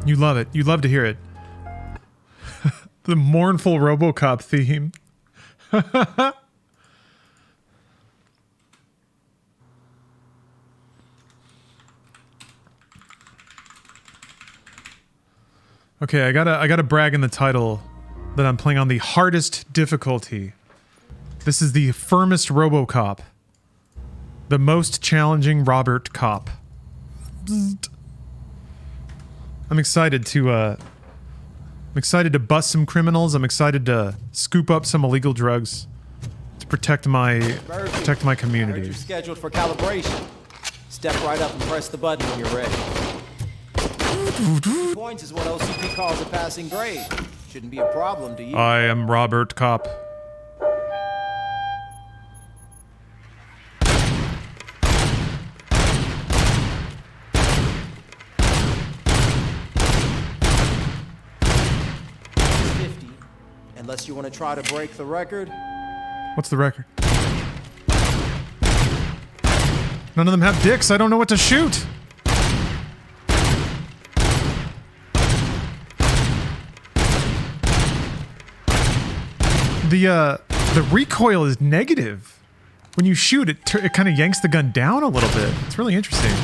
You love it. You love to hear it. The mournful RoboCop theme. Okay, I gotta brag in the title that I'm playing on the hardest difficulty. This is the firmest RoboCop. The most challenging Robert Cop. I'm excited to bust some criminals. I'm excited to scoop up some illegal drugs to protect my community. You're scheduled for calibration. Step right up and press the button when you're ready. Points is what OCP calls a passing grade. Shouldn't be a problem to you. I am Robert Cop. Unless you want to try to break the record. What's the record? None of them have dicks. I don't know what to shoot. The recoil is negative. When you shoot, it kind of yanks the gun down a little bit. It's really interesting.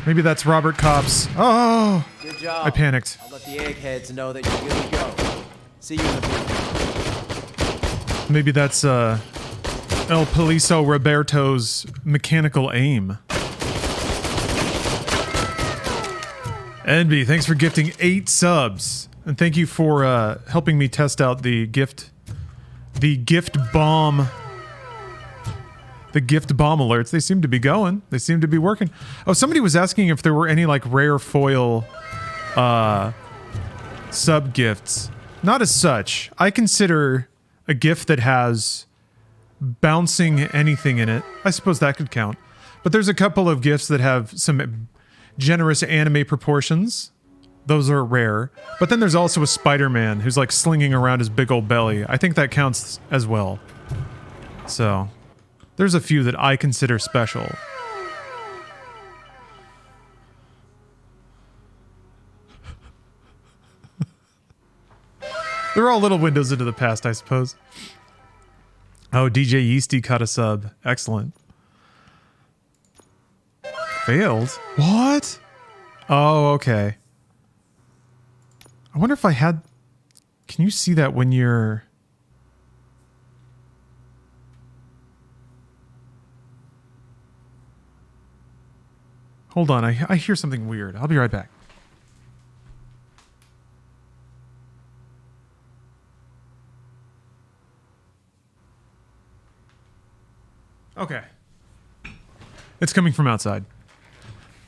Maybe that's Robert Cop's. Oh! Good job. I panicked. I'll let the eggheads know that you're good to go. See you in the booth. Maybe that's El Poliso Roberto's mechanical aim. Envy, thanks for gifting 8 subs. And thank you for helping me test out the gift bomb alerts. They seem to be going. They seem to be working. Oh, somebody was asking if there were any like rare foil sub gifts. Not as such. I consider a gift that has bouncing anything in it. I suppose that could count. But there's a couple of gifts that have some generous anime proportions. Those are rare. But then there's also a Spider-Man who's like slinging around his big old belly. I think that counts as well. So, there's a few that I consider special. They're all little windows into the past, I suppose. Oh, DJ Yeasty cut a sub. Excellent. Failed? What? Oh, okay. I wonder if I had... Can you see that when you're... Hold on, I hear something weird. I'll be right back. Okay. It's coming from outside.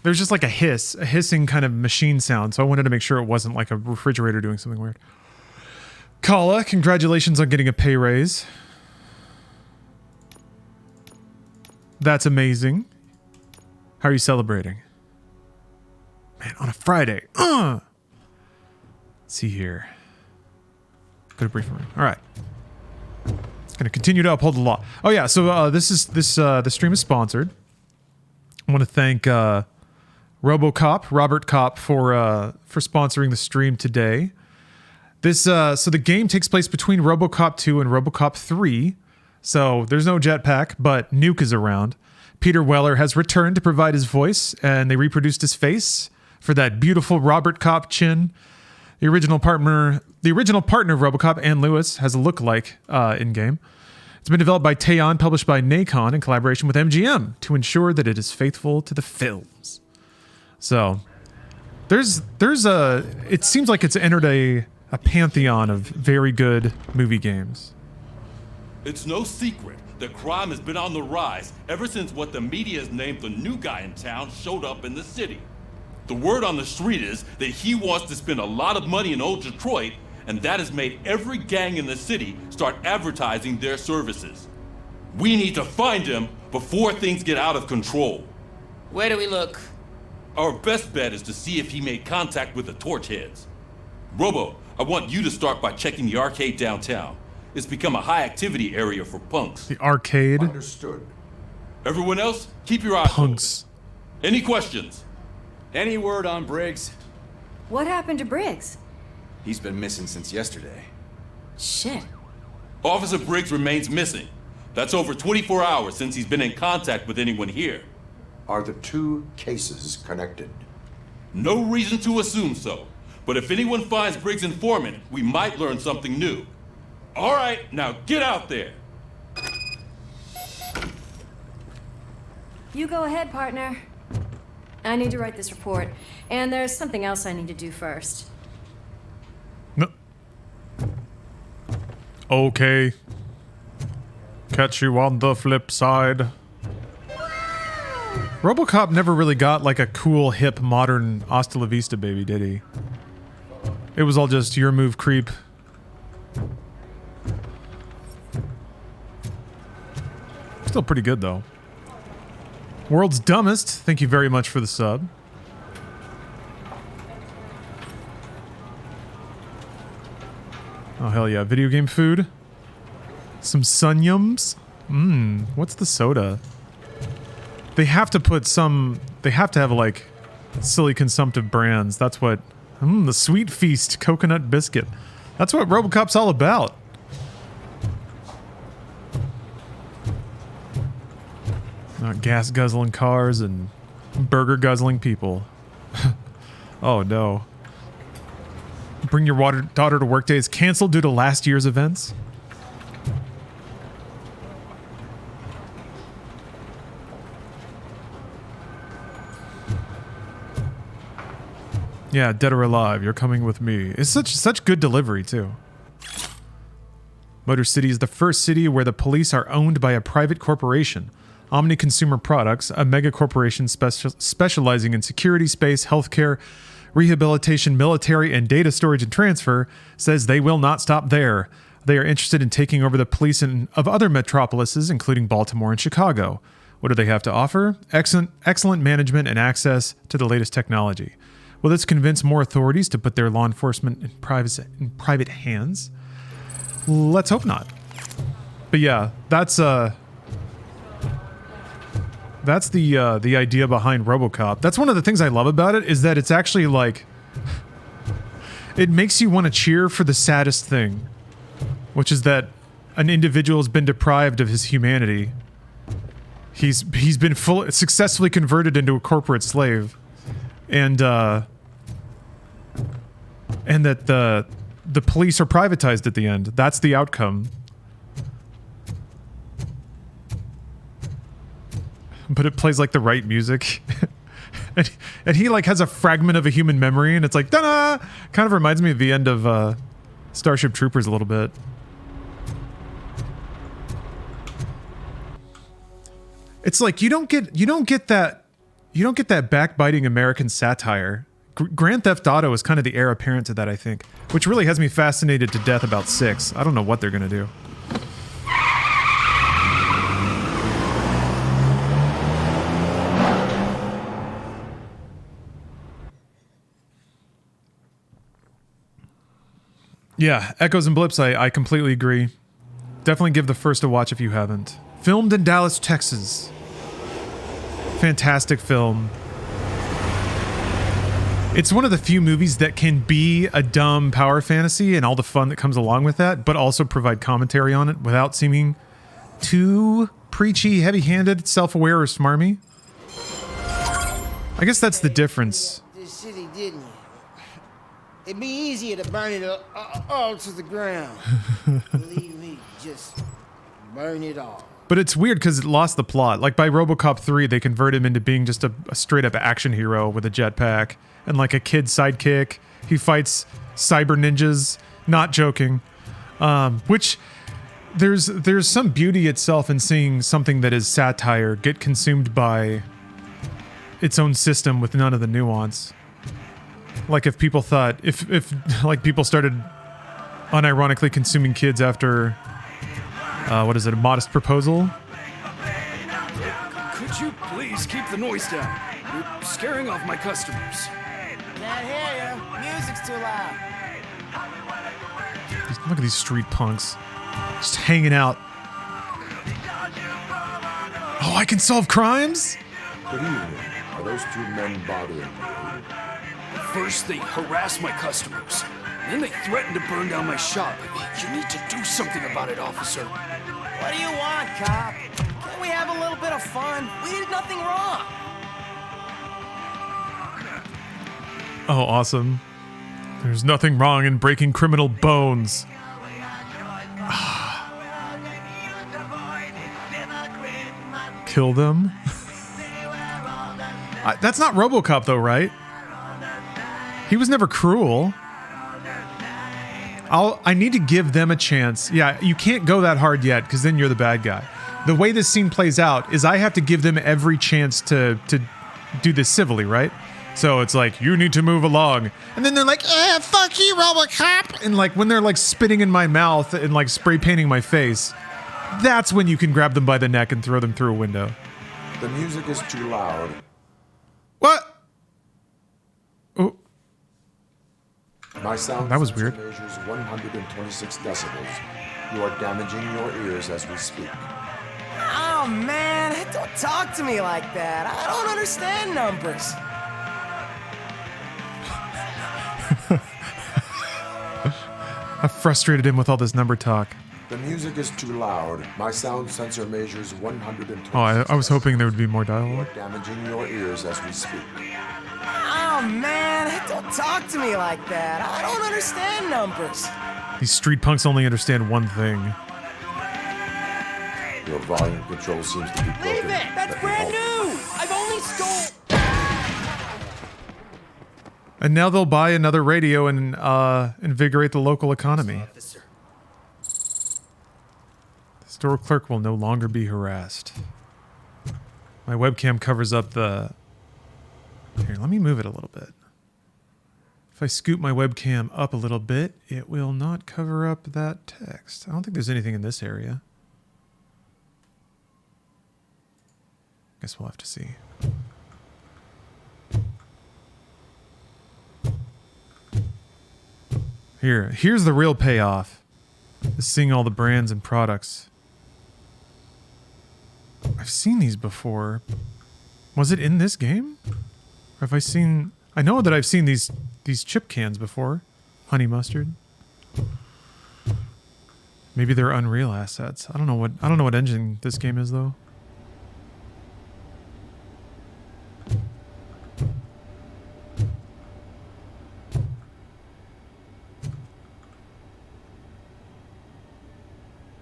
There's just like a hissing kind of machine sound, so I wanted to make sure it wasn't like a refrigerator doing something weird. Kala, congratulations on getting a pay raise. That's amazing. How are you celebrating? Man, on a Friday. Let's see here. Go to briefing room. All right. Gonna continue to uphold the law. Oh yeah, so the stream is sponsored. I want to thank RoboCop, Robert Cop, for sponsoring the stream today. So the game takes place between RoboCop 2 and RoboCop 3. So there's no jetpack, but Nuke is around. Peter Weller has returned to provide his voice, and they reproduced his face for that beautiful Robert Cop chin. The original partner of RoboCop, Ann Lewis, has a look-alike in-game. It's been developed by Teon, published by Nacon in collaboration with MGM to ensure that it is faithful to the films. So, it seems like it's entered a pantheon of very good movie games. It's no secret that crime has been on the rise ever since what the media has named the new guy in town showed up in the city. The word on the street is that he wants to spend a lot of money in old Detroit, and that has made every gang in the city start advertising their services. We need to find him before things get out of control. Where do we look? Our best bet is to see if he made contact with the Torchheads. Robo, I want you to start by checking the arcade downtown. It's become a high-activity area for punks. The arcade? Understood. Everyone else, keep your eyes punks. open. Any questions? Any word on Briggs? What happened to Briggs? He's been missing since yesterday. Shit. Officer Briggs remains missing. That's over 24 hours since he's been in contact with anyone here. Are the two cases connected? No reason to assume so. But if anyone finds Briggs' informant, we might learn something new. All right, now get out there. You go ahead, partner. I need to write this report, and there's something else I need to do first. No. Okay. Catch you on the flip side. RoboCop never really got like a cool, hip, modern Hasta La Vista baby, did he? It was all just your move, creep. Still pretty good though. World's Dumbest, thank you very much for the sub. Oh hell yeah, video game food. Some Sun Yums. What's the soda? They have to put some, they have to have like silly consumptive brands. That's what, the Sweet Feast coconut biscuit. That's what RoboCop's all about. Not gas guzzling cars and burger guzzling people. Oh no. Bring your daughter to work day is canceled due to last year's events. Yeah, dead or alive, you're coming with me. It's such good delivery too. Motor City is the first city where the police are owned by a private corporation. Omni Consumer Products, a mega corporation specializing in security, space, healthcare, rehabilitation, military, and data storage and transfer, says they will not stop there. They are interested in taking over the police of other metropolises, including Baltimore and Chicago. What do they have to offer? Excellent management and access to the latest technology. Will this convince more authorities to put their law enforcement in private hands? Let's hope not. But yeah, that's the idea behind RoboCop. That's one of the things I love about it, is that it's actually like, it makes you want to cheer for the saddest thing, which is that an individual has been deprived of his humanity. He's been successfully converted into a corporate slave. And that the police are privatized at the end. That's the outcome. But it plays like the right music. and he like has a fragment of a human memory, and it's like, da-da! Kind of reminds me of the end of Starship Troopers a little bit. It's like you don't get that backbiting American satire. Grand Theft Auto is kind of the heir apparent to that, I think, which really has me fascinated to death about 6. I don't know what they're gonna do. Yeah, Echoes and Blips, I completely agree. Definitely give the first a watch if you haven't. Filmed in Dallas, Texas. Fantastic film. It's one of the few movies that can be a dumb power fantasy and all the fun that comes along with that, but also provide commentary on it without seeming too preachy, heavy-handed, self-aware, or smarmy. I guess that's the difference. This city, didn't you? It'd be easier to burn it all to the ground. Believe me, just burn it all. But it's weird because it lost the plot. Like by RoboCop 3, they convert him into being just a straight-up action hero with a jetpack and like a kid sidekick. He fights cyber ninjas. Not joking. Which there's some beauty itself in seeing something that is satire get consumed by its own system with none of the nuance. Like if people thought, if like people started unironically consuming kids after, what is it, A Modest Proposal? Could you please keep the noise down? You're scaring off my customers. Can't hear you. Music's too loud. Look at these street punks. Just hanging out. Oh, I can solve crimes? Good evening. Are those two men bothering you? First, they harass my customers. Then they threaten to burn down my shop. You need to do something about it, officer. What do you want, cop? Can't we have a little bit of fun? We did nothing wrong. Oh, awesome. There's nothing wrong in breaking criminal bones. Kill them? That's not RoboCop though, right? He was never cruel. I need to give them a chance. Yeah, you can't go that hard yet because then you're the bad guy. The way this scene plays out is I have to give them every chance to do this civilly, right? So it's like, you need to move along. And then they're like, fuck you, RoboCop! And like, when they're like spitting in my mouth and like spray painting my face, that's when you can grab them by the neck and throw them through a window. The music is too loud. What? Oh, My sound That was sensor weird. measures 126 decibels. You are damaging your ears as we speak. Oh, man, don't talk to me like that. I don't understand numbers. I frustrated him with all this number talk. The music is too loud. My sound sensor measures 126. Oh, I was hoping there would be more You dialogue. are damaging your ears as we speak. Oh, man, don't talk to me like that. I don't understand numbers. These street punks only understand one thing. Your volume control seems to be broken. Leave it! That's Let me brand help. new! I've only stole... And now they'll buy another radio and invigorate the local economy. Officer. The store clerk will no longer be harassed. My webcam covers up the... Here, let me move it a little bit. If I scoop my webcam up a little bit, it will not cover up that text. I don't think there's anything in this area. Guess we'll have to see. Here's the real payoff. Is seeing all the brands and products. I've seen these before. Was it in this game? Or have I seen... I know that I've seen these chip cans before. Honey mustard. Maybe they're Unreal assets. I don't know what engine this game is though.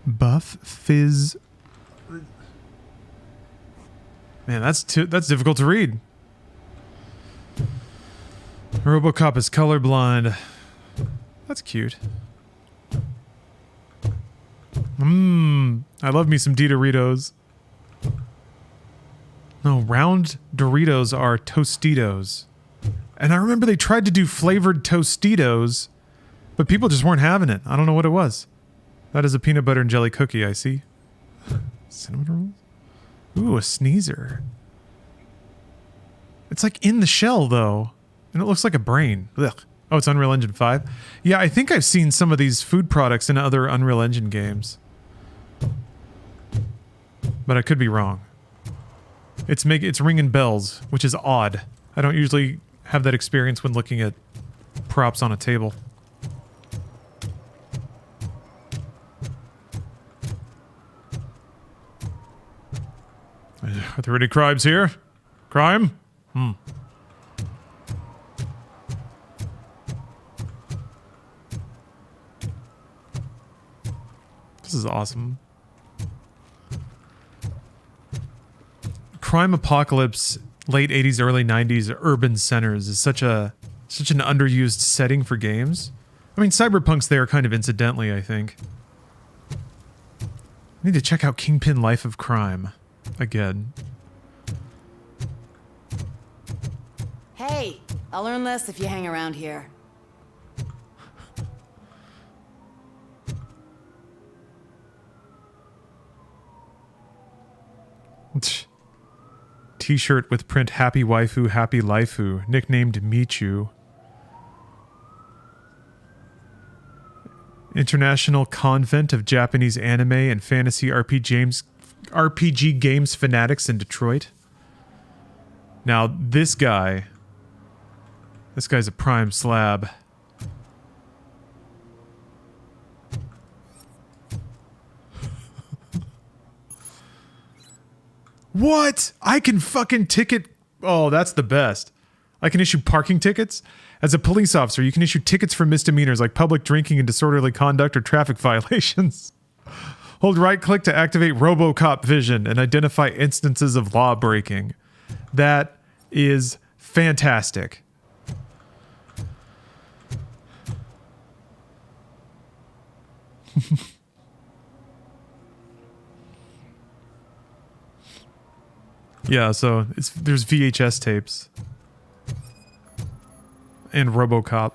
Buff Fizz. Man, that's difficult to read. RoboCop is colorblind. That's cute. I love me some D-Doritos. No, round Doritos are Tostitos. And I remember they tried to do flavored Tostitos, but people just weren't having it. I don't know what it was. That is a peanut butter and jelly cookie, I see. Cinnamon rolls? Ooh, a sneezer. It's like in the shell, though. And it looks like a brain. Ugh. Oh, it's Unreal Engine 5? Yeah, I think I've seen some of these food products in other Unreal Engine games. But I could be wrong. It's ringing bells, which is odd. I don't usually have that experience when looking at props on a table. Are there any crimes here? Crime? This is awesome. Crime apocalypse, late 80s, early 90s, urban centers is such an underused setting for games. I mean, Cyberpunk's there kind of incidentally, I think. I need to check out Kingpin Life of Crime again. Hey, I'll learn less if you hang around here. T-shirt with print Happy Waifu, Happy Lifeu, nicknamed Michu. International Convent of Japanese Anime and Fantasy RPG Games Fanatics in Detroit. Now, this guy's a prime slab. What? I can fucking ticket. Oh, that's the best. I can issue parking tickets. As a police officer, you can issue tickets for misdemeanors like public drinking and disorderly conduct or traffic violations. Hold right click to activate RoboCop vision and identify instances of law breaking. That is fantastic. Yeah, so there's VHS tapes. And RoboCop.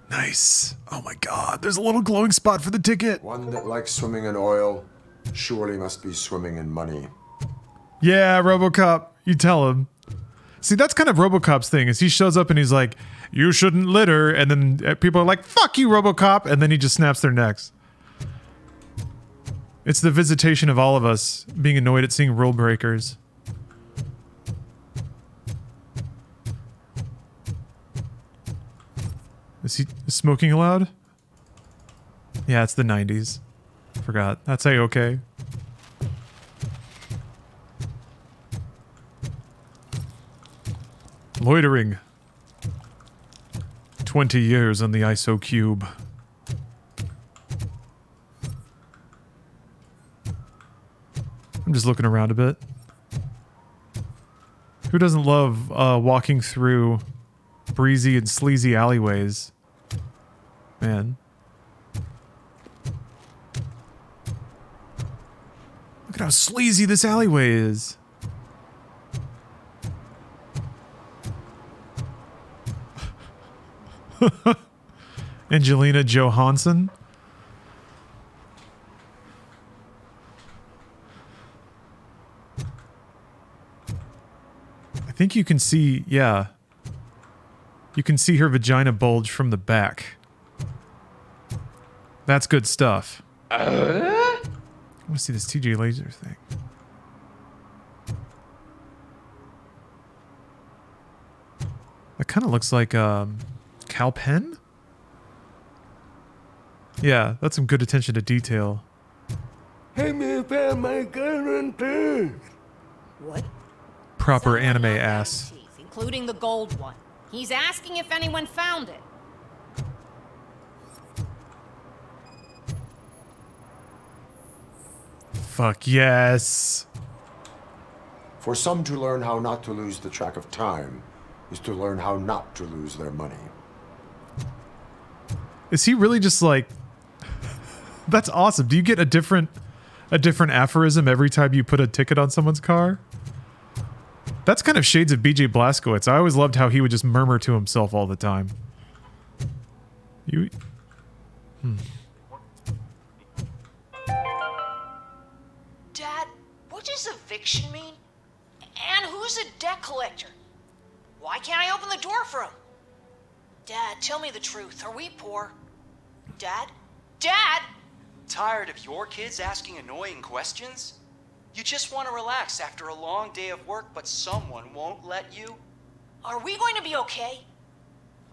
Nice. Oh my god, there's a little glowing spot for the ticket. One that likes swimming in oil surely must be swimming in money. Yeah, RoboCop. You tell him. See, that's kind of RoboCop's thing, is he shows up and he's like, you shouldn't litter, and then people are like, fuck you, RoboCop, and then he just snaps their necks. It's the visitation of all of us being annoyed at seeing rule breakers. Is he smoking allowed? Yeah, it's the 90s. Forgot. That's A-okay. Loitering. 20 years on the ISO cube. I'm just looking around a bit. Who doesn't love walking through breezy and sleazy alleyways? Man. Look at how sleazy this alleyway is. Angelina Johansson. I think you can see, yeah. You can see her vagina bulge from the back. That's good stuff. I want to see this TJ Laser thing. That kind of looks like Cal Penn? Yeah, that's some good attention to detail. Hey, me found my gun and purse. What? Proper Someone anime knocked out ass. his teeth, including the gold one. He's asking if anyone found it. Fuck yes. For some to learn how not to lose the track of time is to learn how not to lose their money. Is he really just like... That's awesome. Do you get a different aphorism every time you put a ticket on someone's car? That's kind of shades of BJ Blazkowicz. I always loved how he would just murmur to himself all the time. You... Dad, what does eviction mean? And who's a debt collector? Why can't I open the door for him? Dad, tell me the truth. Are we poor? Dad? Dad! Tired of your kids asking annoying questions? You just want to relax after a long day of work, but someone won't let you? Are we going to be okay?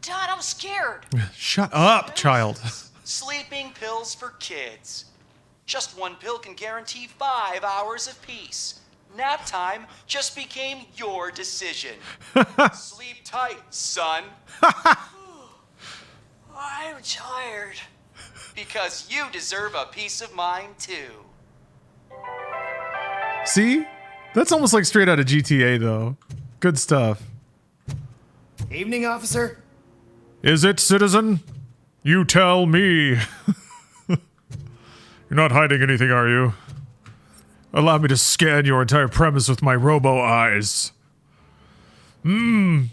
Dad, I'm scared. Shut up, child. Sleeping pills for kids. Just one pill can guarantee 5 hours of peace. Nap time just became your decision. Sleep tight, son. I'm tired. Because you deserve a peace of mind, too. See? That's almost like straight out of GTA, though. Good stuff. Evening, officer. Is it, citizen? You tell me. You're not hiding anything, are you? Allow me to scan your entire premise with my robo eyes.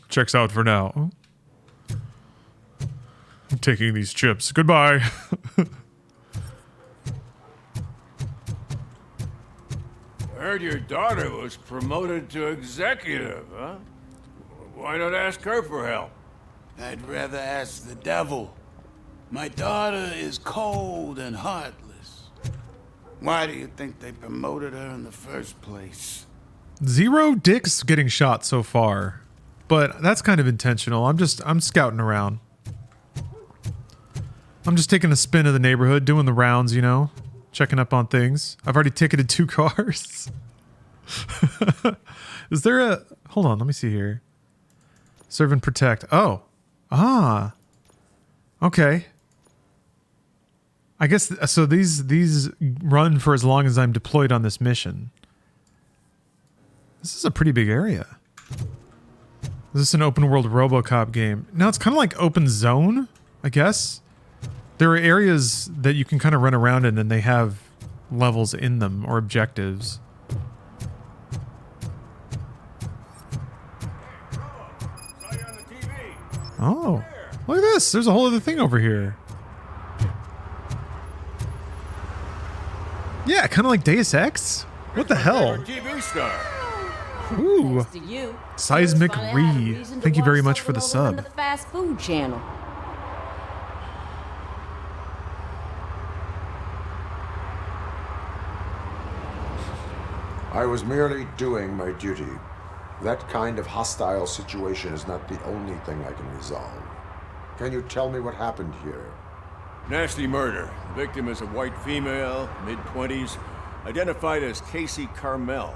Checks out for now. I'm taking these chips. Goodbye. I heard your daughter was promoted to executive, huh? Why not ask her for help? I'd rather ask the devil. My daughter is cold and heartless. Why do you think they promoted her in the first place? 0 dicks getting shot so far, but that's kind of intentional. I'm scouting around. I'm just taking a spin of the neighborhood, doing the rounds, you know, checking up on things. I've already ticketed 2 cars. Is there a... Hold on, let me see here. Serve and protect. Oh. Ah. Okay. I guess, so these run for as long as I'm deployed on this mission. This is a pretty big area. Is this an open world RoboCop game? No, it's kind of like open zone, I guess. There are areas that you can kind of run around in and they have levels in them or objectives. Oh, look at this. There's a whole other thing over here. Yeah, kind of like Deus Ex. What the hell? TV star. Ooh. Seismic Re. Thank you very much for the sub. The fast food channel. I was merely doing my duty. That kind of hostile situation is not the only thing I can resolve. Can you tell me what happened here? Nasty murder. The victim is a white female, mid-20s, identified as Casey Carmel.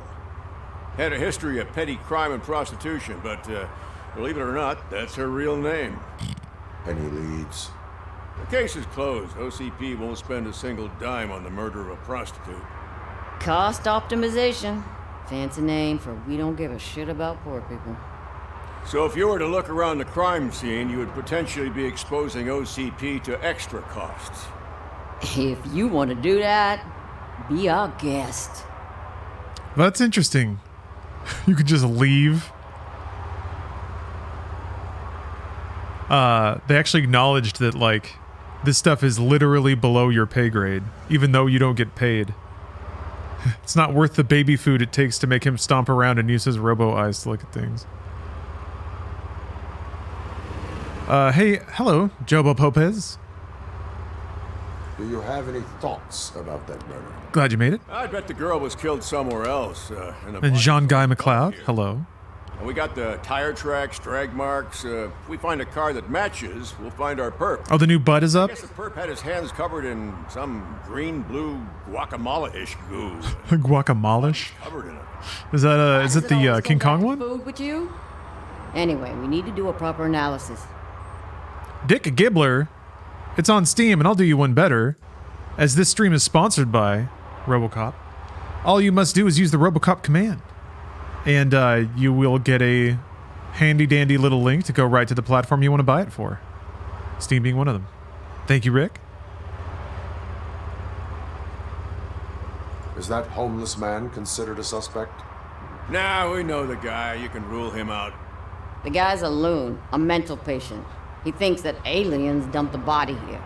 Had a history of petty crime and prostitution, but believe it or not, that's her real name. Any leads? The case is closed. OCP won't spend a single dime on the murder of a prostitute. Cost optimization. Fancy name for we don't give a shit about poor people. So if you were to look around the crime scene, you would potentially be exposing OCP to extra costs. If you want to do that, be our guest. That's interesting. You could just leave. They actually acknowledged that, like, this stuff is literally below your pay grade, even though you don't get paid. It's not worth the baby food it takes to make him stomp around and use his robo eyes to look at things. Hey, hello, Jobo Popez. Do you have any thoughts about that murder? Glad you made it. I bet the girl was killed somewhere else. And Jean-Guy McLeod, hello. And we got the tire tracks, drag marks. If we find a car that matches, we'll find our perp. Oh, the new bud is up? I guess the perp had his hands covered in some green-blue guacamole-ish goo. Guacamole-ish? Covered in it. Is that, is it the King Kong one? Food with you? Anyway, we need to do a proper analysis. Dick Gibbler. It's on Steam, and I'll do you one better. As this stream is sponsored by RoboCop, all you must do is use the RoboCop command. And you will get a handy-dandy little link to go right to the platform you want to buy it for. Steam being one of them. Thank you, Rick. Is that homeless man considered a suspect? Nah, we know the guy. You can rule him out. The guy's a loon, a mental patient. He thinks that aliens dumped the body here.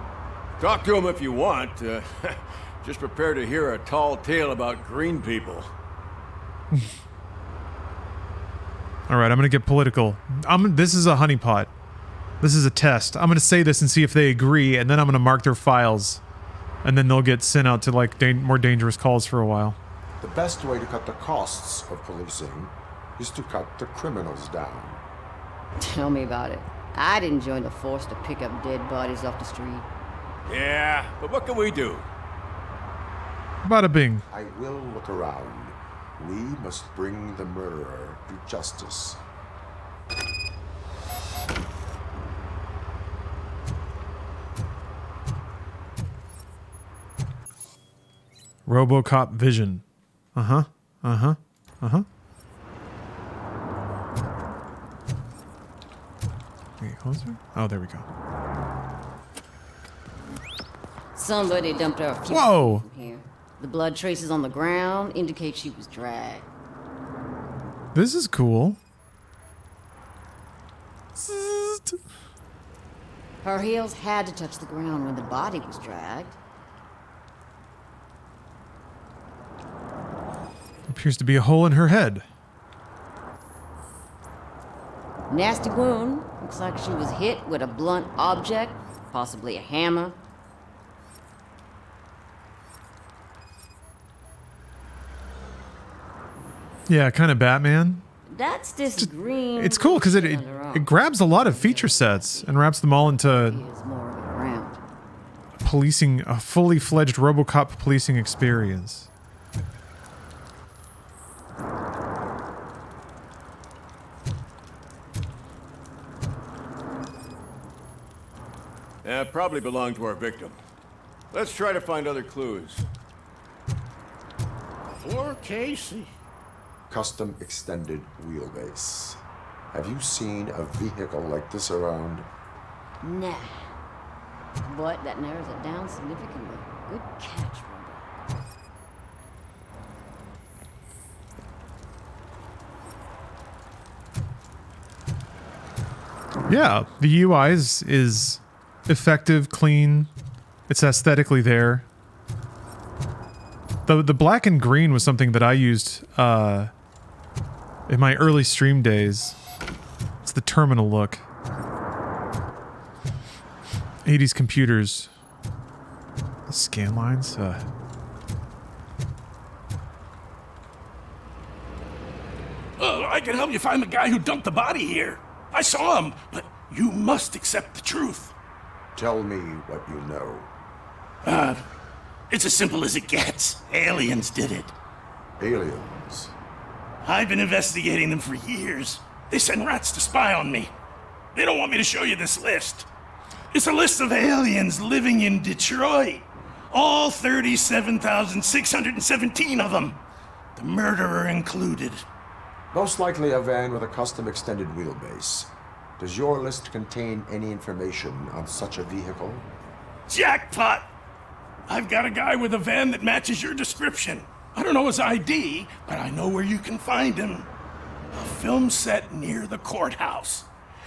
Talk to him if you want. Just prepare to hear a tall tale about green people. All right, I'm going to get political. This is a honeypot. This is a test. I'm going to say this and see if they agree, and then I'm going to mark their files. And then they'll get sent out to, like, more dangerous calls for a while. The best way to cut the costs of policing is to cut the criminals down. Tell me about it. I didn't join the force to pick up dead bodies off the street. Yeah, but what can we do? Bada bing. I will look around. We must bring the murderer to justice. RoboCop vision. Uh-huh. Uh-huh. Uh-huh. Get closer? Oh, there we go. Somebody dumped her a few Whoa! from here. The blood traces on the ground indicate she was dragged. This is cool. Her heels had to touch the ground when the body was dragged. Appears to be a hole in her head. Nasty wound. Looks like she was hit with a blunt object, possibly a hammer. Yeah, kind of Batman. That's this green. It's cool because it grabs a lot of feature sets and wraps them all into policing, a fully fledged RoboCop policing experience. Probably belonged to our victim. Let's try to find other clues. Poor Casey. Custom extended wheelbase. Have you seen a vehicle like this around? Nah. But that narrows it down significantly. Good catch, Robo. Yeah, the UI is effective, clean. It's aesthetically there. The black and green was something that I used in my early stream days. It's the terminal look. 80s computers. The scan lines. I can help you find the guy who dumped the body here. I saw him, but you must accept the truth. Tell me what you know. It's as simple as it gets. Aliens did it. Aliens? I've been investigating them for years. They send rats to spy on me. They don't want me to show you this list. It's a list of aliens living in Detroit. All 37,617 of them. The murderer included. Most likely a van with a custom extended wheelbase. Does your list contain any information on such a vehicle? Jackpot! I've got a guy with a van that matches your description. I don't know his ID, but I know where you can find him. A film set near the courthouse.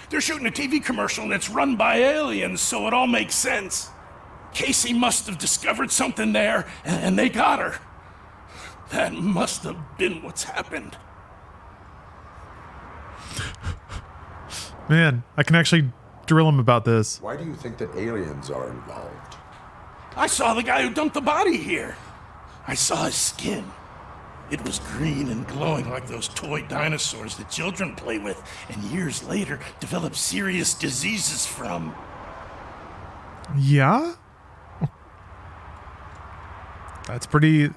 They're shooting a TV commercial and it's run by aliens, so it all makes sense. Casey must have discovered something there, and they got her. That must have been what's happened. Man, I can actually drill him about this. Why do you think that aliens are involved? I saw the guy who dumped the body here. I saw his skin. It was green and glowing like those toy dinosaurs that children play with and years later develop serious diseases from. Yeah? That's pretty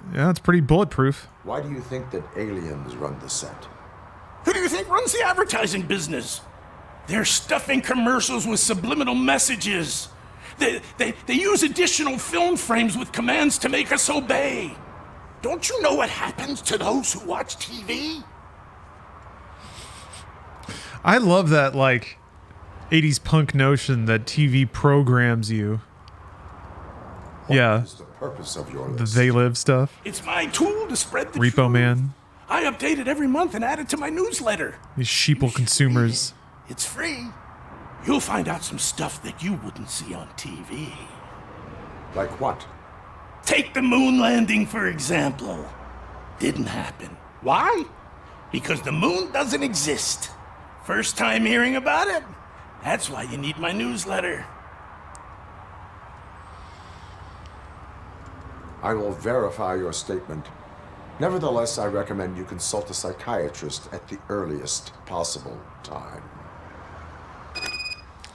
bulletproof. Why do you think that aliens run the set? Who do you think runs the advertising business? They're stuffing commercials with subliminal messages. They use additional film frames with commands to make us obey. Don't you know what happens to those who watch TV? I love that, like, 80s punk notion that TV programs you. What yeah. is the purpose of your The list? They Live stuff. It's my tool to spread the Repo truth. Man. I update it every month and add it to my newsletter. These sheeple consumers. It's free. You'll find out some stuff that you wouldn't see on TV. Like what? Take the moon landing, for example. Didn't happen. Why? Because the moon doesn't exist. First time hearing about it? That's why you need my newsletter. I will verify your statement. Nevertheless, I recommend you consult a psychiatrist at the earliest possible time.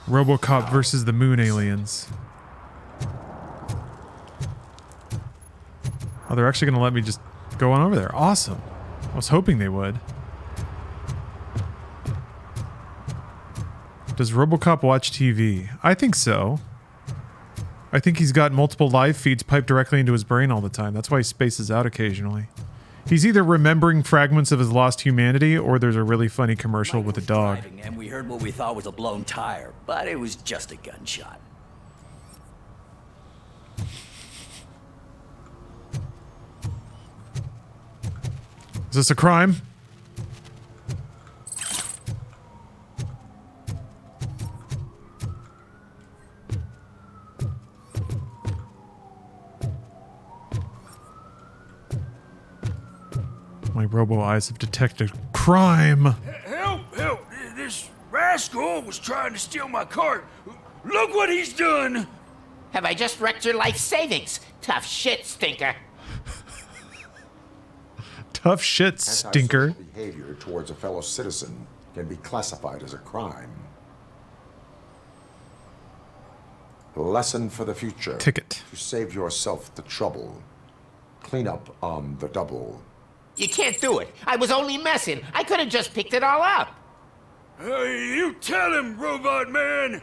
RoboCop versus the moon aliens. Oh, they're actually going to let me just go on over there. Awesome. I was hoping they would. Does RoboCop watch TV? I think so. I think he's got multiple live feeds piped directly into his brain all the time. That's why he spaces out occasionally. He's either remembering fragments of his lost humanity, or there's a really funny commercial with a dog. And we heard what we thought was a blown tire, but it was just a gunshot. Is this a crime? My robo eyes have detected crime. Help! Help! This rascal was trying to steal my cart. Look what he's done! Have I just wrecked your life savings? Tough shit, stinker. Tough shit, stinker. Antisocial behavior towards a fellow citizen can be classified as a crime. Lesson for the future. Ticket. To save yourself the trouble. Clean up on the double. You can't do it. I was only messing. I could have just picked it all up. Hey, you tell him, Robot Man!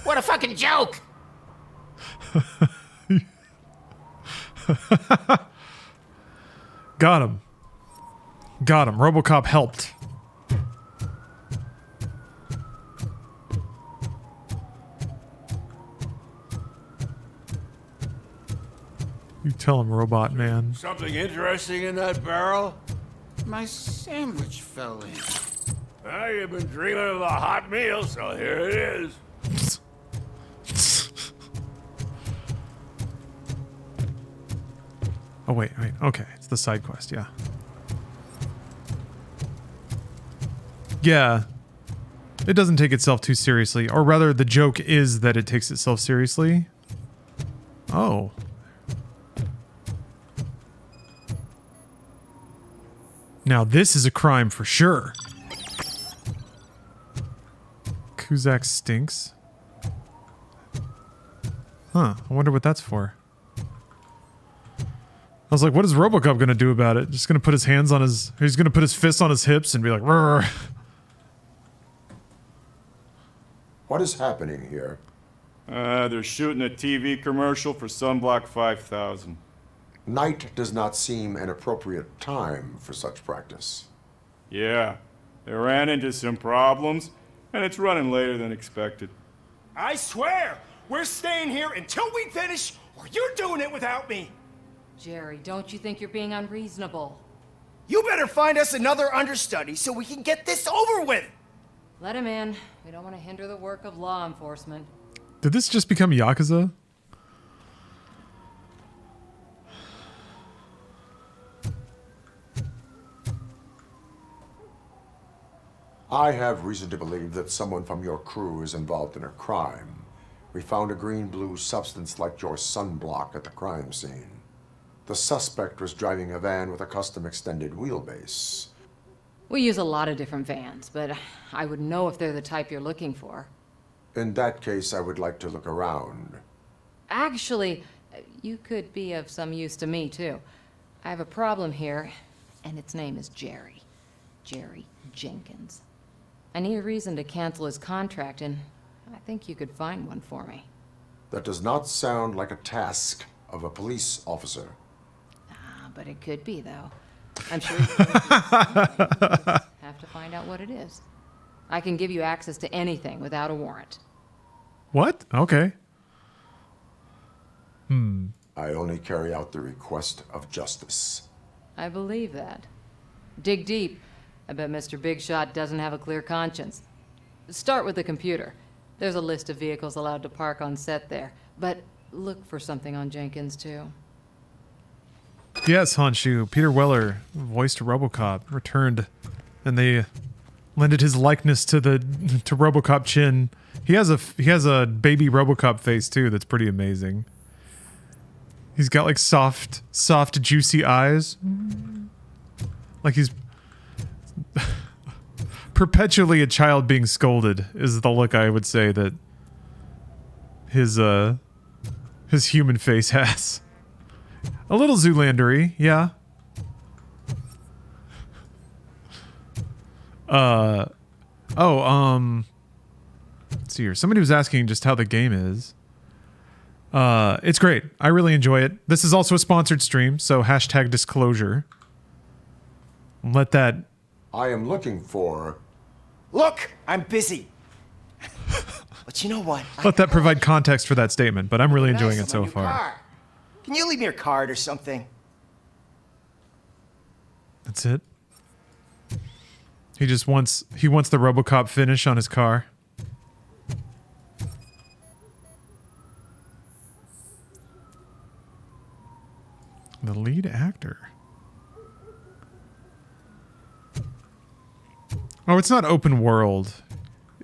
What a fucking joke! Got him. Got him. RoboCop helped. You tell him, Robot Man. Something interesting in that barrel? My sandwich fell in. Well, you've been dreaming of a hot meal, so here it is. Oh, wait. Okay, it's the side quest, yeah. Yeah. It doesn't take itself too seriously. Or rather, the joke is that it takes itself seriously. Oh. Now this is a crime for sure. Kuzak stinks. Huh, I wonder what that's for. I was like, what is RoboCop gonna do about it? Just gonna put his hands on his... He's gonna put his fists on his hips and be like, "Rrr." What is happening here? They're shooting a TV commercial for Sunblock 5000. Night does not seem an appropriate time for such practice. Yeah, they ran into some problems, and it's running later than expected. I swear, we're staying here until we finish, or you're doing it without me. Jerry, don't you think you're being unreasonable? You better find us another understudy so we can get this over with. Let him in. We don't want to hinder the work of law enforcement. Did this just become Yakuza? I have reason to believe that someone from your crew is involved in a crime. We found a green-blue substance like your sunblock at the crime scene. The suspect was driving a van with a custom extended wheelbase. We use a lot of different vans, but I wouldn't know if they're the type you're looking for. In that case, I would like to look around. Actually, you could be of some use to me, too. I have a problem here, and its name is Jerry. Jerry Jenkins. I need a reason to cancel his contract, and I think you could find one for me. That does not sound like a task of a police officer. But it could be, though. I'm sure you have to find out what it is. I can give you access to anything without a warrant. What? Okay. I only carry out the request of justice. I believe that. Dig deep. I bet Mr. Big Shot doesn't have a clear conscience. Start with the computer. There's a list of vehicles allowed to park on set there. But look for something on Jenkins, too. Yes, Honshu. Peter Weller, voiced RoboCop, returned, and they lended his likeness to RoboCop chin. He has a baby RoboCop face too. That's pretty amazing. He's got like soft, juicy eyes, like he's perpetually a child being scolded. Is the look I would say that his human face has. A little Zoolander-y, yeah. Let's see here. Somebody was asking just how the game is. It's great. I really enjoy it. This is also a sponsored stream, so hashtag disclosure. Let that... I am looking for... Look, I'm busy. But you know what? Let that provide context for that statement, but I'm really enjoying it so far. Car. Can you leave me your card or something? That's it. He wants the RoboCop finish on his car. The lead actor. Oh, it's not open world.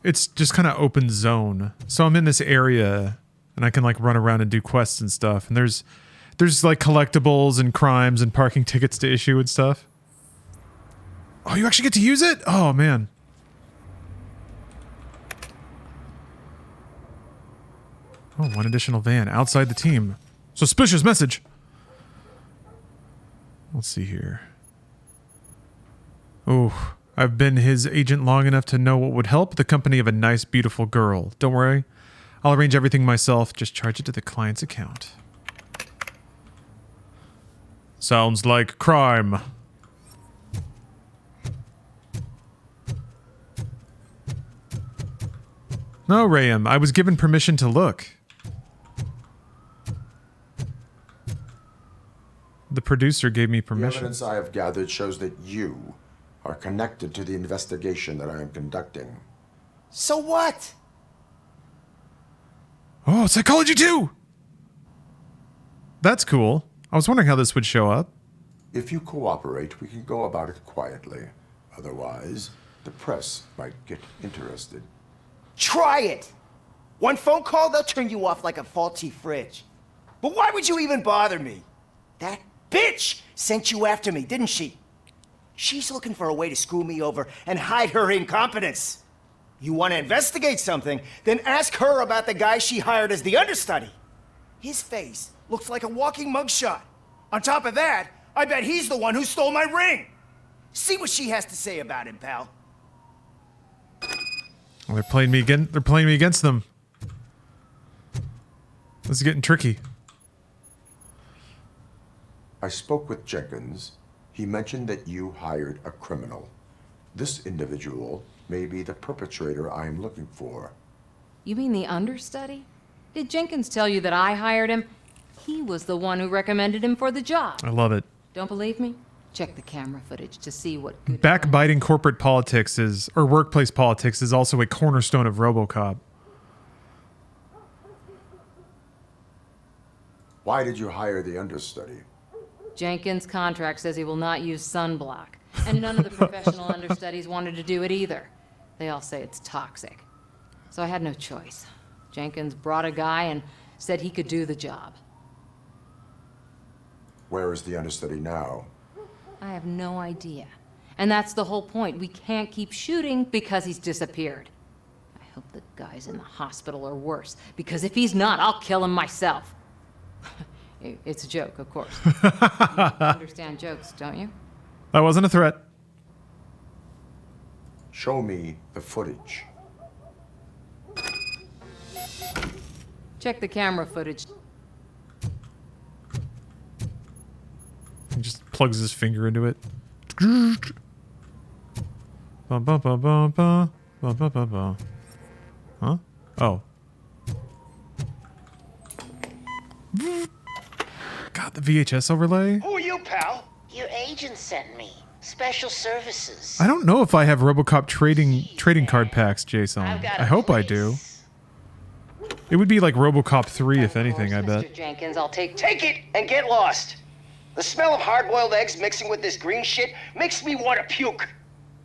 It's just kind of open zone. So I'm in this area and I can like run around and do quests and stuff. And there's like collectibles and crimes and parking tickets to issue and stuff. Oh, you actually get to use it? Oh, man. Oh, one additional van outside the team. Suspicious message. Let's see here. Oh, I've been his agent long enough to know what would help the company of a nice, beautiful girl. Don't worry. I'll arrange everything myself. Just charge it to the client's account. Sounds like crime. No, Rayam. I was given permission to look. The producer gave me The permission. evidence I have gathered shows that you are connected to the investigation that I am conducting. So what? Oh, psychology 2! That's cool. I was wondering how this would show up. If you cooperate, we can go about it quietly. Otherwise, the press might get interested. Try it! One phone call, they'll turn you off like a faulty fridge. But why would you even bother me? That bitch sent you after me, didn't she? She's looking for a way to screw me over and hide her incompetence. You want to investigate something, then ask her about the guy she hired as the understudy. His face looks like a walking mugshot. On top of that, I bet he's the one who stole my ring. See what she has to say about him, pal. Well, they're playing me again. They're playing me against them. This is getting tricky. I spoke with Jenkins. He mentioned that you hired a criminal. This individual may be the perpetrator I am looking for. You mean the understudy? Did Jenkins tell you that I hired him? He was the one who recommended him for the job. I love it. Don't believe me? Check the camera footage to see what good... Backbiting corporate politics is, or workplace politics, is also a cornerstone of RoboCop. Why did you hire the understudy? Jenkins' contract says he will not use sunblock, and none of the professional understudies wanted to do it either. They all say it's toxic. So I had no choice. Jenkins brought a guy and said he could do the job. Where is the understudy now? I have no idea. And that's the whole point. We can't keep shooting because he's disappeared. I hope the guy's in the hospital or worse, because if he's not, I'll kill him myself. It's a joke, of course. You understand jokes, don't you? That wasn't a threat. Show me the footage. Check the camera footage. He just plugs his finger into it. Bum, bum, bum, bum, bum. Bum, bum, bum, bum. Huh? Oh. God, the VHS overlay? Who are you, pal? Your agent sent me. Special services. I don't know if I have RoboCop trading card packs, Jason. I hope I do. It would be like RoboCop 3, if anything, I bet. Mr. Jenkins, I'll take it and get lost. The smell of hard-boiled eggs mixing with this green shit makes me want to puke.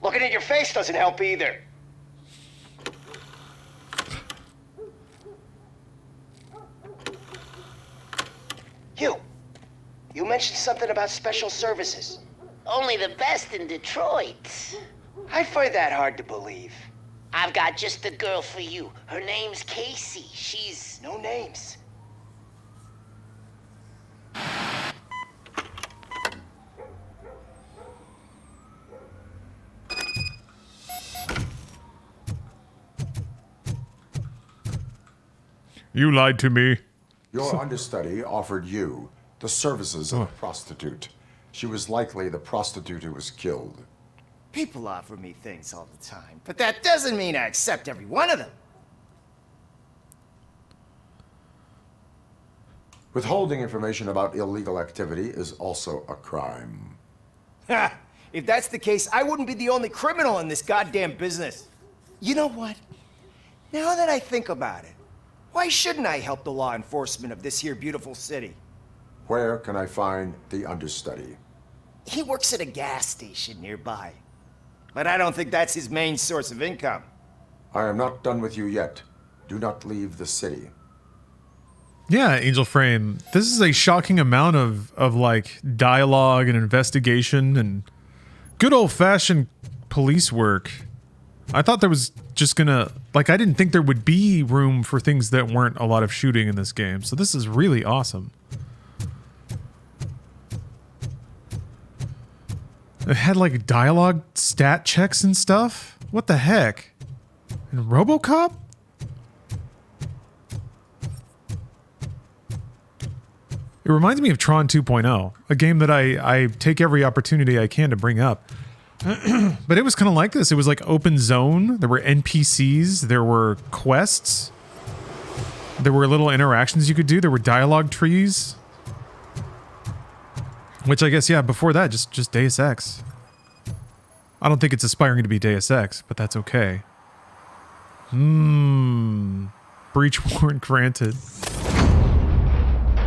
Looking at your face doesn't help either. You mentioned something about special services. Only the best in Detroit. I find that hard to believe. I've got just the girl for you. Her name's Casey. She's... No names. You lied to me. Your understudy offered you the services of a prostitute. She was likely the prostitute who was killed. People offer me things all the time, but that doesn't mean I accept every one of them. Withholding information about illegal activity is also a crime. Ha! If that's the case, I wouldn't be the only criminal in this goddamn business. You know what? Now that I think about it, why shouldn't I help the law enforcement of this here beautiful city? Where can I find the understudy? He works at a gas station nearby. But I don't think that's his main source of income. I am not done with you yet. Do not leave the city. Yeah, Angel Frame. This is a shocking amount of like dialogue and investigation and good old-fashioned police work. I thought there was just gonna... Like, I didn't think there would be room for things that weren't a lot of shooting in this game. So this is really awesome. It had, like, dialogue stat checks and stuff? What the heck? In RoboCop? It reminds me of Tron 2.0, a game that I take every opportunity I can to bring up. But it was kind of like this. It was like open zone. There were NPCs. There were quests. There were little interactions you could do. There were dialogue trees. Which I guess, yeah, before that, just Deus Ex. I don't think it's aspiring to be Deus Ex, but that's okay. Breach warrant granted.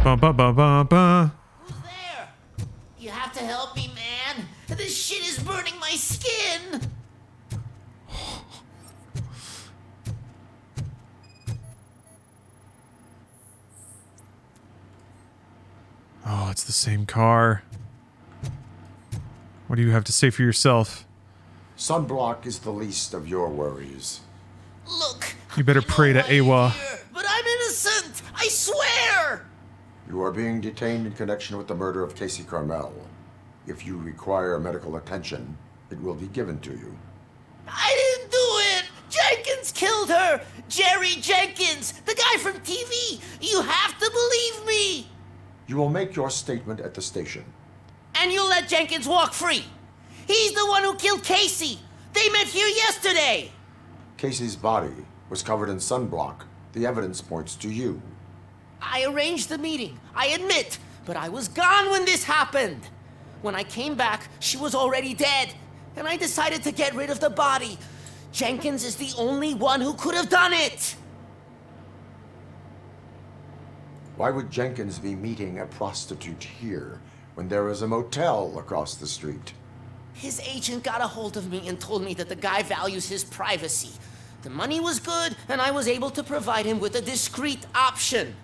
Ba ba ba ba ba. Who's there? You have to help me, man. This shit is burning my skin. Oh, it's the same car. What do you have to say for yourself? Sunblock is the least of your worries. Look, You better pray to Awa. but I'm innocent. I swear. You are being detained in connection with the murder of Casey Carmel. If you require medical attention, it will be given to you. I didn't do it. Jenkins killed her. Jerry Jenkins, the guy from TV. You have to believe me. You will make your statement at the station. And you'll let Jenkins walk free. He's the one who killed Casey. They met here yesterday. Casey's body was covered in sunblock. The evidence points to you. I arranged the meeting, I admit, but I was gone when this happened. When I came back, she was already dead, and I decided to get rid of the body. Jenkins is the only one who could have done it. Why would Jenkins be meeting a prostitute here when there is a motel across the street? His agent got a hold of me and told me that the guy values his privacy. The money was good, and I was able to provide him with a discreet option.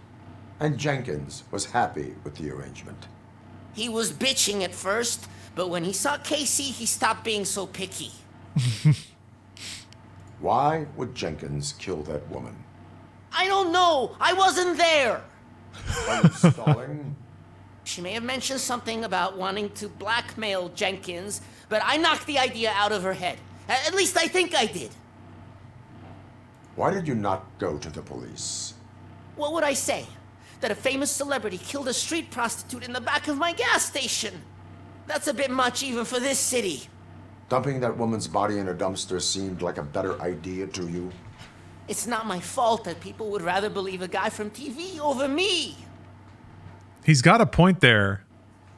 And Jenkins was happy with the arrangement. He was bitching at first, but when he saw Casey, he stopped being so picky. Why would Jenkins kill that woman? I don't know. I wasn't there. Are you stalling? She may have mentioned something about wanting to blackmail Jenkins, but I knocked the idea out of her head. At least I think I did. Why did you not go to the police? What would I say? That a famous celebrity killed a street prostitute in the back of my gas station? That's a bit much even for this city. Dumping that woman's body in a dumpster seemed like a better idea to you? It's not my fault that people would rather believe a guy from TV over me. He's got a point there.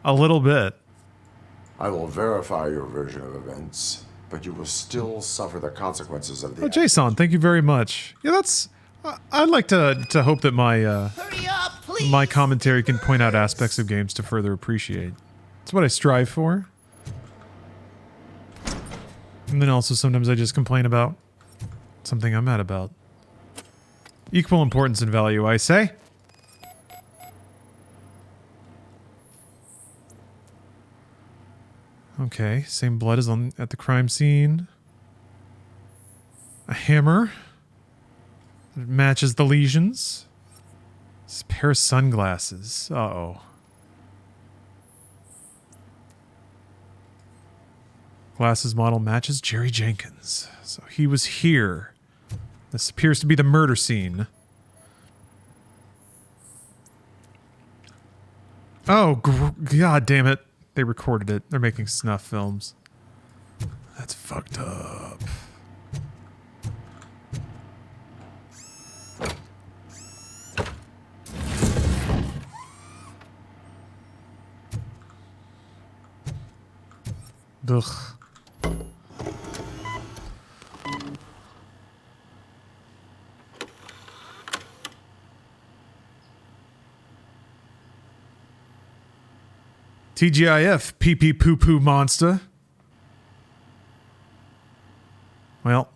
A little bit. I will verify your version of events, but you will still suffer the consequences of the... Oh, Jason, thank you very much. Yeah, that's... I'd like to hope that my my commentary can point out aspects of games to further appreciate. It's what I strive for. And then also sometimes I just complain about something I'm mad about. Equal importance and value, I say. Okay, same blood as at the crime scene. A hammer. It matches the lesions. This pair of sunglasses. Uh-oh. Glasses model matches Jerry Jenkins. So he was here. This appears to be the murder scene. Oh, god damn it. They recorded it. They're making snuff films. That's fucked up. Ugh. TGIF, pee-pee poo-poo monster. Well.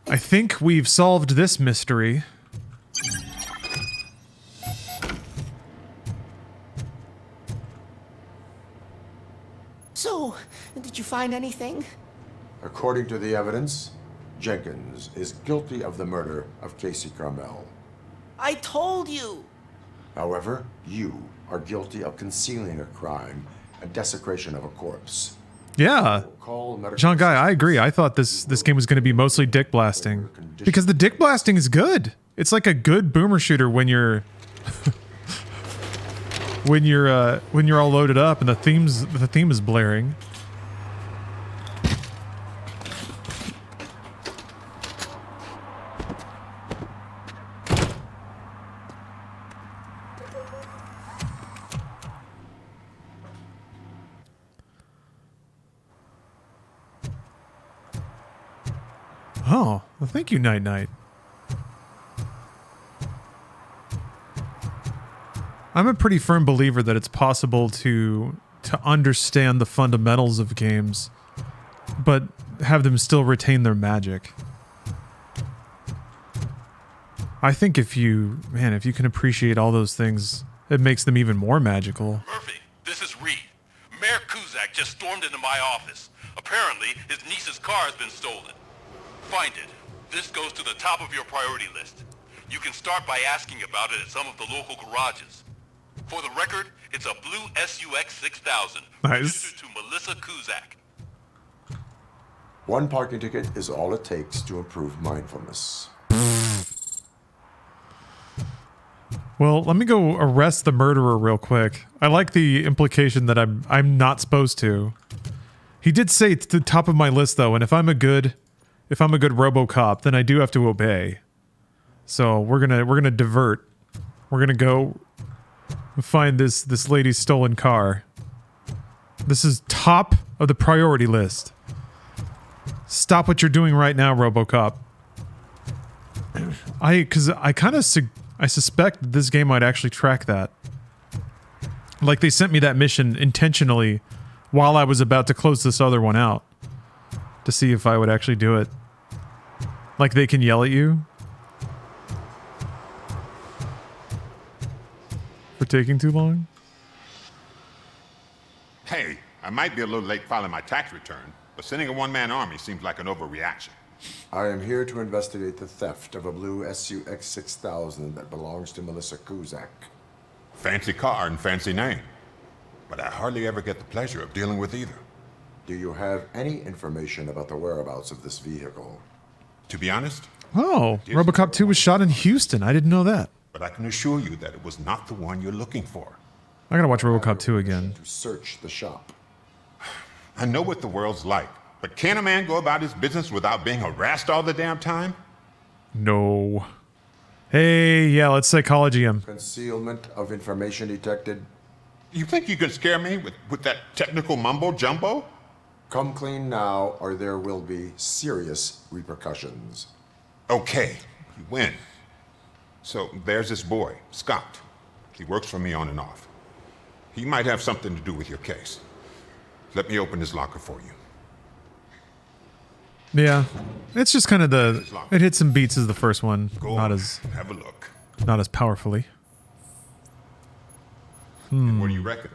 I think we've solved this mystery. find anything? According to the evidence, Jenkins is guilty of the murder of Casey Carmel. I told you. However, you are guilty of concealing a crime and desecration of a corpse. Yeah. John Guy, I agree. I thought this game was going to be mostly dick blasting. Because the dick blasting is good. It's like a good boomer shooter when you're when you're all loaded up and the theme is blaring. Oh, well, thank you, Night Night. I'm a pretty firm believer that it's possible to understand the fundamentals of games, but have them still retain their magic. I think if you can appreciate all those things, it makes them even more magical. Murphy, this is Reed. Mayor Kuzak just stormed into my office. Apparently, his niece's car has been stolen. Find it. This goes to the top of your priority list. You can start by asking about it at some of the local garages. For the record, it's a blue SUX 6000. Nice. Registered to Melissa Kuzak. One parking ticket is all it takes to improve mindfulness. Well, let me go arrest the murderer real quick. I like the implication that I'm not supposed to. He did say it's the top of my list though, and if I'm a good RoboCop, then I do have to obey. So we're gonna divert. We're gonna go find this lady's stolen car. This is top of the priority list. Stop what you're doing right now, RoboCop. I suspect that this game might actually track that. Like they sent me that mission intentionally while I was about to close this other one out to see if I would actually do it. Like they can yell at you for taking too long. Hey, I might be a little late filing my tax return, but sending a one-man army seems like an overreaction. I am here to investigate the theft of a blue SUX 6000 that belongs to Melissa Kuzak. Fancy car and fancy name, but I hardly ever get the pleasure of dealing with either. Do you have any information about the whereabouts of this vehicle? To be honest, Oh, RoboCop 2 was shot in Houston. I didn't know that. but I can assure you that it was not the one you're looking for. I gotta watch RoboCop 2 again. To search the shop. I know what the world's like, but can a man go about his business without being harassed all the damn time? No. Hey, yeah, let's psychology him. Concealment of information detected. You think you can scare me with that technical mumbo jumbo? Come clean now, or there will be serious repercussions. Okay, you win. So there's this boy, Scott. He works for me on and off. He might have something to do with your case. Let me open his locker for you. Yeah, it's just kind of it hits some beats as the first one, Have a look. not as powerfully. And what do you reckon?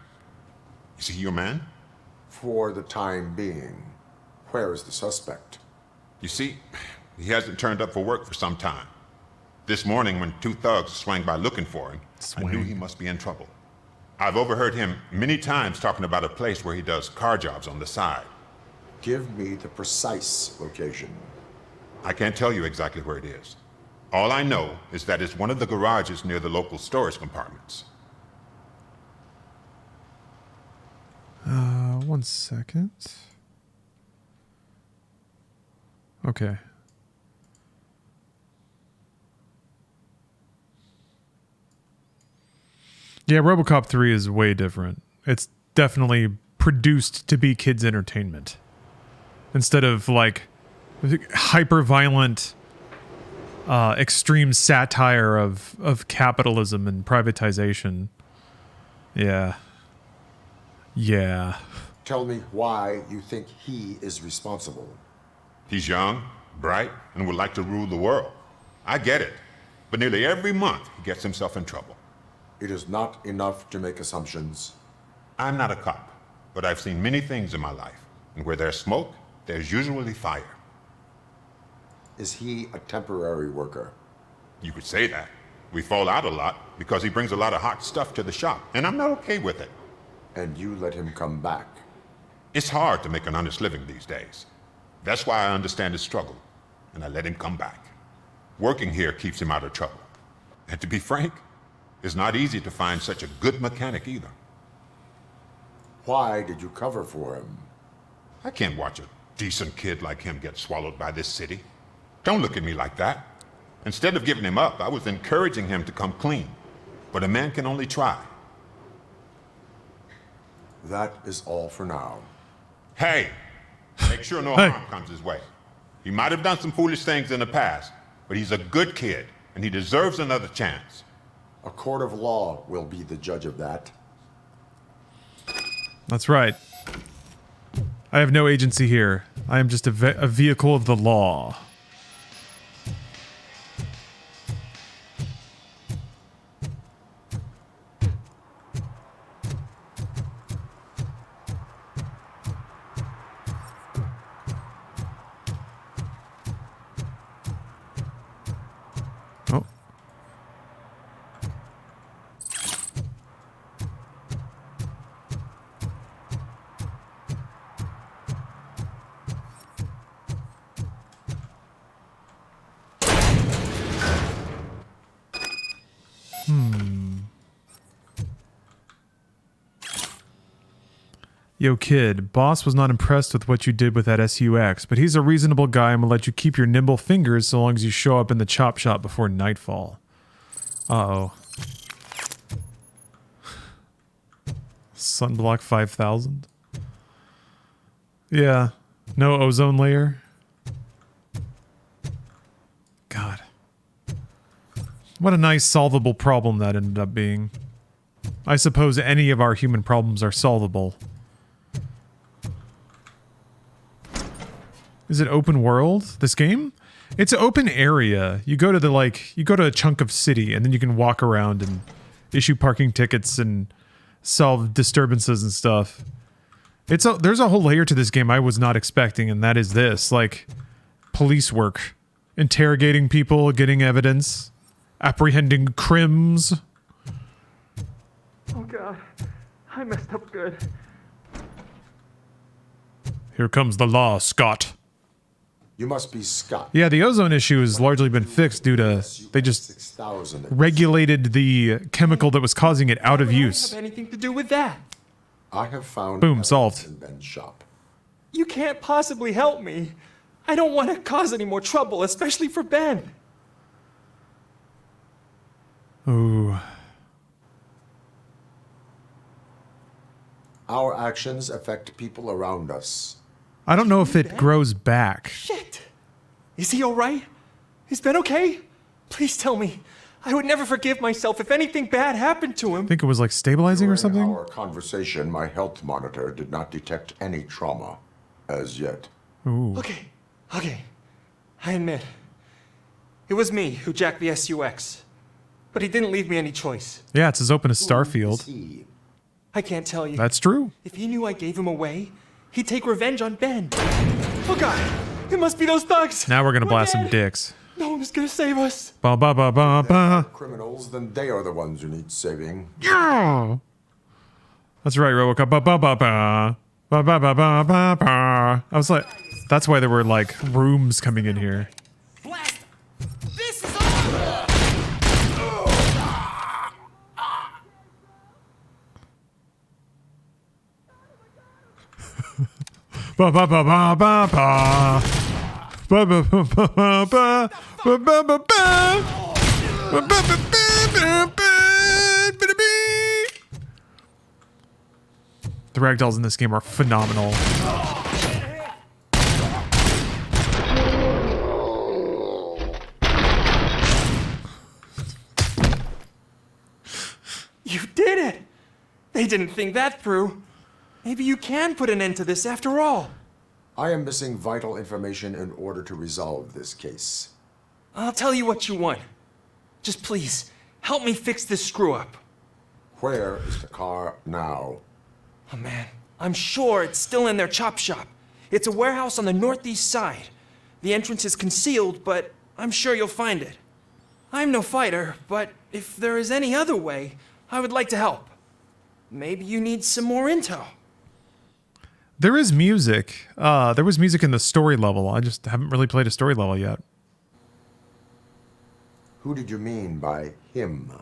Is he your man? For the time being. Where is the suspect? You see, he hasn't turned up for work for some time. This morning, when two thugs swang by looking for him, I knew he must be in trouble. I've overheard him many times talking about a place where he does car jobs on the side. Give me the precise location. I can't tell you exactly where it is. All I know is that it's one of the garages near the local storage compartments. 1 second. Okay. Yeah, RoboCop 3 is way different. It's definitely produced to be kids' entertainment. Instead of like hyper-violent, extreme satire of capitalism and privatization. Yeah. Yeah. Tell me why you think he is responsible. He's young, bright, and would like to rule the world. I get it. But nearly every month, he gets himself in trouble. It is not enough to make assumptions. I'm not a cop, but I've seen many things in my life, And where there's smoke, there's usually fire. Is he a temporary worker? You could say that. We fall out a lot because he brings a lot of hot stuff to the shop, and I'm not okay with it. And you let him come back? It's hard to make an honest living these days. That's why I understand his struggle, and I let him come back. Working here keeps him out of trouble. And to be frank, it's not easy to find such a good mechanic either. Why did you cover for him? I can't watch a decent kid like him get swallowed by this city. Don't look at me like that. Instead of giving him up, I was encouraging him to come clean. But a man can only try. That is all for now. Hey, make sure no harm comes his way. He might have done some foolish things in the past, but he's a good kid, and he deserves another chance. A court of law will be the judge of that. That's right. I have no agency here. I am just a vehicle of the law. Oh. Yo, kid, boss was not impressed with what you did with that SUX, but he's a reasonable guy and will let you keep your nimble fingers so long as you show up in the chop shop before nightfall. Uh-oh. Sunblock 5000? Yeah. No ozone layer? God. What a nice solvable problem that ended up being. I suppose any of our human problems are solvable. Is it open world, this game? It's an open area. You go to you go to a chunk of city and then you can walk around and issue parking tickets and solve disturbances and stuff. There's a whole layer to this game I was not expecting, and that is this, like, police work. Interrogating people, getting evidence, apprehending crims. Oh god, I messed up good. Here comes the law, Scott. You must be Scott. Yeah, the ozone issue has largely been fixed due to they just regulated the chemical that was causing it out of use. Have anything to do with that? I have found Boom, solved. in Ben's shop. You can't possibly help me. I don't want to cause any more trouble, especially for Ben. Ooh. Our actions affect people around us. I don't know if it grows back. Shit! Is he alright? Is Ben okay? Please tell me. I would never forgive myself if anything bad happened to him. I think it was like stabilizing or something? During our conversation, my health monitor did not detect any trauma as yet. Ooh. Okay. I admit. It was me who jacked the SUX. But he didn't leave me any choice. Yeah, it's as open as Starfield. I can't tell you. That's true. If he knew I gave him away, he'd take revenge on Ben. Oh god, it must be those thugs. Now we're gonna blast some dicks. No one is gonna save us. Ba ba ba ba ba. Criminals, then they are the ones who need saving. Yeah. That's right, RoboCop. Ba ba ba ba. Ba ba ba ba ba ba. I was like, that's why there were like rooms coming in here. This is Ba ba ba ba ba ba. Ba ba ba ba ba ba. Ba ba ba ba. Ba ba ba ba ba. The ragdolls in this game are phenomenal. You did it! They didn't think that through. Maybe you can put an end to this after all. I am missing vital information in order to resolve this case. I'll tell you what you want. Just please, help me fix this screw-up. Where is the car now? Oh man, I'm sure it's still in their chop shop. It's a warehouse on the northeast side. The entrance is concealed, but I'm sure you'll find it. I'm no fighter, but if there is any other way, I would like to help. Maybe you need some more intel. There is music. There was music in the story level. I just haven't really played a story level yet. Who did you mean by him?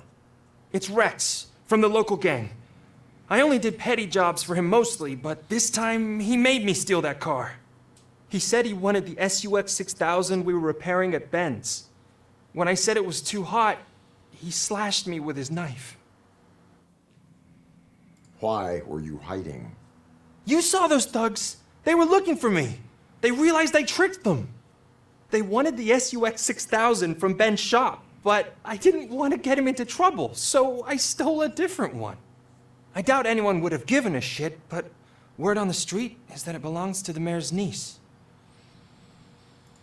It's Rex, from the local gang. I only did petty jobs for him mostly, but this time he made me steal that car. He said he wanted the SUX 6000 we were repairing at Ben's. When I said it was too hot, he slashed me with his knife. Why were you hiding? You saw those thugs. They were looking for me. They realized I tricked them. They wanted the SUX 6000 from Ben's shop, but I didn't want to get him into trouble, so I stole a different one. I doubt anyone would have given a shit, but word on the street is that it belongs to the mayor's niece.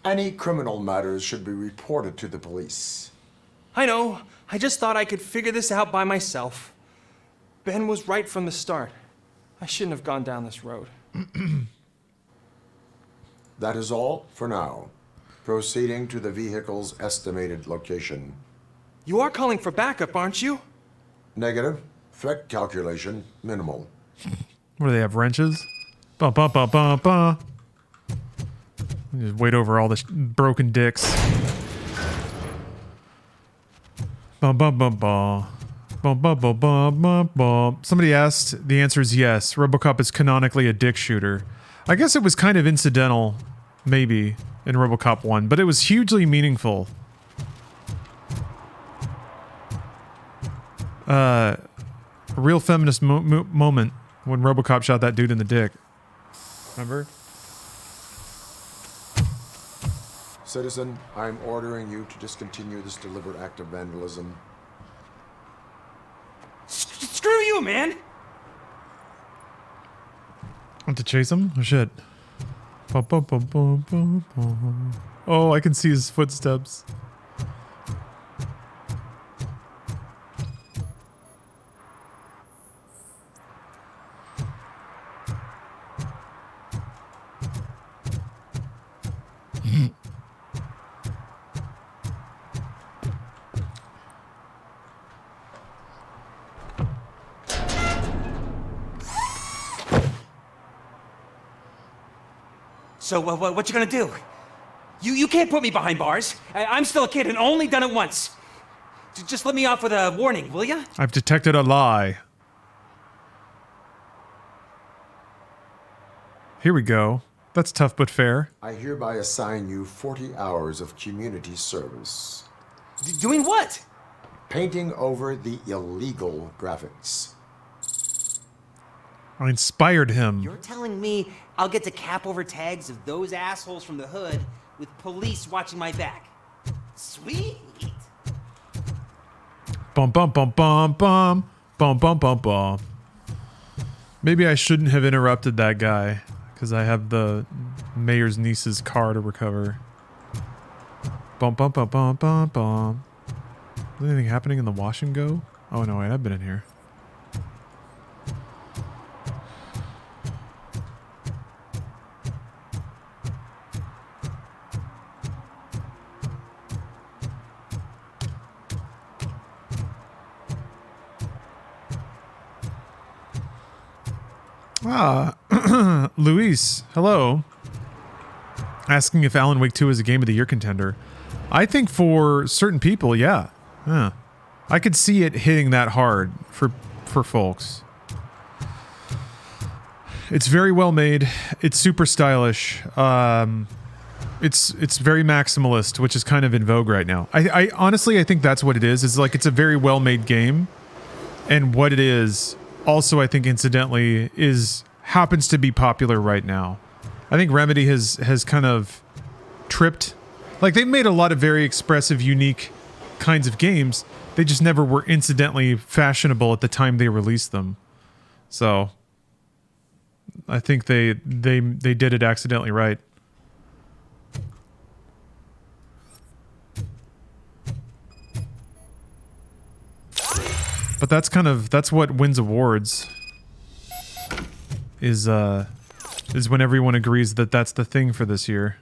Any criminal matters should be reported to the police. I know. I just thought I could figure this out by myself. Ben was right from the start. I shouldn't have gone down this road. That is all for now. Proceeding to the vehicle's estimated location. You are calling for backup, aren't you? Negative. Threat calculation minimal. What do they have, wrenches? Bum, bum, bum, bum, bum. Just wait over all the broken dicks. Bum, bum, bum, bum. Bum, bum, bum, bum, bum, bum. Somebody asked, the answer is yes. RoboCop is canonically a dick shooter. I guess it was kind of incidental, maybe, in RoboCop 1, but it was hugely meaningful. A real feminist moment when RoboCop shot that dude in the dick. Remember? Citizen, I'm ordering you to discontinue this deliberate act of vandalism. Screw you, man! Want to chase him? Oh shit. Bum, bum, bum, bum, bum, bum. Oh, I can see his footsteps. So, what you gonna do? You can't put me behind bars. I'm still a kid and only done it once. Just let me off with a warning, will ya? I've detected a lie. Here we go. That's tough but fair. I hereby assign you 40 hours of community service. Doing what? Painting over the illegal graphics. I inspired him. You're telling me I'll get to cap over tags of those assholes from the hood with police watching my back? Sweet. Bum bum bum bum bum bum bum bum bum. Maybe I shouldn't have interrupted that guy because I have the mayor's niece's car to recover. Bum bum bum bum bum bum. Is anything happening in the wash and go? Oh no, wait, I've been in here. Luis, hello. Asking if Alan Wake 2 is a Game of the Year contender. I think for certain people, yeah. I could see it hitting that hard for folks. It's very well made. It's super stylish. It's very maximalist, which is kind of in vogue right now. I honestly, I think that's what it is. It's like it's a very well made game, and what it is also, I think, incidentally, happens to be popular right now. I think Remedy has kind of tripped. Like, they've made a lot of very expressive, unique kinds of games. They just never were incidentally fashionable at the time they released them. So, I think they did it accidentally right. But that's what wins awards. Is is when everyone agrees that that's the thing for this year.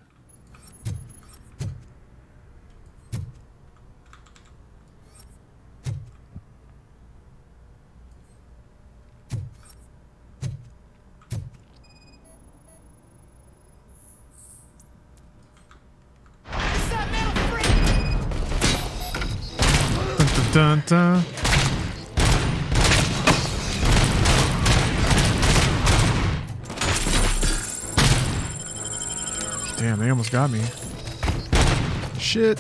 Dun, dun, dun. Damn, they almost got me. Shit.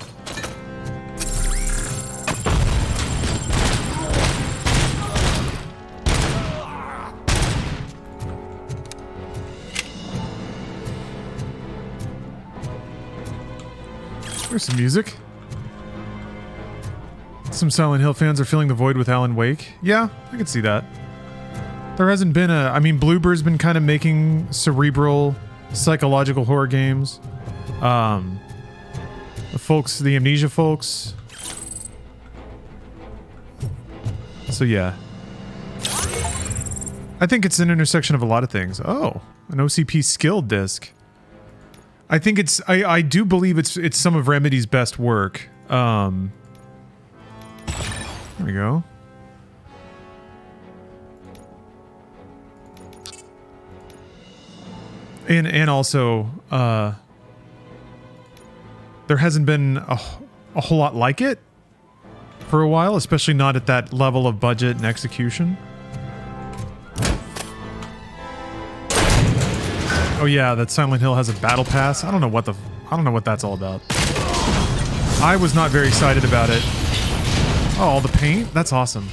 There's some music. Some Silent Hill fans are filling the void with Alan Wake. Yeah, I can see that. There hasn't been a... I mean, Bloober's been kind of making cerebral, psychological horror games. The Amnesia folks. So yeah. I think it's an intersection of a lot of things. Oh, an OCP skill disc. I think it's... I do believe it's some of Remedy's best work. There we go. And also, there hasn't been a whole lot like it for a while, especially not at that level of budget and execution. Oh yeah, that Silent Hill has a battle pass. I don't know what that's all about. I was not very excited about it. Oh, all the paint? That's awesome.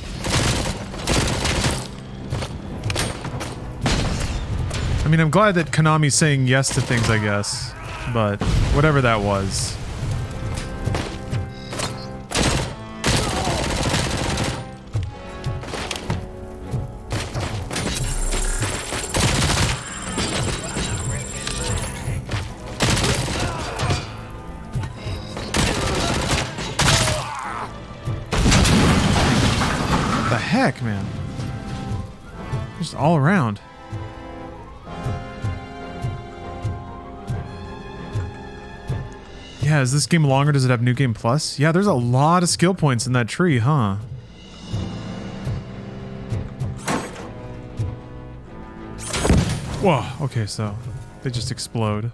I mean, I'm glad that Konami's saying yes to things, I guess. But whatever that was. What the heck, man? Just all around. Yeah, is this game longer? Does it have New Game Plus? Yeah, there's a lot of skill points in that tree, huh? Whoa, okay, so they just explode.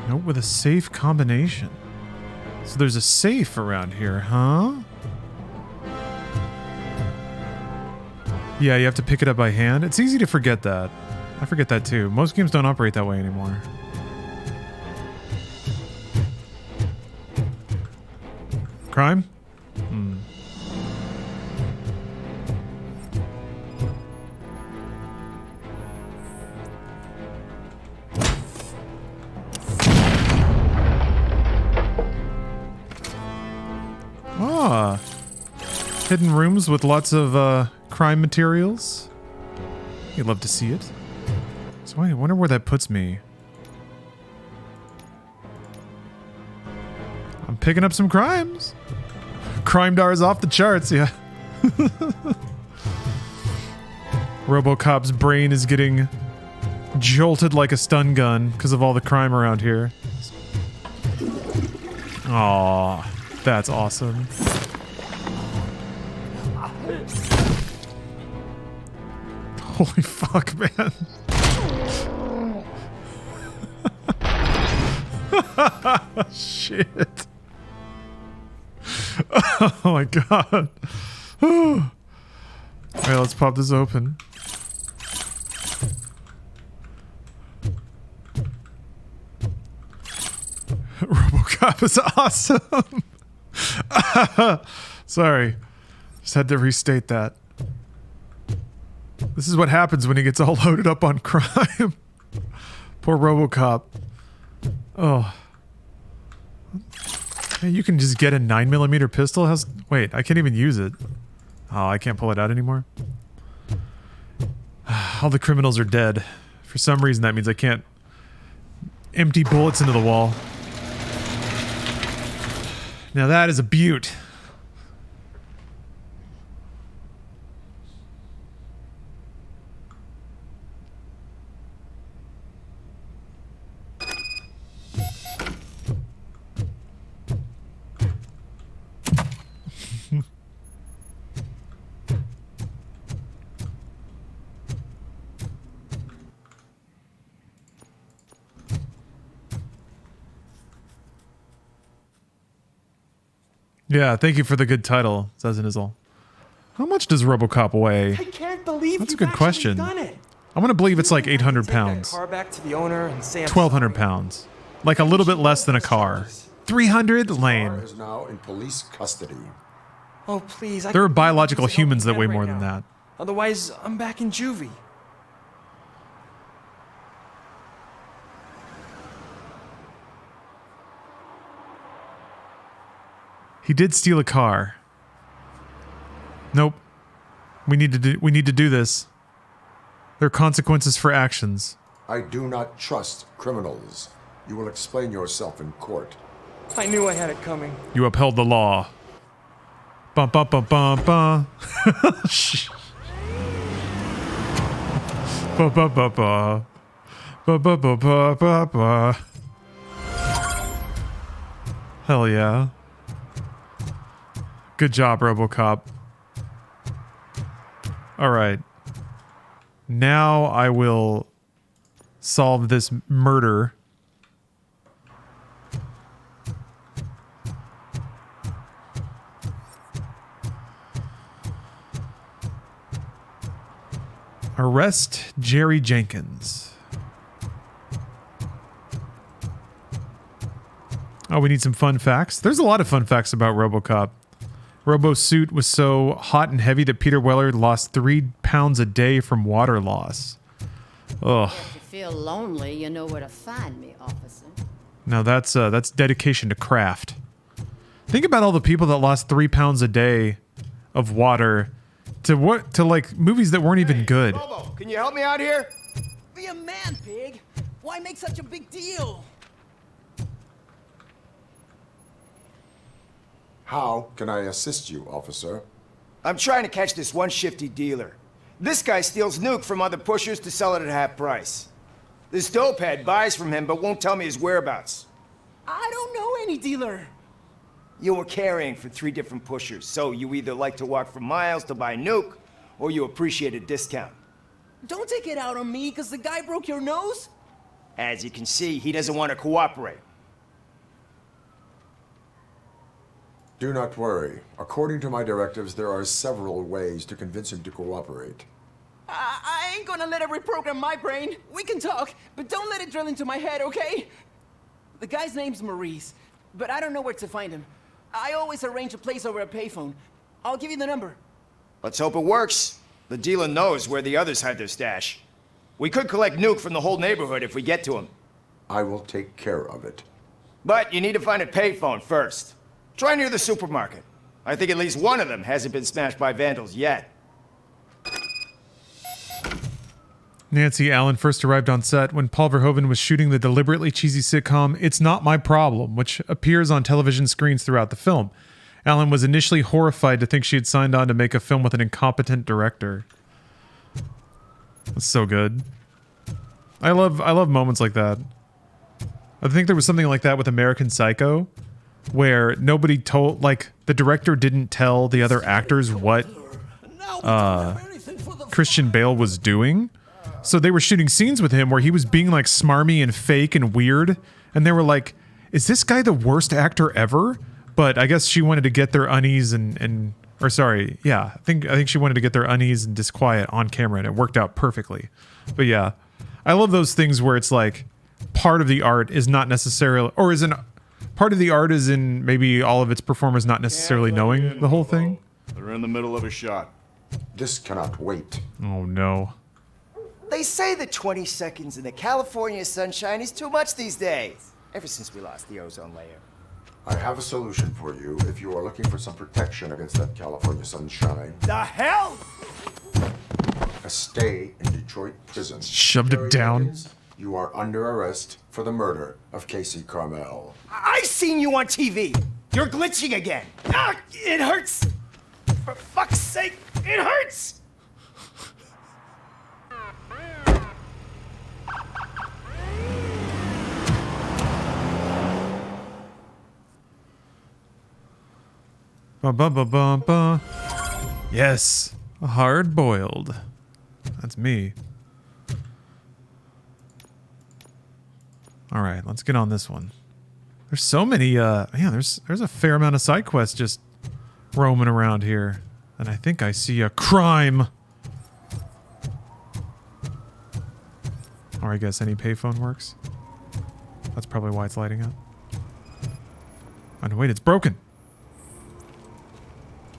Note with a safe combination. So there's a safe around here, huh? Yeah, you have to pick it up by hand. It's easy to forget that. I forget that too. Most games don't operate that way anymore. Crime? Hmm. Ah. Hidden rooms with lots of crime materials. You'd love to see it. So I wonder where that puts me. I'm picking up some crimes. Crime dar's off the charts, yeah. RoboCop's brain is getting jolted like a stun gun because of all the crime around here. Aww, that's awesome. Holy fuck, man. Shit. Oh my god. Alright, let's pop this open. RoboCop is awesome. Sorry. Just had to restate that. This is what happens when he gets all loaded up on crime. Poor RoboCop. Oh. Hey, you can just get a 9mm pistol? Wait, I can't even use it. Oh, I can't pull it out anymore? All the criminals are dead. For some reason, that means I can't empty bullets into the wall. Now that is a beaut. Yeah, thank you for the good title, says Nizzle. How much does RoboCop weigh? I can't believe That's a you've good actually question. done it. I'm gonna believe it's like 800 Take that pounds. car back to the owner and say I'm 1,200 pounds. Like a little bit less than a car. 300? Car Lame. is now in police custody. Oh, please. I There are could biological use a helping humans that hand weigh right more now. than that. Otherwise, I'm back in juvie. He did steal a car. Nope. We need to do this. There are consequences for actions. I do not trust criminals. You will explain yourself in court. I knew I had it coming. You upheld the law. Bum bum bum bum bum. Ba ba ba ba. Ba ba ba ba ba ba. Hell yeah. Good job, RoboCop. All right. Now I will solve this murder. Arrest Jerry Jenkins. Oh, we need some fun facts. There's a lot of fun facts about RoboCop. Robo's suit was so hot and heavy that Peter Weller lost 3 pounds a day from water loss. Ugh. If you feel lonely, you know where to find me, officer. Now that's dedication to craft. Think about all the people that lost 3 pounds a day of water to like movies that weren't even good. Robo, can you help me out here? Be a man, pig. Why make such a big deal? How can I assist you, officer? I'm trying to catch this one shifty dealer. This guy steals nuke from other pushers to sell it at half price. This dopehead buys from him but won't tell me his whereabouts. I don't know any dealer. You were carrying for 3 different pushers, so you either like to walk for miles to buy nuke, or you appreciate a discount. Don't take it out on me, because the guy broke your nose? As you can see, he doesn't want to cooperate. Do not worry. According to my directives, there are several ways to convince him to cooperate. I ain't gonna let it reprogram my brain. We can talk, but don't let it drill into my head, okay? The guy's name's Maurice, but I don't know where to find him. I always arrange a place over a payphone. I'll give you the number. Let's hope it works. The dealer knows where the others hide their stash. We could collect nuke from the whole neighborhood if we get to him. I will take care of it. But you need to find a payphone first. Try near the supermarket. I think at least one of them hasn't been smashed by vandals yet. Nancy Allen first arrived on set when Paul Verhoeven was shooting the deliberately cheesy sitcom It's Not My Problem, which appears on television screens throughout the film. Allen was initially horrified to think she had signed on to make a film with an incompetent director. That's so good. I love moments like that. I think there was something like that with American Psycho, where nobody told, like, the director didn't tell the other actors what Christian Bale was doing. So they were shooting scenes with him where he was being like smarmy and fake and weird. And they were like, is this guy the worst actor ever? But I guess she wanted to get their unease I think she wanted to get their unease and disquiet on camera, and it worked out perfectly. But yeah, I love those things where it's like part of the art is not necessarily, or is an part of the art is in maybe all of its performers not necessarily knowing the whole thing. They're in the middle of a shot. This cannot wait. Oh no. They say that 20 seconds in the California sunshine is too much these days. Ever since we lost the ozone layer. I have a solution for you if you are looking for some protection against that California sunshine. The hell? A a stay in Detroit prison. Shoved it down. You are under arrest for the murder of Casey Carmel. I seen you on TV. You're glitching again. Ah, it hurts. For fuck's sake, it hurts. Ba ba ba ba ba. Yes, hard boiled. That's me. All right, let's get on this one. There's so many. There's a fair amount of side quests just roaming around here, and I think I see a crime. Or I guess any payphone works. That's probably why it's lighting up. Oh no, wait, it's broken.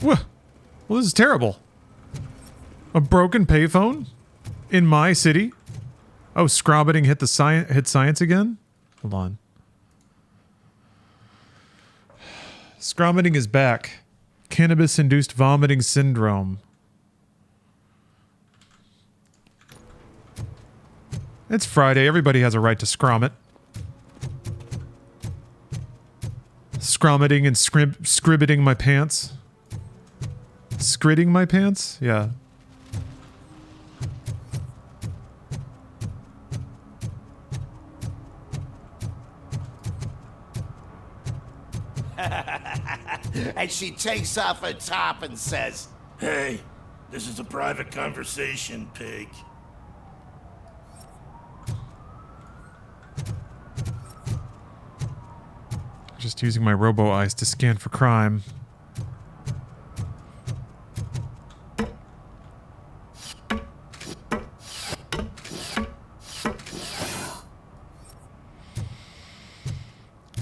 Well, this is terrible. A broken payphone in my city. Oh, Scrobbiting hit science again. Hold on. Scrobbiting is back. Cannabis-induced vomiting syndrome. It's Friday. Everybody has a right to scrommet. Scrommeting and scribbiting my pants. Skritting my pants? Yeah. And she takes off her top and says, Hey, this is a private conversation, pig. Just using my robo eyes to scan for crime.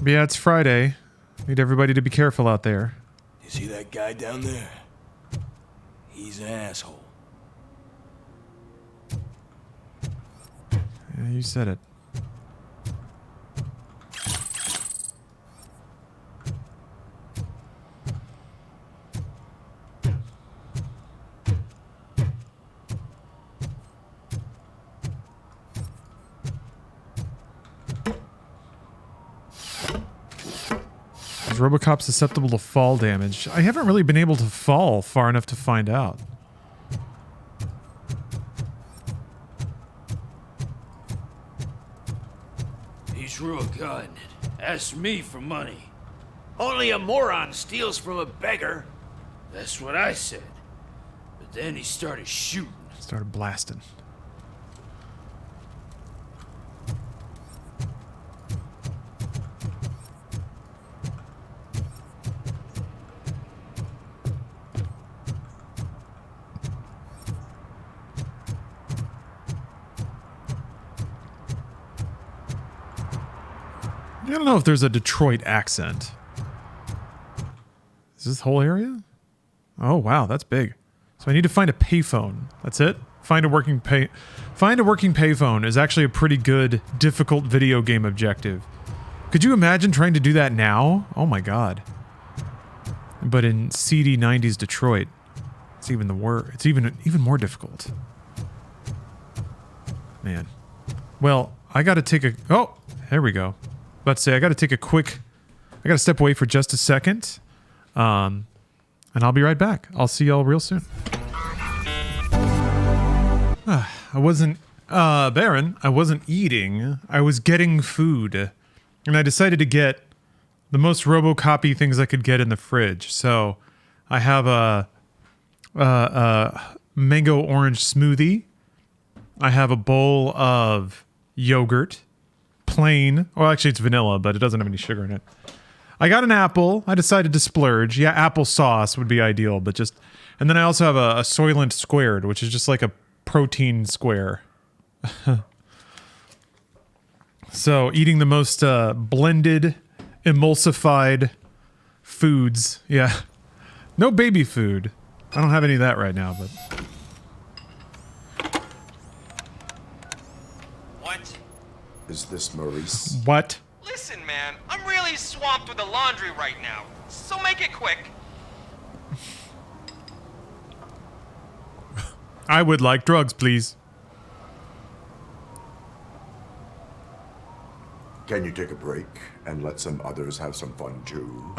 But yeah, it's Friday. Need everybody to be careful out there. You see that guy down there? He's an asshole. Yeah, you said it. Is RoboCop susceptible to fall damage? I haven't really been able to fall far enough to find out. He's real good. Asked me for money. Only a moron steals from a beggar. That's what I said. But then he started shooting. Started blasting. I don't know if there's a Detroit accent. Is this whole area? Oh wow, that's big. So I need to find a payphone. That's it? Find a working payphone is actually a pretty good, difficult video game objective. Could you imagine trying to do that now? Oh my god. But in seedy 90s Detroit, it's even it's even more difficult. Man. Well, I gotta take a... Oh, there we go. Let's say I gotta take a quick... I gotta step away for just a second. And I'll be right back. I'll see y'all real soon. I wasn't... Baron, I wasn't eating. I was getting food. And I decided to get the most RoboCop-y things I could get in the fridge. So I have a mango orange smoothie. I have a bowl of yogurt. Plain. Well, actually it's vanilla, but it doesn't have any sugar in it. I got an apple. I decided to splurge. Yeah, applesauce would be ideal, but just... And then I also have a Soylent Squared, which is just like a protein square. So, eating the most blended, emulsified foods. Yeah. No baby food. I don't have any of that right now, but... What? Is this Maurice? What? Listen, man, I'm really swamped with the laundry right now, so make it quick. I would like drugs, please. Can you take a break and let some others have some fun too?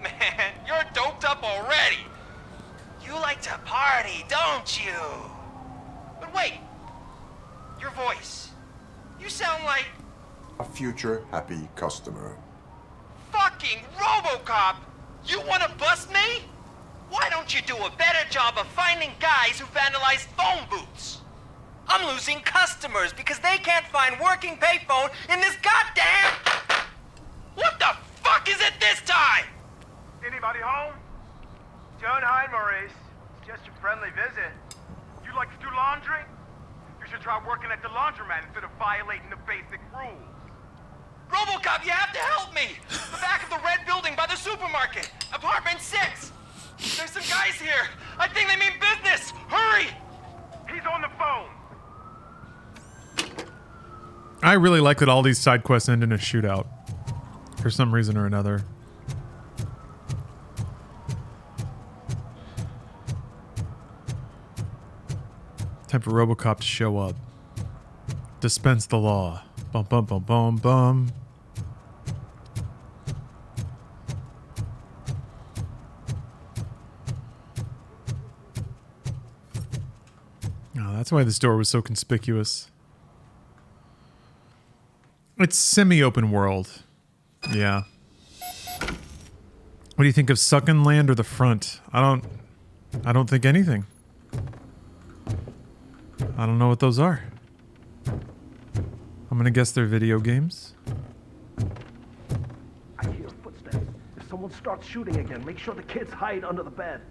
Man, you're doped up already. You like to party, don't you? But wait, your voice. You sound like A future happy customer. fucking RoboCop. You want to bust me? Why don't you do a better job of finding guys who vandalize phone booths? I'm losing customers because they can't find working payphone in this goddamn... What the fuck is it this time? Anybody home? Don't hide, Maurice. It's just a friendly visit. You like to do laundry? You should try working at the laundromat instead of violating the basic rules. RoboCop, you have to help me! The back of the red building by the supermarket. Apartment 6. There's some guys here. I think they mean business. Hurry! He's on the phone. I really like that all these side quests end in a shootout. For some reason or another. Time for RoboCop to show up. Dispense the law. Bum bum bum bum bum. Oh, that's why this door was so conspicuous. It's semi-open world. Yeah. What do you think of Suckin Land or the front? I don't think anything. I don't know what those are. I'm gonna guess they're video games. I hear footsteps. If someone starts shooting again, make sure the kids hide under the bed.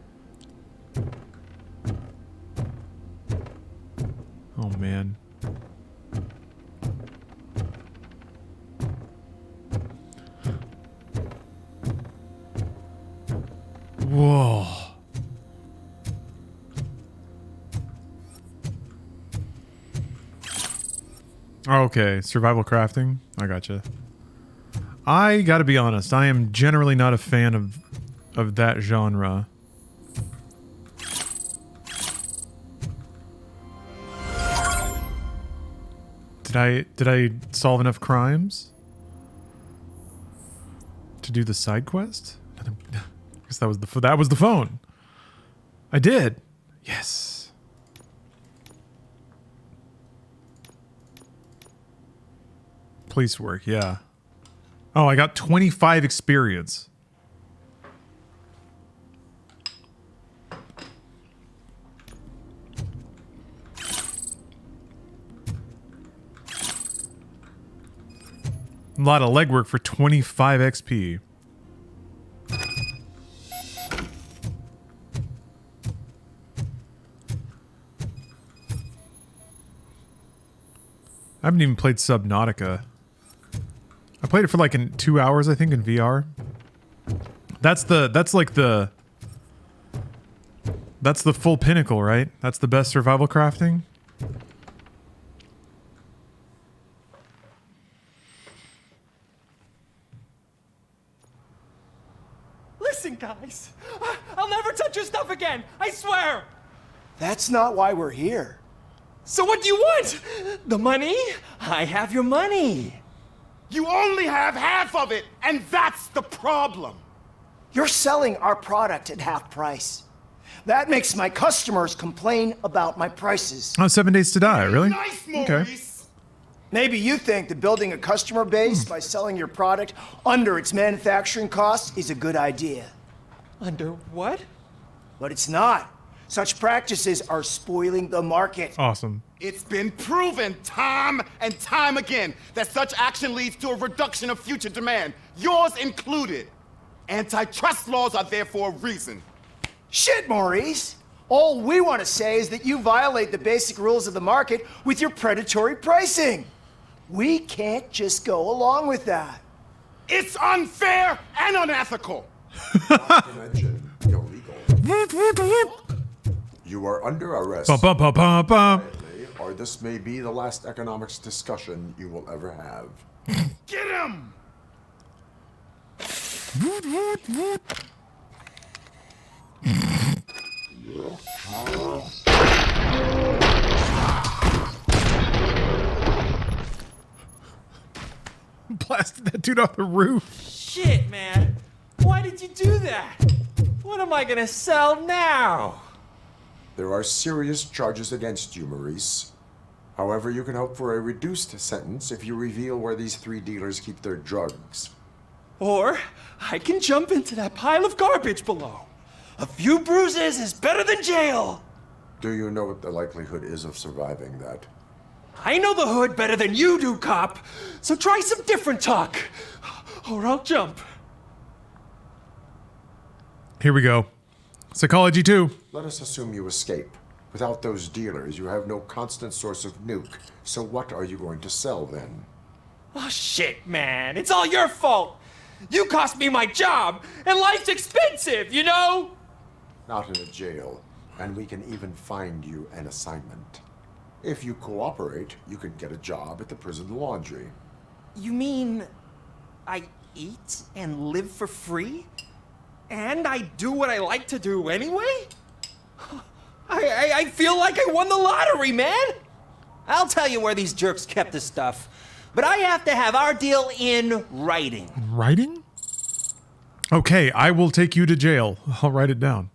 Oh man. Whoa. Okay, survival crafting. I gotcha. I gotta be honest, I am generally not a fan of that genre. Did I solve enough crimes to do the side quest? I guess that was the phone. I did. Yes. Police work, yeah. Oh, I got 25 experience. A lot of legwork for 25 XP. I haven't even played Subnautica. I played it for like 2 hours, I think, in VR. That's the full pinnacle, right? That's the best survival crafting. Listen, guys. I'll never touch your stuff again. I swear. That's not why we're here. So what do you want? The money? I have your money. You only have half of it, and that's the problem. You're selling our product at half price. That makes my customers complain about my prices. Oh, 7 Days to Die, really? Nice, Okay. Maybe you think that building a customer base by selling your product under its manufacturing costs is a good idea. Under what? But it's not. Such practices are spoiling the market. Awesome. It's been proven time and time again that such action leads to a reduction of future demand, yours included. Antitrust laws are there for a reason. Shit, Maurice! All we want to say is that you violate the basic rules of the market with your predatory pricing. We can't just go along with that. It's unfair and unethical. Not to mention illegal. You are under arrest. Or this may be the last economics discussion you will ever have. Get him! dude on the roof. Shit, man. Why did you do that? What am I gonna sell now? There are serious charges against you, Maurice. However, you can hope for a reduced sentence if you reveal where these 3 dealers keep their drugs. Or I can jump into that pile of garbage below. A few bruises is better than jail. Do you know what the likelihood is of surviving that? I know the hood better than you do, cop. So try some different talk, or I'll jump. Here we go. Psychology 2. Let us assume you escape. Without those dealers, you have no constant source of nuke. So what are you going to sell then? Oh, shit, man. It's all your fault. You cost me my job, and life's expensive, you know? Not in a jail, and we can even find you an assignment. If you cooperate, you can get a job at the prison laundry. You mean I eat and live for free? And I do what I like to do anyway? I feel like I won the lottery, man! I'll tell you where these jerks kept the stuff, but I have to have our deal in writing. Writing? Okay, I will take you to jail. I'll write it down.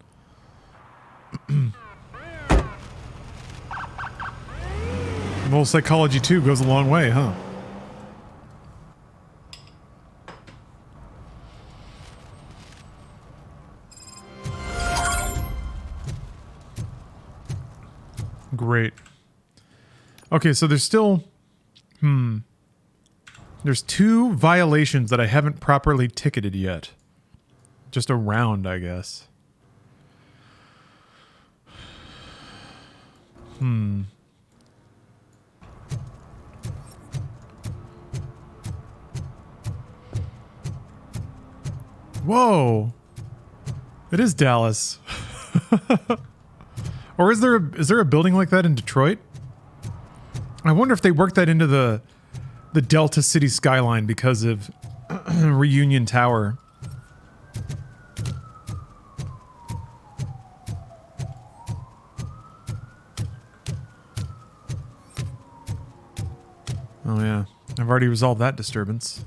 Well, psychology 2 goes a long way, huh? Great. Okay, so there's still... There's 2 violations that I haven't properly ticketed yet. Just around, I guess. Whoa! It is Dallas. Or is there a building like that in Detroit? I wonder if they worked that into the Delta City skyline because of Reunion Tower. Oh yeah, I've already resolved that disturbance.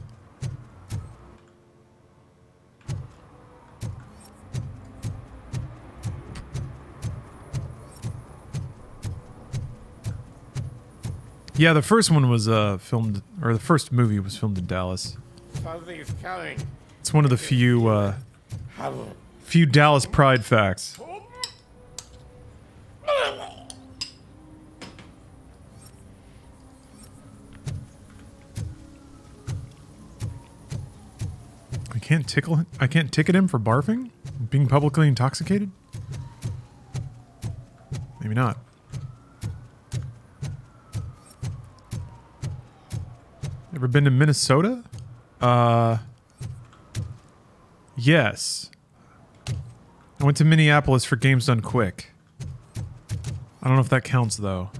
Yeah, the first one was filmed, or the first movie was filmed in Dallas. Something's coming. It's one of the few Dallas Pride facts. I can't ticket him for barfing? Being publicly intoxicated? Maybe not. Ever been to Minnesota? Yes. I went to Minneapolis for Games Done Quick. I don't know if that counts though.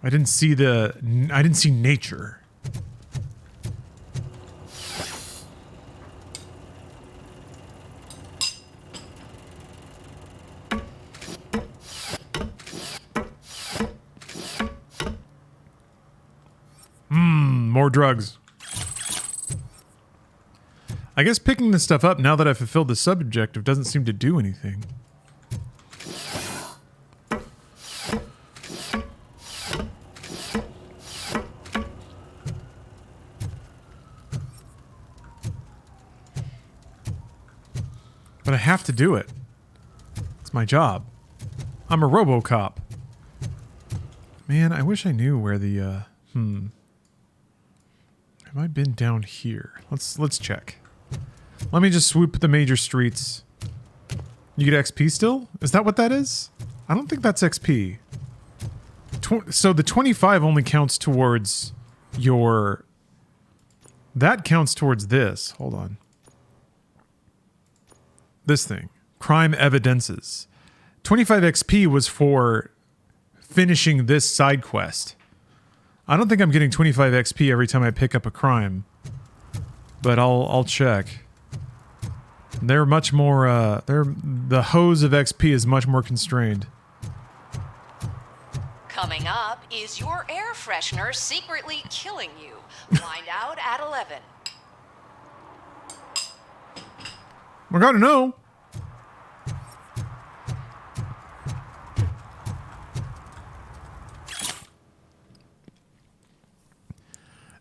I didn't see nature. More drugs. I guess picking this stuff up now that I've fulfilled the sub-objective doesn't seem to do anything. But I have to do it. It's my job. I'm a RoboCop. Man, I wish I knew where the, Have I been down here? Let's check. Let me just swoop the major streets. You get XP still? Is that what that is? I don't think that's XP. So the 25 only counts towards your... That counts towards this. Hold on. This thing. Crime evidences. 25 XP was for finishing this side quest. I don't think I'm getting 25 XP every time I pick up a crime. But I'll check. They're much more, the hose of XP is much more constrained. Coming up, is your air freshener secretly killing you? Find out at 11. I gotta know.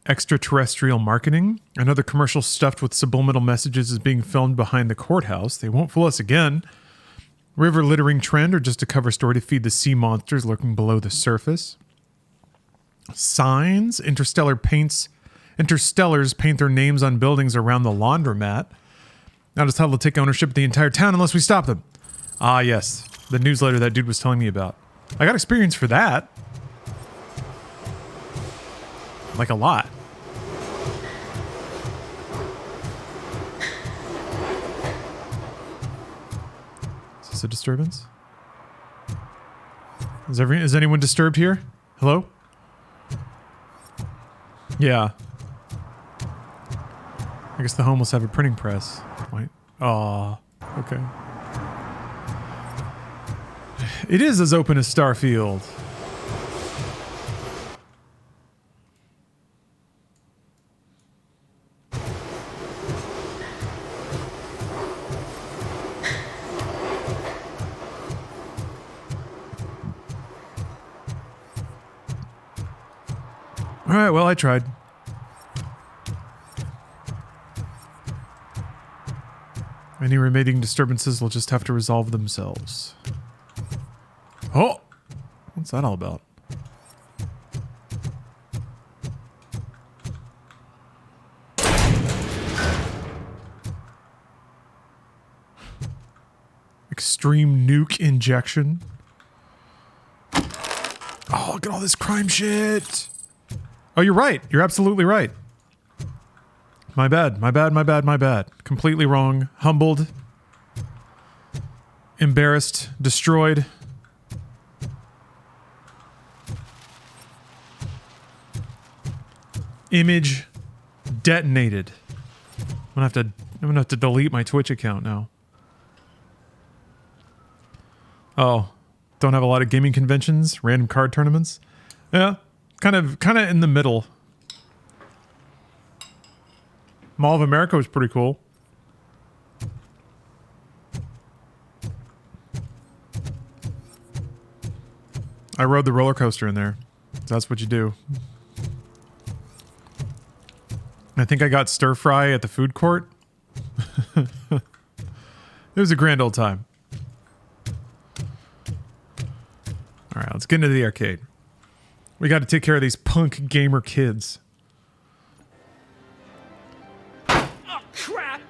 Extraterrestrial marketing. Another commercial stuffed with subliminal messages is being filmed behind the courthouse. They won't fool us again. River littering trend, or just a cover story to feed the sea monsters lurking below the surface. Signs. Interstellars paint their names on buildings around the laundromat. Now just how they'll take ownership of the entire town unless we stop them. Ah, yes. The newsletter that dude was telling me about. I got experience for that. Like a lot. Is this a disturbance? Is anyone disturbed here? Hello? Yeah. I guess the homeless have a printing press. Wait. Aw. Okay. It is as open as Starfield. Alright, well, I tried. Any remaining disturbances will just have to resolve themselves. Oh! What's that all about? Extreme nuke injection. Oh, look at all this crime shit! Oh, you're right. You're absolutely right. My bad. My bad. My bad. My bad. Completely wrong. Humbled. Embarrassed. Destroyed. Image detonated. I'm gonna have to delete my Twitch account now. Oh, don't have a lot of gaming conventions, random card tournaments. Yeah. Kind of in the middle. Mall of America was pretty cool. I rode the roller coaster in there. That's what you do. I think I got stir fry at the food court. It was a grand old time. All right, let's get into the arcade. We got to take care of these punk gamer kids. Oh, crap!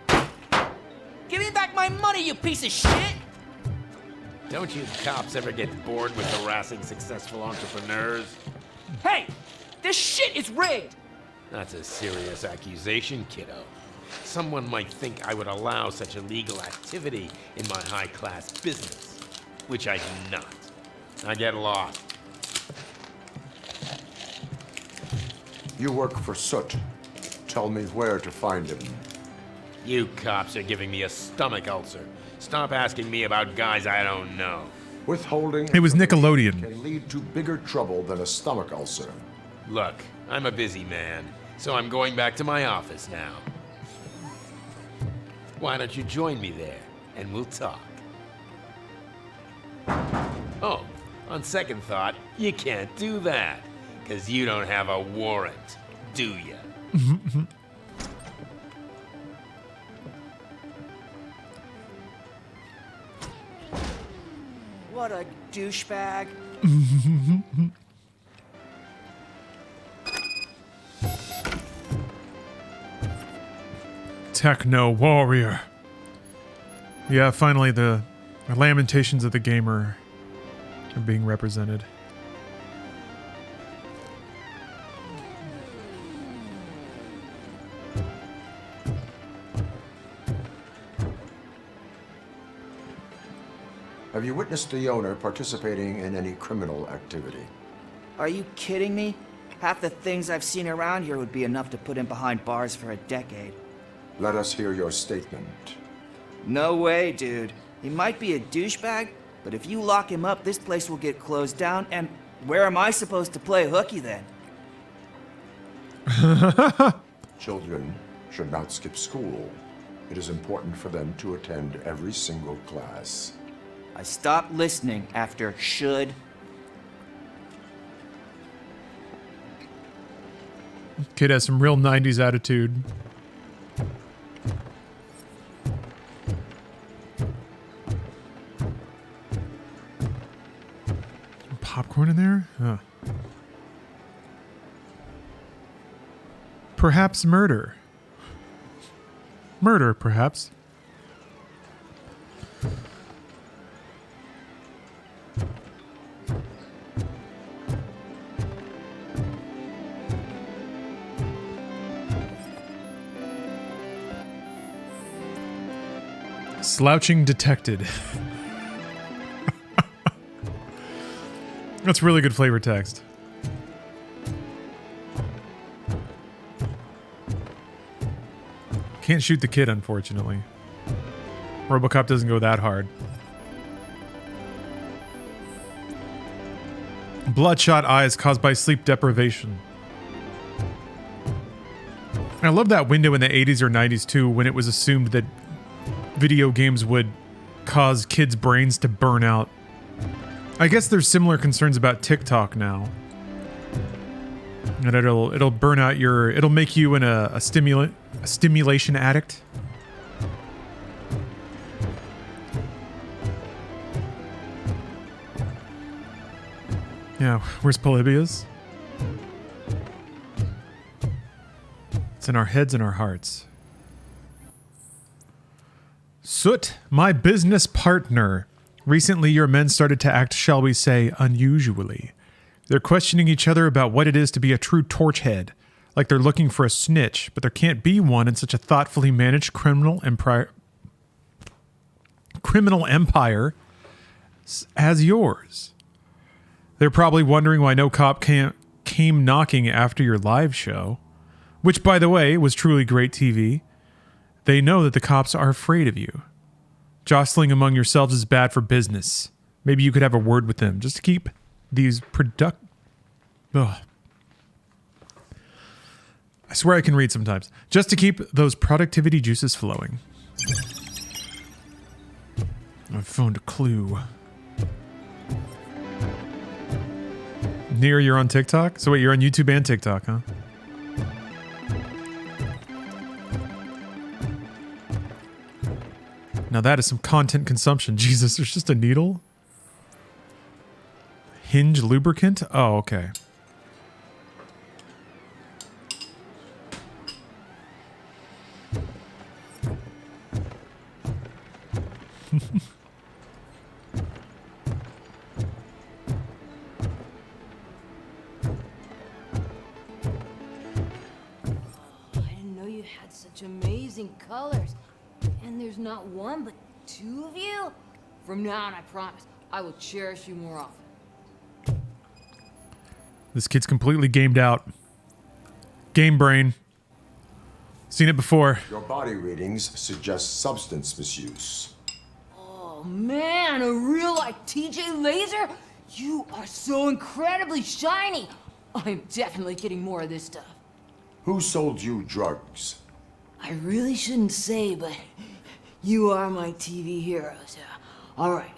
Give me back my money, you piece of shit! Don't you cops ever get bored with harassing successful entrepreneurs? Hey! This shit is rigged! That's a serious accusation, kiddo. Someone might think I would allow such illegal activity in my high-class business, which I do not. I get lost. You work for Soot. Tell me where to find him. You cops are giving me a stomach ulcer. Stop asking me about guys I don't know. Withholding it was Nickelodeon. Can lead to bigger trouble than a stomach ulcer. Look, I'm a busy man, so I'm going back to my office now. Why don't you join me there, and we'll talk. Oh, on second thought, you can't do that. Because you don't have a warrant, do you? What a douchebag. Techno warrior. Yeah, finally the lamentations of the gamer are being represented. Have you witnessed the owner participating in any criminal activity? Are you kidding me? Half the things I've seen around here would be enough to put him behind bars for a decade. Let us hear your statement. No way, dude. He might be a douchebag, but if you lock him up, this place will get closed down and Where am I supposed to play hooky then? Children should not skip school. It is important for them to attend every single class. I stopped listening after should. Kid has some real 90s attitude. Popcorn in there? Huh. Perhaps murder. Murder, perhaps. Slouching detected. That's really good flavor text. Can't shoot the kid, unfortunately. RoboCop doesn't go that hard. Bloodshot eyes caused by sleep deprivation. I love that window in the 80s or 90s too, when it was assumed that video games would cause kids' brains to burn out. I guess there's similar concerns about TikTok now. And it'll burn out your, it'll make you a stimulation addict. Yeah, where's Polybius? It's in our heads and our hearts. Soot, my business partner. Recently, your men started to act, shall we say, unusually. They're questioning each other about what it is to be a true torchhead, like they're looking for a snitch, but there can't be one in such a thoughtfully managed criminal empire as yours. They're probably wondering why no cop came knocking after your live show, which, by the way, was truly great TV. They know that the cops are afraid of you. Jostling among yourselves is bad for business. Maybe you could have a word with them just to keep these I swear I can read sometimes. Just to keep those productivity juices flowing. I've found a clue. Near, you're on TikTok? So wait, you're on YouTube and TikTok, huh? Now that is some content consumption. Jesus, there's just a needle? Hinge lubricant? Oh, okay. I didn't know you had such amazing colors. And there's not one, but two of you? From now on, I promise, I will cherish you more often. This kid's completely gamed out. Game brain. Seen it before. Your body readings suggest substance misuse. Oh man, a real like TJ Laser? You are so incredibly shiny. I'm definitely getting more of this stuff. Who sold you drugs? I really shouldn't say, but you are my TV heroes. All right.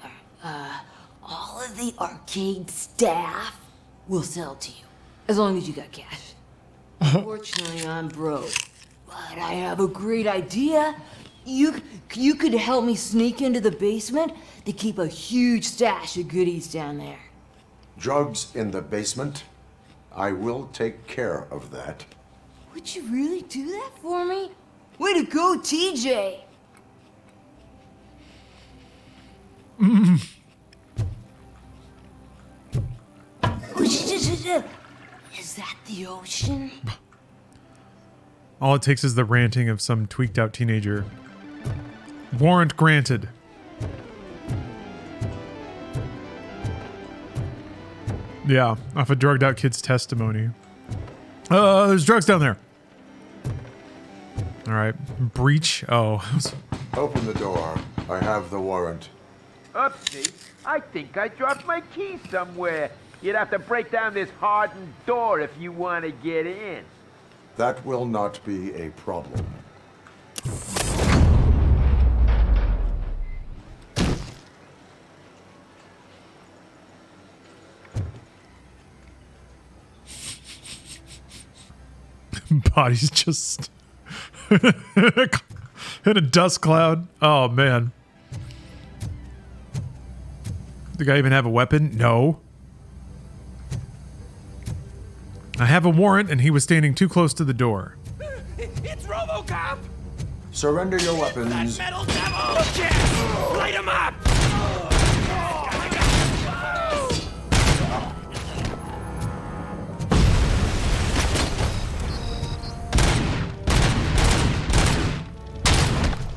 All of the arcade staff will sell to you, as long as you got cash. Unfortunately, I'm broke, but I have a great idea. You could help me sneak into the basement. They keep a huge stash of goodies down there. Drugs in the basement? I will take care of that. Would you really do that for me? Way to go, TJ! Is that the ocean? All it takes is the ranting of some tweaked out teenager. Warrant granted. Yeah, off a drugged out kid's testimony. There's drugs down there. All right, breach. Oh. Open the door. I have the warrant. Oopsie, I think I dropped my keys somewhere. You'd have to break down this hardened door if you want to get in. That will not be a problem. Body's just in a dust cloud. Oh, man. The guy even have a weapon? No. I have a warrant, and he was standing too close to the door. It's RoboCop! Surrender your weapons. That metal devil! Yeah! Light him up!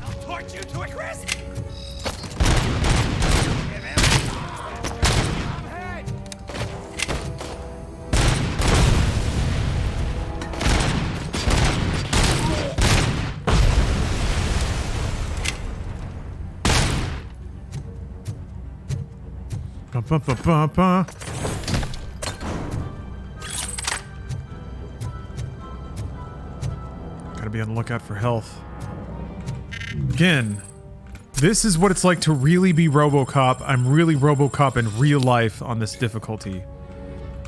I'll torch you to a crisp! Ba-ba-ba-ba-ba. Gotta be on the lookout for health. Again, this is what it's like to really be RoboCop. I'm really RoboCop in real life on this difficulty.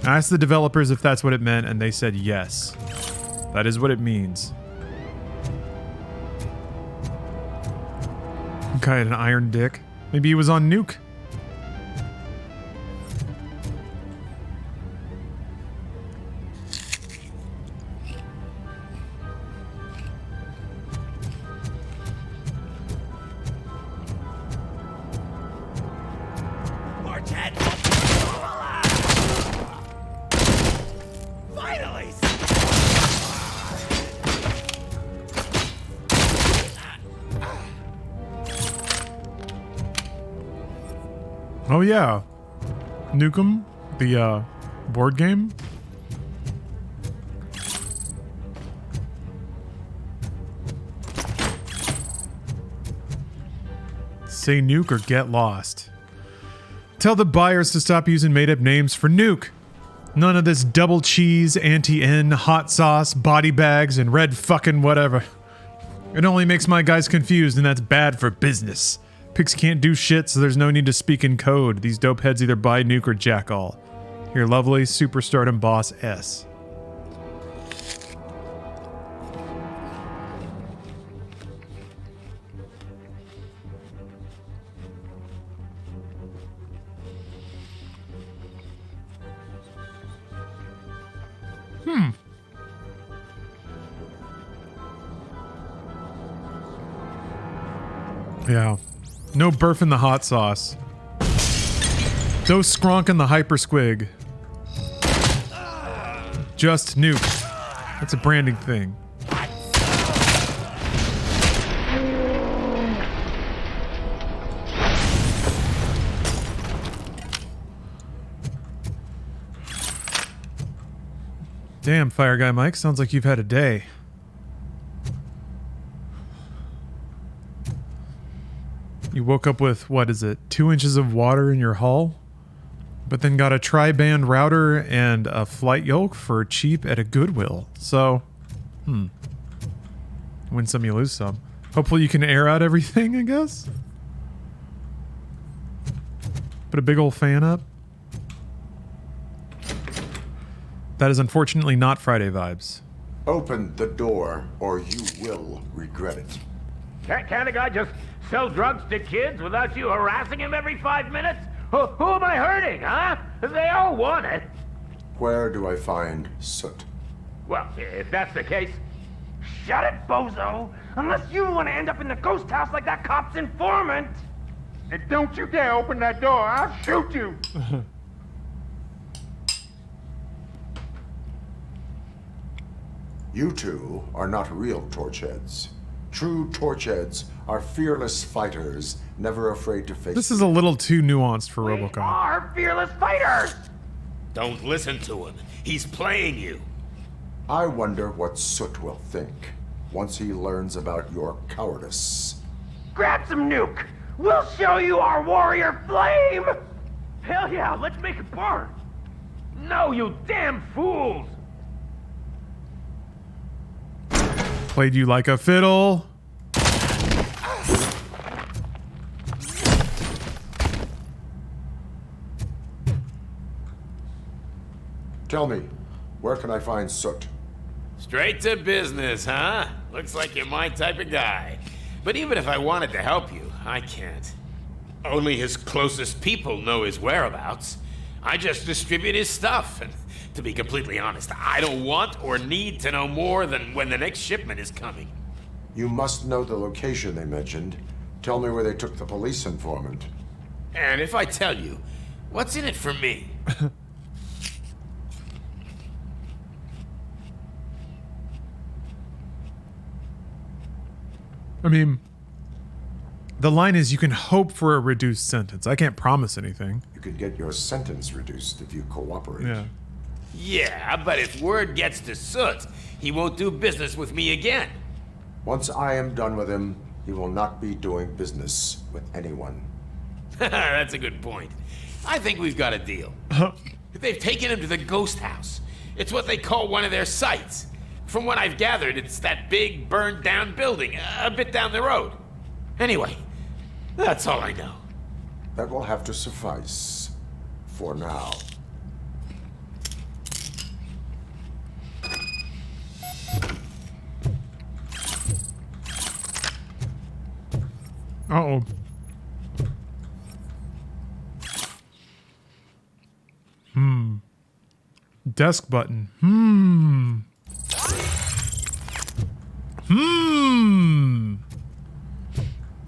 I asked the developers if that's what it meant, and they said yes. That is what it means. Guy had an iron dick. Maybe he was on Nuke. Oh yeah, Nukem, the board game. Say nuke or get lost. Tell the buyers to stop using made-up names for Nuke. None of this double cheese, anti-N, hot sauce, body bags, and red fucking whatever. It only makes my guys confused, and that's bad for business. Pigs can't do shit, so there's no need to speak in code. These dope heads either buy Nuke or jack all. Your lovely superstardom boss S. Yeah. No burf in the hot sauce. No skronk in the hyper squig. Just Nuke. That's a branding thing. Damn, Fire Guy Mike, sounds like you've had a day. You woke up with, what is it, 2 inches of water in your hull? But then got a tri-band router and a flight yoke for cheap at a Goodwill. So, win some, you lose some. Hopefully you can air out everything, I guess? Put a big old fan up. That is unfortunately not Friday vibes. Open the door, or you will regret it. Can't a guy just sell drugs to kids without you harassing him every 5 minutes? Who am I hurting, huh? They all want it. Where do I find Soot? Well, if that's the case, shut it, bozo! Unless you want to end up in the ghost house like that cop's informant! And don't you dare open that door, I'll shoot you! You two are not real torchheads. True torchheads are fearless fighters, never afraid to face... This is a little too nuanced for RoboCop. Are fearless fighters! Don't listen to him. He's playing you. I wonder what Soot will think once he learns about your cowardice. Grab some Nuke! We'll show you our warrior flame! Hell yeah, let's make it burn! No, you damn fools! Played you like a fiddle. Tell me, where can I find Soot? Straight to business, huh? Looks like you're my type of guy. But even if I wanted to help you, I can't. Only his closest people know his whereabouts. I just distribute his stuff, and to be completely honest, I don't want or need to know more than when the next shipment is coming. You must know the location they mentioned. Tell me where they took the police informant. And if I tell you, what's in it for me? I mean, the line is you can hope for a reduced sentence. I can't promise anything. You could get your sentence reduced if you cooperate. Yeah. Yeah, but if word gets to Soot, he won't do business with me again. Once I am done with him, he will not be doing business with anyone. That's a good point. I think we've got a deal. They've taken him to the ghost house. It's what they call one of their sites. From what I've gathered, it's that big, burned-down building a bit down the road. Anyway, that's all I know. That will have to suffice. For now. Uh-oh. Desk button.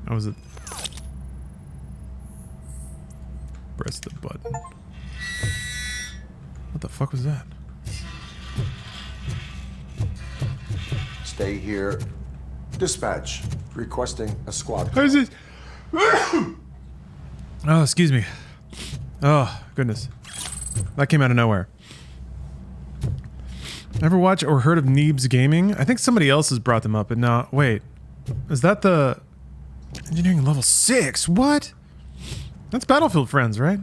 That was it. Press the button. What the fuck was that? Stay here. Dispatch. Requesting a squad. How is it? Oh, excuse me. Oh, goodness. That came out of nowhere. Ever watch or heard of Neebs Gaming? I think somebody else has brought them up, but no, wait. Is that the engineering level 6? What? That's Battlefield Friends, right?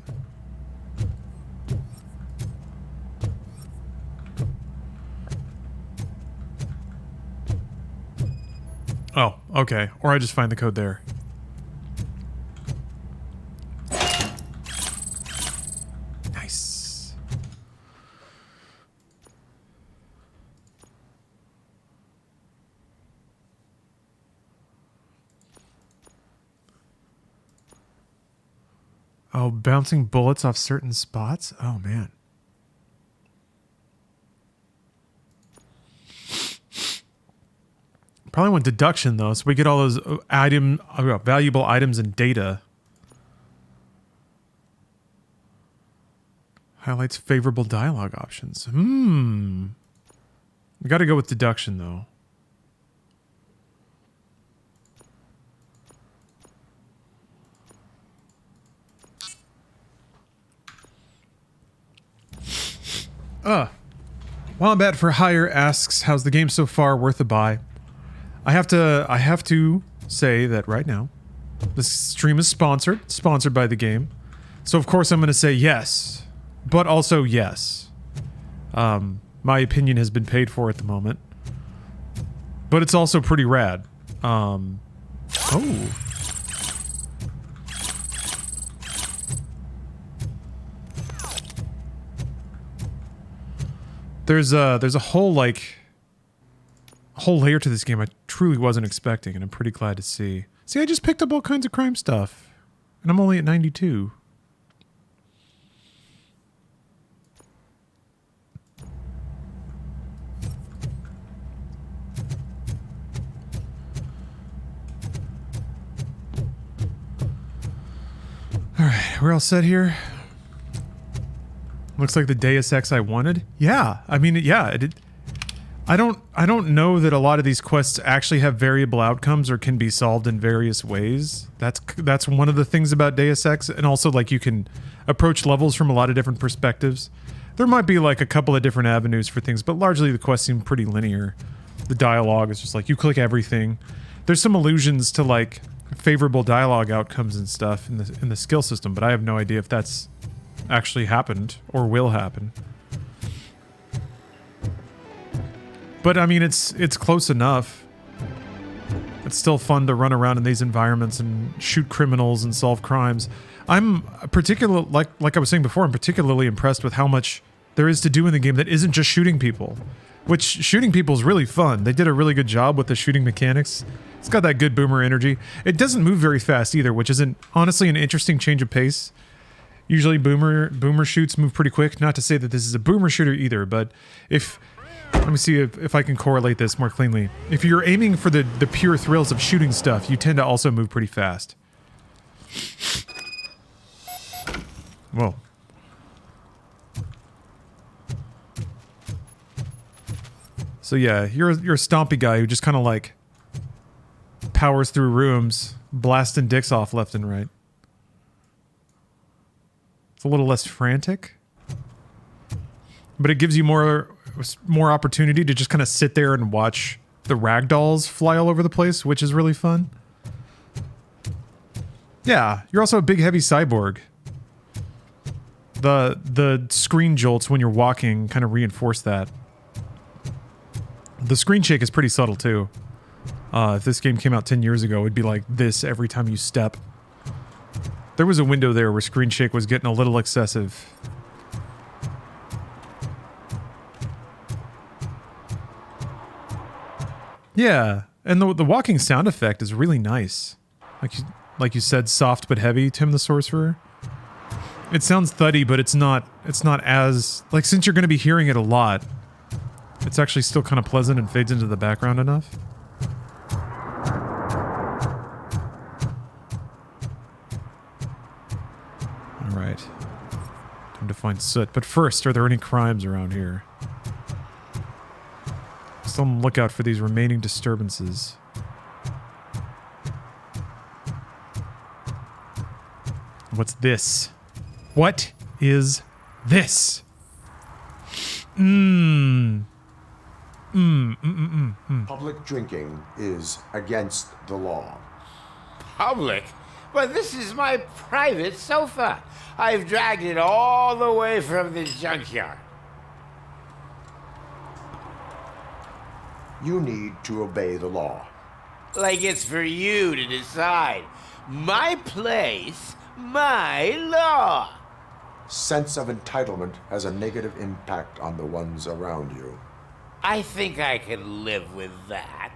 Oh, okay. Or I just find the code there. Nice. Oh, bouncing bullets off certain spots? Oh, man. Probably want deduction, though, so we get all those valuable items and data. Highlights favorable dialogue options. We gotta go with deduction, though. Wombat for Hire asks, how's the game so far? Worth a buy? I have to say that right now, this stream is sponsored by the game. So of course I'm going to say yes, but also yes. My opinion has been paid for at the moment, but it's also pretty rad. Oh. There's a whole layer to this game I truly wasn't expecting, and I'm pretty glad to see. See, I just picked up all kinds of crime stuff, and I'm only at 92. All right, we're all set here. Looks like the Deus Ex I wanted. Yeah, I mean, yeah, it did. I don't know that a lot of these quests actually have variable outcomes or can be solved in various ways. That's one of the things about Deus Ex, and also like you can approach levels from a lot of different perspectives. There might be like a couple of different avenues for things, but largely the quests seem pretty linear. The dialogue is just like you click everything. There's some allusions to like favorable dialogue outcomes and stuff in the skill system, but I have no idea if that's actually happened or will happen. But I mean, it's close enough. It's still fun to run around in these environments and shoot criminals and solve crimes. I'm particularly, like I was saying before, I'm particularly impressed with how much there is to do in the game that isn't just shooting people. Which, shooting people is really fun. They did a really good job with the shooting mechanics. It's got that good boomer energy. It doesn't move very fast either, which isn't honestly an interesting change of pace. Usually boomer shoots move pretty quick. Not to say that this is a boomer shooter either, but if... Let me see if I can correlate this more cleanly. If you're aiming for the pure thrills of shooting stuff, you tend to also move pretty fast. Whoa. So yeah, you're a stompy guy who just kind of like powers through rooms, blasting dicks off left and right. It's a little less frantic, but it gives you more opportunity to just kind of sit there and watch the ragdolls fly all over the place, which is really fun. Yeah, you're also a big heavy cyborg. The screen jolts when you're walking kind of reinforce that. The screen shake is pretty subtle too. If this game came out 10 years ago, it'd be like this every time you step. There was a window there where screen shake was getting a little excessive. Yeah, and the walking sound effect is really nice. Like you said, soft but heavy, Tim the Sorcerer. It sounds thuddy, but it's not as... Like, since you're going to be hearing it a lot, it's actually still kind of pleasant and fades into the background enough. Alright. Time to find Soot. But first, are there any crimes around here? Still on the lookout for these remaining disturbances. What's this? What is this? Public drinking is against the law. Public? But this is my private sofa. I've dragged it all the way from the junkyard. You need to obey the law. Like it's for you to decide. My place, my law. Sense of entitlement has a negative impact on the ones around you. I think I can live with that.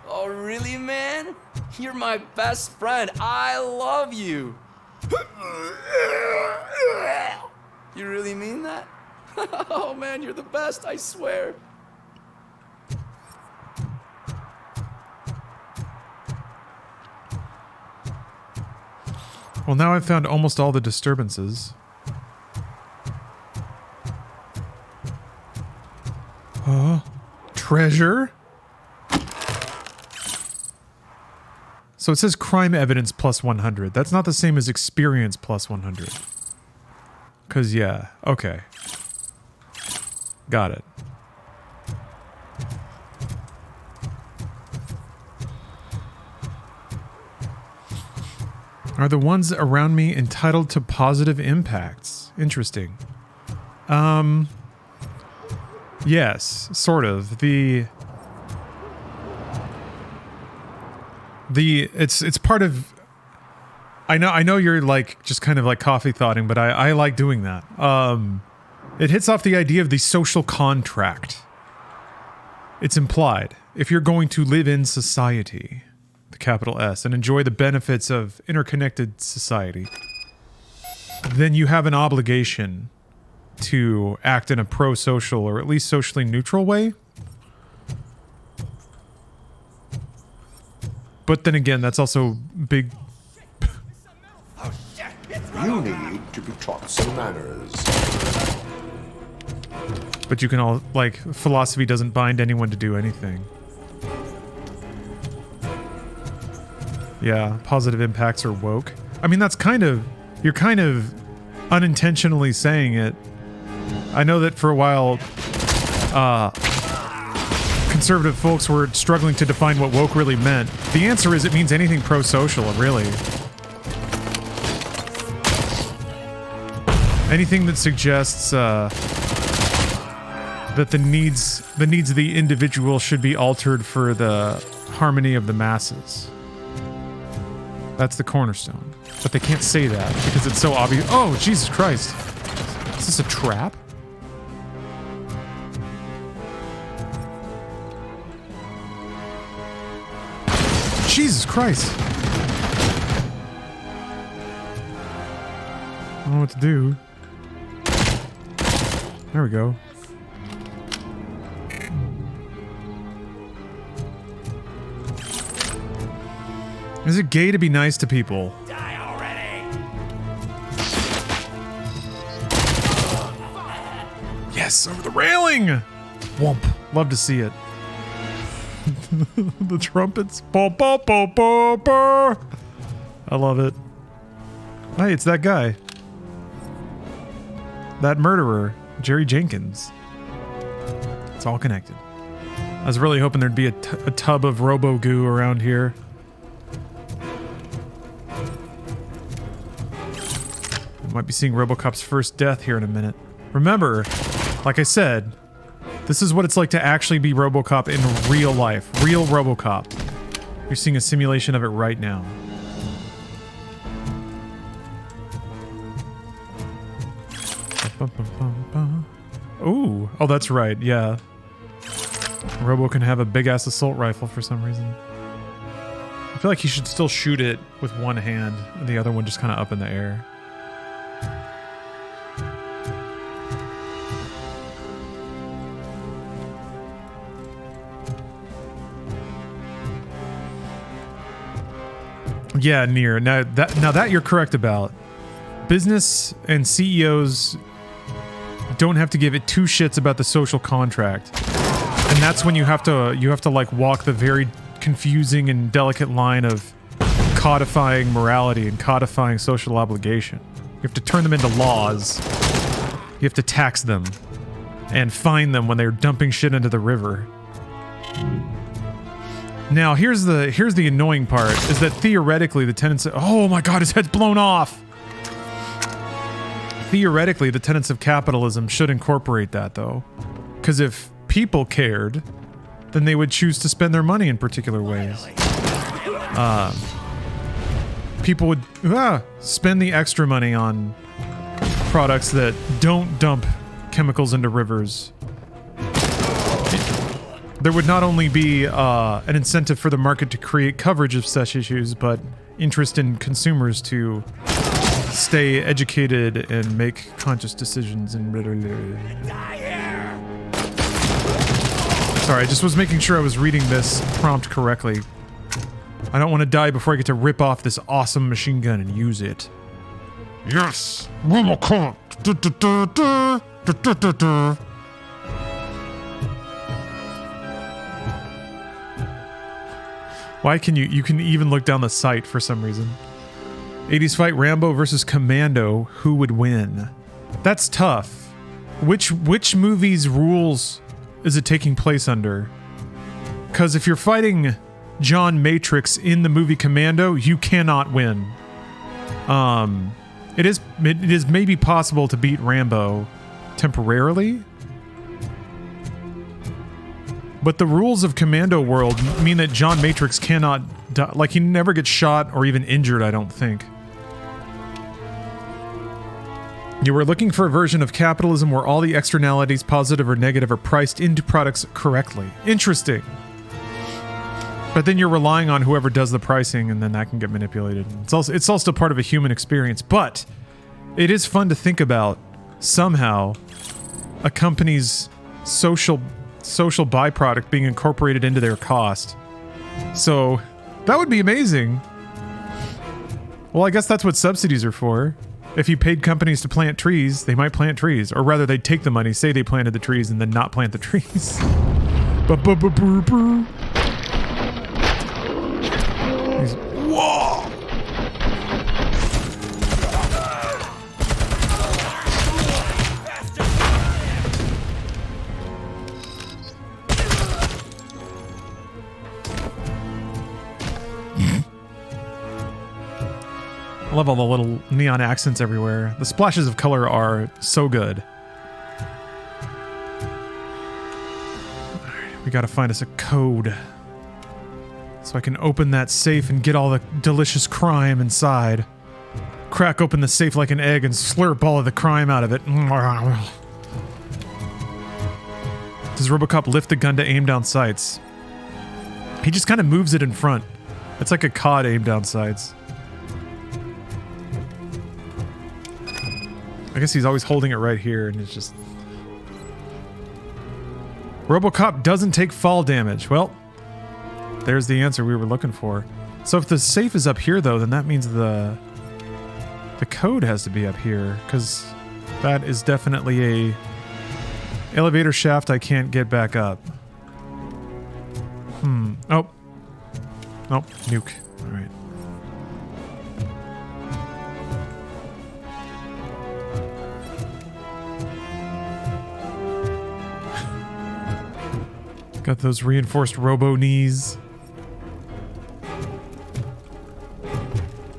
Oh, really, man? You're my best friend. I love you. You really mean that? Oh, man, you're the best, I swear. Well, now I've found almost all the disturbances. Treasure? So it says crime evidence plus 100. That's not the same as experience plus 100. 'Cause yeah, okay. Got it. Are the ones around me entitled to positive impacts? Interesting. Yes, sort of. It's part of... I know you're like just kind of like coffee thoughting, but I like doing that. It hits off the idea of the social contract. It's implied. If you're going to live in society, the capital S, and enjoy the benefits of interconnected society, then you have an obligation to act in a pro-social or at least socially neutral way. But then again, that's also big... You need to be taught some manners. But you can all, like, philosophy doesn't bind anyone to do anything. Yeah, positive impacts are woke. I mean, that's kind of... You're kind of unintentionally saying it. I know that for a while, conservative folks were struggling to define what woke really meant. The answer is it means anything pro-social, really. Anything that suggests that the needs of the individual should be altered for the harmony of the masses. That's the cornerstone. But they can't say that because it's so obvious. Oh, Jesus Christ. Is this a trap? Jesus Christ. I don't know what to do. There we go. Is it gay to be nice to people? Die already! Yes, over the railing! Whomp. Love to see it. The trumpets. Bo, bo, bo, bo, bo. I love it. Hey, it's that guy. That murderer, Jerry Jenkins. It's all connected. I was really hoping there'd be a tub of robo goo around here. Might be seeing RoboCop's first death here in a minute. Remember, like I said, this is what it's like to actually be RoboCop in real life. Real RoboCop. You're seeing a simulation of it right now. Ooh. Oh, that's right. Yeah. Robo can have a big-ass assault rifle for some reason. I feel like he should still shoot it with one hand and the other one just kind of up in the air. Yeah, Nier. Now that you're correct about. Business and CEOs don't have to give it two shits about the social contract. And that's when you have to like walk the very confusing and delicate line of codifying morality and codifying social obligation. You have to turn them into laws. You have to tax them and fine them when they're dumping shit into the river. Now, here's the annoying part, is that theoretically the tenants... Oh my god, his head's blown off! Theoretically, the tenets of capitalism should incorporate that, though. Because if people cared, then they would choose to spend their money in particular ways. People would spend the extra money on products that don't dump chemicals into rivers. There would not only be an incentive for the market to create coverage of such issues, but interest in consumers to stay educated and make conscious decisions and Sorry, I just was making sure I was reading this prompt correctly. I don't want to die before I get to rip off this awesome machine gun and use it. Yes! RoboCop! Why can you can even look down the sight for some reason. 80s fight Rambo versus Commando, who would win? That's tough. Which movie's rules is it taking place under? Because if you're fighting John Matrix in the movie Commando, you cannot win. It is maybe possible to beat Rambo temporarily. But the rules of Commando World mean that John Matrix cannot die. Like, he never gets shot or even injured, I don't think. You were looking for a version of capitalism where all the externalities, positive or negative, are priced into products correctly. Interesting. But then you're relying on whoever does the pricing, and then that can get manipulated. It's also part of a human experience. But it is fun to think about, somehow, a company's social byproduct being incorporated into their cost. So that would be amazing. Well, I guess that's what subsidies are for. If you paid companies to plant trees, they might plant trees. Or rather, they'd take the money, say they planted the trees, and then not plant the trees. Whoa! I love all the little neon accents everywhere. The splashes of color are so good. Alright, we gotta find us a code. So I can open that safe and get all the delicious crime inside. Crack open the safe like an egg and slurp all of the crime out of it. Does RoboCop lift the gun to aim down sights? He just kind of moves it in front. It's like a COD aim down sights. I guess he's always holding it right here and it's just... RoboCop doesn't take fall damage. Well, there's the answer we were looking for. So if the safe is up here though, then that means the code has to be up here, because that is definitely a elevator shaft I can't get back up. Oh. Nope. Nuke. Alright. Got those reinforced robo knees.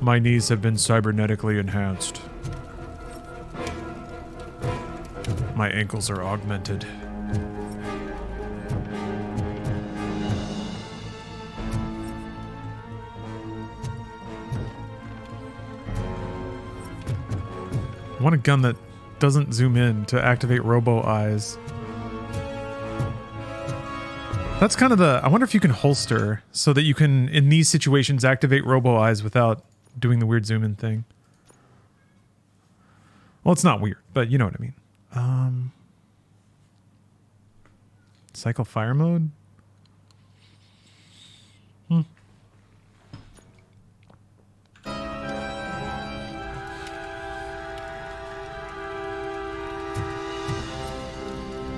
My knees have been cybernetically enhanced. My ankles are augmented. I want a gun that doesn't zoom in to activate robo eyes. That's kind of the... I wonder if you can holster so that you can, in these situations, activate robo eyes without doing the weird zoom in thing. Well, it's not weird, but you know what I mean. Cycle fire mode?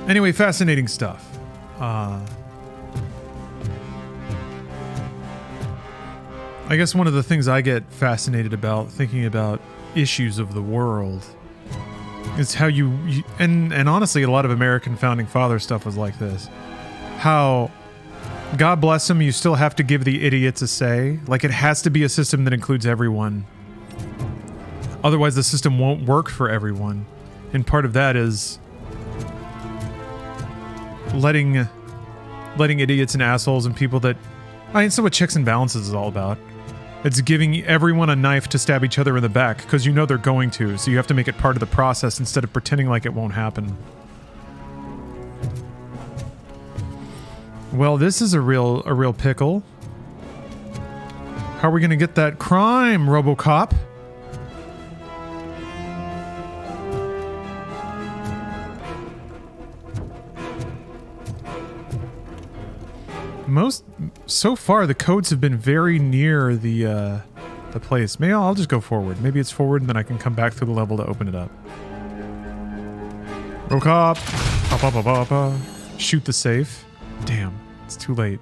Anyway, fascinating stuff. I guess one of the things I get fascinated about thinking about issues of the world is how and honestly a lot of American founding father stuff was like this. How, God bless them, you still have to give the idiots a say. Like, it has to be a system that includes everyone. Otherwise the system won't work for everyone. And part of that is letting idiots and assholes and people that... I mean, so what checks and balances is all about. It's giving everyone a knife to stab each other in the back, because you know they're going to, so you have to make it part of the process instead of pretending like it won't happen. Well, this is a real pickle. How are we gonna get that crime, RoboCop? So far, the codes have been very near the place. Maybe I'll just go forward. Maybe it's forward and then I can come back through the level to open it up. RoboCop! Shoot the safe. Damn, it's too late.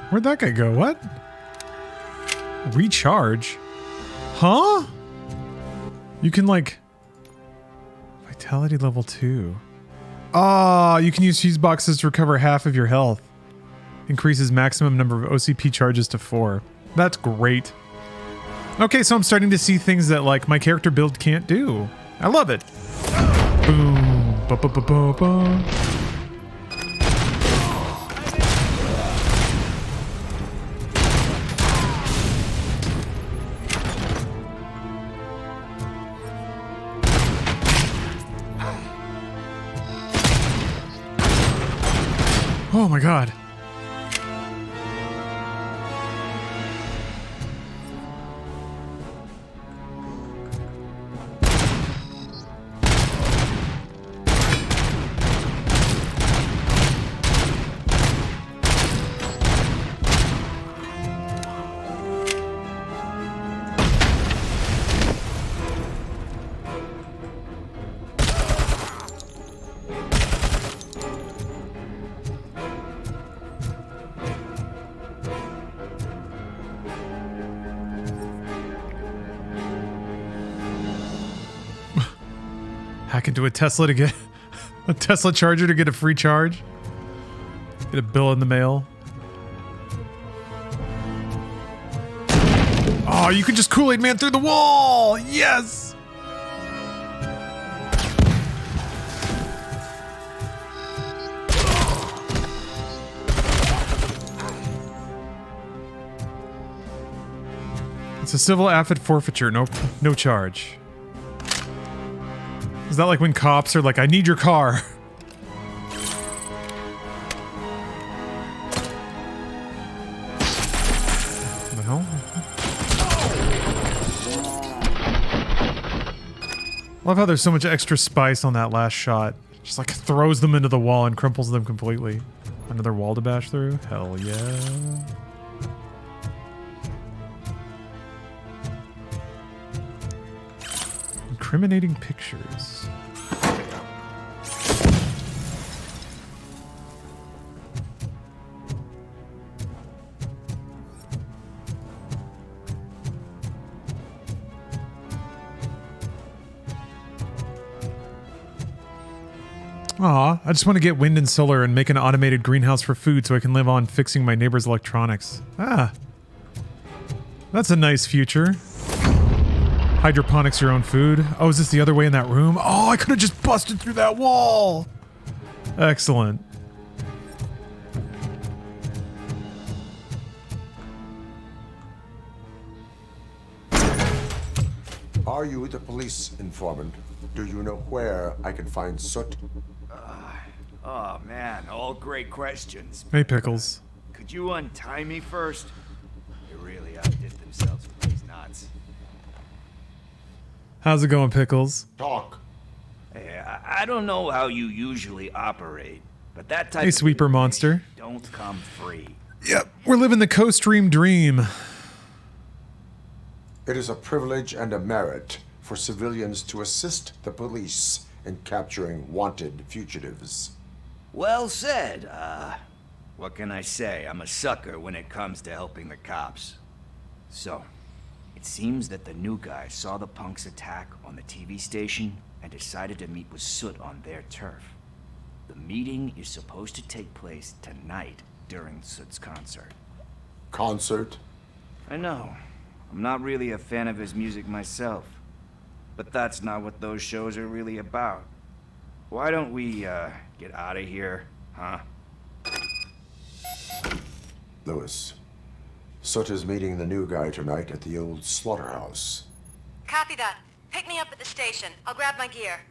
Where'd that guy go? What? Recharge? Huh? You can, like... Vitality level 2. Ah, you can use fuse boxes to recover half of your health. Increases maximum number of OCP charges to 4. That's great. Okay, so I'm starting to see things that, like, my character build can't do. I love it. Boom. Ba-ba-ba-ba-ba. Oh my god. into a Tesla to get a Tesla charger to get a free charge. Get a bill in the mail. Oh, you can just Kool-Aid Man through the wall! Yes! It's a civil affid forfeiture, no charge. Is that like when cops are like, I need your car? What the hell? I love how there's so much extra spice on that last shot. Just like throws them into the wall and crumples them completely. Another wall to bash through? Hell yeah. Incriminating pictures. Aw, I just want to get wind and solar and make an automated greenhouse for food so I can live on fixing my neighbor's electronics. Ah. That's a nice future. Hydroponics your own food. Oh, is this the other way in that room? Oh, I could have just busted through that wall! Excellent. Are you the police informant? Do you know where I can find Soot? Oh man, all great questions. Hey, Pickles. Could you untie me first? They really outdid themselves with these knots. How's it going, Pickles? Talk. Hey, I don't know how you usually operate, but that type Hey, of Sweeper Monster. don't come free. Yep, we're living the co-stream dream. It is a privilege and a merit for civilians to assist the police in capturing wanted fugitives. Well said. What can I say? I'm a sucker when it comes to helping the cops. So, it seems that the new guy saw the punks attack on the TV station and decided to meet with Soot on their turf. The meeting is supposed to take place tonight during Soot's concert. Concert? I know. I'm not really a fan of his music myself. But that's not what those shows are really about. Why don't we, get out of here, huh? Lewis, Soot is meeting the new guy tonight at the old slaughterhouse. Copy that. Pick me up at the station. I'll grab my gear.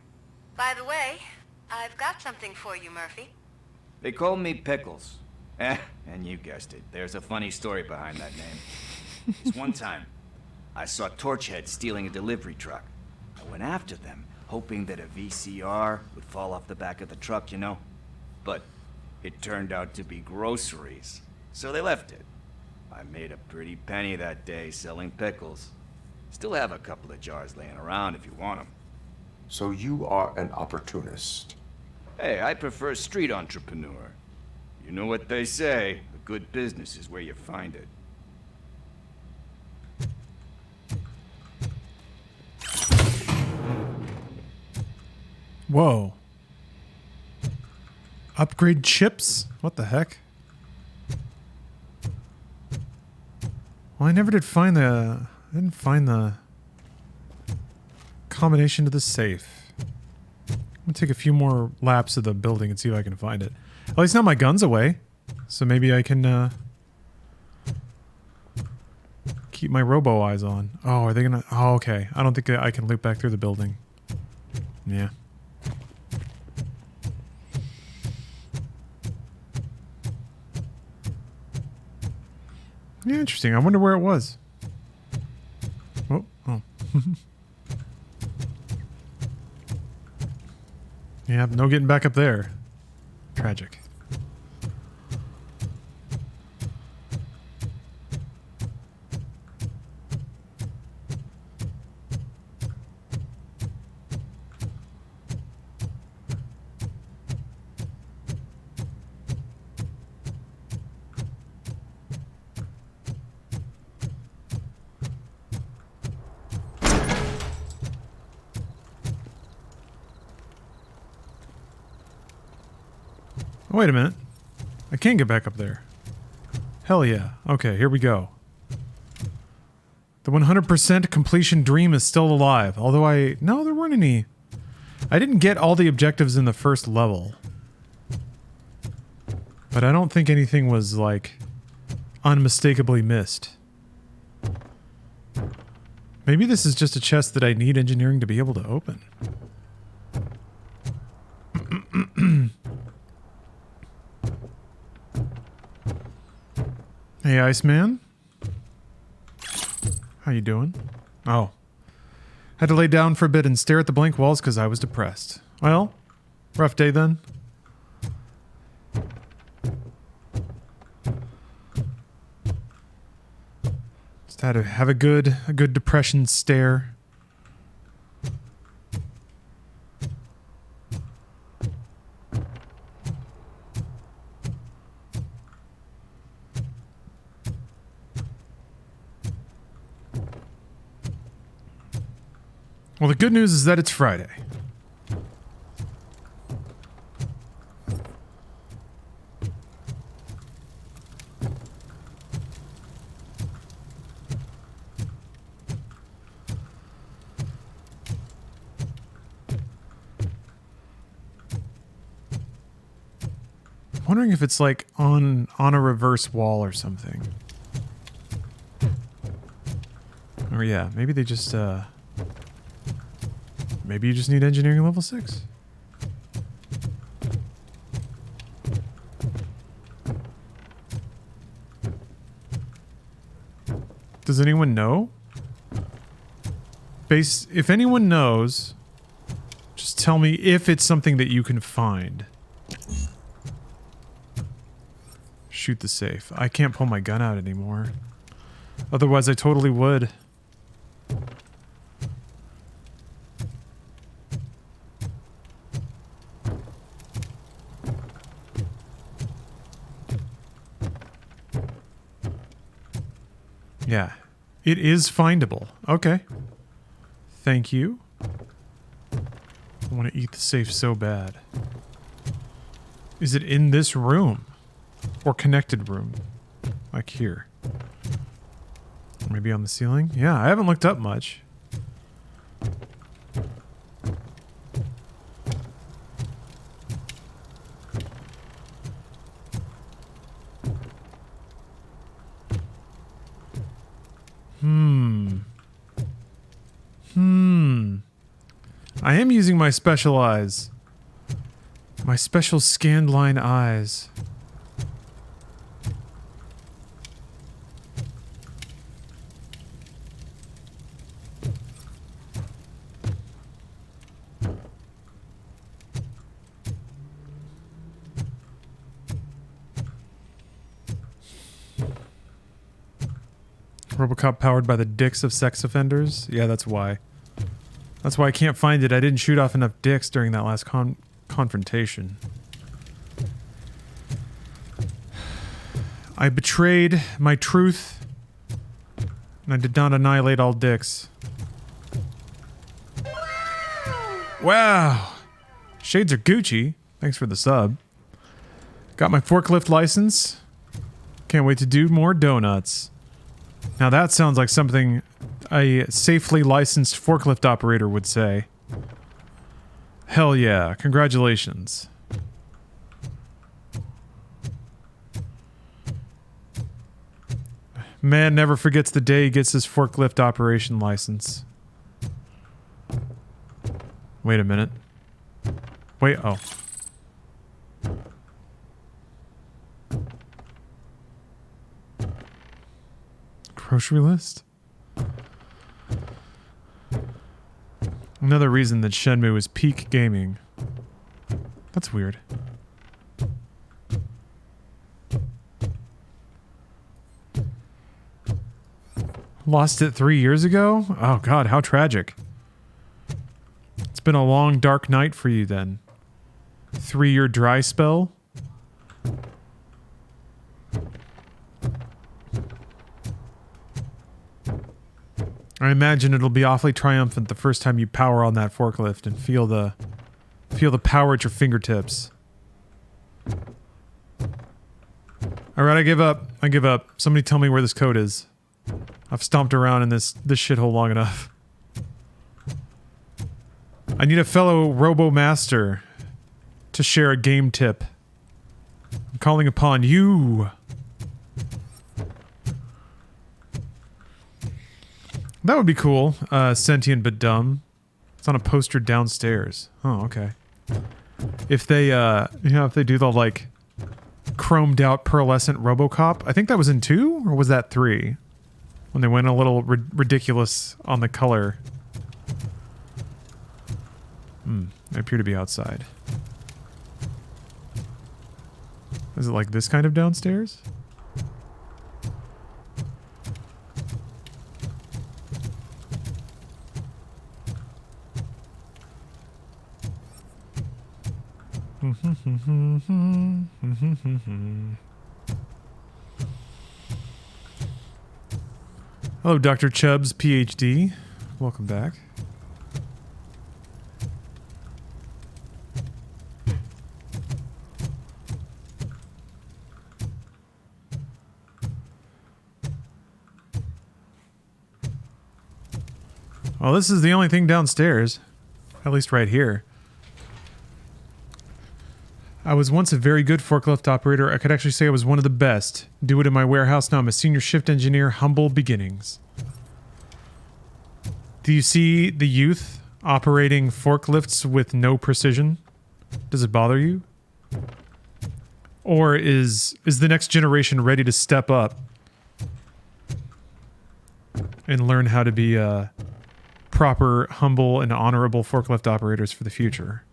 By the way, I've got something for you, Murphy. They call me Pickles. And you guessed it. There's a funny story behind that name. This one time, I saw Torchhead stealing a delivery truck. I went after them, hoping that a VCR would fall off the back of the truck, you know? But it turned out to be groceries, so they left it. I made a pretty penny that day selling pickles. Still have a couple of jars laying around if you want them. So you are an opportunist. Hey, I prefer street entrepreneur. You know what they say, a good business is where you find it. Whoa. Upgrade chips? What the heck? Well, I never did find the... I didn't find the combination to the safe. I'm gonna take a few more laps of the building and see if I can find it. At least now my gun's away. So maybe I can, keep my robo eyes on. Oh, are they gonna... Oh, okay. I don't think I can loop back through the building. Yeah. Yeah, interesting. I wonder where it was. Oh, oh. Yeah, no getting back up there. Tragic. Wait a minute. I can get back up there. Hell yeah. Okay, here we go. The 100% completion dream is still alive. Although no, there weren't any. I didn't get all the objectives in the first level. But I don't think anything was, like, unmistakably missed. Maybe this is just a chest that I need engineering to be able to open. Hey, Iceman. How you doing? Oh. Had to lay down for a bit and stare at the blank walls because I was depressed. Well, rough day then. Just had to have a good depression stare. Well, the good news is that it's Friday. Wondering if it's like on a reverse wall or something. Or yeah, maybe they just maybe you just need engineering level 6. Does anyone know? If anyone knows, just tell me if it's something that you can find. Shoot the safe. I can't pull my gun out anymore. Otherwise, I totally would. Yeah. It is findable. Okay. Thank you. I want to eat the safe so bad. Is it in this room? Or connected room? Like here. Or maybe on the ceiling? Yeah, I haven't looked up much. I am using my special eyes. My special scanned line eyes. RoboCop powered by the dicks of sex offenders? Yeah, that's why. That's why I can't find it. I didn't shoot off enough dicks during that last confrontation. I betrayed my truth, and I did not annihilate all dicks. Wow! Shades are Gucci. Thanks for the sub. Got my forklift license. Can't wait to do more donuts. Now that sounds like something a safely licensed forklift operator would say. Hell yeah, congratulations. Man never forgets the day he gets his forklift operation license. Wait a minute. Wait, oh. Grocery list? Another reason that Shenmue is peak gaming. That's weird. Lost it 3 years ago? Oh god, how tragic. It's been a long dark night for you then. 3-year dry spell? I imagine it'll be awfully triumphant the first time you power on that forklift and feel the power at your fingertips. All right, I give up. I give up. Somebody tell me where this code is. I've stomped around in this shithole long enough. I need a fellow Robo Master to share a game tip. I'm calling upon you. That would be cool. Sentient but dumb. It's on a poster downstairs. Oh, okay. If they, you know, if they do the, like, chromed out pearlescent RoboCop. I think that was in 2, or was that 3? When they went a little ridiculous on the color. They appear to be outside. Is it like this kind of downstairs? Hello, Dr. Chubbs, PhD. Welcome back. Well, this is the only thing downstairs. At least right here. I was once a very good forklift operator. I could actually say I was one of the best. Do it in my warehouse. Now I'm a senior shift engineer. Humble beginnings. Do you see the youth operating forklifts with no precision? Does it bother you? Or is the next generation ready to step up and learn how to be proper, humble, and honorable forklift operators for the future?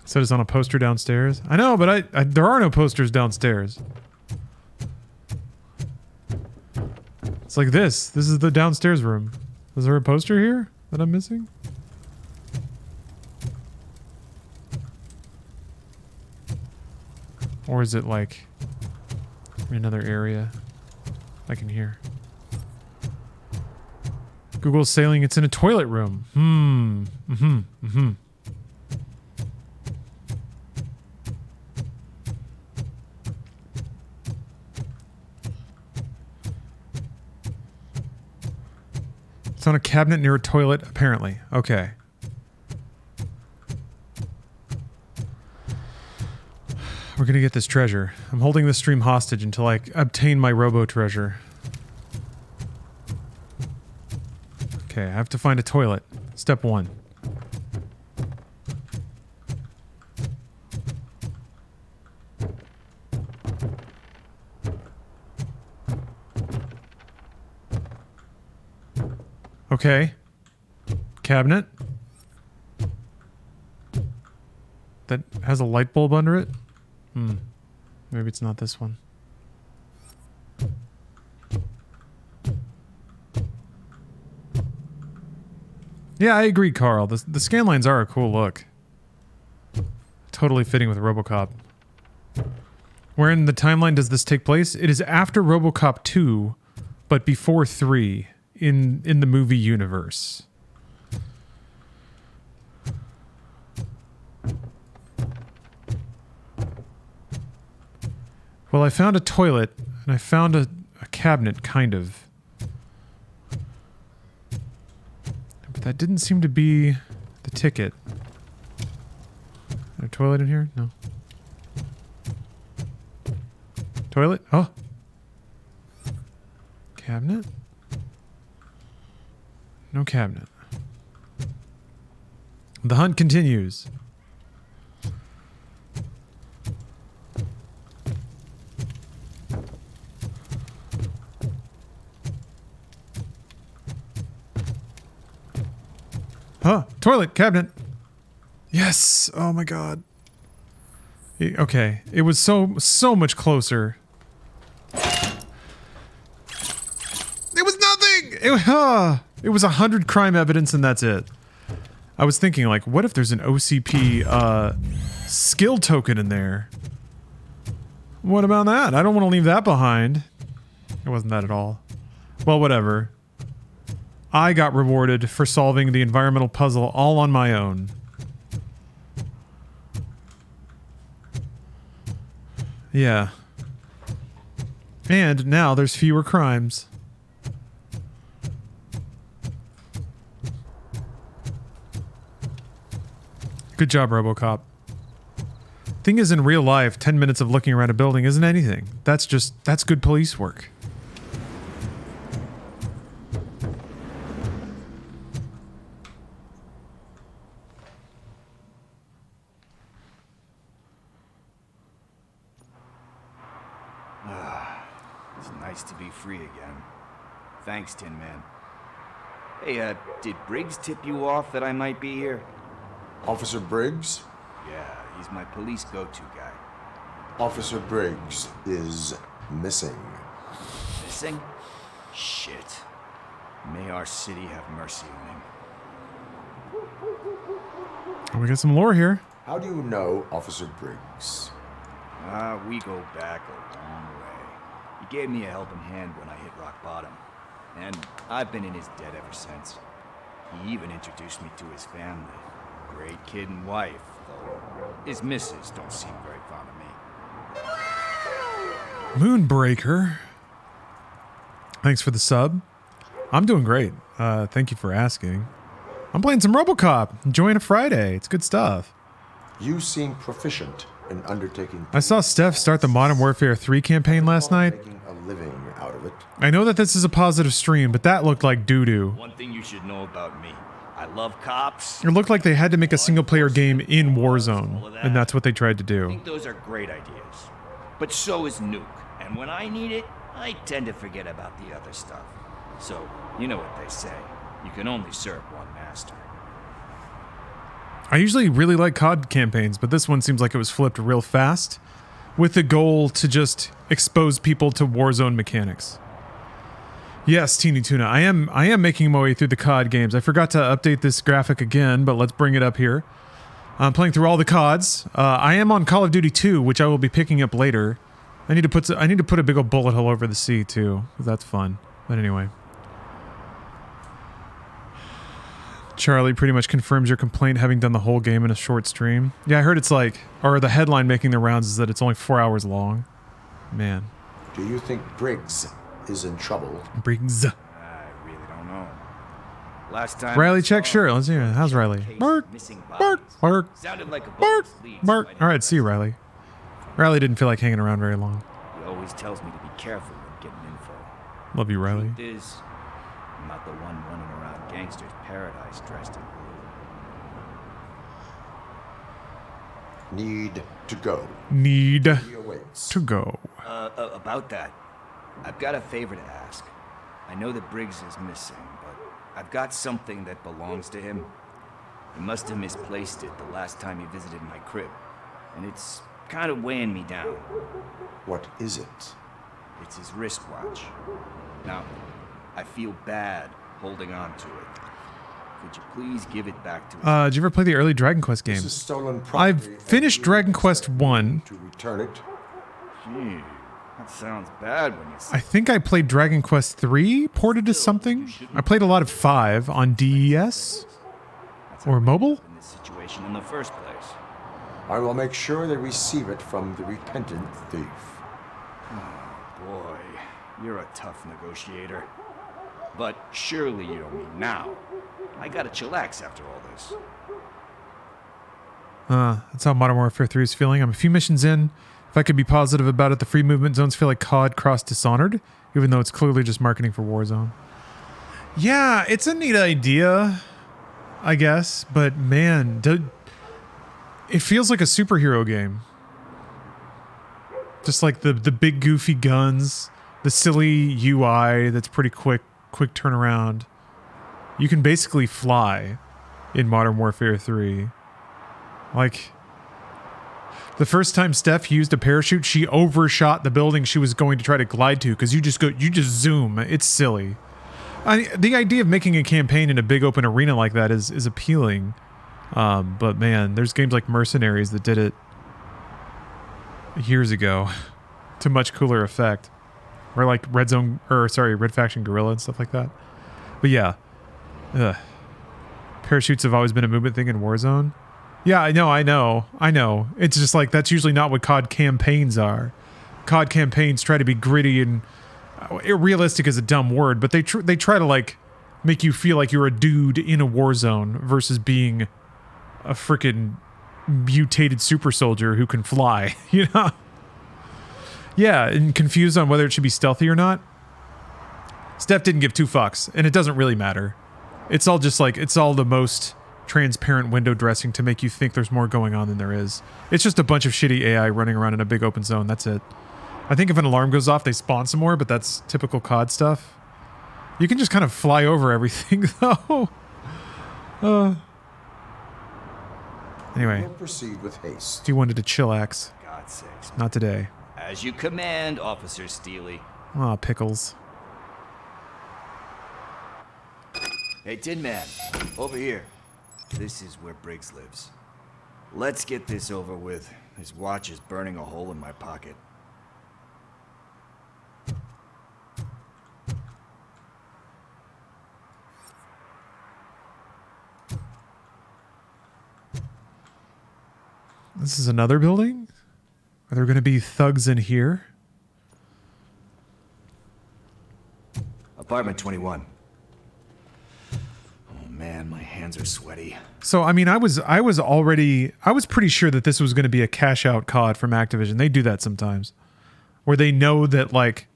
Said it's on a poster downstairs. I know, but I there are no posters downstairs. It's like this. This is the downstairs room. Is there a poster here that I'm missing? Or is it like in another area I can hear? Google's saying it's in a toilet room. It's on a cabinet near a toilet, apparently. Okay. We're gonna get this treasure. I'm holding this stream hostage until I obtain my robo treasure. Okay, I have to find a toilet. Step 1. Okay. Cabinet. That has a light bulb under it? Maybe it's not this one. Yeah, I agree, Carl. The scan lines are a cool look. Totally fitting with RoboCop. Where in the timeline does this take place? It is after RoboCop 2, but before 3 in the movie universe. Well, I found a toilet, and I found a cabinet, kind of. But that didn't seem to be the ticket. Is there a toilet in here? No. Toilet? Oh! Cabinet? No cabinet. The hunt continues. Huh, toilet, cabinet. Yes. Oh my god. Okay, it was so much closer. It was nothing. It was 100 crime evidence and that's it. I was thinking like, what if there's an OCP skill token in there? What about that? I don't want to leave that behind. It wasn't that at all. Well, whatever. I got rewarded for solving the environmental puzzle all on my own. Yeah. And now there's fewer crimes. Good job, RoboCop. Thing is, in real life, 10 minutes of looking around a building isn't anything. That's good police work. It's nice to be free again. Thanks, Tin Man. Hey, did Briggs tip you off that I might be here? Officer Briggs? Yeah, he's my police go-to guy. Officer Briggs is missing. Missing? Shit. May our city have mercy on him. We got some lore here. How do you know Officer Briggs? We go back a long way. He gave me a helping hand when I hit rock bottom. And I've been in his debt ever since. He even introduced me to his family. Great kid and wife, though his missus don't seem very fond of me. Moonbreaker. Thanks for the sub. I'm doing great. Thank you for asking. I'm playing some RoboCop. Enjoying a Friday. It's good stuff. You seem proficient in undertaking. I saw Steph start the Modern Warfare 3 campaign last night. Making a living out of it. I know that this is a positive stream, but that looked like doo-doo. One thing you should know about me. I love cops. It looked like they had to make a single-player game in Warzone, and that's what they tried to I do. think those are great ideas. But so is Nuke. And when I need it, I tend to forget about the other stuff. So, you know what they say. You can only serve one master. I usually really like COD campaigns, but this one seems like it was flipped real fast, with the goal to just expose people to Warzone mechanics. Yes, Teeny Tuna, I am making my way through the COD games. I forgot to update this graphic again, but let's bring it up here. I'm playing through all the CODs. I am on Call of Duty 2, which I will be picking up later. I need to put a big old bullet hole over the sea too, 'cause that's fun. But anyway. Charlie pretty much confirms your complaint having done the whole game in a short stream. Yeah, I heard it's like, or the headline making the rounds is that it's only 4 hours long. Man. Do you think Briggs is in trouble? Briggs. I really don't know. Last time Riley, check, sure. Let's hear it. How's Riley? Bark, bark, bark, sounded like a bark, lead. bark. All right, see you, Riley. Riley didn't feel like hanging around very long. He always tells me to be careful when getting info. Love you, Riley. Truth is, I'm not the one running around gangsters' paradise dressed in blue. Need to go. Need He awaits. to go. About that, I've got a favor to ask. I know that Briggs is missing, but I've got something that belongs to him. He must have misplaced it the last time he visited my crib, and it's kind of weighing me down. What is it? It's his wristwatch. Now, I feel bad holding on to it. Could you please give it back to him? Did you ever play the early Dragon Quest This games? is stolen property. I've finished Dragon Quest 1. To return it. Gee, that sounds bad when you say I think I played Dragon Quest 3 ported to something. I played a lot of 5 on DES or mobile. in this situation in the first place. I will make sure they receive it from the repentant thief. Boy, you're a tough negotiator. But surely you don't mean now. I gotta chillax after all this. That's how Modern Warfare 3 is feeling. I'm a few missions in. If I could be positive about it, the free movement zones feel like COD crossed Dishonored, even though it's clearly just marketing for Warzone. Yeah, it's a neat idea, I guess, but man, it feels like a superhero game. Just like the big goofy guns, the silly UI that's pretty quick turnaround. You can basically fly in Modern Warfare 3. Like, the first time Steph used a parachute, she overshot the building she was going to try to glide to because you just zoom. It's silly. The idea of making a campaign in a big open arena like that is appealing. But man, there's games like Mercenaries that did it years ago to much cooler effect. Or like Red Faction Guerrilla and stuff like that. But yeah, Ugh. Parachutes have always been a movement thing in Warzone. Yeah, I know. It's just like that's usually not what COD campaigns are. COD campaigns try to be gritty and realistic is a dumb word, but they try to like make you feel like you're a dude in a war zone versus being a freaking mutated super soldier who can fly, you know? Yeah, and confused on whether it should be stealthy or not. Steph didn't give two fucks, and it doesn't really matter. It's all just like, it's all the most transparent window dressing to make you think there's more going on than there is. It's just a bunch of shitty AI running around in a big open zone, that's it. I think if an alarm goes off, they spawn some more, but that's typical COD stuff. You can just kind of fly over everything, though. Anyway. We'll proceed with haste. He wanted to chillax. God's sakes. Not today. As you command, Officer Steely. Aw, pickles. Hey, Tin Man, over here. This is where Briggs lives. Let's get this over with. His watch is burning a hole in my pocket. This is another building? Are there going to be thugs in here? Apartment 21. Oh man, my hands are sweaty. So, I mean, I was pretty sure that this was going to be a cash out COD from Activision. They do that sometimes. Where they know that, like,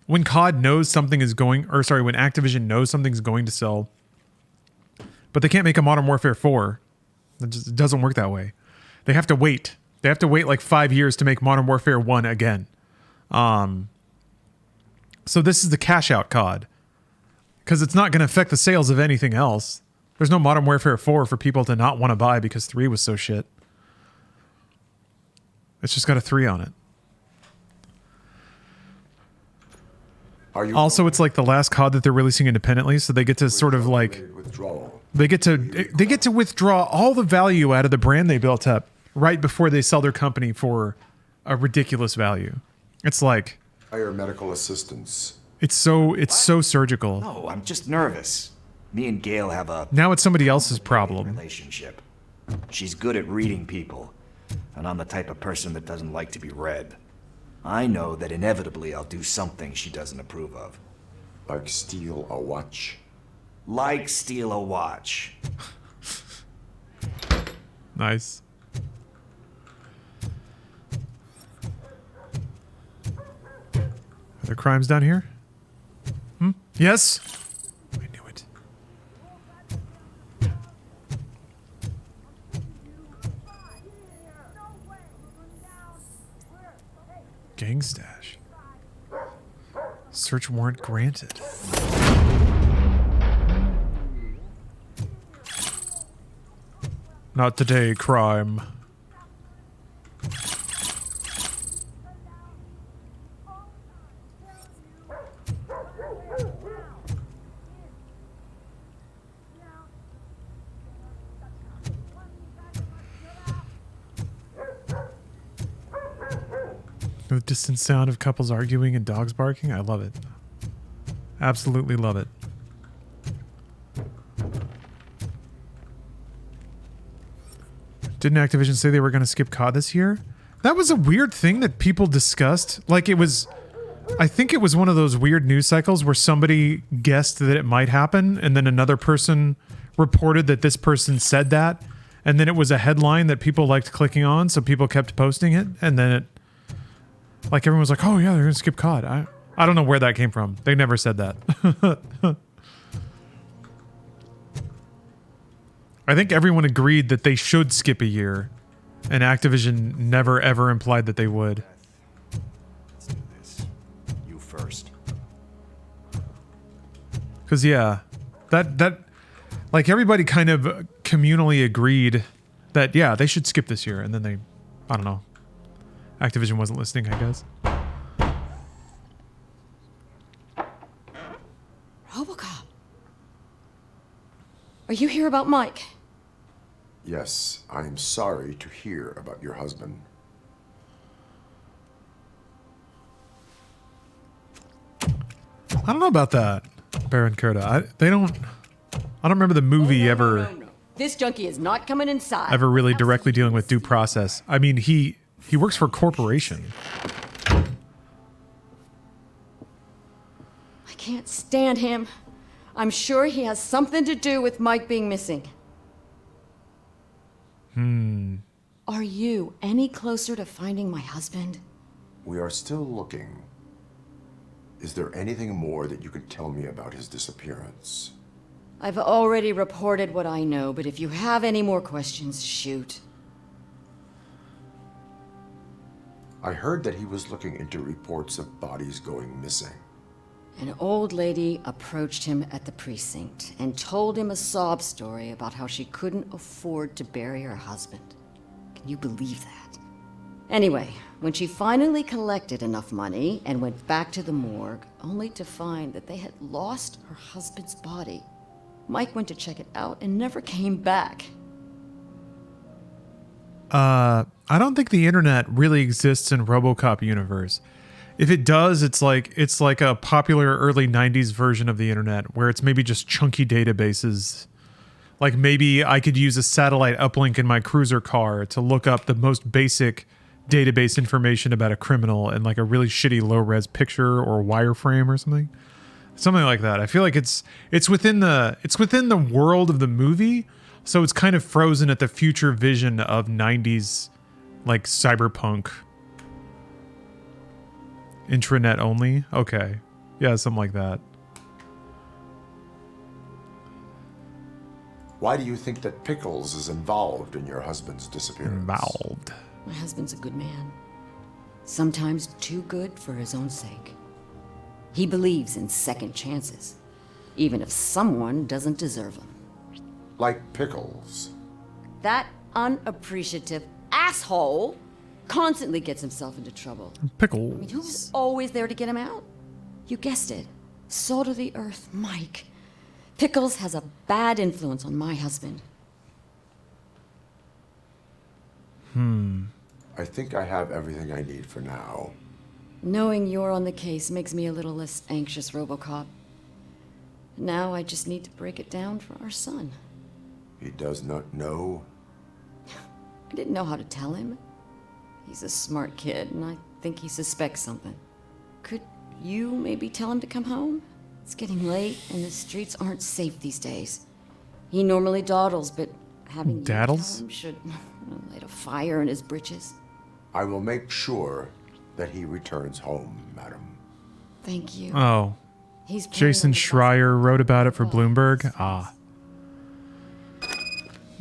when COD knows something is going, or sorry, when Activision knows something's going to sell, but they can't make a Modern Warfare 4. It doesn't work that way. They have to wait. They have to wait like 5 years to make Modern Warfare 1 again. So this is the cash out COD. Because it's not going to affect the sales of anything else. There's no Modern Warfare 4 for people to not want to buy because 3 was so shit. It's just got a 3 on it. Also, it's like the last COD that they're releasing independently, so they get to sort of like... They get to withdraw all the value out of the brand they built up right before they sell their company for a ridiculous value. It's like... Hire medical assistance. It's so surgical. No, I'm just nervous. Me and Gail have a... Now it's somebody else's problem. ...relationship. She's good at reading people, and I'm the type of person that doesn't like to be read. I know that inevitably I'll do something she doesn't approve of. Like steal a watch? Like steal a watch. Nice. Are there crimes down here? Yes? I knew it. Gang stash. Search warrant granted. Not today, crime. The distant sound of couples arguing and dogs barking. I love it. Absolutely love it. Didn't Activision say they were going to skip COD this year? That was a weird thing that people discussed. Like it was, I think it was one of those weird news cycles where somebody guessed that it might happen and then another person reported that this person said that. And then it was a headline that people liked clicking on. So people kept posting it. And then it, like everyone was like, oh yeah, they're going to skip COD. I don't know where that came from. They never said that. I think everyone agreed that they should skip a year, and Activision never ever implied that they would. Let's do this. You first. Because yeah, that like everybody kind of communally agreed that yeah, they should skip this year, and then they, I don't know, Activision wasn't listening, I guess. RoboCop. Are you here about Mike? Yes, I am sorry to hear about your husband. I don't know about that, Baron Coda. I don't remember the movie ever This junkie is not coming inside. really directly dealing with due process. I mean, he works for a corporation. I can't stand him. I'm sure he has something to do with Mike being missing. Are you any closer to finding my husband? We are still looking. Is there anything more that you could tell me about his disappearance? I've already reported what I know, but if you have any more questions, shoot. I heard that he was looking into reports of bodies going missing. An old lady approached him at the precinct and told him a sob story about how she couldn't afford to bury her husband. Can you believe that? Anyway, when she finally collected enough money and went back to the morgue, only to find that they had lost her husband's body, Mike went to check it out and never came back. I don't think the internet really exists in RoboCop universe. If it does, it's like a popular early 90s version of the internet where it's maybe just chunky databases. Like maybe I could use a satellite uplink in my cruiser car to look up the most basic database information about a criminal in like a really shitty low-res picture or wireframe or something. Something like that. I feel like it's within the world of the movie, so it's kind of frozen at the future vision of 90s like cyberpunk. Intranet only? Okay. Yeah, something like that. Why do you think that Pickles is involved in your husband's disappearance? Involved. My husband's a good man. Sometimes too good for his own sake. He believes in second chances, even if someone doesn't deserve them. Like Pickles. That unappreciative asshole constantly gets himself into trouble. Pickles. I mean, who's always there to get him out? You guessed it. Salt of the earth, Mike. Pickles has a bad influence on my husband. I think I have everything I need for now. Knowing you're on the case makes me a little less anxious, RoboCop. Now I just need to break it down for our son. He does not know? I didn't know how to tell him. He's a smart kid, and I think he suspects something. Could you maybe tell him to come home? It's getting late, and the streets aren't safe these days. He normally dawdles, but having you tell him should light a fire in his britches. I will make sure that he returns home, madam. Thank you. Oh. He's playing Jason on the Schreier wrote about it for Bloomberg. Ah.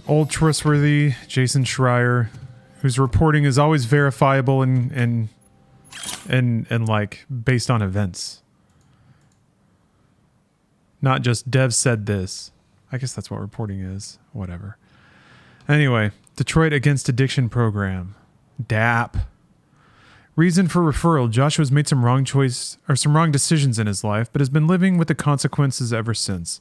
Old trustworthy Jason Schreier, whose reporting is always verifiable and like based on events. Not just Dev said this. I guess that's what reporting is. Whatever. Anyway, Detroit Against Addiction Program. DAP. Reason for referral. Joshua's made some wrong decisions in his life, but has been living with the consequences ever since.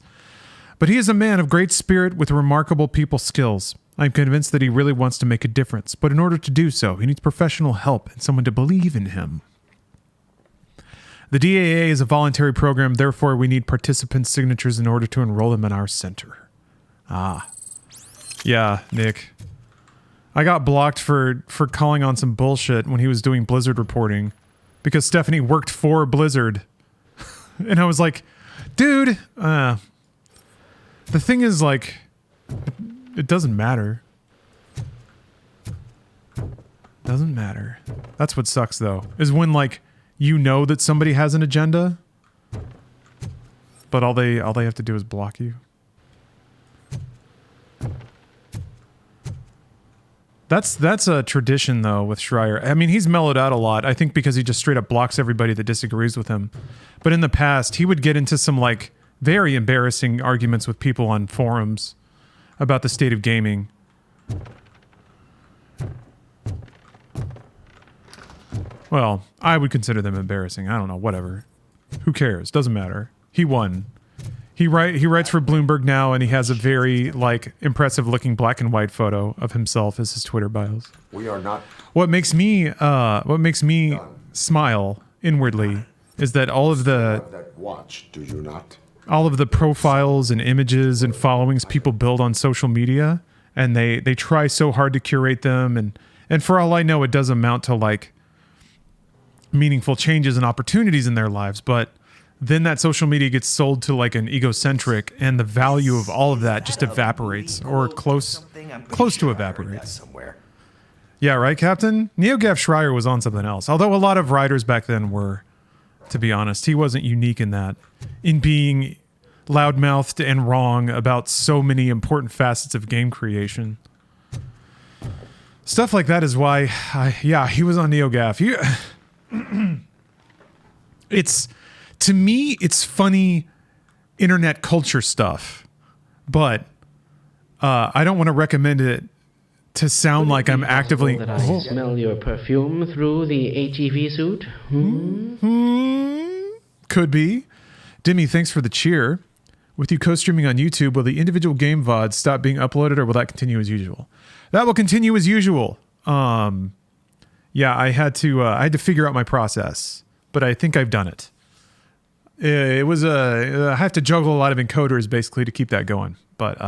But he is a man of great spirit with remarkable people skills. I'm convinced that he really wants to make a difference, but in order to do so, he needs professional help and someone to believe in him. The DAA is a voluntary program, therefore we need participants' signatures in order to enroll them in our center. Ah. Yeah, Nick. I got blocked for calling on some bullshit when he was doing Blizzard reporting because Stephanie worked for Blizzard. And I was like, dude, the thing is, like, it doesn't matter. Doesn't matter. That's what sucks, though, is when, like, you know that somebody has an agenda, but all they have to do is block you. That's a tradition, though, with Schreier. I mean, he's mellowed out a lot, I think, because he just straight up blocks everybody that disagrees with him. But in the past, he would get into some, like, very embarrassing arguments with people on forums about the state of gaming. Well, I would consider them embarrassing. I don't know, whatever. Who cares? Doesn't matter. He won. He writes for Bloomberg now, and he has a very, like, impressive-looking black and white photo of himself as his Twitter bios. We are not... What makes me smile inwardly is that all of the That watch, do you not? all of the profiles and images and followings people build on social media, and they try so hard to curate them, and for all I know, it does amount to like meaningful changes and opportunities in their lives, but then that social media gets sold to like an egocentric, and the value of all of that just evaporates, or close to evaporates. Yeah, right, Captain? NeoGaf Schreier was on something else. Although a lot of writers back then were, to be honest. He wasn't unique in that, in being loudmouthed and wrong about so many important facets of game creation. Stuff like that is why, he was on NeoGaf. It's, to me, it's funny internet culture stuff, but I don't want to recommend it to sound like I'm actively... That I smell your perfume through the ATV suit? Could be. Dimmy, thanks for the cheer. With you co-streaming on YouTube, will the individual game VODs stop being uploaded, or will that continue as usual? That will continue as usual. Yeah, I had to figure out my process, but I think I've done it. It was I have to juggle a lot of encoders basically to keep that going, but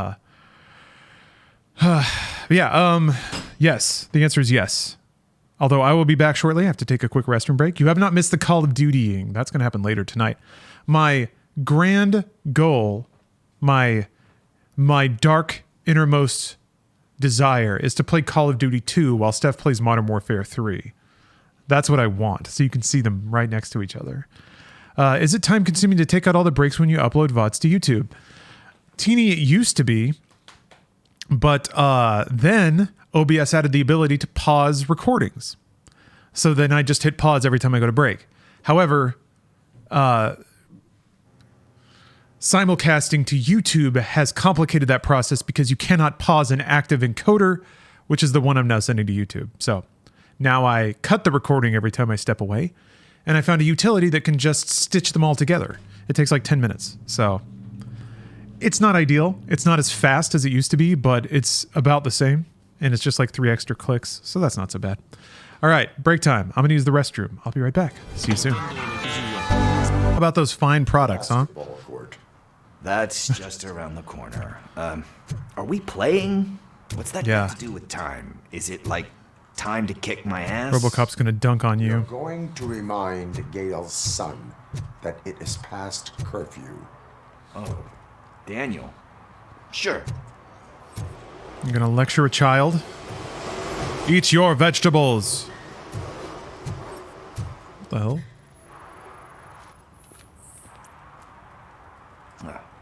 yes, the answer is yes. Although I will be back shortly. I have to take a quick restroom break. You have not missed the Call of Dutying. That's going to happen later tonight. My grand goal, my dark innermost desire is to play Call of Duty 2 while Steph plays Modern Warfare 3. That's what I want, so you can see them right next to each other. Is it time consuming to take out all the breaks when you upload VODs to YouTube? Teeny, it used to be, but then OBS added the ability to pause recordings. So then I just hit pause every time I go to break. However, simulcasting to YouTube has complicated that process because you cannot pause an active encoder, which is the one I'm now sending to YouTube. So now I cut the recording every time I step away, and I found a utility that can just stitch them all together. It takes like 10 minutes. So it's not ideal. It's not as fast as it used to be, but it's about the same. And it's just like 3 extra clicks. So that's not so bad. All right, break time. I'm going to use the restroom. I'll be right back. See you soon. How about those fine products, huh? That's just around the corner. Are we playing? What's that got to do with time? Is it like time to kick my ass? RoboCop's going to dunk on you. You're going to remind Gail's son that it is past curfew. Oh, Daniel. Sure. You're going to lecture a child? Eat your vegetables. What the hell?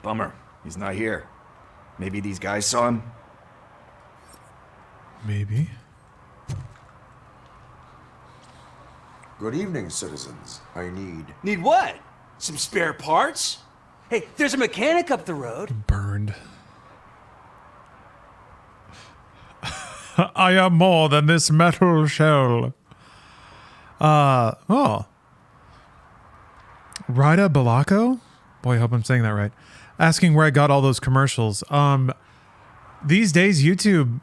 Bummer. He's not here. Maybe these guys saw him? Maybe. Good evening, citizens. I need... Need what? Some spare parts? Hey, there's a mechanic up the road. Burned. I am more than this metal shell. Oh. Rida Balako? Boy, I hope I'm saying that right. Asking where I got all those commercials. These days, YouTube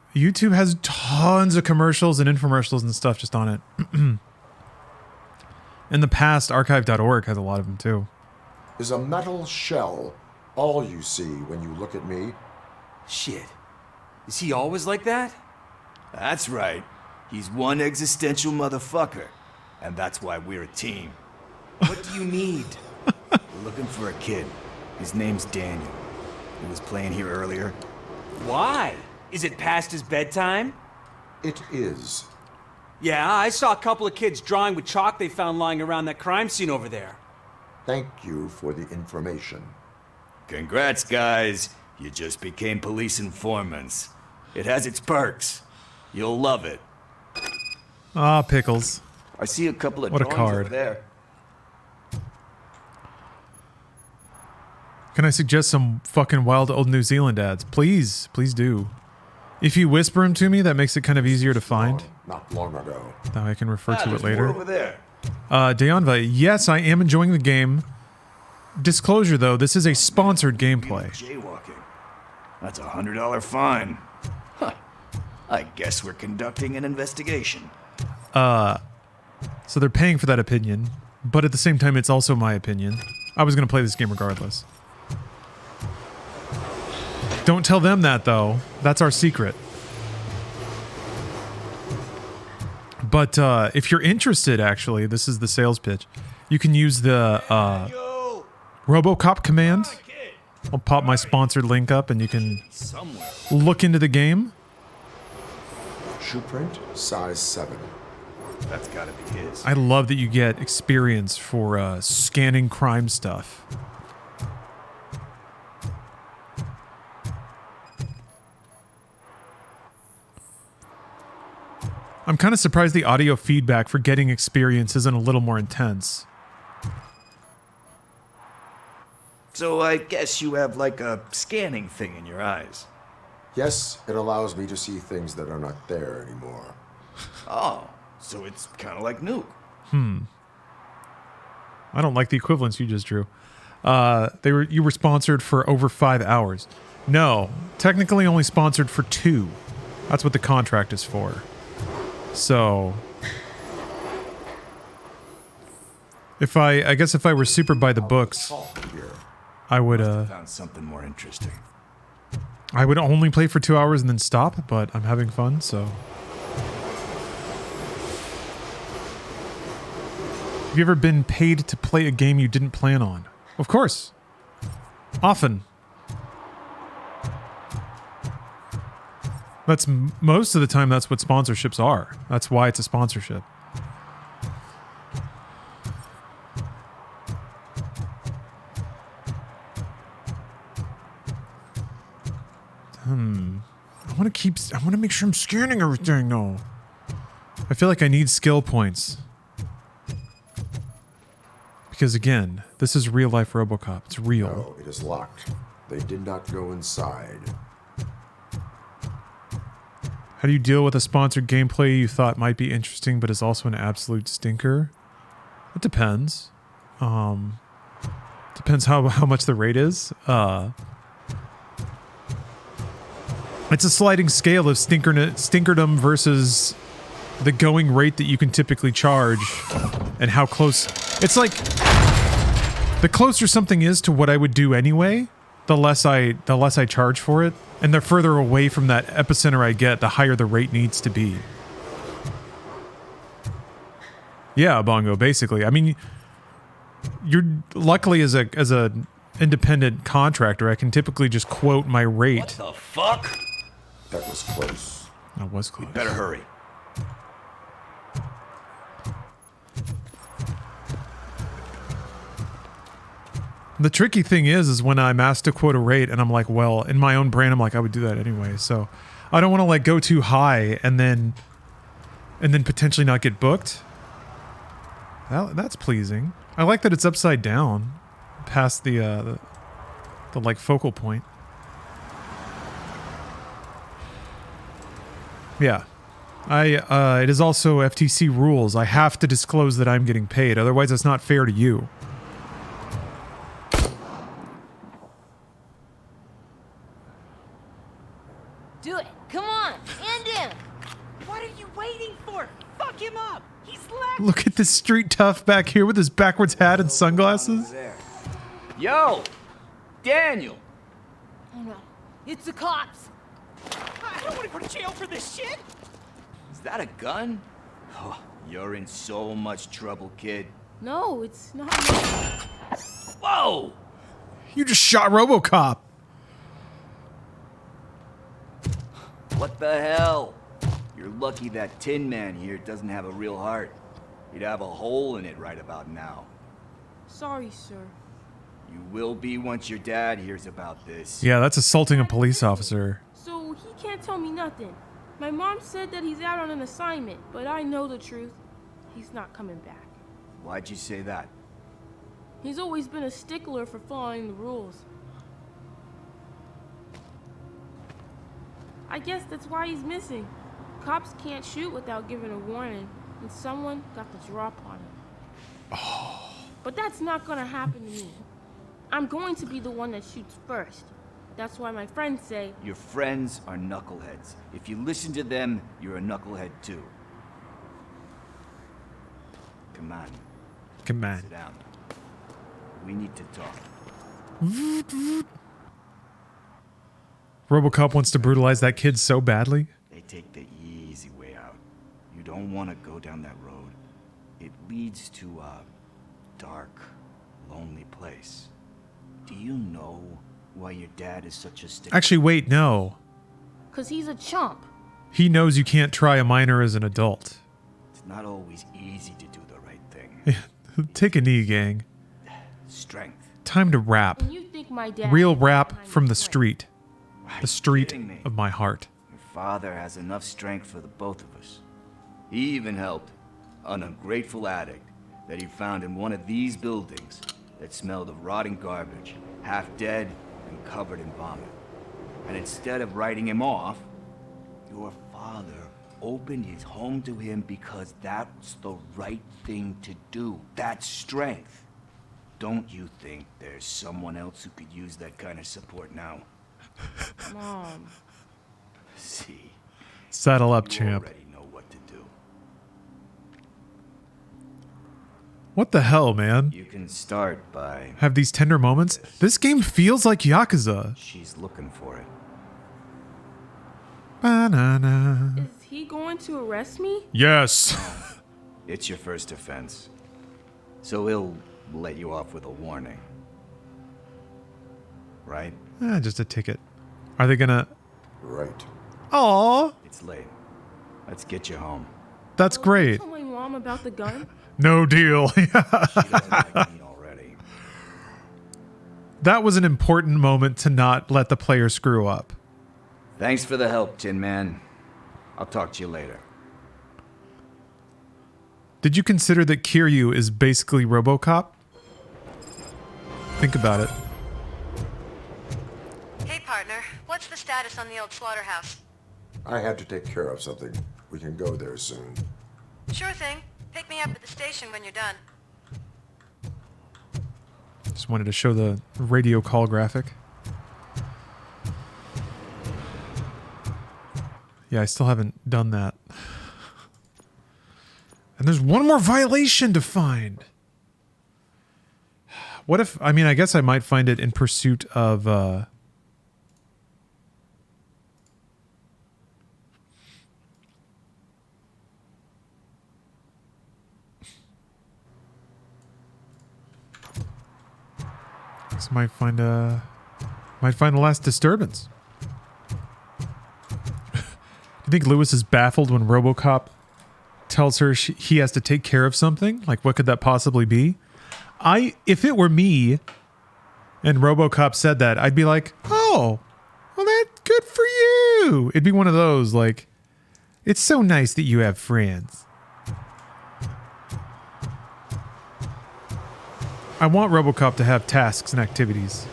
has tons of commercials and infomercials and stuff just on it. In the past, archive.org has a lot of them too. Is a metal shell all you see when you look at me? Shit. Is he always like that? That's right. He's one existential motherfucker. And that's why we're a team. What do you need? We're looking for a kid. His name's Daniel. He was playing here earlier. Why? Is it past his bedtime? It is. Yeah, I saw a couple of kids drawing with chalk they found lying around that crime scene over there. Thank you for the information. Congrats, guys. You just became police informants. It has its perks. You'll love it. Ah, pickles. I see a couple of what a drawings card. over there. Can I suggest some fucking wild old New Zealand ads? Please, please do. If you whisper them to me, that makes it kind of easier to find. Not long ago. Now I can refer to it there's later. more over there. Deonva, yes, I am enjoying the game. Disclosure, though, this is a sponsored gameplay. Jaywalking. That's $100 fine. Huh. I guess we're conducting an investigation. So they're paying for that opinion, but at the same time, it's also my opinion. I was going to play this game regardless. Don't tell them that, though. That's our secret. But if you're interested, actually, this is the sales pitch. You can use the RoboCop command. I'll pop my sponsored link up, and you can look into the game. Shoe print, size 7. That's gotta be his. I love that you get experience for scanning crime stuff. I'm kind of surprised the audio feedback for getting experience isn't a little more intense. So I guess you have like a scanning thing in your eyes. Yes, it allows me to see things that are not there anymore. Oh, so it's kind of like Nuke. I don't like the equivalence you just drew. You were sponsored for over 5 hours. No, technically only sponsored for 2. That's what the contract is for. So, I guess if I were super by the books, I would found something more interesting. I would only play for 2 hours and then stop, but I'm having fun, so. Have you ever been paid to play a game you didn't plan on? Of course. Often. That's most of the time that's what sponsorships are. That's why it's a sponsorship. I want to make sure I'm scanning everything though. I feel like I need skill points. Because again, this is real life RoboCop. It's real. No, it is locked. They did not go inside. How do you deal with a sponsored gameplay you thought might be interesting but is also an absolute stinker? It depends. Depends how much the rate is. It's a sliding scale of stinkerdom versus the going rate that you can typically charge and how close. It's like the closer something is to what I would do anyway, the less I charge for it. And the further away from that epicenter I get, the higher the rate needs to be. Yeah, Bongo, basically. I mean, you're luckily as a independent contractor, I can typically just quote my rate. What the fuck? That was close. That was close. We better hurry. The tricky thing is when I'm asked to quote a rate and I'm like, well, in my own brain, I'm like, I would do that anyway. So I don't want to like go too high and then potentially not get booked. That's pleasing. I like that it's upside down past the like focal point. Yeah. It is also FTC rules. I have to disclose that I'm getting paid. Otherwise, it's not fair to you. Do it. Come on. End him. What are you waiting for? Fuck him up. He's left. Look at this street tough back here with his backwards hat and sunglasses. Yo! Daniel! Oh no. It's the cops. I don't want to go to jail for this shit. Is that a gun? Oh, you're in so much trouble, kid. No, it's not. Whoa! You just shot RoboCop. What the hell? You're lucky that Tin Man here doesn't have a real heart. He'd have a hole in it right about now. Sorry, sir. You will be once your dad hears about this. Yeah, that's assaulting a police officer. So he can't tell me nothing. My mom said that he's out on an assignment, but I know the truth. He's not coming back. Why'd you say that? He's always been a stickler for following the rules. I guess that's why he's missing. Cops can't shoot without giving a warning, and someone got the drop on him. Oh. But that's not gonna happen to me. I'm going to be the one that shoots first. That's why my friends say... Your friends are knuckleheads. If you listen to them, you're a knucklehead too. Come on. Come on. Sit down. We need to talk. RoboCop wants to brutalize that kid so badly. They take the easy way out. You don't want to go down that road. It leads to a dark, lonely place. Do you know why your dad is such a stick? Actually, wait, no. 'Cause he's a chump. He knows you can't try a minor as an adult. It's not always easy to do the right thing. Take a knee, gang. Strength. Time to rap. And you think my dad Real is rap behind from the this street. The street of my heart. Your father has enough strength for the both of us. He even helped an ungrateful addict that he found in one of these buildings that smelled of rotting garbage, half dead and covered in vomit. And instead of writing him off, your father opened his home to him because that was the right thing to do. That's strength. Don't you think there's someone else who could use that kind of support now? Mom. See. Saddle up, you champ. already know what to do. What the hell, man? You can start by... Have these tender moments? This game feels like Yakuza. She's looking for it. Banana. Is he going to arrest me? Yes. It's your first offense. So he'll let you off with a warning. Right? Just a ticket. Are they gonna... Right. Aww. It's late. Let's get you home. That's great. Tell my mom about the gun? No deal. She doesn't like me already. That was an important moment to not let the player screw up. Thanks for the help, Tin Man. I'll talk to you later. Did you consider that Kiryu is basically RoboCop? Think about it. Hey, partner. What's the status on the old slaughterhouse? I had to take care of something. We can go there soon. Sure thing. Pick me up at the station when you're done. Just wanted to show the radio call graphic. Yeah, I still haven't done that. And there's one more violation to find. What if, I mean, I guess I might find it in pursuit of, this might find the last disturbance. Do you think Lewis is baffled when RoboCop tells her he has to take care of something? Like, what could that possibly be? If it were me and RoboCop said that, I'd be like, oh, well, that's good for you. It'd be one of those, like, it's so nice that you have friends. I want RoboCop to have tasks and activities.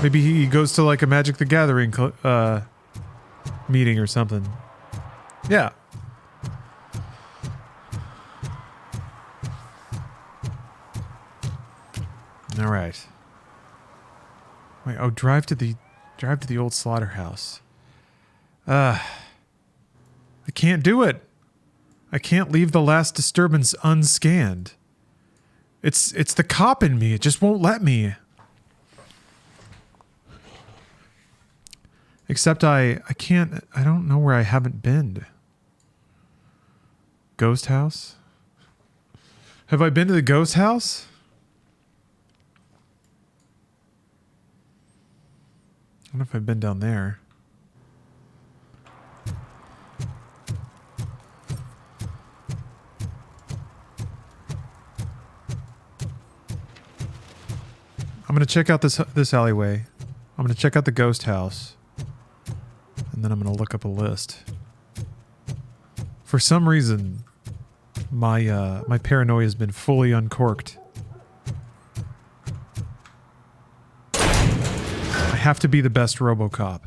Maybe he goes to, like, a Magic the Gathering meeting or something. Yeah. All right. Wait, oh, drive to the old slaughterhouse. I can't do it. I can't leave the last disturbance unscanned. It's the cop in me. It just won't let me. Except I don't know where I haven't been. Ghost house? Have I been to the ghost house? I don't know if I've been down there. I'm gonna check out this alleyway. I'm gonna check out the ghost house. And then I'm gonna look up a list. For some reason, my paranoia has been fully uncorked. I have to be the best RoboCop.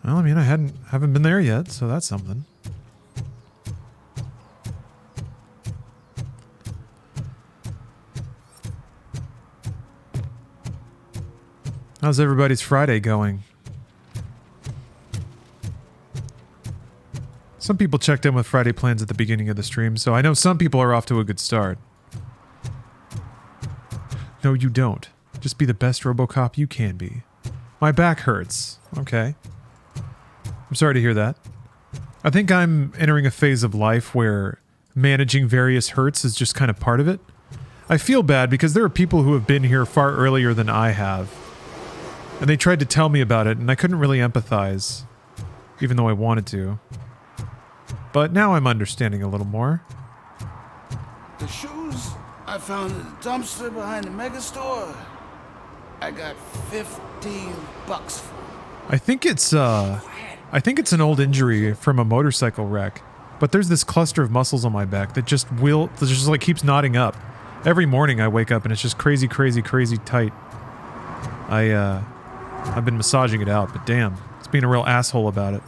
Well, I mean, I haven't been there yet, so that's something. How's everybody's Friday going? Some people checked in with Friday plans at the beginning of the stream, so I know some people are off to a good start. No, you don't. Just be the best RoboCop you can be. My back hurts. Okay. I'm sorry to hear that. I think I'm entering a phase of life where managing various hurts is just kind of part of it. I feel bad because there are people who have been here far earlier than I have. And they tried to tell me about it, and I couldn't really empathize, even though I wanted to. But now I'm understanding a little more. The shoes I found in the dumpster behind the mega store, I got $15 for. I think it's an old injury from a motorcycle wreck. But there's this cluster of muscles on my back that just like keeps knotting up. Every morning I wake up and it's just crazy, crazy, crazy tight. I've been massaging it out, but damn, it's being a real asshole about it.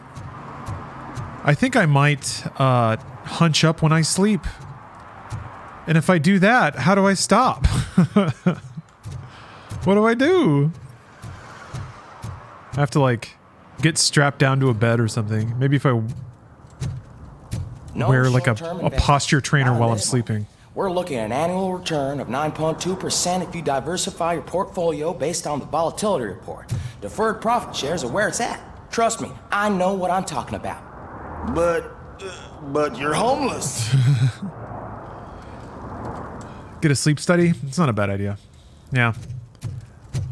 I think I might hunch up when I sleep. And if I do that, how do I stop? What do I do? I have to like get strapped down to a bed or something. Maybe if I wear like a posture trainer while I'm sleeping. We're looking at an annual return of 9.2% if you diversify your portfolio based on the volatility report. Deferred profit shares are where it's at. Trust me, I know what I'm talking about. But you're homeless. Get a sleep study? It's not a bad idea. Yeah.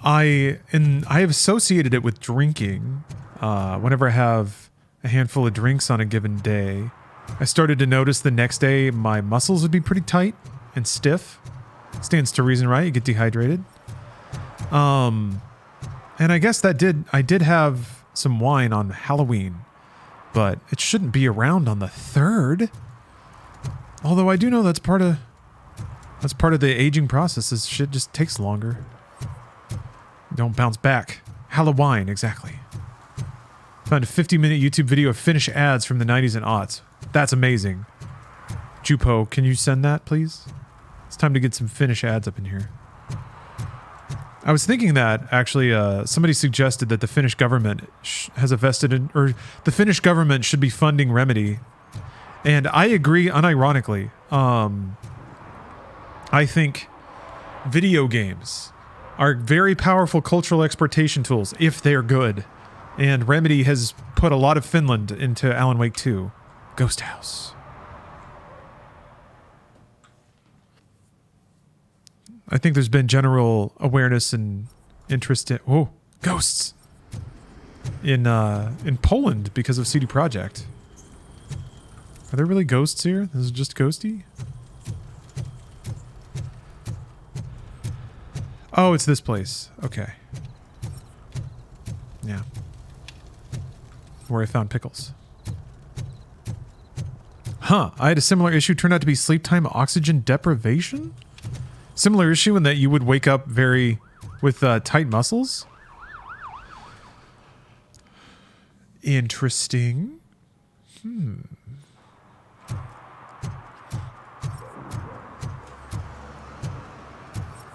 I have associated it with drinking. Whenever I have a handful of drinks on a given day, I started to notice the next day my muscles would be pretty tight and stiff. Stands to reason, right? You get dehydrated. And I guess I did have some wine on Halloween, but it shouldn't be around on the 3rd. Although I do know that's part of the aging process. This shit just takes longer. Don't bounce back. Halloween, exactly. Found a 50-minute YouTube video of Finnish ads from the 90s and aughts. That's amazing. Jupo, can you send that, please? It's time to get some Finnish ads up in here. I was thinking that, actually, somebody suggested that the Finnish government has a the Finnish government should be funding Remedy. And I agree unironically. I think video games are very powerful cultural exportation tools, if they're good. And Remedy has put a lot of Finland into Alan Wake 2. Ghost House. I think there's been general awareness and interest in ghosts in Poland because of CD Projekt. Are there really ghosts here? This is just ghosty? Oh, it's this place. Okay. Yeah. Where I found pickles. Huh. I had a similar issue. Turned out to be sleep time oxygen deprivation? Similar issue in that you would wake up with tight muscles? Interesting.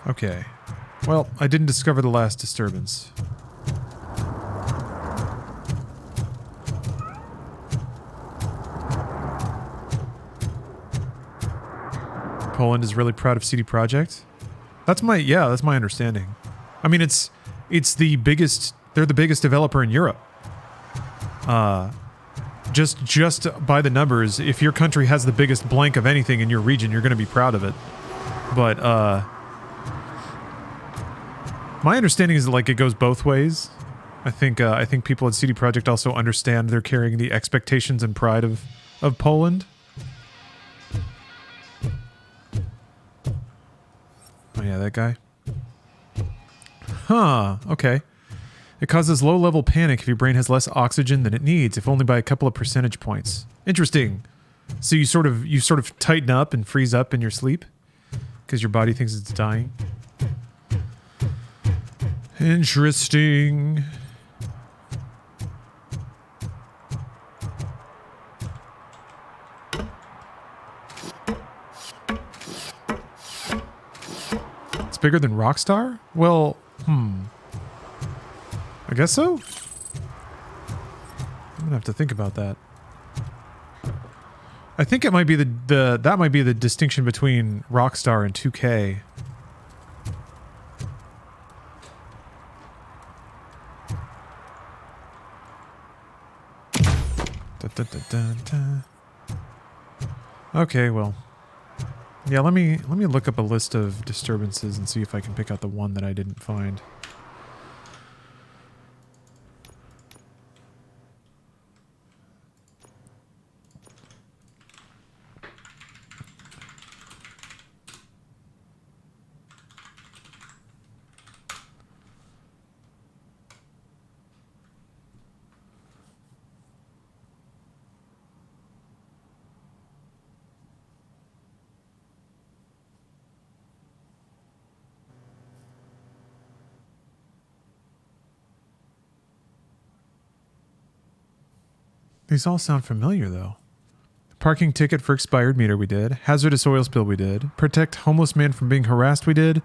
Okay. Well, I didn't discover the last disturbance. Poland is really proud of CD Projekt. That's my understanding. I mean, it's the biggest. They're the biggest developer in Europe. Just by the numbers, if your country has the biggest blank of anything in your region, you're going to be proud of it. But my understanding is that, like, it goes both ways. I think people at CD Projekt also understand they're carrying the expectations and pride of Poland. Oh yeah, that guy. Huh, okay. It causes low-level panic if your brain has less oxygen than it needs, if only by a couple of percentage points. Interesting. So you sort of tighten up and freeze up in your sleep because your body thinks it's dying. Interesting. It's bigger than Rockstar? Well, I guess so? I'm gonna have to think about that. I think it might be that might be the distinction between Rockstar and 2K. Okay, well. Yeah, let me look up a list of disturbances and see if I can pick out the one that I didn't find. These all sound familiar, though. Parking ticket for expired meter we did. Hazardous oil spill we did. Protect homeless man from being harassed we did.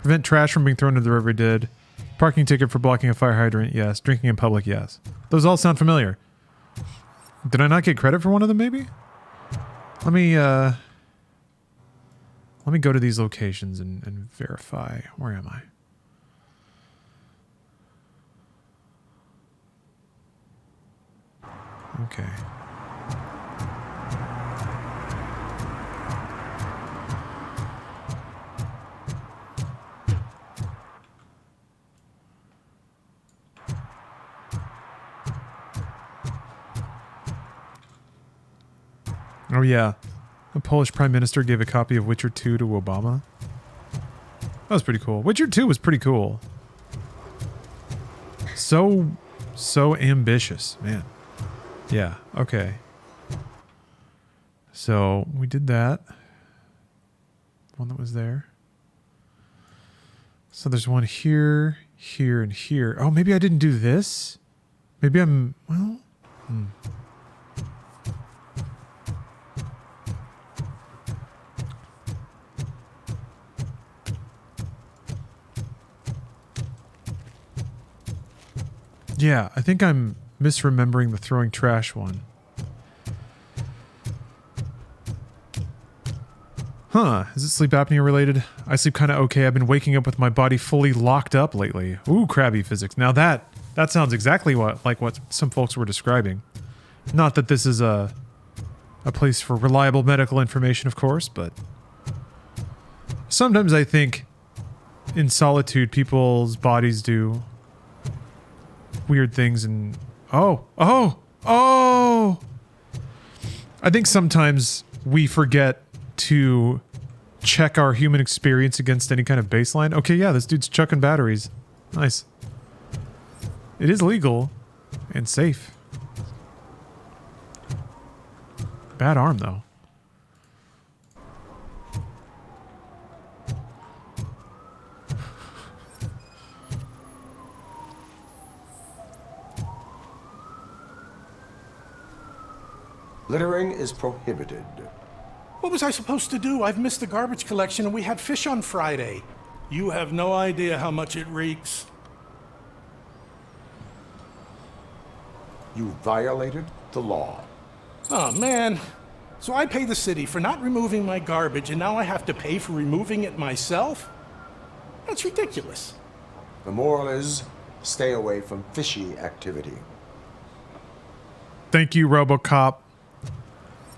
Prevent trash from being thrown into the river we did. Parking ticket for blocking a fire hydrant, yes. Drinking in public, yes. Those all sound familiar. Did I not get credit for one of them, maybe? Let me go to these locations and verify. Where am I? Okay. Oh yeah. A Polish Prime Minister gave a copy of Witcher 2 to Obama. That was pretty cool. Witcher 2 was pretty cool. So ambitious, man. Yeah, okay. So, we did that. One that was there. So there's one here, here, and here. Oh, maybe I didn't do this? Maybe I'm... Well... Yeah, I think I'm misremembering the throwing trash one. Huh, is it sleep apnea related? I sleep kind of okay. I've been waking up with my body fully locked up lately. Ooh, crabby physics. Now that sounds exactly like what some folks were describing. Not that this is a place for reliable medical information, of course, but sometimes I think in solitude people's bodies do weird things and oh I think sometimes we forget to check our human experience against any kind of baseline. Okay, yeah, this dude's chucking batteries. Nice. It is legal and safe. Bad arm though. Littering is prohibited. What was I supposed to do? I've missed the garbage collection and we had fish on Friday. You have no idea how much it reeks. You violated the law. Oh, man. So I pay the city for not removing my garbage and now I have to pay for removing it myself? That's ridiculous. The moral is, stay away from fishy activity. Thank you, RoboCop.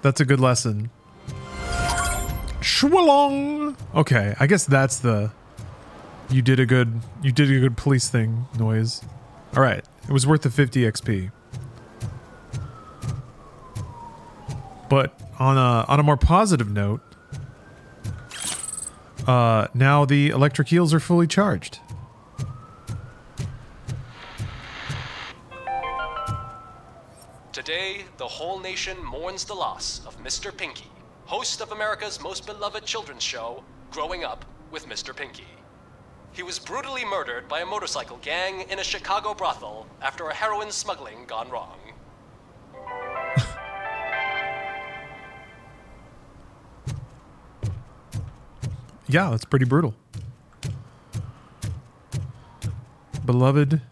That's a good lesson. Shwalong. Okay, I guess that's the you did a good police thing noise. All right, it was worth the 50 XP. But on a more positive note, now the electric eels are fully charged. Today, the whole nation mourns the loss of Mr. Pinky, host of America's most beloved children's show, Growing Up with Mr. Pinky. He was brutally murdered by a motorcycle gang in a Chicago brothel after a heroin smuggling gone wrong. Yeah, that's pretty brutal. Beloved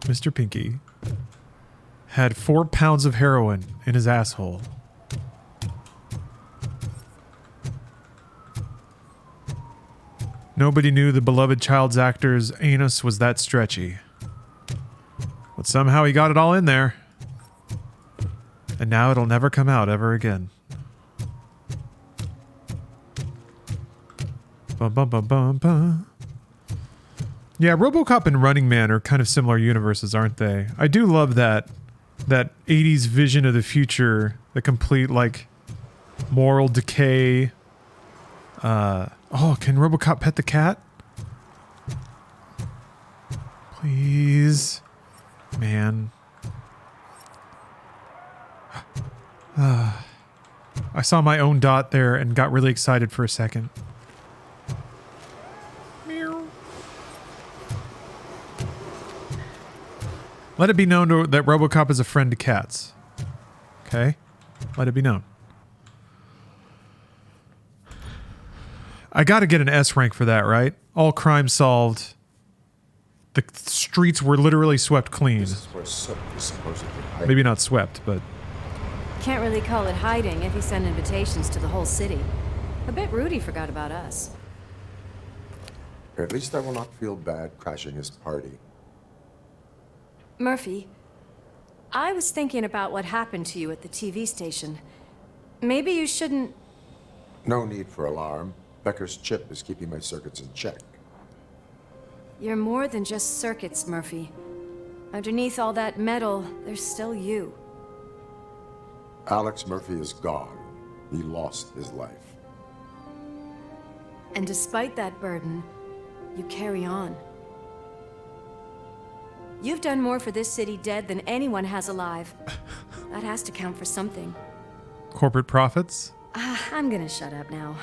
Mr. Pinky had 4 pounds of heroin in his asshole. Nobody knew the beloved child's actor's anus was that stretchy. But somehow he got it all in there. And now it'll never come out ever again. Bum, bum, bum, bum, bum. Yeah, RoboCop and Running Man are kind of similar universes, aren't they? I do love that 80s vision of the future, the complete, like, moral decay. Oh, can RoboCop pet the cat? Please. Man. I saw my own dot there and got really excited for a second. Meow. Let it be known that RoboCop is a friend to cats. Okay? Let it be known. I gotta get an S rank for that, right? All crime solved. The streets were literally swept clean. This is where Soap is supposedly hiding. Maybe not swept, but... Can't really call it hiding if he sent invitations to the whole city. I bet Rudy forgot about us. At least I will not feel bad crashing his party. Murphy, I was thinking about what happened to you at the TV station. Maybe you shouldn't... No need for alarm. Becker's chip is keeping my circuits in check. You're more than just circuits, Murphy. Underneath all that metal, there's still you. Alex Murphy is gone. He lost his life. And despite that burden, you carry on. You've done more for this city dead than anyone has alive. That has to count for something. Corporate profits? I'm gonna shut up now.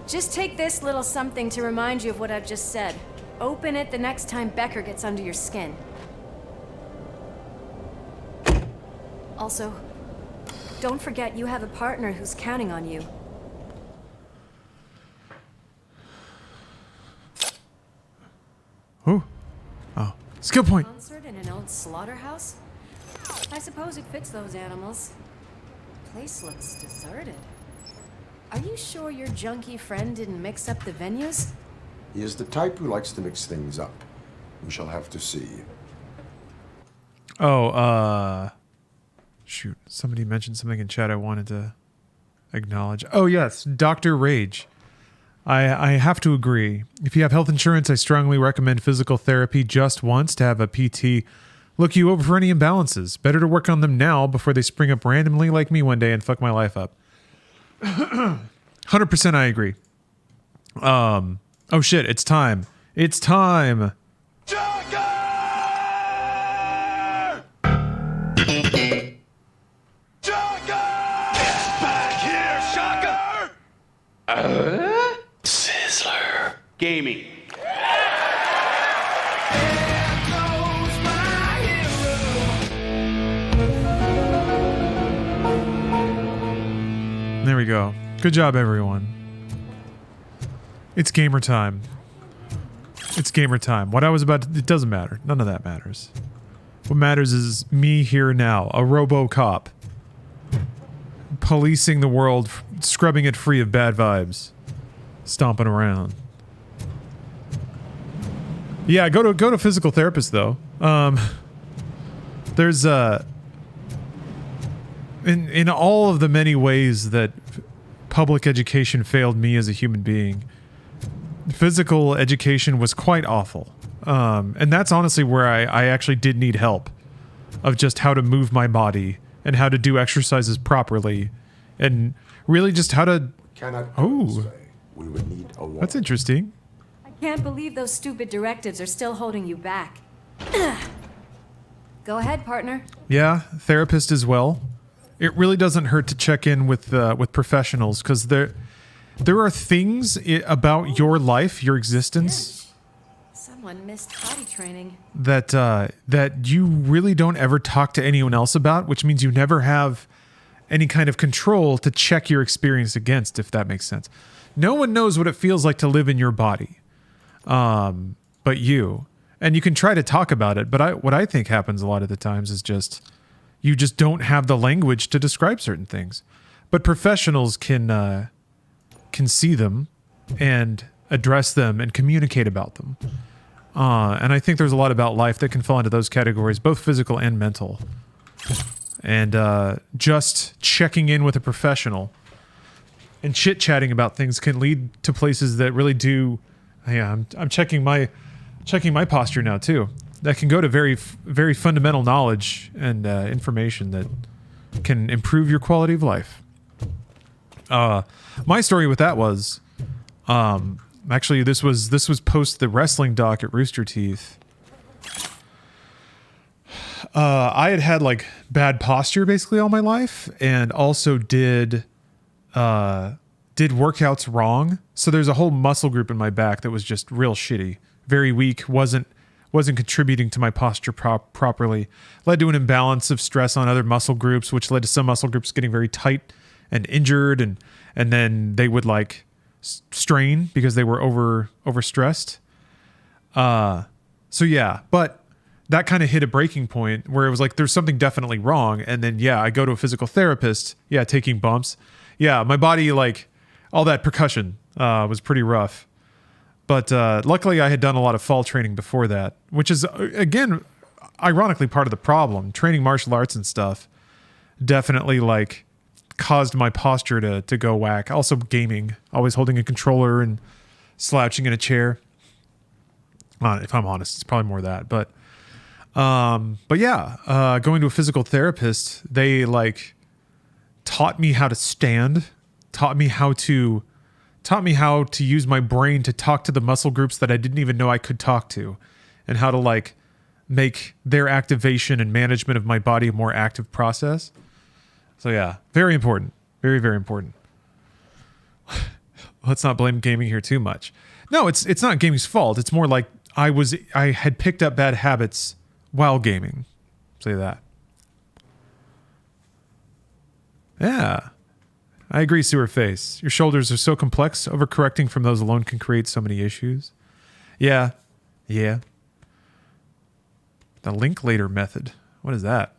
Just take this little something to remind you of what I've just said. Open it the next time Becker gets under your skin. Also, don't forget you have a partner who's counting on you. Ooh. Oh. Skill point. Concert in an old slaughterhouse? I suppose it fits those animals. Place looks deserted. Are you sure your junkie friend didn't mix up the venues? He is the type who likes to mix things up. We shall have to see. Oh, shoot. Somebody mentioned something in chat I wanted to acknowledge. Oh, yes. Dr. Rage. I have to agree. If you have health insurance, I strongly recommend physical therapy just once to have a PT look you over for any imbalances. Better to work on them now before they spring up randomly like me one day and fuck my life up. 100% I agree. Oh shit, it's time. It's time. Sizzler. Gaming. There we go. Good job, everyone. It's gamer time. It's gamer time. What I was about to... It doesn't matter. None of that matters. What matters is me here now, a RoboCop. Policing the world, scrubbing it free of bad vibes. Stomping around. Yeah, go to physical therapist, though. There's in all of the many ways that public education failed me as a human being, physical education was quite awful. And that's honestly where I actually did need help of just how to move my body and how to do exercises properly and really just how to... We would need a wall. That's interesting. I can't believe those stupid directives are still holding you back. Go ahead, partner. Yeah, therapist as well. It really doesn't hurt to check in with professionals because there are things about your life, your existence, Someone missed potty training. that you really don't ever talk to anyone else about, which means you never have any kind of control to check your experience against, if that makes sense. No one knows what it feels like to live in your body, but you. And you can try to talk about it, but what I think happens a lot of the times is just you just don't have the language to describe certain things. But professionals can see them and address them and communicate about them. And I think there's a lot about life that can fall into those categories, both physical and mental. And just checking in with a professional and chit-chatting about things can lead to places that really do... Yeah, I'm checking my posture now, too. That can go to very, very fundamental knowledge and information that can improve your quality of life. My story with that was... actually, this was post the wrestling doc at Rooster Teeth. I had like bad posture basically all my life, and also did workouts wrong. So there's a whole muscle group in my back that was just real shitty, very weak, wasn't contributing to my posture properly. Led to an imbalance of stress on other muscle groups, which led to some muscle groups getting very tight and injured, and then they would like strain because they were overstressed. So yeah, but that kind of hit a breaking point where it was like, there's something definitely wrong. And then, yeah, I go to a physical therapist. Yeah. Taking bumps. Yeah. My body, like all that percussion, was pretty rough, but, luckily I had done a lot of fall training before that, which is again, ironically part of the problem. Training martial arts and stuff definitely like caused my posture to go whack. Also gaming, always holding a controller and slouching in a chair. If I'm honest, it's probably more that, but yeah, going to a physical therapist, they like taught me how to stand, taught me how to use my brain to talk to the muscle groups that I didn't even know I could talk to, and how to like make their activation and management of my body a more active process. So yeah, very important. Very, very important. Let's not blame gaming here too much. No, it's not gaming's fault. It's more like I had picked up bad habits while gaming. Say that. Yeah. I agree, Sewer Face. Your shoulders are so complex, overcorrecting from those alone can create so many issues. Yeah. Yeah. The Linklater method. What is that?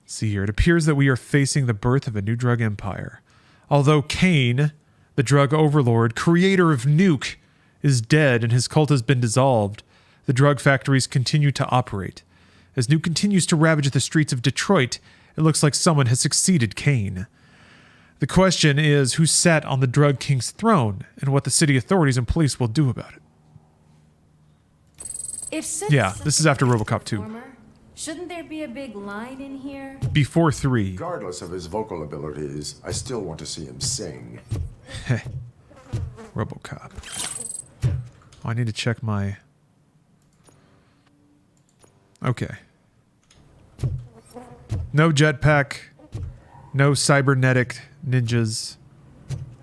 Let's see here. It appears that we are facing the birth of a new drug empire. Although Kane, the drug overlord, creator of Nuke, is dead and his cult has been dissolved, the drug factories continue to operate. As Nuke continues to ravage the streets of Detroit, it looks like someone has succeeded Kane. The question is who sat on the drug king's throne and what the city authorities and police will do about it. Yeah, this is after RoboCop 2. Shouldn't there be a big line in here? Before 3. Regardless of his vocal abilities, I still want to see him sing. RoboCop. Oh, I need to check my... Okay. No jetpack. No cybernetic ninjas.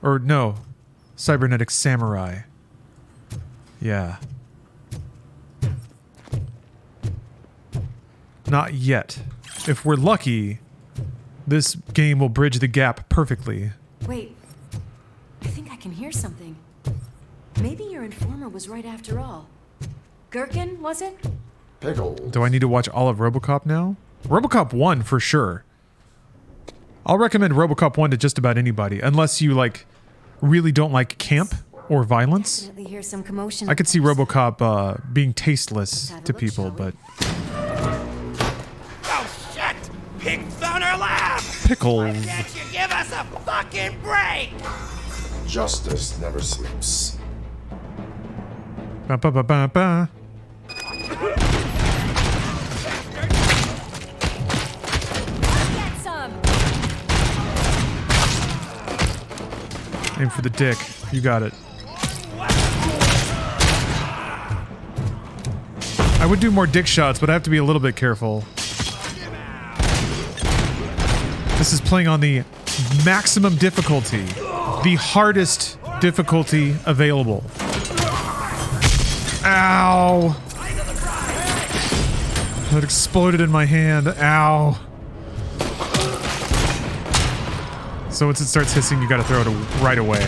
Or no. Cybernetic samurai. Yeah. Not yet. If we're lucky, this game will bridge the gap perfectly. Wait. I think I can hear something. Maybe your informer was right after all. Gherkin, was it? Pickles. Do I need to watch all of RoboCop now? RoboCop 1 for sure. I'll recommend RoboCop 1 to just about anybody, unless you like really don't like camp or violence. Definitely hear some commotion. I could see RoboCop being tasteless to people, but... Oh shit! Pig found our lab! Pickles. Why can't you give us a fucking break? Justice never sleeps. Ba ba ba ba ba. Aim for the dick. You got it. I would do more dick shots, but I have to be a little bit careful. This is playing on the maximum difficulty. The hardest difficulty available. Ow! That exploded in my hand. Ow. So once it starts hissing, you gotta throw it right away.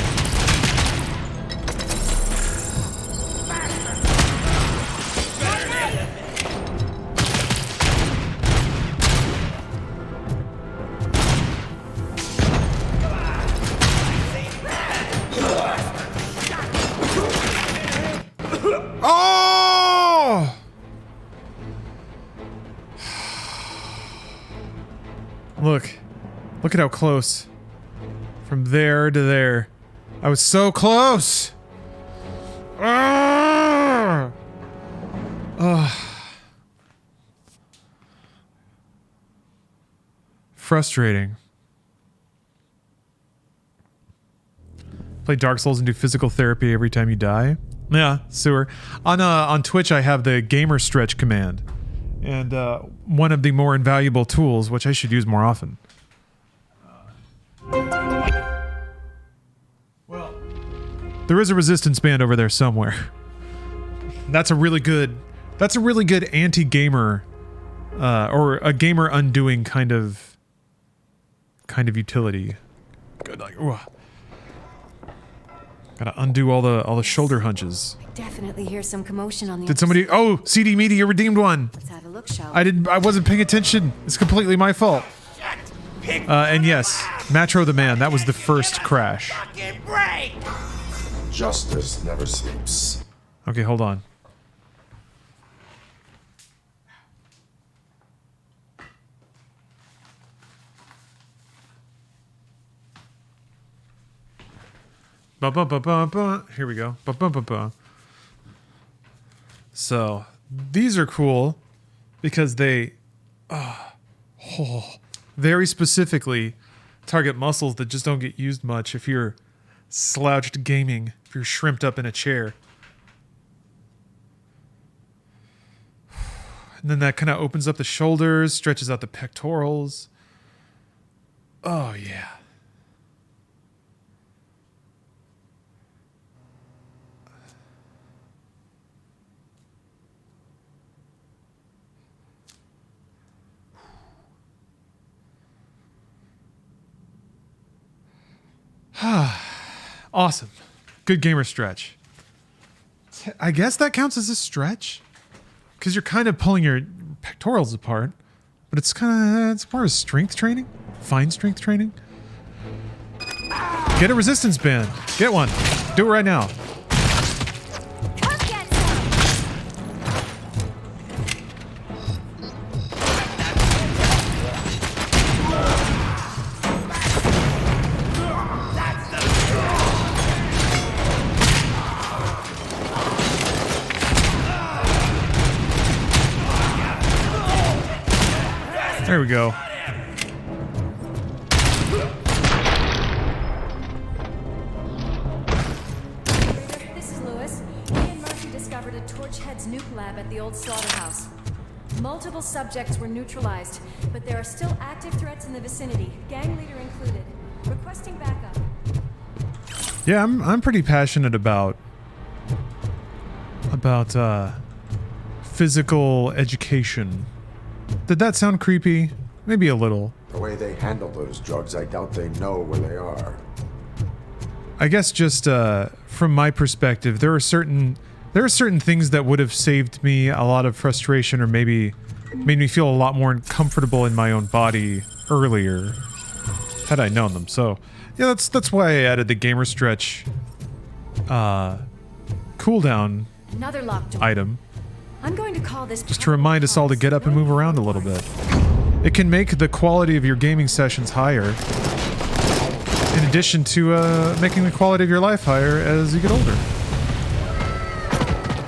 Look. Look at how close. From there to there. I was so close! Ugh. Frustrating. Play Dark Souls and do physical therapy every time you die? Yeah, sewer. On Twitch I have the gamer stretch command. And one of the more invaluable tools, which I should use more often. Well, there is a resistance band over there somewhere. That's a really good anti-gamer or a gamer undoing kind of utility. Good, like, gotta undo all the shoulder hunches. Definitely hear some commotion on the Did somebody? Oh, CD Media redeemed one. Let's have a look, shall we? I wasn't paying attention. It's completely my fault. And yes, Matro the Man. That was the first crash. Justice never sleeps. Okay, hold on. Here we go. So, these are cool because they very specifically target muscles that just don't get used much if you're slouched gaming, if you're shrimped up in a chair. And then that kind of opens up the shoulders, stretches out the pectorals. Oh, yeah. Awesome. Good gamer stretch. I guess that counts as a stretch because you're kind of pulling your pectorals apart, but it's more of strength training, fine strength training. Get a resistance band. Get one. Do it right now. There we go. This is Lewis. Me and Murphy discovered a Torchhead's nuke lab at the old slaughterhouse. Multiple subjects were neutralized, but there are still active threats in the vicinity, gang leader included. Requesting backup. Yeah, I'm pretty passionate about physical education. Did that sound creepy? Maybe a little. The way they handle those drugs, I doubt they know where they are. I guess just from my perspective, there are certain things that would have saved me a lot of frustration or maybe made me feel a lot more comfortable in my own body earlier had I known them. So, yeah, that's why I added the gamer stretch cooldown Another locked door. item. I'm going to call this Just to remind us all to get up and move around a little bit. It can make the quality of your gaming sessions higher, in addition to making the quality of your life higher as you get older.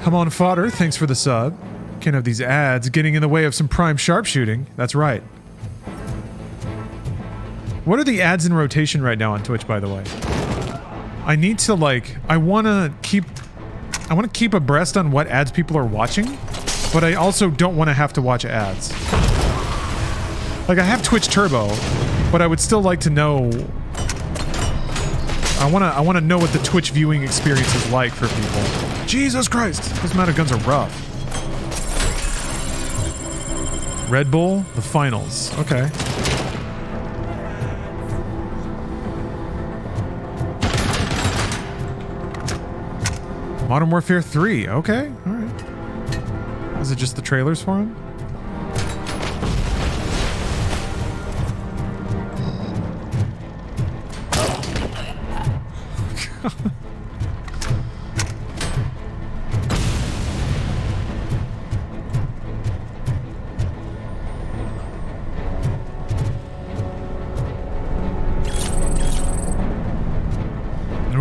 Come on, Fodder, thanks for the sub. Can't have these ads getting in the way of some prime sharpshooting. That's right. What are the ads in rotation right now on Twitch, by the way? I need to, I want to keep abreast on what ads people are watching, but I also don't want to have to watch ads. Like, I have Twitch Turbo, but I would still like to know... I want to know what the Twitch viewing experience is like for people. Jesus Christ! Those amount of guns are rough. Red Bull, the finals. Okay. Modern Warfare 3. Okay, alright. Is it just the trailers for him?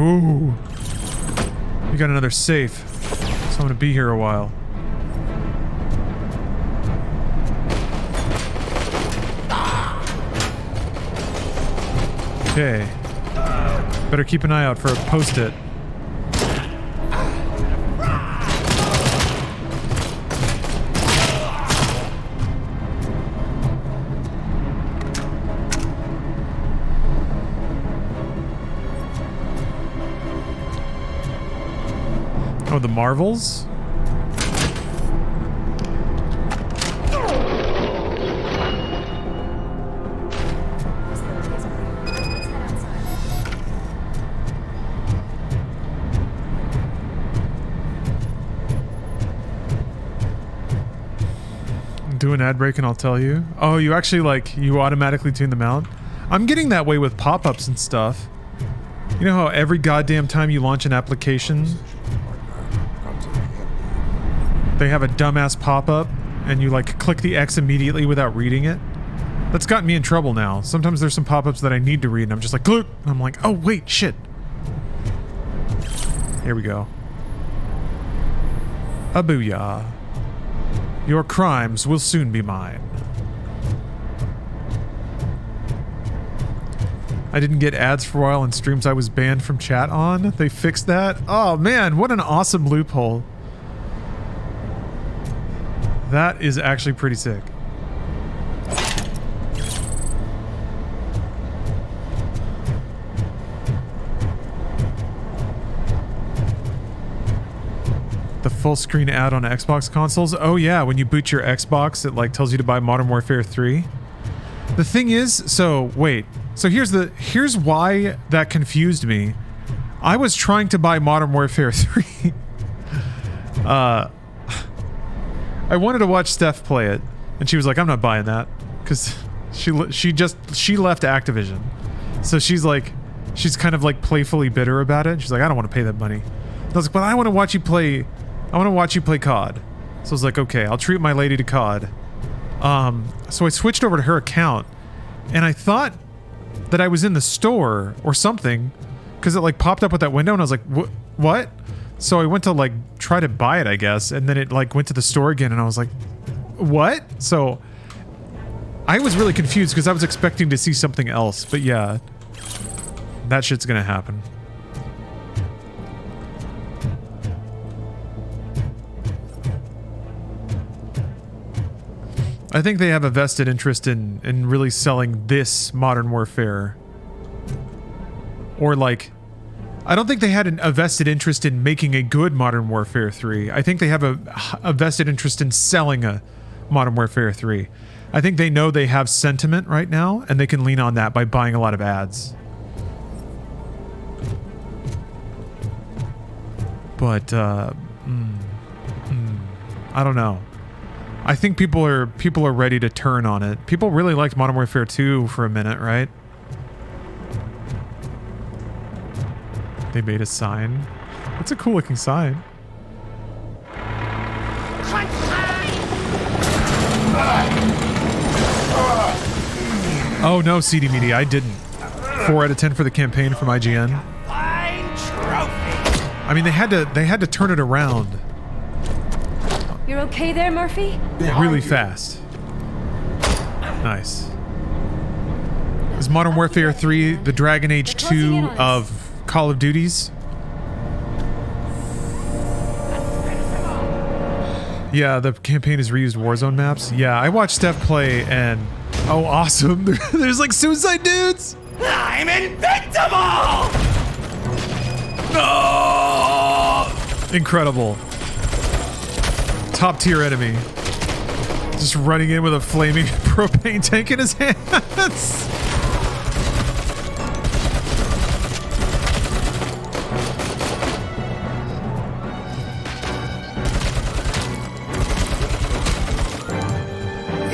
Ooh. You got another safe. So I'm gonna be here a while. Okay. Better keep an eye out for a post-it. Oh, the Marvels? Do an ad break and I'll tell you. Oh, you actually you automatically tune them out? I'm getting that way with pop-ups and stuff. You know how every goddamn time you launch an application, they have a dumbass pop-up and you click the X immediately without reading it? That's gotten me in trouble now. Sometimes there's some pop-ups that I need to read and I'm just like, click! I'm like, oh wait, shit. Here we go. A booyah. Your crimes will soon be mine. I didn't get ads for a while in streams I was banned from chat on. They fixed that? Oh man, what an awesome loophole. That is actually pretty sick. The full screen ad on Xbox consoles? Oh yeah, when you boot your Xbox, it tells you to buy Modern Warfare 3. The thing is, so wait. So here's why that confused me. I was trying to buy Modern Warfare 3. I wanted to watch Steph play it, and she was like, "I'm not buying that," because she left Activision, so she's kind of playfully bitter about it. She's like, "I don't want to pay that money." And I was like, "But I want to watch you play. I want to watch you play COD." So I was like, "Okay, I'll treat my lady to COD." So I switched over to her account, and I thought that I was in the store or something, because it popped up with that window, and I was like, "What?" So I went to try to buy it, I guess, and then it went to the store again, and I was like, "What?" So I was really confused because I was expecting to see something else, but yeah, that shit's gonna happen. I think they have a vested interest in really selling this Modern Warfare. Or I don't think they had a vested interest in making a good Modern Warfare 3. I think they have a vested interest in selling a Modern Warfare 3. I think they know they have sentiment right now, and they can lean on that by buying a lot of ads. But, I don't know. I think people are ready to turn on it. People really liked Modern Warfare 2 for a minute, right? They made a sign. It's a cool looking sign. Oh no, CD Media, I didn't. 4 out of 10 for the campaign from IGN. I mean, they had to turn it around. You're okay there, Murphy? Really fast. Nice. Is Modern Warfare 3 the Dragon Age 2 of Call of Duties? Yeah, the campaign has reused Warzone maps. Yeah, I watched Steph play and... Oh, awesome. There's suicide dudes! I'm invincible! No! Incredible. Top tier enemy. Just running in with a flaming propane tank in his hands.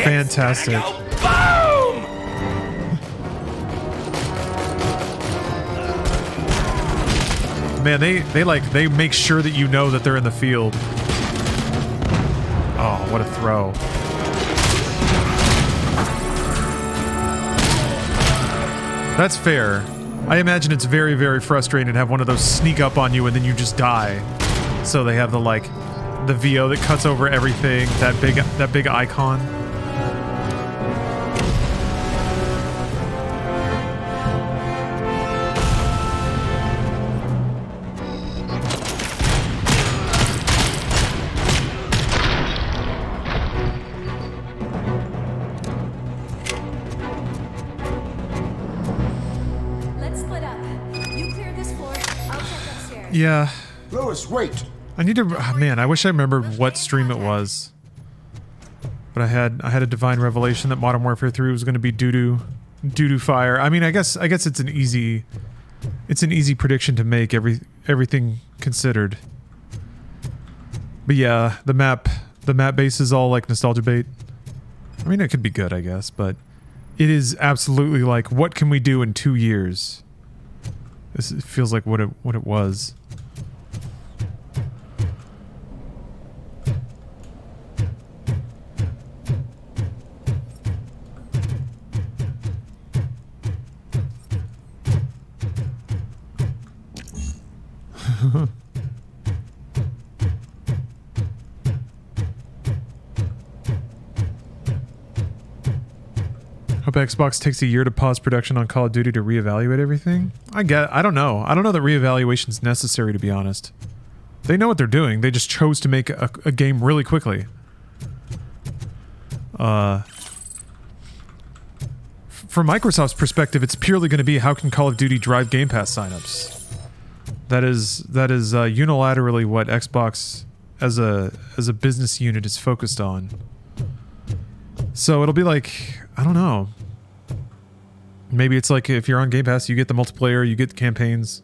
Fantastic. Boom! Man, they make sure that you know that they're in the field. Oh, what a throw. That's fair. I imagine it's very, very frustrating to have one of those sneak up on you and then you just die. So they have the the VO that cuts over everything, that big icon. Let's split up. You clear this floor. I'll check upstairs. Yeah. Lewis, wait. I need to. Oh, man, I wish I remembered what stream it was. But I had a divine revelation that Modern Warfare 3 was going to be doo-doo fire. I mean, I guess it's an easy prediction to make, everything considered. But yeah, the map base is all like nostalgia bait. I mean, it could be good, I guess, but it is absolutely like, what can we do in 2 years? This feels like what it was. Hope Xbox takes a year to pause production on Call of Duty to reevaluate everything. I don't know. I don't know that reevaluation's necessary, to be honest. They know what they're doing. They just chose to make a game really quickly. From Microsoft's perspective, it's purely going to be how can Call of Duty drive Game Pass signups. That is unilaterally what Xbox as a business unit is focused on. So it'll be like, I don't know. Maybe it's like if you're on Game Pass, you get the multiplayer, you get the campaigns.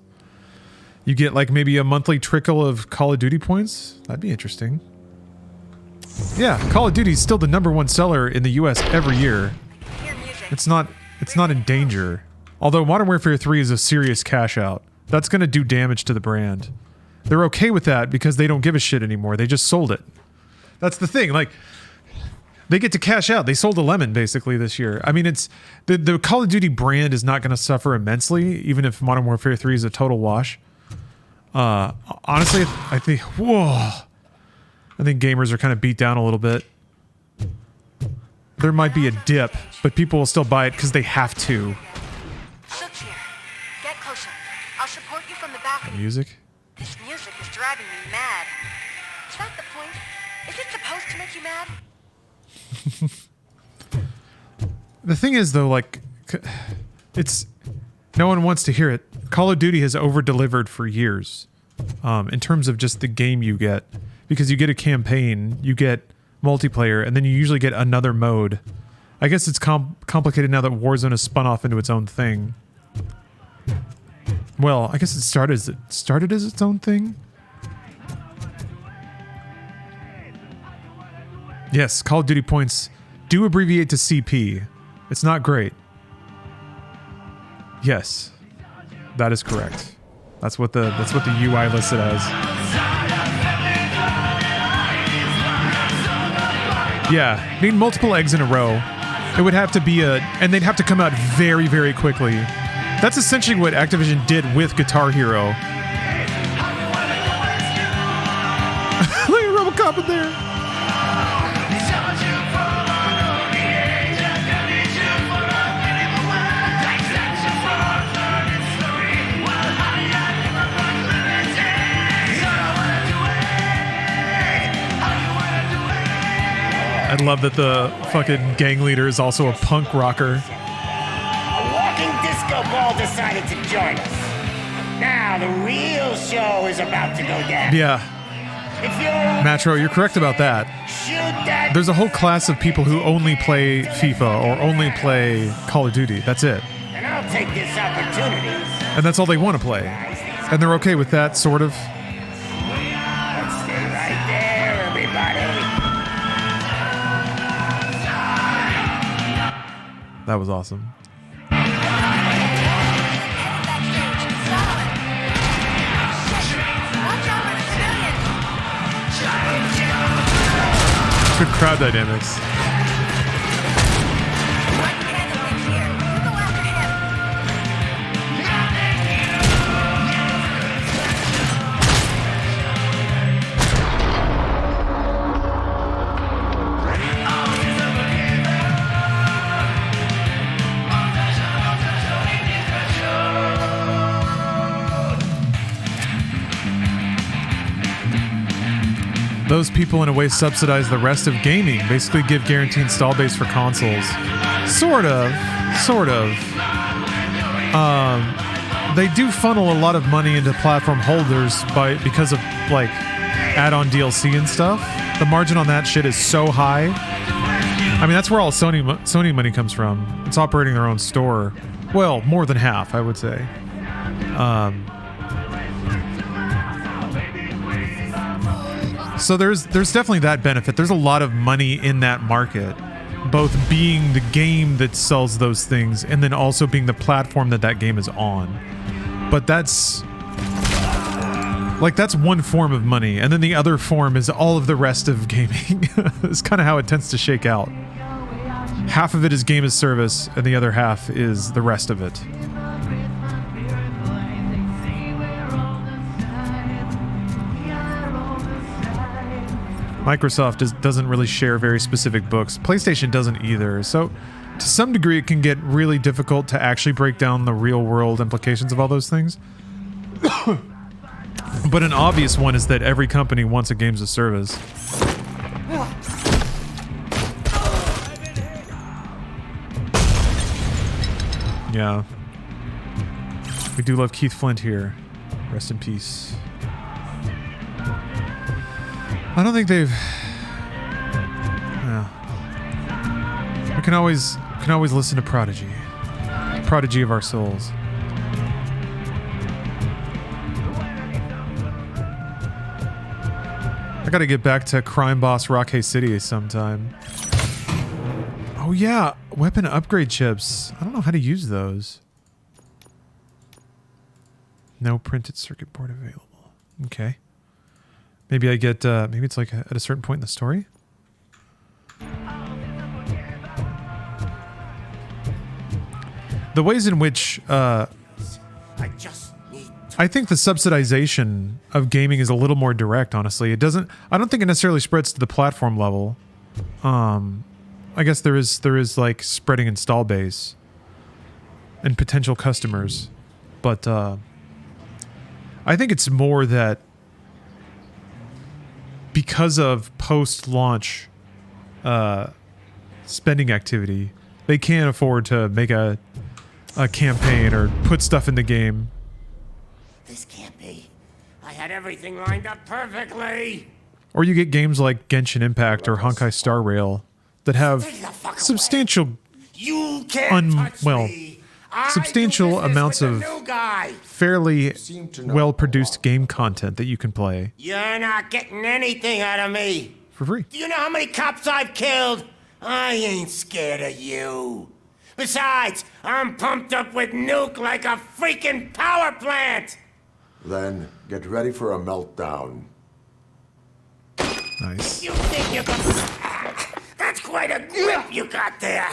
You get like maybe a monthly trickle of Call of Duty points. That'd be interesting. Yeah, Call of Duty is still the #1 seller in the US every year. It's not in danger. Although Modern Warfare 3 is a serious cash out. That's going to do damage to the brand. They're okay with that because they don't give a shit anymore. They just sold it. That's the thing. Like, they get to cash out. They sold a lemon basically this year. I mean, it's the Call of Duty brand is not going to suffer immensely, even if Modern Warfare 3 is a total wash. Honestly, I think gamers are kind of beat down a little bit. There might be a dip, but people will still buy it because they have to. Sook's here. Get closer. I'll support you from the balcony. Music? This music is driving me mad. Is that the point? Is it supposed to make you mad? The thing is, though, like, it's no one wants to hear it. Call of Duty has over-delivered for years in terms of just the game you get, because you get a campaign, you get multiplayer, and then you usually get another mode. I guess it's complicated now that Warzone has spun off into its own thing. Well, I guess it started as its own thing. Yes, Call of Duty points do abbreviate to CP. It's not great. Yes, that is correct. That's what the UI listed as. Yeah, need multiple eggs in a row. It would have to be and they'd have to come out very, very quickly. That's essentially what Activision did with Guitar Hero. Look at RoboCop in there. I love that the fucking gang leader is also a punk rocker. A walking disco ball decided to join us. Now the real show is about to go down. Yeah. Matro, you're correct about that. There's a whole class of people who only play FIFA or only play Call of Duty. That's it. And I'll take this opportunity. And that's all they want to play. And they're okay with that, sort of. Let's stay right there, everybody. That was awesome. Good crowd dynamics. Those people in a way subsidize the rest of gaming, basically give guaranteed install base for consoles. Sort of. They do funnel a lot of money into platform holders because of like add-on DLC and stuff. The margin on that shit is so high. I mean, that's where all Sony money comes from. It's operating their own store. Well, more than half, I would say. So there's definitely that benefit. There's a lot of money in that market, both being the game that sells those things and then also being the platform that game is on. But that's one form of money, and then the other form is all of the rest of gaming. It's kind of how it tends to shake out. Half of it is game as service, and the other half is the rest of it. Microsoft doesn't really share very specific books. PlayStation doesn't either. So to some degree, it can get really difficult to actually break down the real world implications of all those things. But an obvious one is that every company wants a games as service. Yeah. We do love Keith Flint here. Rest in peace. I don't think they've... Yeah. We can always listen to Prodigy. Prodigy of our souls. I gotta get back to Crime Boss Rockay City sometime. Oh yeah, weapon upgrade chips. I don't know how to use those. No printed circuit board available. Okay. Maybe I get, maybe it's like at a certain point in the story? The ways in which, I think the subsidization of gaming is a little more direct, honestly. I don't think it necessarily spreads to the platform level. I guess there is like spreading install base and potential customers, but, I think it's more that because of post-launch spending activity, they can't afford to make a campaign or put stuff in the game. This can't be. I had everything lined up perfectly. Or you get games like Genshin Impact or Honkai Star Rail that have substantial, substantial amounts of fairly well-produced game content that you can play You're not getting anything out of me. for free. Do you know how many cops I've killed? I ain't scared of you. Besides, I'm pumped up with nuke like a freaking power plant. Then get ready for a meltdown. Nice. You think you can... That's quite a grip you got there.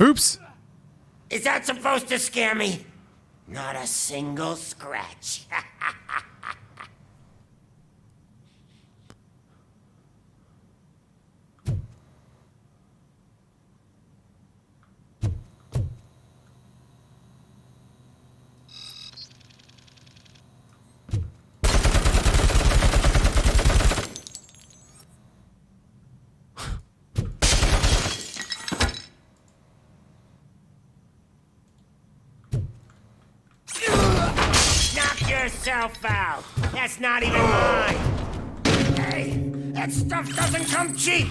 Oops. Is that supposed to scare me? Not a single scratch. Yourself out. That's not even mine. Hey, that stuff doesn't come cheap.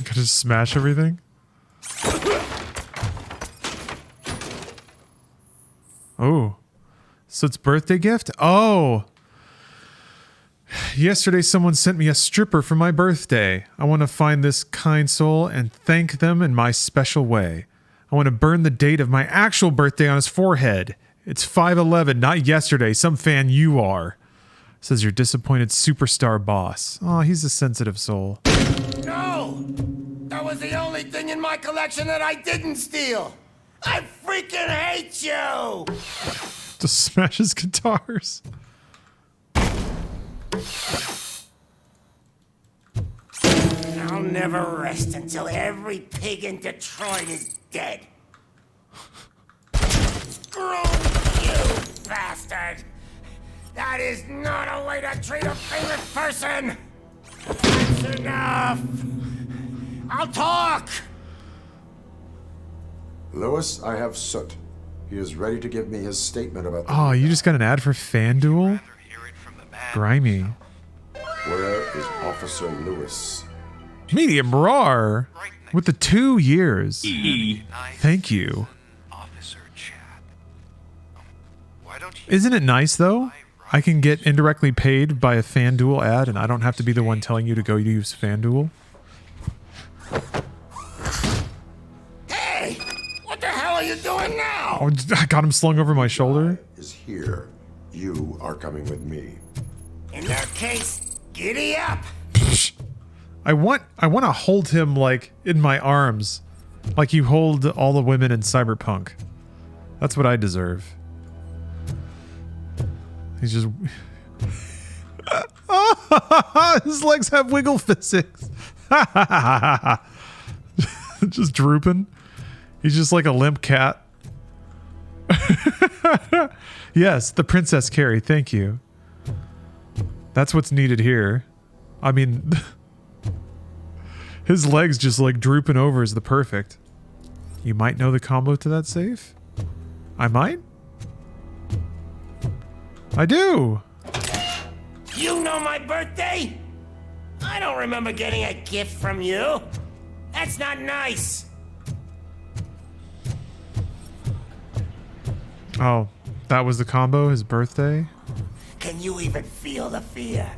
Gotta smash everything. Oh, so it's birthday gift? Oh, yesterday someone sent me a stripper for my birthday. I want to find this kind soul and thank them in my special way. I want to burn the date of my actual birthday on his forehead. It's 5/11, not yesterday. Some fan you are. Says your disappointed superstar boss. Oh, he's a sensitive soul. No! That was the only thing in my collection that I didn't steal! I freaking hate you! Just smashes guitars. I'll never rest until every pig in Detroit is dead. Screw you, bastard! That is not a way to treat a famous person! That's enough! I'll talk! Lewis, I have Soot. He is ready to give me his statement about the... Oh, you just got an ad for FanDuel? Grimy. Where is Officer Lewis? Medium raw with the 2 years. Thank you. Isn't it nice though? I can get indirectly paid by a FanDuel ad and I don't have to be the one telling you to go use FanDuel. Hey! What the hell are you doing now? Oh, I got him slung over my shoulder. Is here. You are coming with me. In that case, giddy up! I want to hold him like in my arms, like you hold all the women in Cyberpunk. That's what I deserve. He's just his legs have wiggle physics. Just drooping. He's just like a limp cat. Yes, the Princess Carrie. Thank you. That's what's needed here. I mean, his legs just like drooping over is the perfect. You might know the combo to that safe? I might? I do! You know my birthday? I don't remember getting a gift from you. That's not nice. Oh, that was the combo? His birthday? Can you even feel the fear?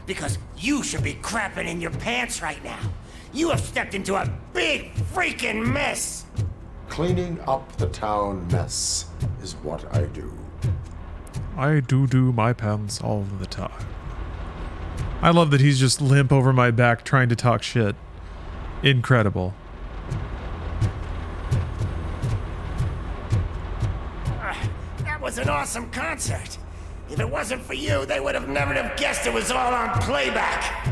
Because you should be crapping in your pants right now. You have stepped into a big freaking mess. Cleaning up the town mess is what I do. I do my pants all the time. I love that he's just limp over my back trying to talk shit. Incredible. That was an awesome concert. If it wasn't for you, they would have never have guessed it was all on playback.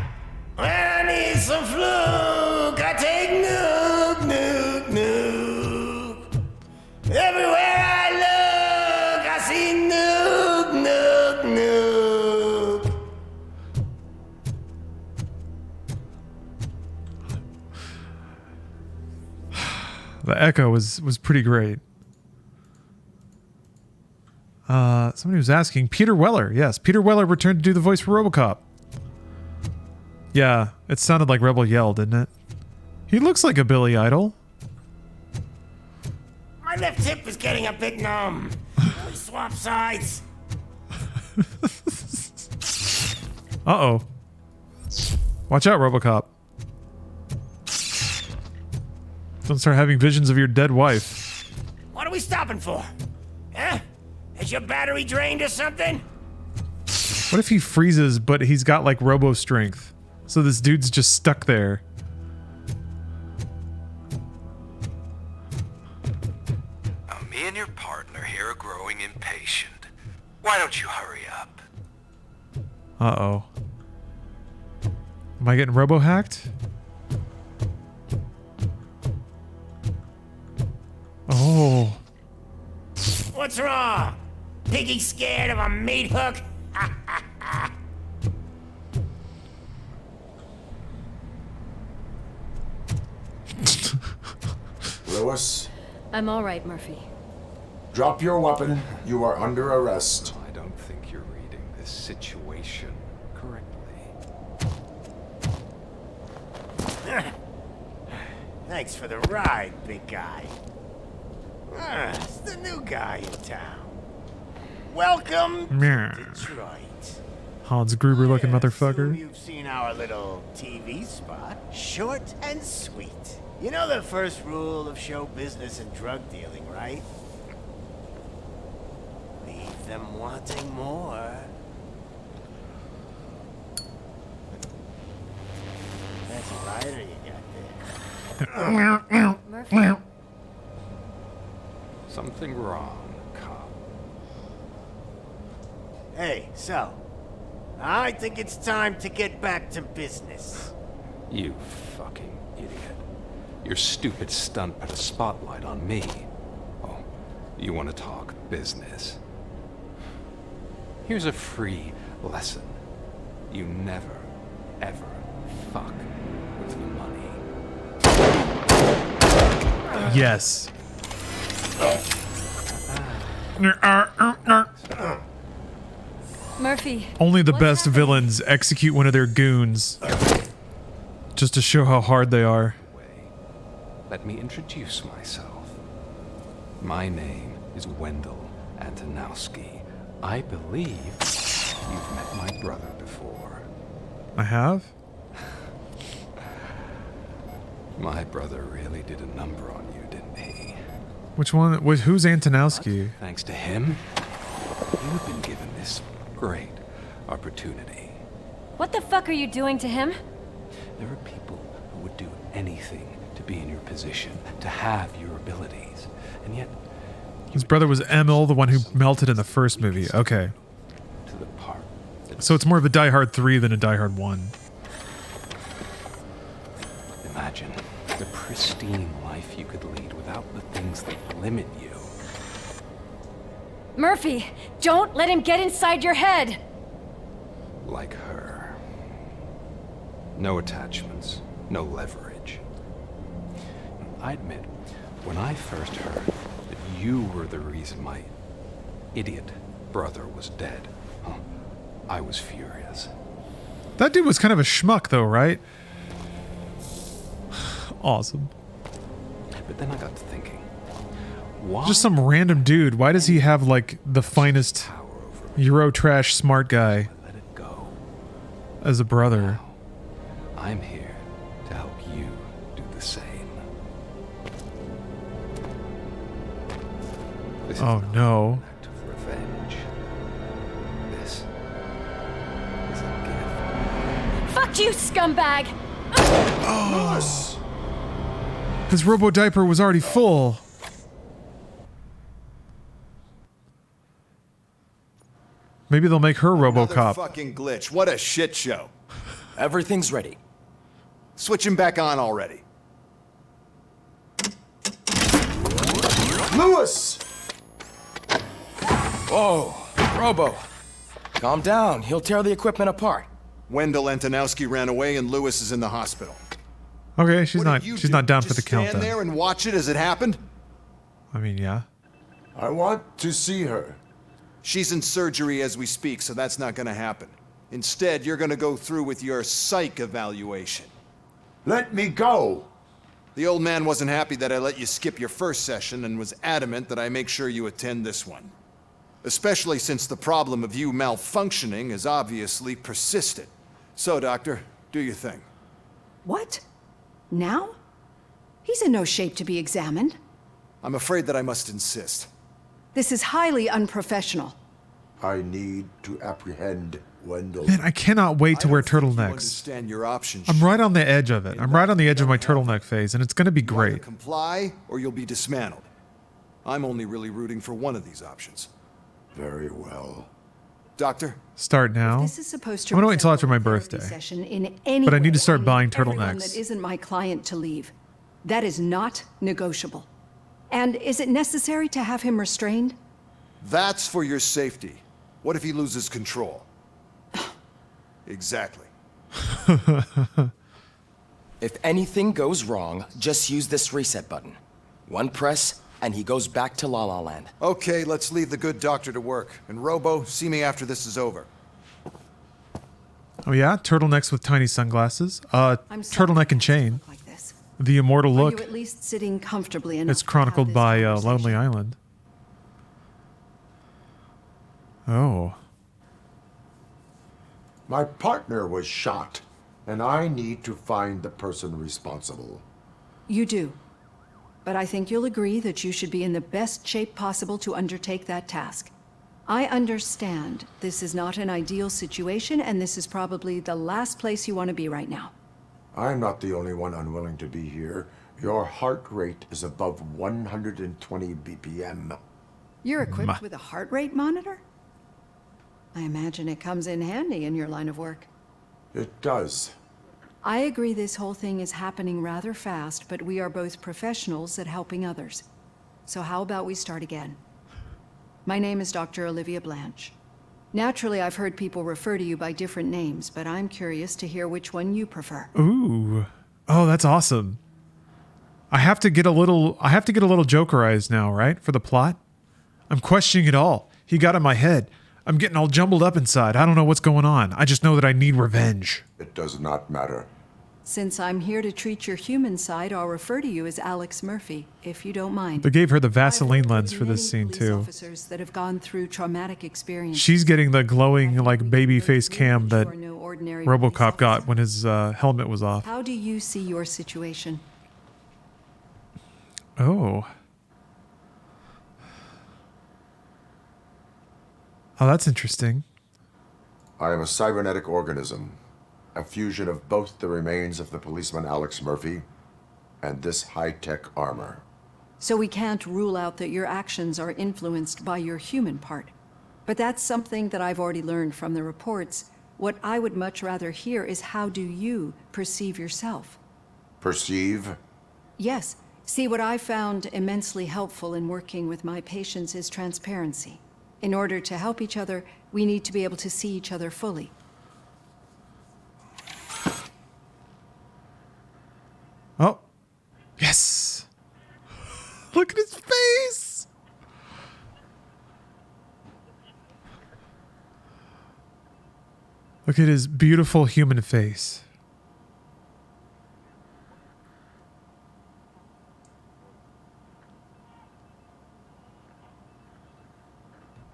I need some fluke. I take nuke, nuke, nuke. Everywhere I look, I see nuke, nuke, nuke. The echo was pretty great. Somebody was asking. Peter Weller. Yes, Peter Weller returned to do the voice for RoboCop. Yeah, it sounded like Rebel Yell, didn't it? He looks like a Billy Idol. My left hip is getting a bit numb. We swap sides. Uh-oh. Watch out, RoboCop. Don't start having visions of your dead wife. What are we stopping for? Huh? Is your battery drained or something? What if he freezes, but he's got like robo strength? So this dude's just stuck there. Now, me and your partner here are growing impatient. Why don't you hurry up? Uh-oh. Am I getting robo-hacked? Oh. What's wrong? Piggy scared of a meat hook? Lewis, I'm all right, Murphy. drop your weapon. You are under arrest. I don't think you're reading this situation correctly. Thanks for the ride, big guy. It's the new guy in town. Welcome Meh. to Detroit. Hans Gruber looking motherfucker. You've seen our little TV spot. Short and sweet. You know the first rule of show business and drug dealing, right? Leave them wanting more. That's a lighter you got there. Something wrong, cop. Hey, so, I think it's time to get back to business. You fucking idiot. Your stupid stunt put a spotlight on me. Oh, you want to talk business? Here's a free lesson. You never, ever fuck with the money. Yes. Murphy. Only the best villains execute one of their goons just to show how hard they are. Let me introduce myself. My name is Wendell Antonowski. I believe you've met my brother before. I have? My brother really did a number on you, didn't he? Which one? Who's Antonowski? Thanks to him, you've been given this great opportunity. What the fuck are you doing to him? There are people who would do anything to be in your position, to have your abilities, and yet His brother was Emil, the one who melted in the first movie. Okay. to the part. So it's more of a Die Hard 3 than a Die Hard 1. Imagine the pristine life you could lead without the things that limit you. Murphy, don't let him get inside your head. Like her. No attachments, no leverage. I admit, when I first heard that you were the reason my idiot brother was dead, I was furious. That dude was kind of a schmuck though, right? Awesome. But then I got to thinking, why? Just some random dude. Why does he have like the finest Eurotrash smart guy as a brother? I'm here to help you do the same. This is Oh not no. an act of revenge. This is a gift. Fuck you, scumbag! Oh. His robo diaper was already full. Maybe they'll make her Another RoboCop. fucking glitch. What a shit show. Everything's ready. Switch him back on already. Lewis! Whoa, Robo. Calm down. He'll tear the equipment apart. Wendell Antonowski ran away and Lewis is in the hospital. Okay, she's What did you she's do? not down Just for the count stand then. there and watch it as it happened? I mean, yeah. I want to see her. She's in surgery as we speak, so that's not gonna happen. Instead, you're gonna go through with your psych evaluation. Let me go! The old man wasn't happy that I let you skip your first session and was adamant that I make sure you attend this one. Especially since the problem of you malfunctioning is obviously persistent. So, Doctor, do your thing. What? Now? He's in no shape to be examined. I'm afraid that I must insist. This is highly unprofessional. I need to apprehend Wendell. Man, I cannot wait to wear turtlenecks. Understand your options. I'm right on the edge of it. I'm right on the edge of my turtleneck phase, and it's going to be great. Comply, or you'll be dismantled. I'm only really rooting for one of these options. Very well. Doctor? Start now. This is supposed to I'm going to wait until after my resemble a therapy birthday. session in any But I need to way. start buying everyone turtlenecks. that isn't my client to leave. That is not negotiable. And is it necessary to have him restrained? That's for your safety. What if he loses control? Exactly. If anything goes wrong, just use this reset button. One press, and he goes back to La La Land. Okay, let's leave the good doctor to work. And Robo, see me after this is over. Oh yeah, turtlenecks with tiny sunglasses. Turtleneck and chain. Like this. The immortal Are look. you at least sitting comfortably enough? It's chronicled by Lonely Island. Oh. My partner was shot, and I need to find the person responsible. You do. But I think you'll agree that you should be in the best shape possible to undertake that task. I understand this is not an ideal situation, and this is probably the last place you want to be right now. I'm not the only one unwilling to be here. Your heart rate is above 120 BPM. You're equipped with a heart rate monitor? I imagine it comes in handy in your line of work. It does. I agree this whole thing is happening rather fast, but we are both professionals at helping others. So how about we start again? My name is Dr. Olivia Blanche. Naturally, I've heard people refer to you by different names, but I'm curious to hear which one you prefer. Ooh. Oh, that's awesome. I have to get a little jokerized now, right? For the plot. I'm questioning it all. He got in my head. I'm getting all jumbled up inside. I don't know what's going on. I just know that I need revenge. It does not matter. Since I'm here to treat your human side, I'll refer to you as Alex Murphy, if you don't mind. They gave her the Vaseline lens for this scene too. Officers that have gone through traumatic experiences. She's getting the glowing like baby face cam that RoboCop got when his helmet was off. How do you see your situation? Oh. Oh, that's interesting. I am a cybernetic organism, a fusion of both the remains of the policeman Alex Murphy and this high-tech armor. So we can't rule out that your actions are influenced by your human part. But that's something that I've already learned from the reports. What I would much rather hear is how do you perceive yourself? Perceive? Yes. See, what I found immensely helpful in working with my patients is transparency. In order to help each other, we need to be able to see each other fully. Oh. Yes. Look at his face. Look at his beautiful human face.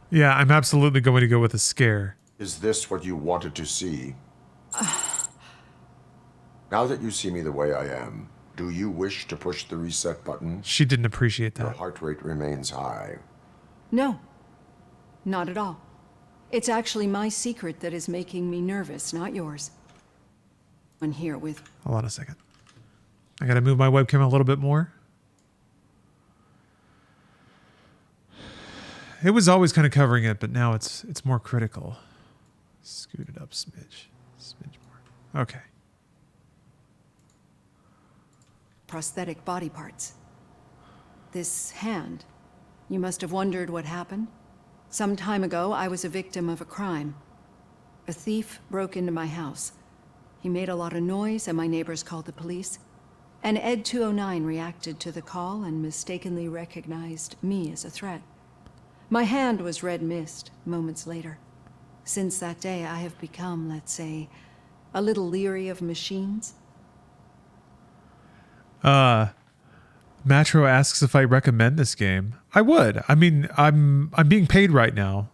Yeah, I'm absolutely going to go with a scare. Is this what you wanted to see? Now that you see me the way I am, do you wish to push the reset button? She didn't appreciate that. Your heart rate remains high. No, not at all. It's actually my secret that is making me nervous, not yours. I'm here with... Hold on a second. I gotta move my webcam a little bit more. It was always kind of covering it, but now it's more critical. Scoot it up smidge more. Okay. prosthetic body parts. This hand, you must have wondered what happened. Some time ago, I was a victim of a crime. A thief broke into my house. He made a lot of noise and my neighbors called the police. And Ed 209 reacted to the call and mistakenly recognized me as a threat. My hand was red mist moments later. Since that day, I have become, let's say, a little leery of machines. Matro asks if I recommend this game. I would. I mean, I'm being paid right now.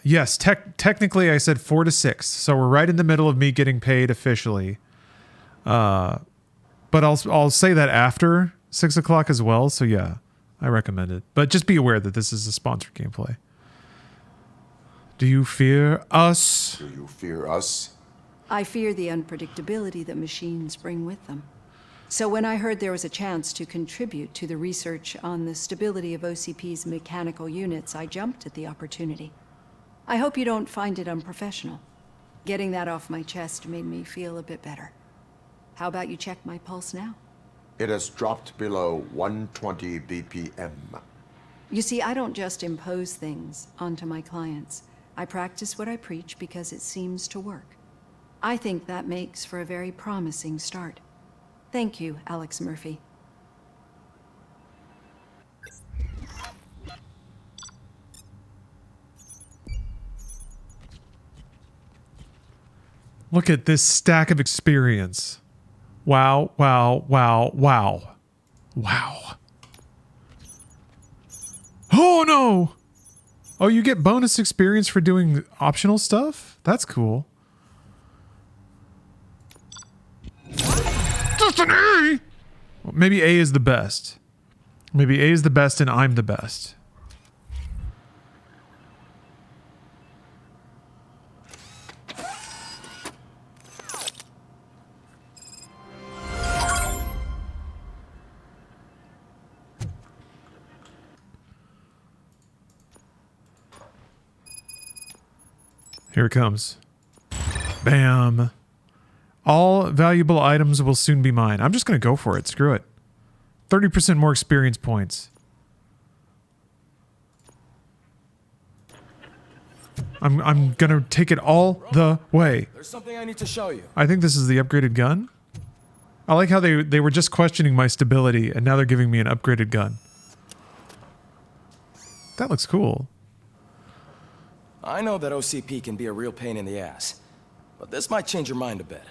Yes, technically I said 4 to 6, so we're right in the middle of me getting paid officially. But I'll say that after 6 o'clock as well. So yeah, I recommend it. But just be aware that this is a sponsored gameplay. Do you fear us? Do you fear us? I fear the unpredictability that machines bring with them. So when I heard there was a chance to contribute to the research on the stability of OCP's mechanical units, I jumped at the opportunity. I hope you don't find it unprofessional. Getting that off my chest made me feel a bit better. How about you check my pulse now? It has dropped below 120 BPM. You see, I don't just impose things onto my clients. I practice what I preach because it seems to work. I think that makes for a very promising start. Thank you, Alex Murphy. Look at this stack of experience. Wow, wow, wow, wow. Wow. Oh no! Oh, you get bonus experience for doing optional stuff? That's cool. Just an A! Well, maybe A is the best. Maybe A is the best and I'm the best. Here it comes. Bam. All valuable items will soon be mine. I'm just going to go for it. Screw it. 30% more experience points. I'm going to take it all the way. There's something I need to show you. I think this is the upgraded gun. I like how they were just questioning my stability, and now they're giving me an upgraded gun. That looks cool. I know that OCP can be a real pain in the ass, but this might change your mind a bit.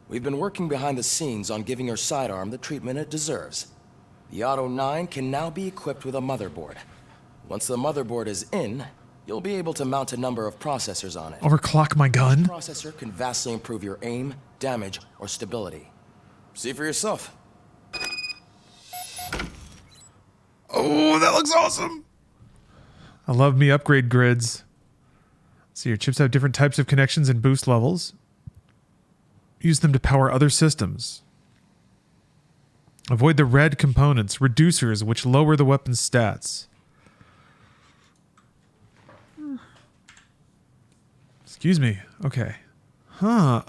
We've been working behind the scenes on giving your sidearm the treatment it deserves. The Auto 9 can now be equipped with a motherboard. Once the motherboard is in, you'll be able to mount a number of processors on it. Overclock my gun? Each processor can vastly improve your aim, damage, or stability. See for yourself. Oh, that looks awesome. I love me upgrade grids. See, your chips have different types of connections and boost levels. Use them to power other systems. Avoid the red components, reducers, which lower the weapon's stats. Excuse me. Okay. Huh.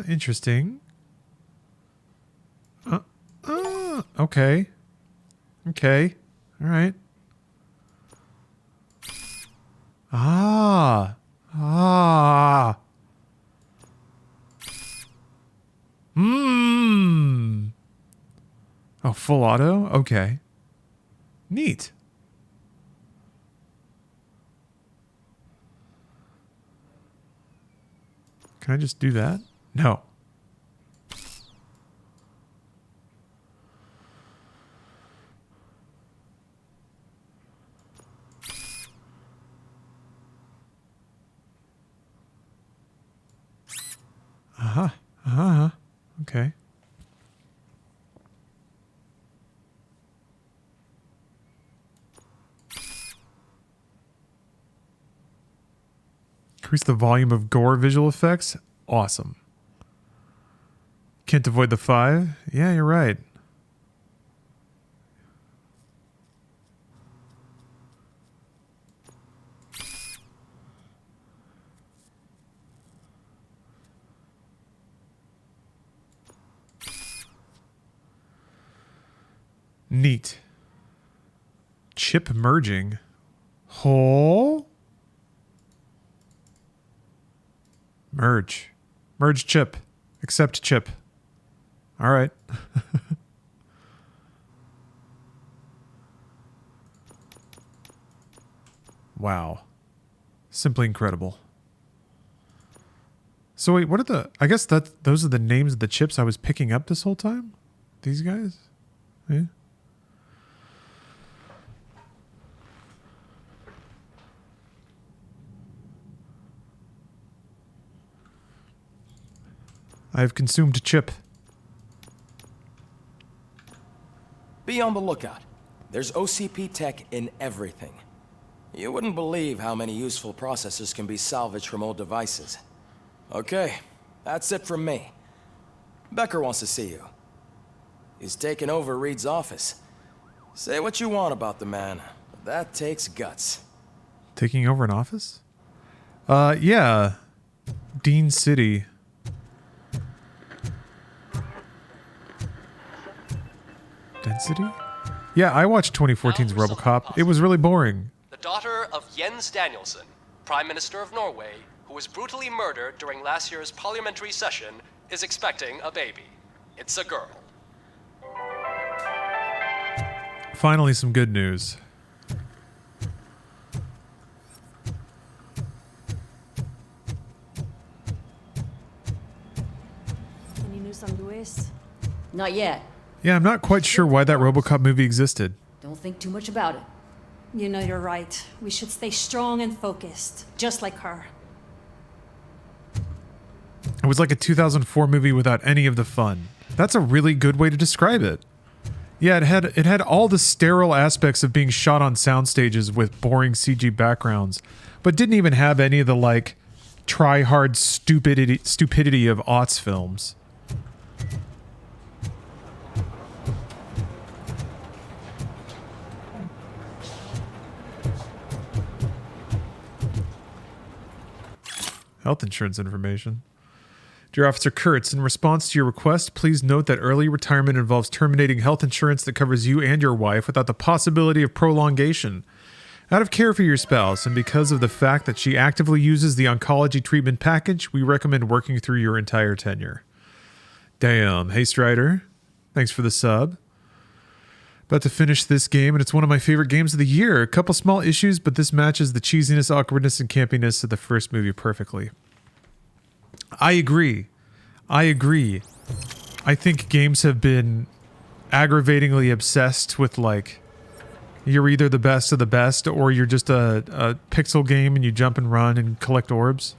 Interesting. Okay. Okay. All right. Oh, full auto? Okay. Neat. Can I just do that? No. Okay. Increase the volume of gore visual effects? Awesome. Can't avoid the 5? Yeah, you're right. Neat. Chip merging. Oh. Merge. Merge chip. Accept chip. All right. Wow. Simply incredible. So wait, what are the... I guess those are the names of the chips I was picking up this whole time? These guys? Yeah. I have consumed chip. Be on the lookout. There's OCP tech in everything. You wouldn't believe how many useful processors can be salvaged from old devices. Okay, that's it from me. Becker wants to see you. He's taken over Reed's office. Say what you want about the man, but that takes guts. Taking over an office? Yeah. Dean City. Density? Yeah, I watched 2014's RoboCop. It was really boring. The daughter of Jens Danielson, Prime Minister of Norway, who was brutally murdered during last year's parliamentary session, is expecting a baby. It's a girl. Finally, some good news. Any news on Luis? Not yet. Yeah, I'm not quite sure why that RoboCop movie existed. Don't think too much about it. You know you're right. We should stay strong and focused, just like her. It was like a 2004 movie without any of the fun. That's a really good way to describe it. Yeah, it had all the sterile aspects of being shot on sound stages with boring CG backgrounds, but didn't even have any of the like try-hard stupidity of aughts films. Health insurance information. Dear Officer Kurtz, in response to your request, please note that early retirement involves terminating health insurance that covers you and your wife without the possibility of prolongation. Out of care for your spouse, and because of the fact that she actively uses the oncology treatment package, we recommend working through your entire tenure. Damn. Hey, Strider. Thanks for the sub. About to finish this game, and it's one of my favorite games of the year. A couple small issues, but this matches the cheesiness, awkwardness, and campiness of the first movie perfectly. I agree. I think games have been aggravatingly obsessed with, like, you're either the best of the best, or you're just a pixel game and you jump and run and collect orbs.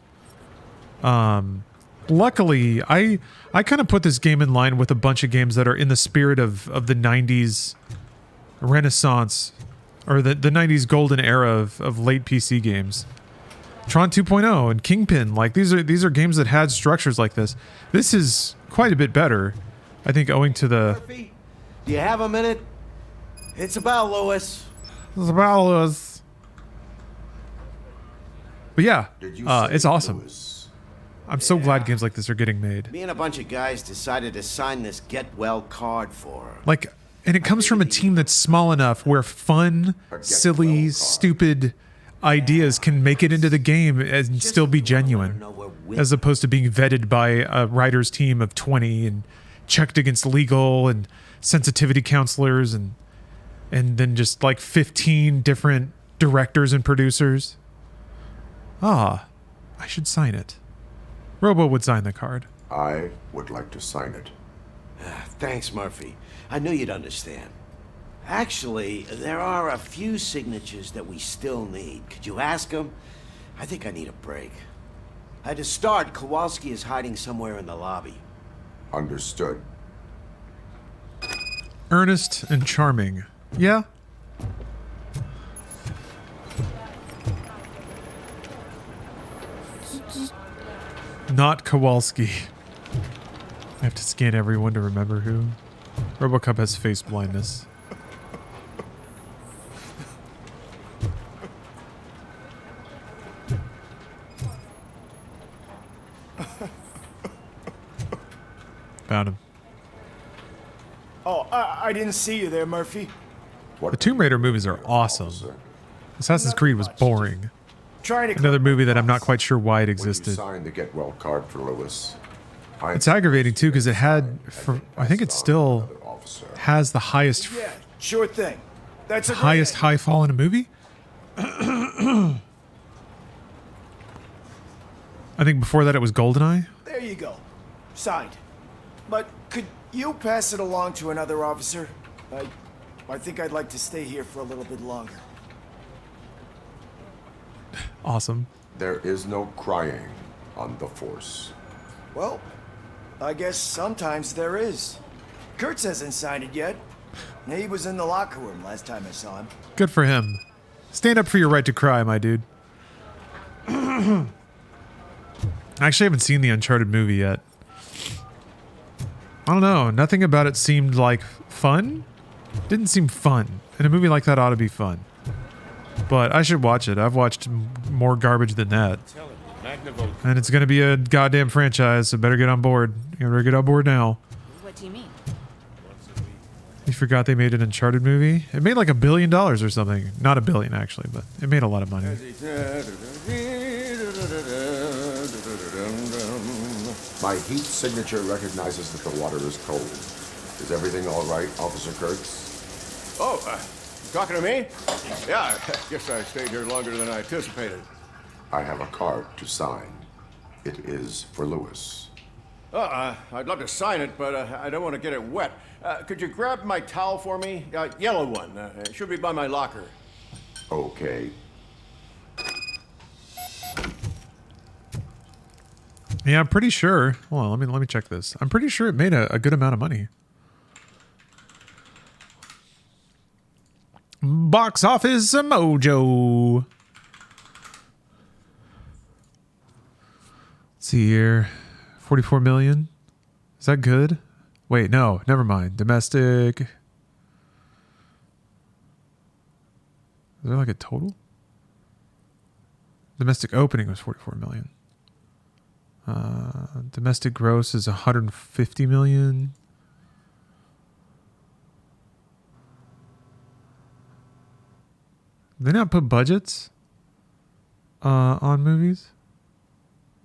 Luckily, I kind of put this game in line with a bunch of games that are in the spirit of the 90s Renaissance, or the 90s golden era of late PC games. Tron 2.0 and Kingpin, like these are games that had structures like this. This is quite a bit better, I think, owing to the... Murphy, do you have a minute? It's about Lewis. It's about Lewis. But yeah, it's awesome. Lewis? I'm so glad games like this are getting made. Me and a bunch of guys decided to sign this get well card for her. Like, and it comes from a team that's small enough where fun, silly, stupid ideas can make it into the game and still be genuine, as opposed to being vetted by a writer's team of 20 and checked against legal and sensitivity counselors and then just like 15 different directors and producers. I should sign it. Robo would sign the card. I would like to sign it. Thanks, Murphy. I knew you'd understand. Actually, there are a few signatures that we still need. Could you ask him? I think I need a break. To start, Kowalski is hiding somewhere in the lobby. Understood. Earnest and charming. Yeah? Not Kowalski. I have to scan everyone to remember who. RoboCop has face blindness. Found him. Oh, I didn't see you there, Murphy. The Tomb Raider movies are awesome. Assassin's Creed was boring. Trying to Another movie that I'm not quite sure why it When you existed. sign the get well card for Lewis, It's aggravating too because it had, I think it still has the highest Yeah, sure thing. That's a great highest idea. high fall in a movie. I think before that it was GoldenEye. There you go. Signed. But could you pass it along to another officer? I think I'd like to stay here for a little bit longer. Awesome. there is no crying on the Force. Well, I guess sometimes there is. Kurtz hasn't signed it yet. He was in the locker room last time I saw him. Good for him. Stand up for your right to cry, my dude. I actually haven't seen the Uncharted movie yet. I don't know. Nothing about it seemed like fun. Didn't seem fun. And a movie like that ought to be fun. But I should watch it. I've watched more garbage than that. And it's going to be a goddamn franchise, so better get on board. You better get on board now. What do you mean? You forgot they made an Uncharted movie? It made like $1 billion or something. Not $1 billion, actually, but it made a lot of money. My heat signature recognizes that the water is cold. Is everything all right, Officer Kurtz? Oh, talking to me? Yeah, I guess I stayed here longer than I anticipated. I have a card to sign. It is for Lewis. I'd love to sign it, but I don't want to get it wet. Could you grab my towel for me? Yellow one. It should be by my locker. Okay. Yeah, I'm pretty sure. Hold on, let me check this. I'm pretty sure it made a good amount of money. Box office mojo. Let's see here. 44 million. Is that good? Wait, no, never mind. Domestic. Is there like a total? Domestic opening was 44 million. Domestic gross is 150 million. They not put budgets on movies?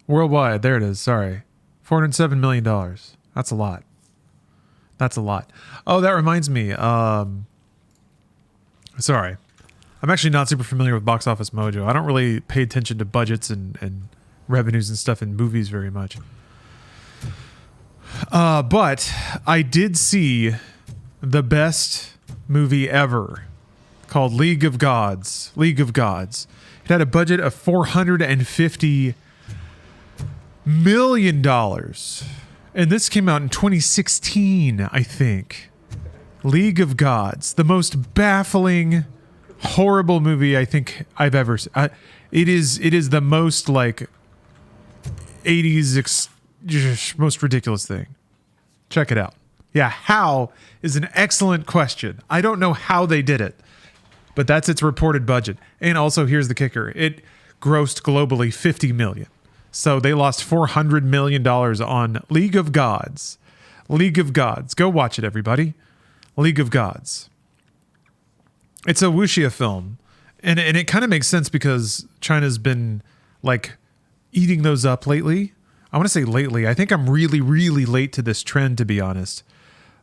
Worldwide, there it is. Sorry. $407 million. That's a lot. That's a lot. Oh, that reminds me. Sorry. I'm actually not super familiar with Box Office Mojo. I don't really pay attention to budgets and revenues and stuff in movies very much. But I did see the best movie ever called League of Gods. League of Gods. It had a budget of $450 million. And this came out in 2016, I think. League of Gods. The most baffling, horrible movie I think I've ever seen. It is the most like 80s most ridiculous thing. Check it out. Yeah, how is an excellent question. I don't know how they did it, but that's its reported budget. And also, here's the kicker. It grossed globally $50 million. So they lost $400 million on League of Gods. League of Gods. Go watch it, everybody. League of Gods. It's a wuxia film. And it kind of makes sense because China's been like eating those up lately. I want to say lately. I think I'm really, really late to this trend, to be honest.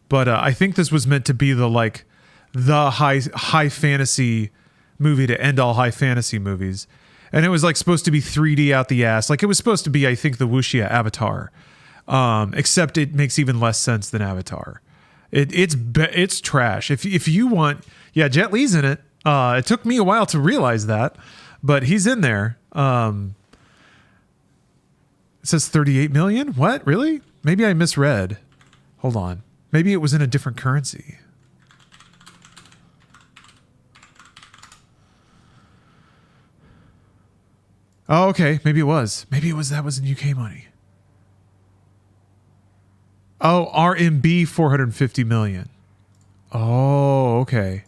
But I think this was meant to be the high fantasy movie to end all high fantasy movies. And it was like supposed to be 3D out the ass. Like it was supposed to be, I think, the wuxia Avatar. Except it makes even less sense than Avatar. It's trash. If you want, yeah, Jet Li's in it. It took me a while to realize that, but he's in there. It says 38 million. What? Really? Maybe I misread. Hold on. Maybe it was in a different currency. Oh, okay. Maybe it was. That was in UK money. Oh, RMB 450 million. Oh, okay.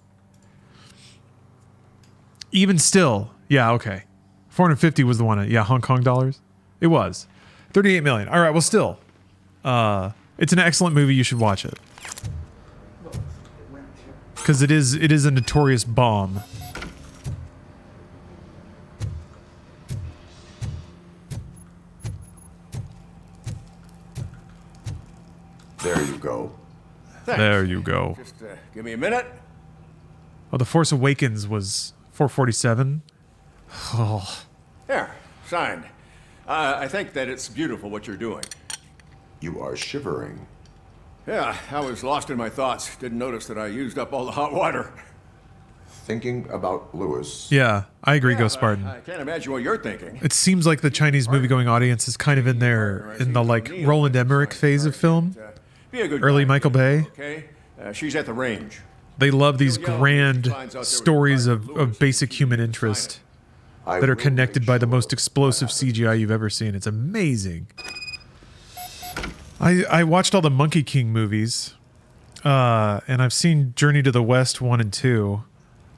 Even still. Yeah, okay. 450 was the one. Yeah, Hong Kong dollars. It was. 38 million. All right, well, still. It's an excellent movie. You should watch it. Because it is a notorious bomb. There you go. Thanks. There you go. Just give me a minute. Oh, The Force Awakens was 447. Oh. There, signed. I think that it's beautiful what you're doing. You are shivering. Yeah, I was lost in my thoughts. Didn't notice that I used up all the hot water. Thinking about Lewis. Yeah, I agree, Ghost Spartan. I can't imagine what you're thinking. It seems like the Chinese movie-going audience is kind of in the like Roland Emmerich phase of film. Be a good Early guy, Michael Bay. Okay, she's at the range. They love these grand stories of basic human interest that are connected by the most explosive CGI you've ever seen. It's amazing. I watched all the Monkey King movies, and I've seen Journey to the West 1 and 2.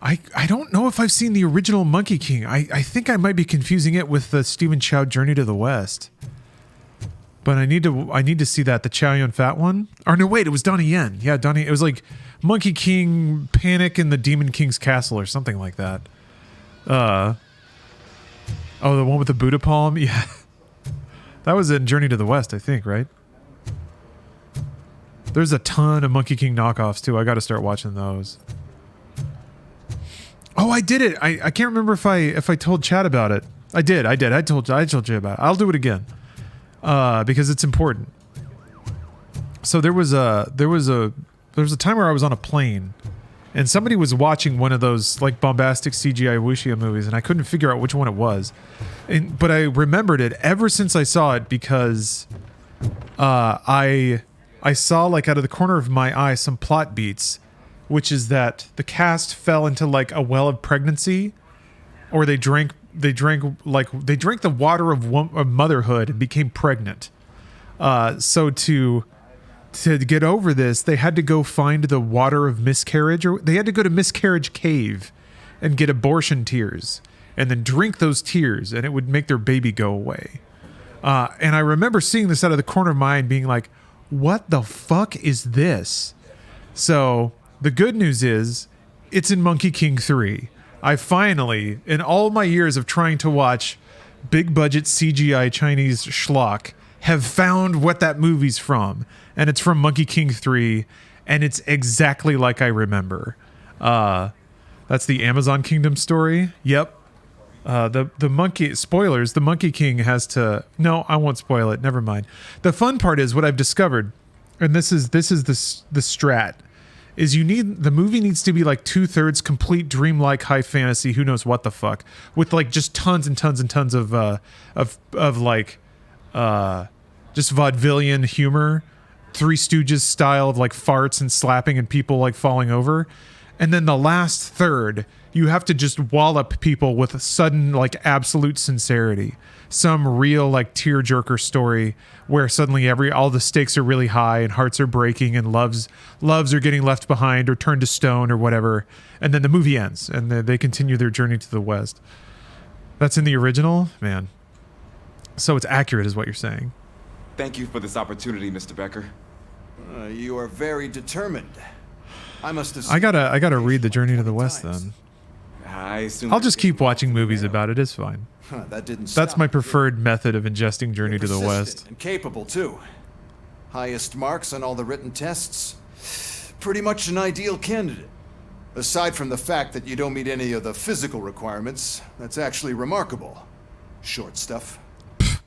I don't know if I've seen the original Monkey King. I think I might be confusing it with the Stephen Chow Journey to the West. But I need to see that, the Chow Yun-Fat one. Or no, wait, it was Donnie Yen. Yeah, Donnie. It was like Monkey King, Panic in the Demon King's Castle, or something like that. Oh, the one with the Buddha palm. Yeah, that was in Journey to the West, I think, right? There's a ton of Monkey King knockoffs too. I got to start watching those. Oh, I did it. I can't remember if I told Chad about it. I did. I told you about it. I'll do it again. Because it's important. So there was a time where I was on a plane and somebody was watching one of those like bombastic CGI wuxia movies and I couldn't figure out which one it was. But I remembered it ever since I saw it because I saw like out of the corner of my eye some plot beats, which is that the cast fell into like a well of pregnancy, or they drank the water of motherhood and became pregnant. So to get over this, they had to go find the water of miscarriage, or they had to go to Miscarriage Cave and get abortion tears and then drink those tears and it would make their baby go away. And I remember seeing this out of the corner of my eye and being like, what the fuck is this? So the good news is it's in Monkey King 3. I finally, in all my years of trying to watch big budget CGI Chinese schlock, have found what that movie's from. And it's from Monkey King 3. And it's exactly like I remember. That's the Amazon Kingdom story. Yep. The monkey, spoilers, the Monkey King has to, no, I won't spoil it. Never mind. The fun part is what I've discovered, and this is the strat, is the movie needs to be like 2/3 complete dreamlike high fantasy, who knows what the fuck, with like just tons and tons and tons of like, just vaudevillian humor, Three Stooges style of like farts and slapping and people like falling over. And then the last third, you have to just wallop people with a sudden, like, absolute sincerity. Some real, like, tearjerker story where suddenly all the stakes are really high and hearts are breaking and loves are getting left behind or turned to stone or whatever. And then the movie ends and they continue their journey to the West. That's in the original? Man. So it's accurate is what you're saying. Thank you for this opportunity, Mr. Becker. You are very determined. I gotta read The Journey to the West then. I assume I'll just keep watching movies about it. It's fine. That's my preferred method of ingesting Journey to the West. And capable too. Highest marks on all the written tests. Pretty much an ideal candidate. Aside from the fact that you don't meet any of the physical requirements, that's actually remarkable. Short stuff.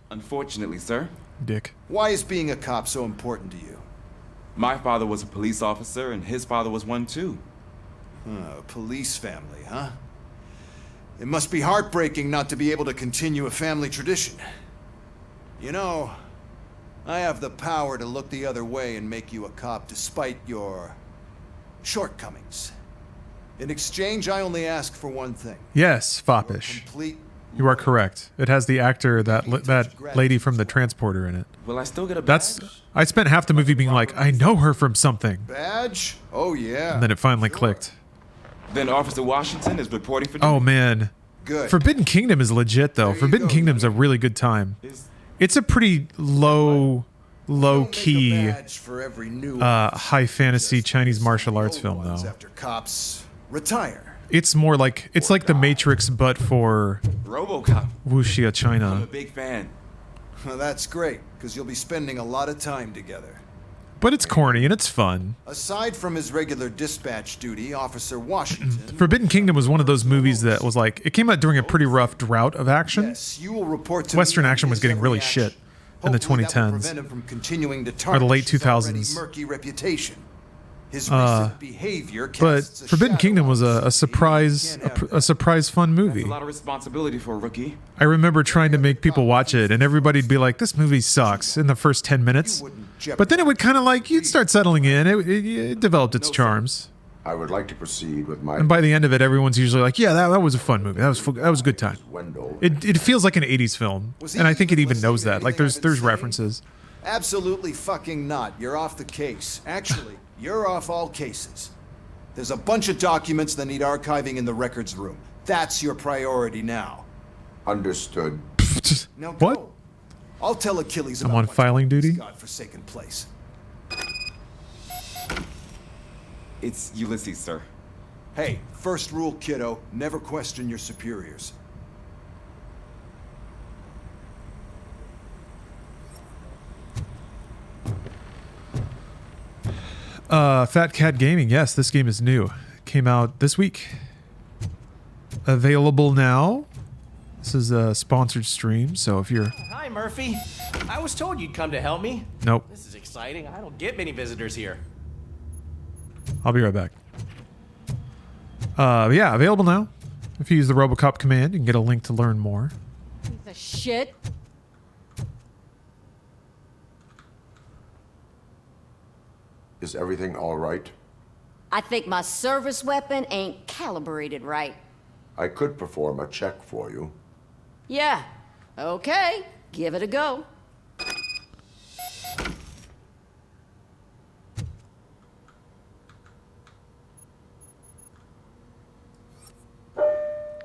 Unfortunately, sir. Dick. Why is being a cop so important to you? My father was a police officer, and his father was one too. A police family, huh? It must be heartbreaking not to be able to continue a family tradition. You know, I have the power to look the other way and make you a cop despite your shortcomings. In exchange, I only ask for one thing. Yes, foppish. You are correct. It has the actor, that lady from the transporter in it. Will I still get a badge? I spent half the movie being like, I know her from something. Badge? Oh, yeah. And then it finally clicked. Then Officer Washington is reporting for duty. Oh, man. Good. Forbidden Kingdom is legit, though. Forbidden Kingdom's a really good time. It's a pretty low-key, high fantasy Chinese martial arts film, though. After cops retire. It's more like, it's like The Matrix, but for RoboCop. Wuxia, I'm China. a big fan. Well, that's great, because you'll be spending a lot of time together. But it's corny and it's fun. Aside from his regular dispatch duty, Officer Washington... Forbidden Kingdom was one of those movies that was like, it came out during a pretty rough drought of action. Yes, you will report to Western me action was getting really shit in the Hopefully that will 2010s. prevent him from continuing to Or the late tarnish his already 2000s. murky reputation. His recent behavior But casts a Forbidden shadow Kingdom was on a surprise fun movie. That's a lot of responsibility for a rookie. I remember trying to make people watch it, and everybody'd be like, this movie sucks in the first 10 minutes. But then it would kind of like, you'd start settling in. It developed its charms. I would like to proceed with my... And by the end of it, everyone's usually like, yeah, that was a fun movie. That was a good time. It feels like an 80s film. And I think it even knows that. Like, there's references. Absolutely fucking not. You're off the case. Actually, you're off all cases. There's a bunch of documents that need archiving in the records room. That's your priority now. Understood. Now What? go. I'll tell Achilles I'm about on what's filing wrong with duty? this godforsaken place. It's Ulysses, sir. Hey, first rule, kiddo, never question your superiors. Fat Cat Gaming. Yes, this game is new. Came out this week. Available now. This is a sponsored stream, so if you're... Hi, Murphy. I was told you'd come to help me. Nope. This is exciting. I don't get many visitors here. I'll be right back. Yeah, available now. If you use the RoboCop command, you can get a link to learn more. Piece of shit. Is everything all right? I think my service weapon ain't calibrated right. I could perform a check for you. Yeah. Okay. Give it a go.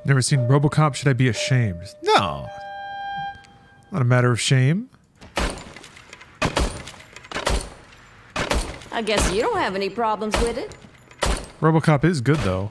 Never seen RoboCop? Should I be ashamed? No. Not a matter of shame. I guess you don't have any problems with it. RoboCop is good, though.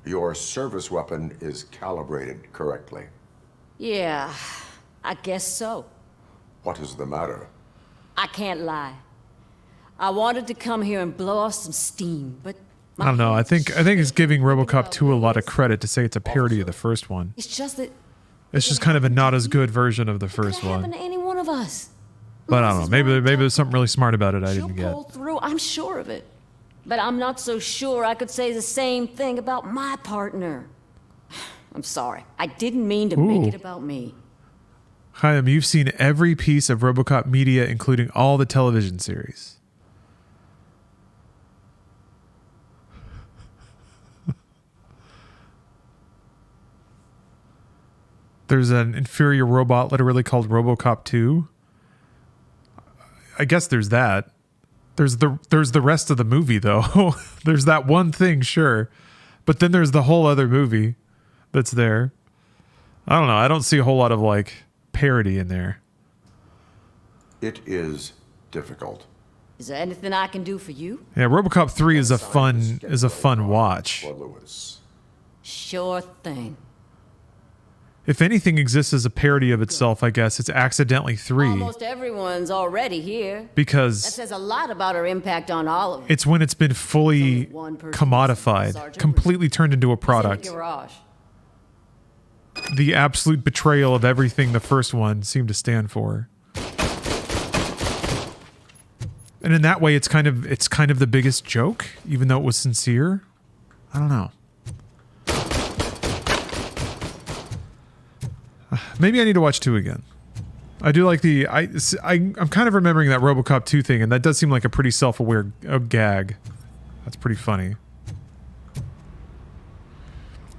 Your service weapon is calibrated correctly. Yeah, I guess so. What is the matter? I can't lie. I wanted to come here and blow off some steam, but I don't know. I think it's giving RoboCop 2 a lot of credit to say it's a parody of the first one. it's just that It's just kind of a not as good version of the first it happened one. to any one of us. But I don't know. Maybe there's something really smart about it I didn't get. Pull through, I'm sure of it. But I'm not so sure I could say the same thing about my partner. I'm sorry. I didn't mean to make Ooh. it about me. Chaim, you've seen every piece of RoboCop media, including all the television series. There's an inferior robot literally called RoboCop 2. I guess there's that. There's the rest of the movie though. There's that one thing, sure. But then there's the whole other movie that's there. I don't know. I don't see a whole lot of like parody in there. It is difficult. Is there anything I can do for you? Yeah, RoboCop 3 is a fun watch. For Lewis. Sure thing. If anything exists as a parody of itself, I guess it's accidentally 3 Almost everyone's already here. That because says a lot about our impact on all of us. it's when it's been fully commodified, completely turned into a product. Garage. The absolute betrayal of everything the first one seemed to stand for. And in that way, it's kind of the biggest joke, even though it was sincere. I don't know. Maybe I need to watch 2 again. I do like I'm kind of remembering that RoboCop 2 thing, and that does seem like a pretty self-aware gag. That's pretty funny.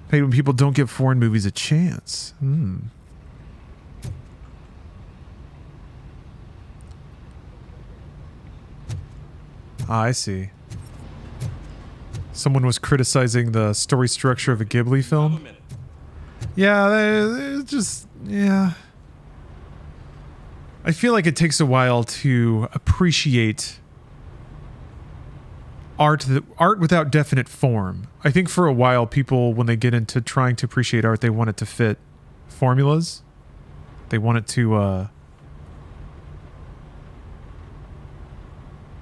Hate when people don't give foreign movies a chance. Ah, I see. Someone was criticizing the story structure of a Ghibli film. Yeah, yeah. I feel like it takes a while to appreciate art without definite form. I think for a while, people, when they get into trying to appreciate art, they want it to fit formulas. They want it to,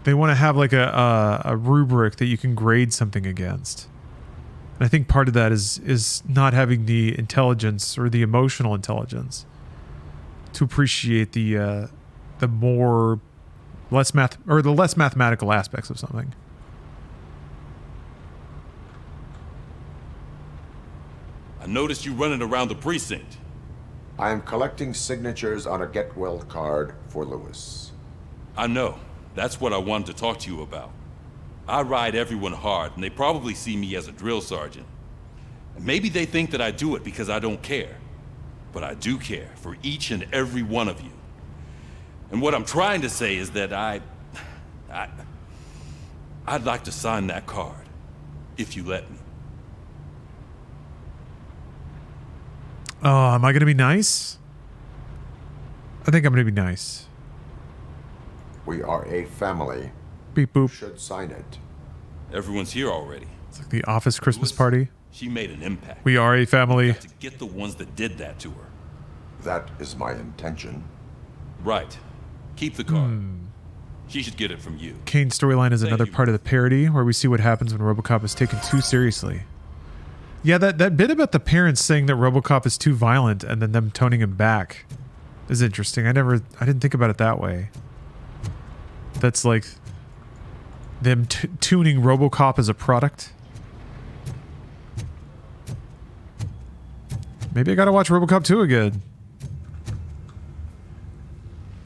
they want to have like a rubric that you can grade something against. And I think part of that is not having the intelligence or the emotional intelligence to appreciate the less mathematical aspects of something. I noticed you running around the precinct. I am collecting signatures on a get well card for Lewis. I know. That's what I wanted to talk to you about. I ride everyone hard, and they probably see me as a drill sergeant. And maybe they think that I do it because I don't care. But I do care for each and every one of you. And what I'm trying to say is that I'd like to sign that card, if you let me. Oh, am I going to be nice? I think I'm going to be nice. We are a family. Beep boop. You should sign it. Everyone's here already. It's like the office Christmas party. She made an impact. We are a family. To get the ones that did that to her. That is my intention. Right. Keep the card. She should get it from you. Kane's storyline is another part of the parody where we see what happens when RoboCop is taken too seriously. Yeah, that bit about the parents saying that RoboCop is too violent and then them toning him back is interesting. I didn't think about it that way. That's like them tuning RoboCop as a product. Maybe I gotta watch RoboCop 2 again.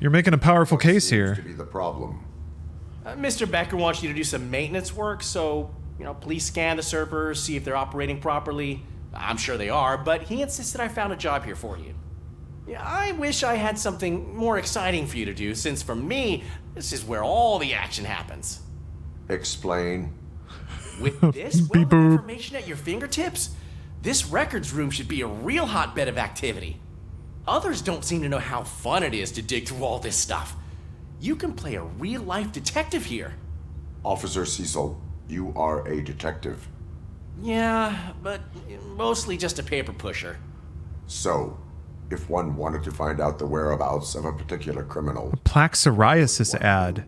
You're making a powerful case here. To be the problem. Mr. Becker wants you to do some maintenance work, so, please scan the servers, see if they're operating properly. I'm sure they are, but he insisted I found a job here for you. Yeah, I wish I had something more exciting for you to do, since for me, this is where all the action happens. Explain. With this wealth of information at your fingertips, this records room should be a real hotbed of activity. Others don't seem to know how fun it is to dig through all this stuff. You can play a real-life detective here. Officer Cecil, you are a detective. Yeah, but mostly just a paper pusher. So, if one wanted to find out the whereabouts of a particular criminal... Plaque psoriasis ad.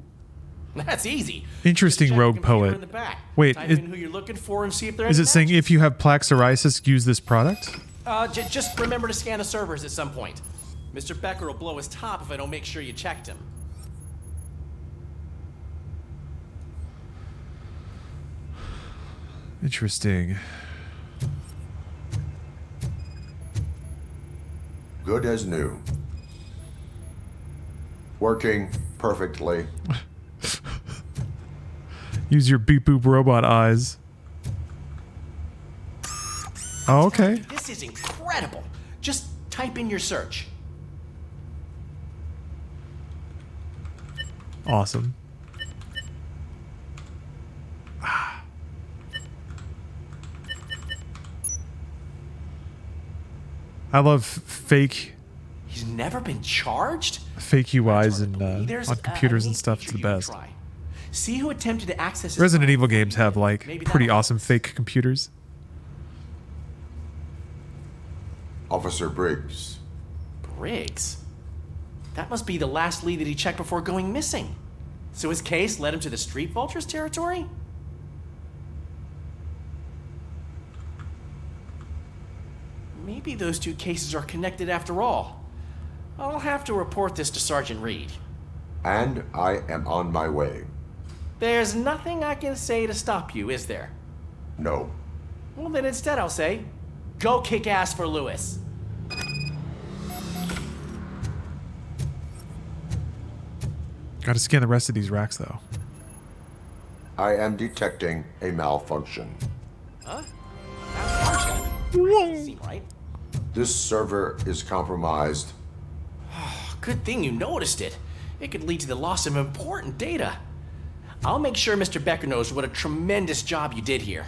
That's easy. Interesting rogue poet. Wait, Type in who you're looking for and see if they're is it saying if you have plaque psoriasis, use this product? Just remember to scan the servers at some point. Mr. Becker will blow his top if I don't make sure you checked him. Interesting. Good as new. Working perfectly. Use your beep boop robot eyes. Oh, okay. This is incredible. Just type in your search. Awesome. I love fake. He's never been charged? Fake UIs and on computers and stuff. It's the best. See who attempted to access his Resident Evil games have like pretty awesome fake computers. Officer Briggs. Briggs? That must be the last lead that he checked before going missing. So his case led him to the Street Vultures territory? Maybe those two cases are connected after all. I'll have to report this to Sergeant Reed. And I am on my way. There's nothing I can say to stop you, is there? No. Well, then instead I'll say, go kick ass for Lewis. Gotta scan the rest of these racks, though. I am detecting a malfunction. Huh? Doesn't seem right. This server is compromised. Good thing you noticed it. It could lead to the loss of important data. I'll make sure Mr. Becker knows what a tremendous job you did here.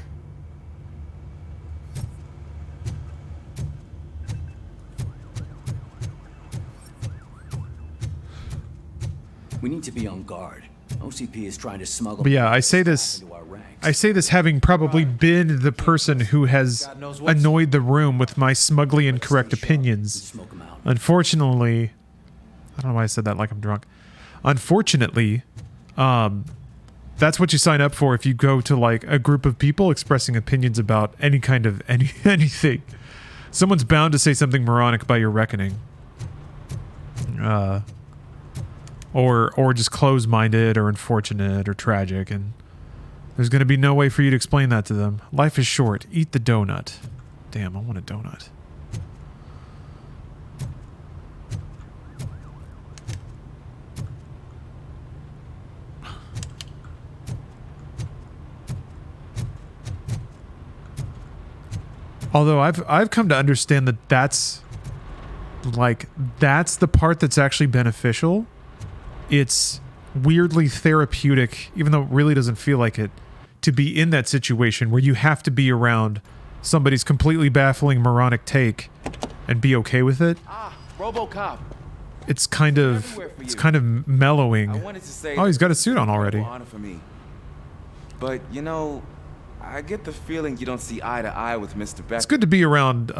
We need to be on guard. OCP is trying to smuggle. But yeah, I say this having probably been the person who has annoyed the room with my smugly incorrect opinions. Unfortunately, I don't know why I said that like I'm drunk. Unfortunately, that's what you sign up for if you go to like a group of people expressing opinions about any kind of anything. Someone's bound to say something moronic by your reckoning. Or just close-minded or unfortunate or tragic, and there's going to be no way for you to explain that to them. Life is short. Eat the donut. Damn, I want a donut. Although I've come to understand that that's the part that's actually beneficial. It's weirdly therapeutic, even though it really doesn't feel like it, to be in that situation where you have to be around somebody's completely baffling moronic take and be okay with it. RoboCop. It's kind of mellowing. I wanted to say oh, he's got a suit on already. Honor for me. But you know, I get the feeling you don't see eye to eye with Mr. Becker. It's good to be around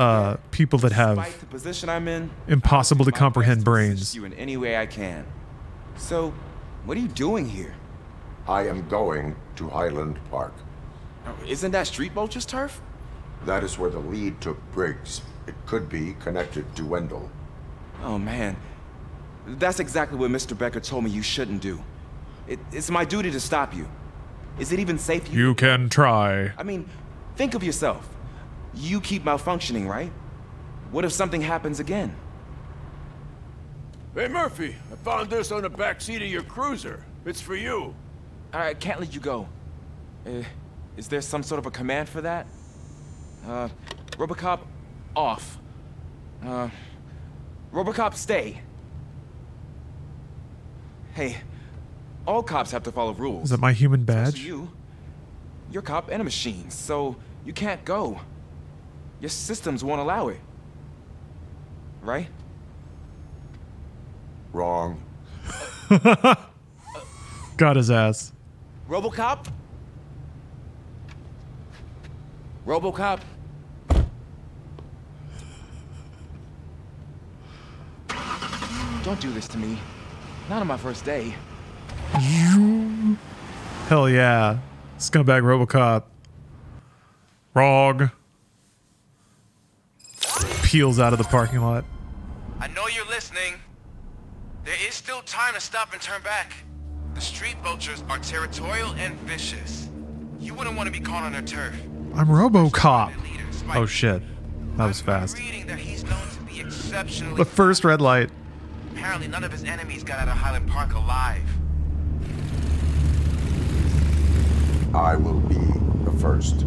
people that have Despite the position I'm in, impossible to comprehend brains. you in any way I can. So, what are you doing here? I am going to Highland Park. Isn't that Street Vulture's turf? That is where the lead took Briggs. It could be connected to Wendell. Oh man, that's exactly what Mr. Becker told me you shouldn't do. It's my duty to stop you. Is it even safe? You can try. I mean, think of yourself. You keep malfunctioning, right? What if something happens again? Hey, Murphy, I found this on the back seat of your cruiser. It's for you. I can't let you go. Is there some sort of a command for that? RoboCop, off. RoboCop, stay. Hey, all cops have to follow rules. Is that my human badge? So you. You're a cop and a machine, so you can't go. Your systems won't allow it. Right? Wrong. Got his ass. RoboCop? RoboCop? Don't do this to me. Not on my first day. Hell yeah. Scumbag RoboCop. Wrong. Peels out of the parking lot. I know you're listening. There is still time to stop and turn back. The street vultures are territorial and vicious. You wouldn't want to be caught on their turf. I'm RoboCop. Oh shit. That was fast. That he's known to be exceptionally. The first red light. Apparently none of his enemies got out of Highland Park alive. I will be the first.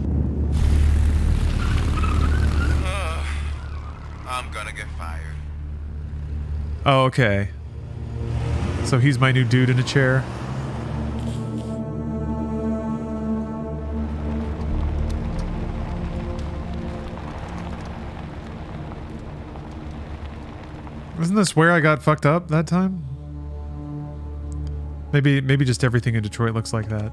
I'm gonna get fired. Oh, okay. So he's my new dude in a chair. Isn't this where I got fucked up that time? Maybe just everything in Detroit looks like that.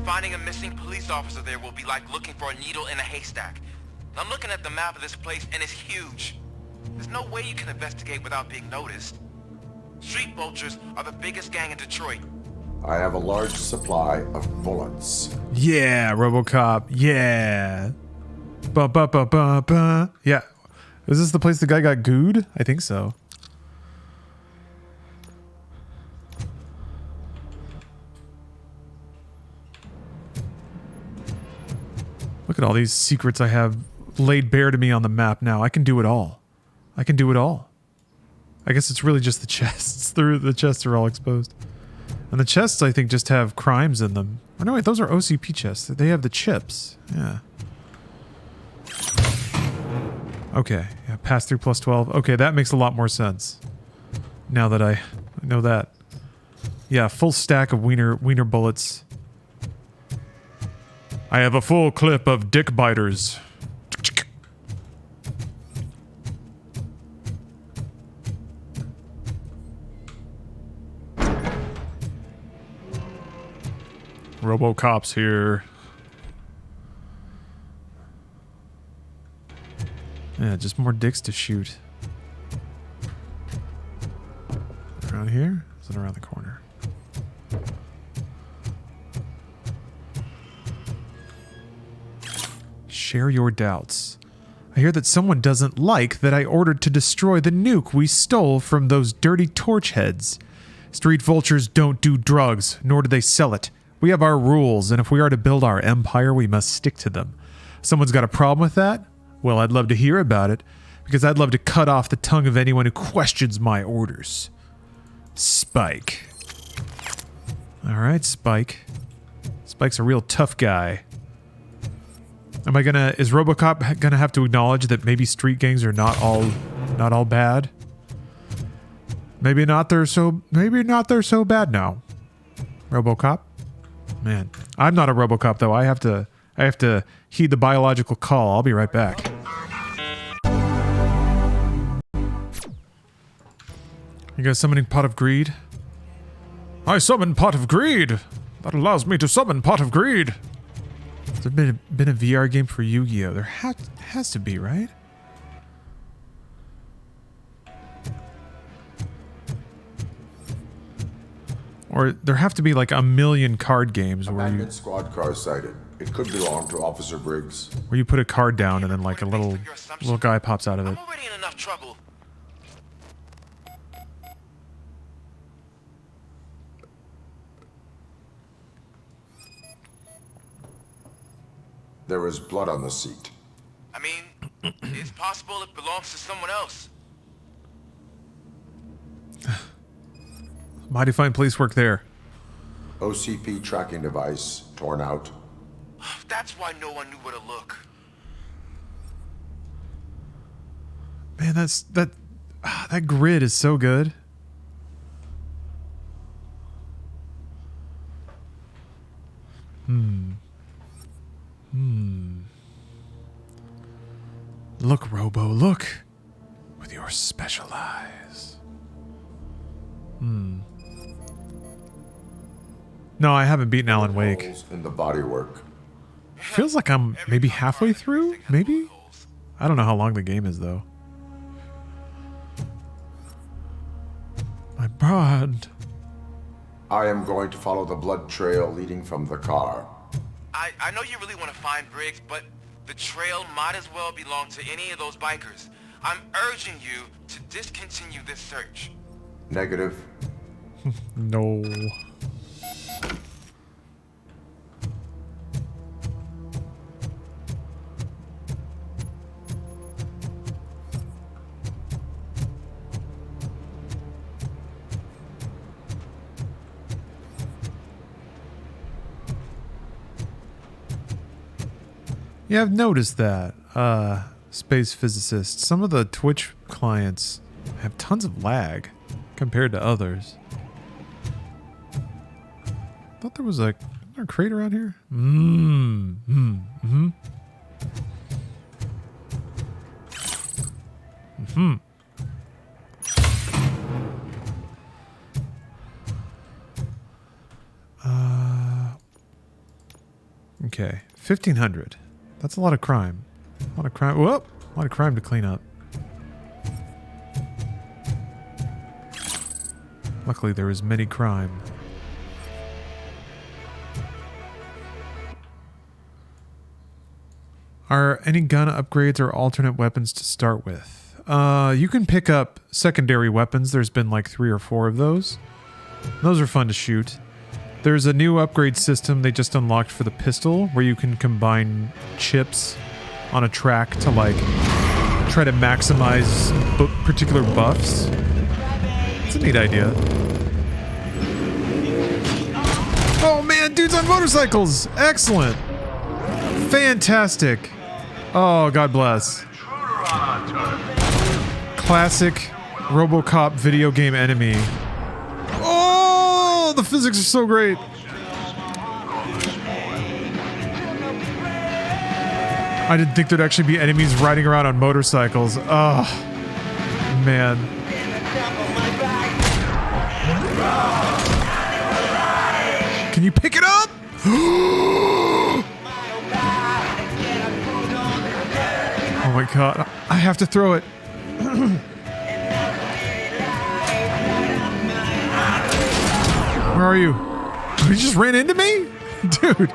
Finding a missing police officer there will be like looking for a needle in a haystack. I'm looking at the map of this place and it's huge. There's no way you can investigate without being noticed. Street vultures are the biggest gang in Detroit. I have a large supply of bullets. Yeah, RoboCop. Yeah. Ba ba ba ba ba. Yeah. Is this the place the guy got gooed? I think so. Look at all these secrets I have laid bare to me on the map now. I can do it all. I can do it all. I guess it's really just the chests. The chests are all exposed. And the chests, I think, just have crimes in them. Oh, no, wait, those are OCP chests. They have the chips. Yeah. Okay, yeah, pass through plus 12. Okay, that makes a lot more sense. Now that I know that. Yeah, full stack of wiener bullets. I have a full clip of dick biters. RoboCop's here. Yeah, just more dicks to shoot. Around here? Is it around the corner? Share your doubts. I hear that someone doesn't like that I ordered to destroy the nuke we stole from those dirty torch heads. Street vultures don't do drugs, nor do they sell it. We have our rules, and if we are to build our empire, we must stick to them. Someone's got a problem with that? Well, I'd love to hear about it, because I'd love to cut off the tongue of anyone who questions my orders. Spike. Alright, Spike. Spike's a real tough guy. Is RoboCop gonna have to acknowledge that maybe street gangs are not all bad? Maybe not they're so bad now. RoboCop? Man, I'm not a RoboCop though. I have to heed the biological call. I'll be right back. You guys summoning Pot of Greed? I summon Pot of Greed! That allows me to summon Pot of Greed! Has there been a VR game for Yu-Gi-Oh? There has to be, right? Or there have to be like a million card games where you... Squad car sighted. It could belong to Officer Briggs. Where you put a card down and then like a little guy pops out of it. I'm already in enough trouble. There is blood on the seat. I mean, it's possible it belongs to someone else. Mighty fine police work there. OCP tracking device torn out. That's why no one knew where to look. Man, that grid is so good. Look, Robo, look. With your special eyes. No, I haven't beaten Alan Wake. Holes in the bodywork. Feels like I'm maybe halfway through, maybe? I don't know how long the game is, though. My God. I am going to follow the blood trail leading from the car. I know you really want to find Briggs, but the trail might as well belong to any of those bikers. I'm urging you to discontinue this search. Negative. No. Yeah, I've noticed that. Space physicist. Some of the Twitch clients have tons of lag compared to others. Thought there was a crate around here. Okay, 1,500. That's a lot of crime. A lot of crime. Whoop! A lot of crime to clean up. Luckily, there is many crime. Are any gun upgrades or alternate weapons to start with? You can pick up secondary weapons. There's been like 3 or 4 of those. Those are fun to shoot. There's a new upgrade system they just unlocked for the pistol where you can combine chips on a track to like try to maximize particular buffs. It's a neat idea. Oh man, dudes on motorcycles! Excellent! Fantastic! Oh, God bless. Classic RoboCop video game enemy. Oh, the physics are so great. I didn't think there'd actually be enemies riding around on motorcycles. Oh, man. Can you pick it up? Oh my God, I have to throw it. Where are you? You just ran into me? Dude.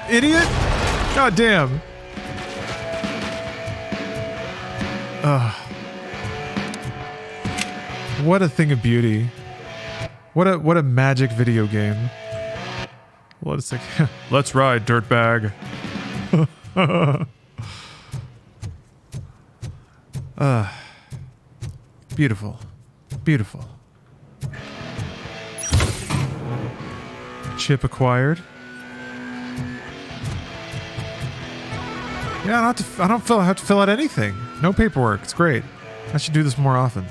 Idiot? God damn. What a thing of beauty. What a magic video game. Let's ride, dirtbag. Beautiful. Beautiful. Chip acquired. Yeah, I don't have to fill out anything. No paperwork. It's great. I should do this more often.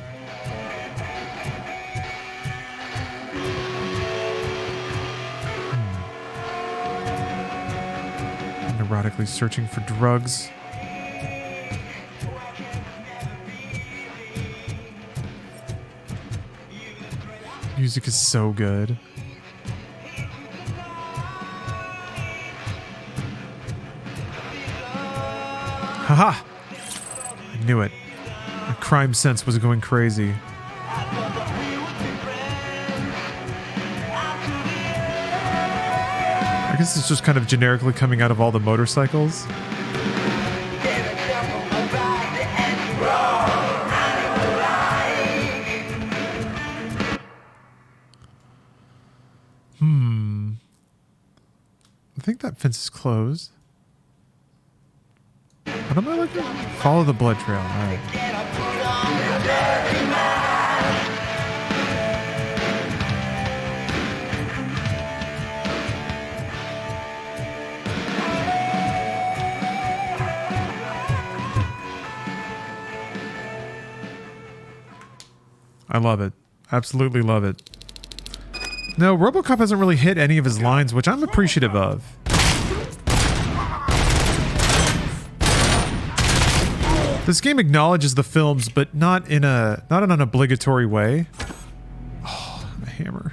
Neurotically searching for drugs. Music is so good. Haha! I knew it. My crime sense was going crazy. I guess it's just kind of generically coming out of all the motorcycles. I think that fence is closed. What am I looking at? Follow the blood trail. All right. I love it. Absolutely love it. No, RoboCop hasn't really hit any of his lines, which I'm appreciative of. This game acknowledges the films, but not in an obligatory way. Oh, a hammer.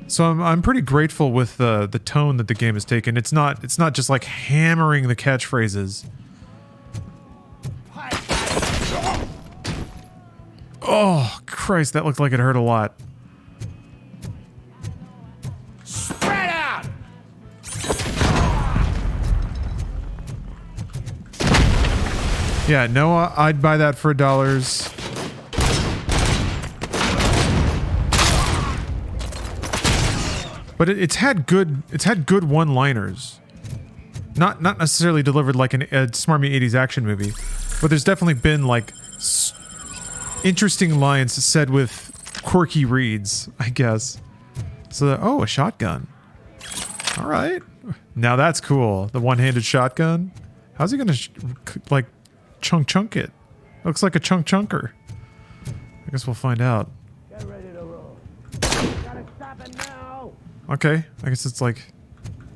So I'm pretty grateful with the tone that the game has taken. It's not just like hammering the catchphrases. Oh, Christ, that looked like it hurt a lot. Spread out! Yeah, Noah, I'd buy that for $1. But it's had good one-liners. Not necessarily delivered like a smarmy 80s action movie, but there's definitely been like interesting lines said with quirky reads, I guess. So, oh, a shotgun. All right. Now that's cool. The one-handed shotgun. How's he gonna like chunk it? Looks like a chunker. I guess we'll find out. Get ready to roll. Gotta stop it now. Okay. I guess it's like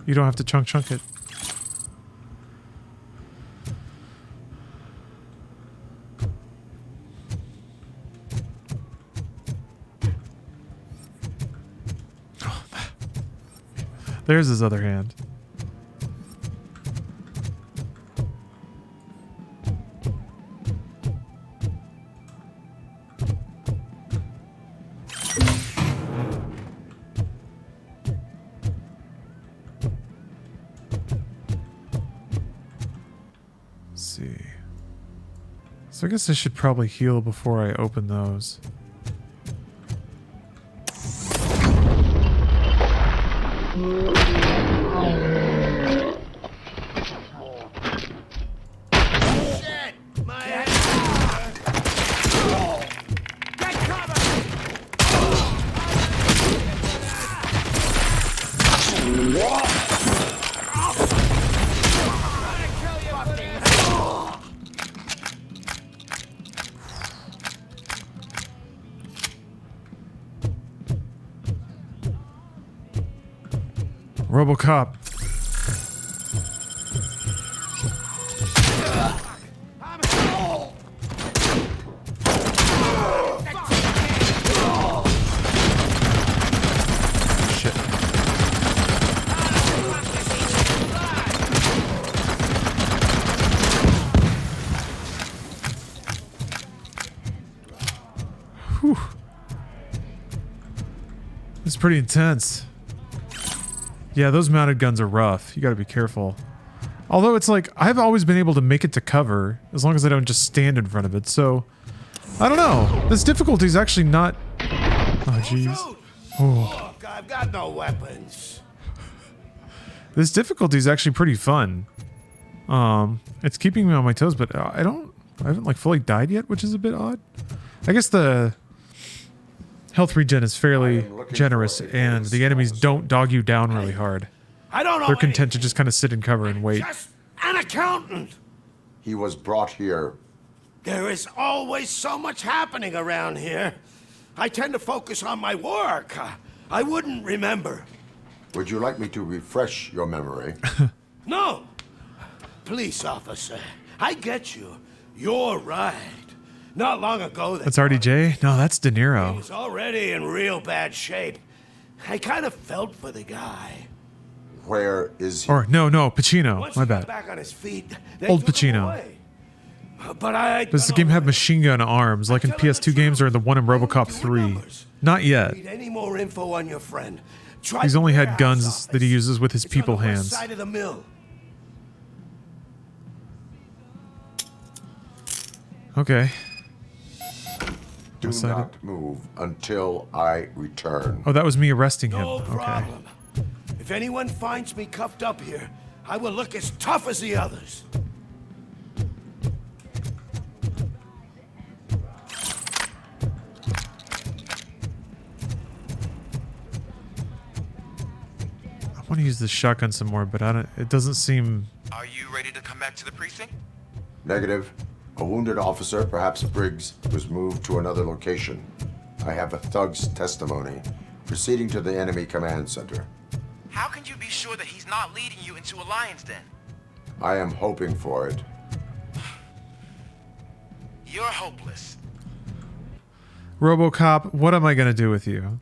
you don't have to chunk it. There's his other hand. Let's see. So I guess I should probably heal before I open those. RoboCop. Shit. Whew. It's pretty intense. Yeah, those mounted guns are rough. You gotta be careful. Although it's like, I've always been able to make it to cover, as long as I don't just stand in front of it, so... I don't know. This difficulty is actually not... Oh, jeez. Oh. Look, I've got no weapons. This difficulty is actually pretty fun. It's keeping me on my toes, but I haven't like fully died yet, which is a bit odd. I guess the health regen is fairly generous, and the enemies don't dog you down really hard. I don't know. They're content to just kind of sit and cover and wait. Just an accountant. He was brought here. There is always so much happening around here. I tend to focus on my work. I wouldn't remember. Would you like me to refresh your memory? No. Police officer, I get you. You're right. Not long ago, That's RDJ? No, that's De he Niro. was already in real bad shape. I kind of felt for the guy. Where is he? Or, no, Pacino. Once My he got bad. back on his feet, they Old took him Pacino. away. But I Does the game have machine gun arms, like in PS2 games or in the one in RoboCop 3? Not yet. need any more info on your friend. Try He's the only had warehouse guns office. that he uses with his It's on people the west hands. side of the mill. Okay. Do not move until I return. Oh, that was me arresting him. No Okay. problem. If anyone finds me cuffed up here, I will look as tough as the others. want to use the shotgun some more, but it doesn't seem... Are you ready to come back to the precinct? Negative. A wounded officer, perhaps Briggs, was moved to another location. I have a thug's testimony, proceeding to the enemy command center. How can you be sure that he's not leading you into a lion's den? I am hoping for it. You're hopeless. RoboCop, what am I gonna do with you?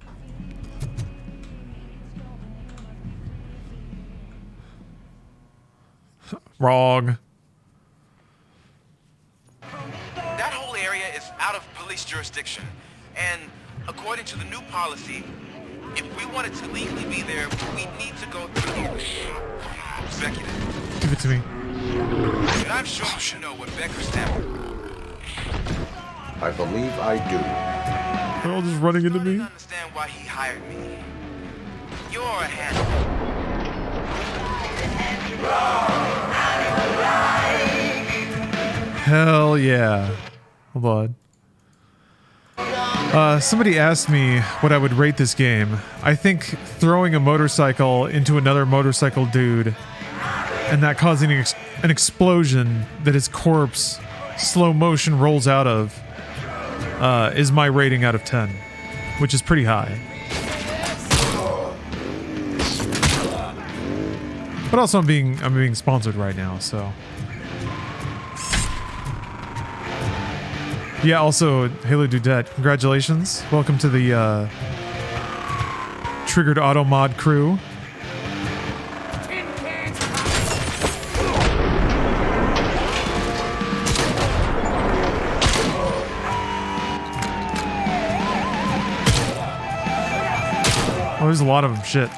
Wrong. That whole area is out of police jurisdiction, and according to the new policy, if we wanted to legally be there, we'd need to go through the executive. Give it to me. And I'm sure you should know what Becker stands for. I believe I do. They're all just running into me. I understand why he hired me. You're a handler. Hell yeah. Hold on. Somebody asked me what I would rate this game. I think throwing a motorcycle into another motorcycle dude and that causing an explosion that his corpse slow motion rolls out of is my rating out of 10, which is pretty high. But also I'm being sponsored right now, so. Yeah, also Halo Dudette, congratulations. Welcome to the Triggered Auto Mod crew. Oh, there's a lot of them. Shit.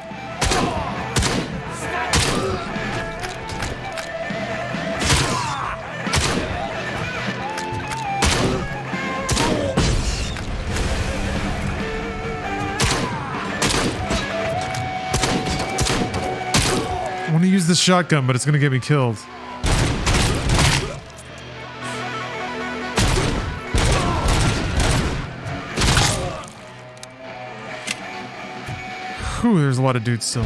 I want to use this shotgun, but it's going to get me killed. Whew, there's a lot of dudes still.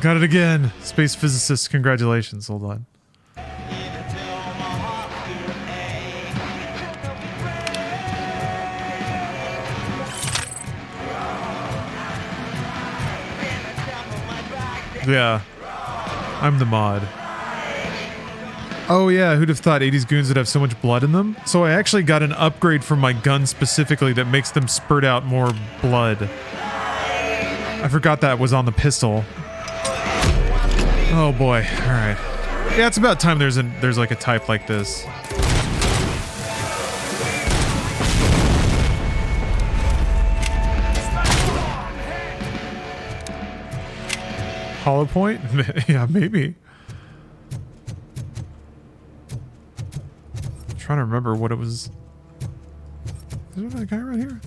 Got it again. Space physicist, congratulations. Hold on. Yeah. I'm the mod. Oh yeah, who'd have thought 80s goons would have so much blood in them? So I actually got an upgrade for my gun specifically that makes them spurt out more blood. I forgot that was on the pistol. Oh boy, alright. Yeah, it's about time there's like a type like this. Hollow point? Yeah, maybe. I'm trying to remember what it was. Is there a guy right here?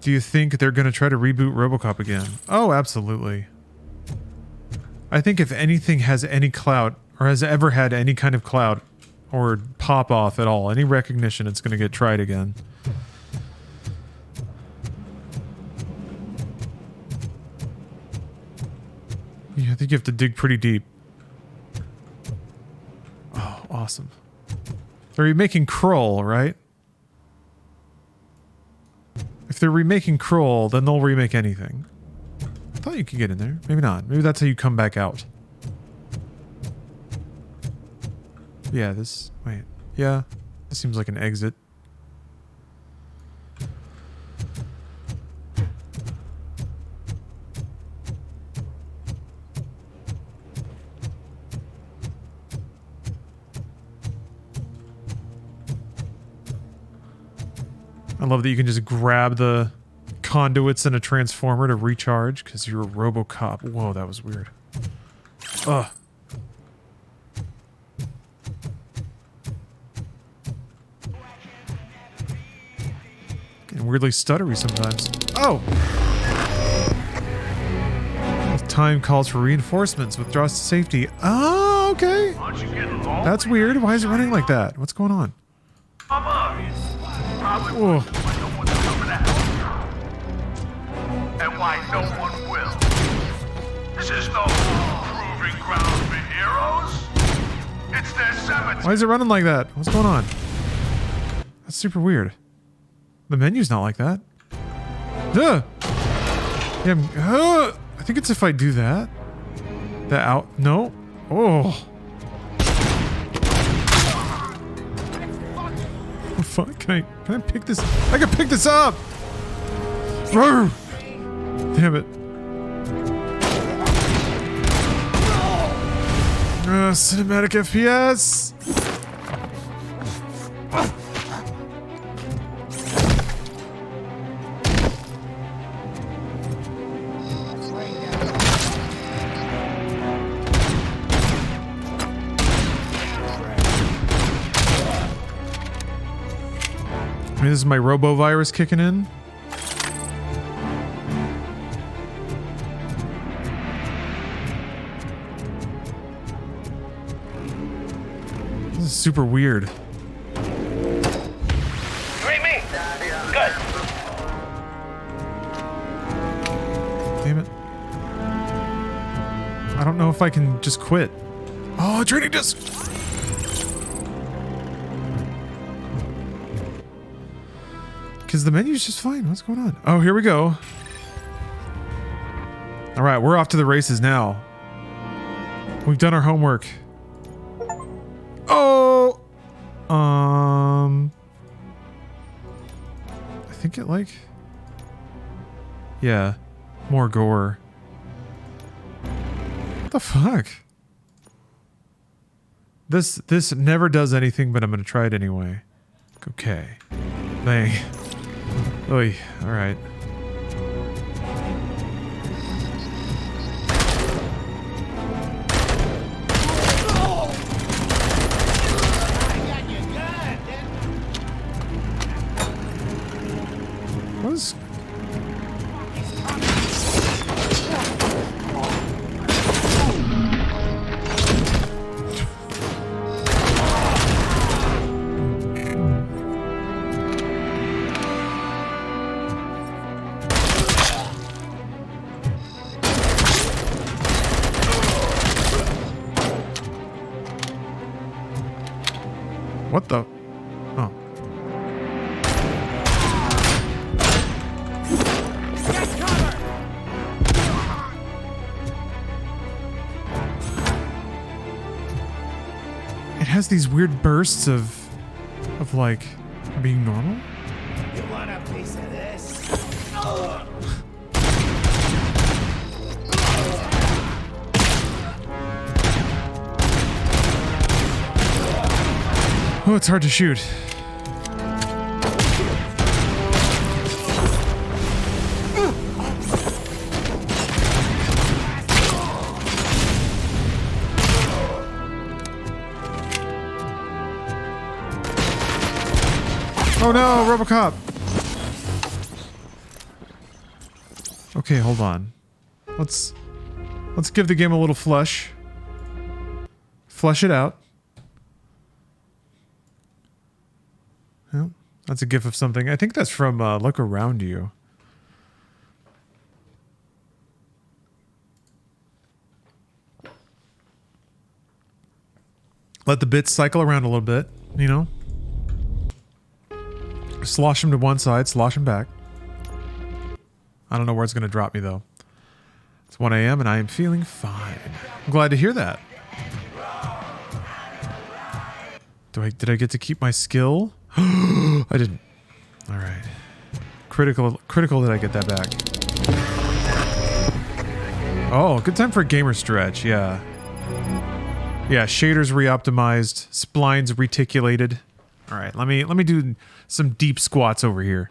Do you think they're going to try to reboot RoboCop again? Oh, absolutely. I think if anything has any clout, or has ever had any kind of clout, or pop off at all, any recognition, it's going to get tried again. Yeah, I think you have to dig pretty deep. Oh, awesome. They're remaking Krull, right? If they're remaking Krull, then they'll remake anything. I thought you could get in there. Maybe not. Maybe that's how you come back out. Yeah, this... Wait. Yeah. This seems like an exit. I love that you can just grab the conduits and a transformer to recharge because you're a RoboCop. Whoa, that was weird. Ugh. Getting weirdly stuttery sometimes. Oh! Time calls for reinforcements. Withdraws to safety. Oh, okay. That's weird. Why is it running like that? What's going on? Whoa. And why no one will. This is no proving ground for heroes. It's their cemetery. Why is it running like that? What's going on? That's super weird. The menu's not like that. Duh. Yeah, I think it's if I do that. That out. No. Oh. Oh fuck. Can I pick this? I can pick this up. Roar. Damn it. Cinematic FPS. This is my robo-virus kicking in. This is super weird. You read me? Good. Damn it. I don't know if I can just quit. Oh, training disc! Because the menu's just fine. What's going on? Oh, here we go. All right, we're off to the races now. We've done our homework. Oh! I think it like... Yeah. More gore. What the fuck? This never does anything, but I'm gonna try it anyway. Okay. Bang. Oy, alright. What is... What the? Oh. It has these weird bursts of like being normal. You want a piece of this? Oh, it's hard to shoot. Oh no, RoboCop! Okay, hold on. Let's give the game a little flush. Flush it out. Well, that's a gif of something. I think that's from Look Around You. Let the bits cycle around a little bit, you know? Slosh them to one side, slosh them back. I don't know where it's going to drop me, though. It's 1 a.m. and I am feeling fine. I'm glad to hear that. Did I get to keep my skill? I didn't. All right. Critical that I get that back. Oh, good time for a gamer stretch. Yeah. Yeah, shaders reoptimized, splines reticulated. All right, let me do some deep squats over here.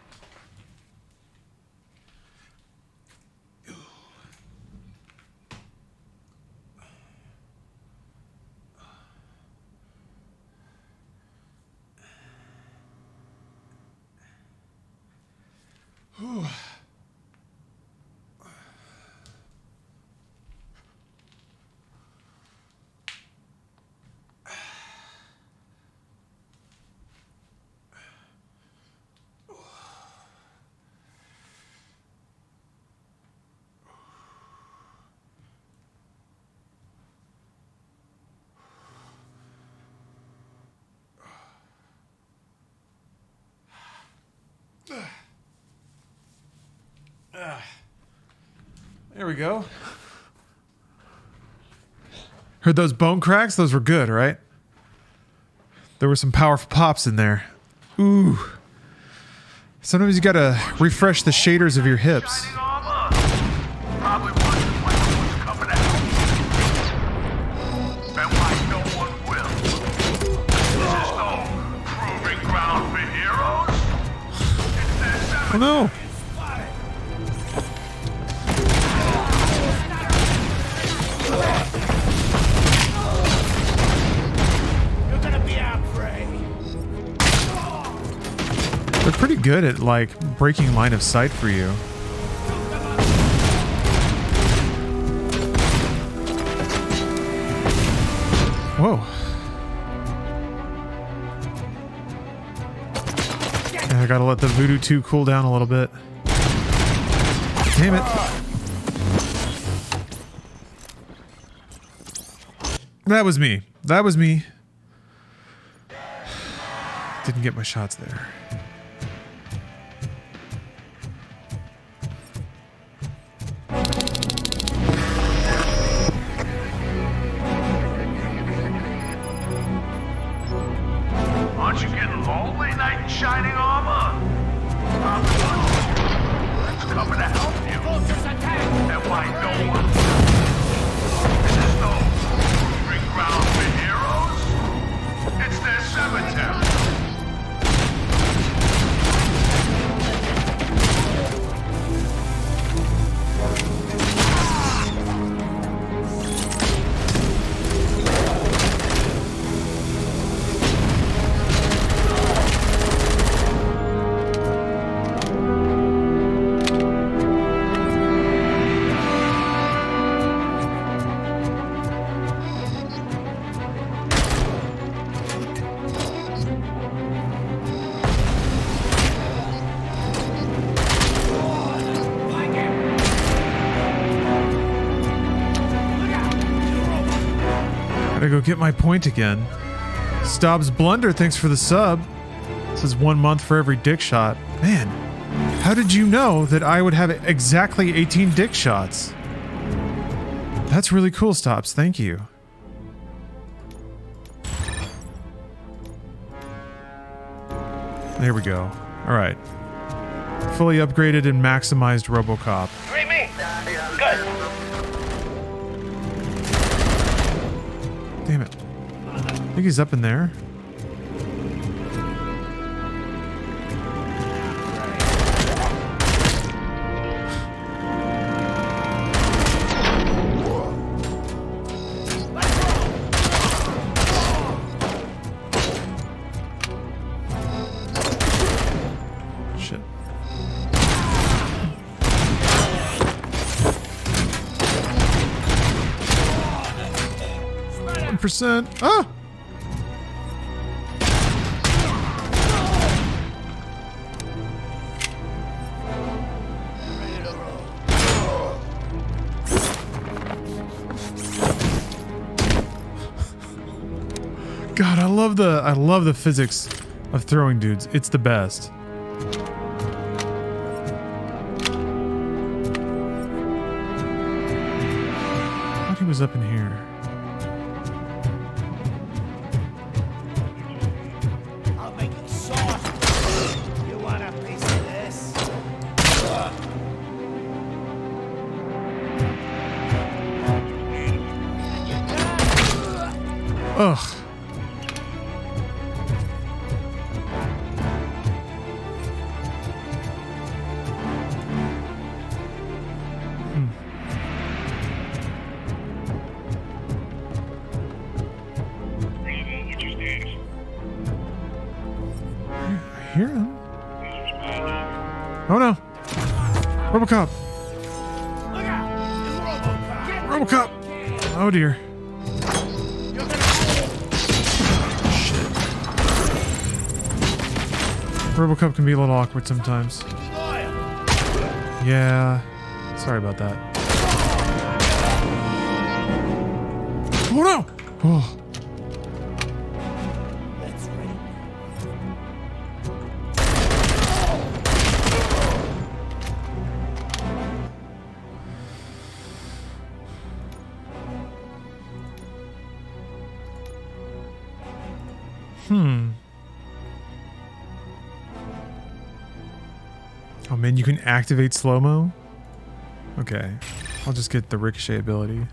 There we go. Heard those bone cracks? Those were good, right? There were some powerful pops in there. Ooh. Sometimes you gotta refresh the shaders of your hips. Probably wondering when someone's coming out. And why no one will. This is no proving ground for heroes. It's their Oh no! You're gonna be our prey. They're pretty good at, like, breaking line of sight for you. Whoa. Yeah, I gotta let the Voodoo 2 cool down a little bit. Damn it. That was me. That was me. Didn't get my shots there. Aren't you getting lonely, knight in shining armor? It's coming to help you. And why no one? This is no proving ground for heroes. It's their cemetery. Gotta go get my point again. Stobbs Blunder, thanks for the sub. This is 1 month for every dick shot. Man, how did you know that I would have exactly 18 dick shots? That's really cool, Stobbs. Thank you. There we go. All right. Fully upgraded and maximized RoboCop. Greet me. Good. Damn it. I think he's up in there. Shit. %. Ah! God, I love the physics of throwing dudes. It's the best. I thought he was up in here. I'll make it soft. You want a piece of this? Ugh. I hear him. Oh no. RoboCop. RoboCop. Oh dear. Shit. RoboCop can be a little awkward sometimes. Yeah. Sorry about that. Oh no! Oh. Oh man, you can activate slow-mo? Okay. I'll just get the ricochet ability.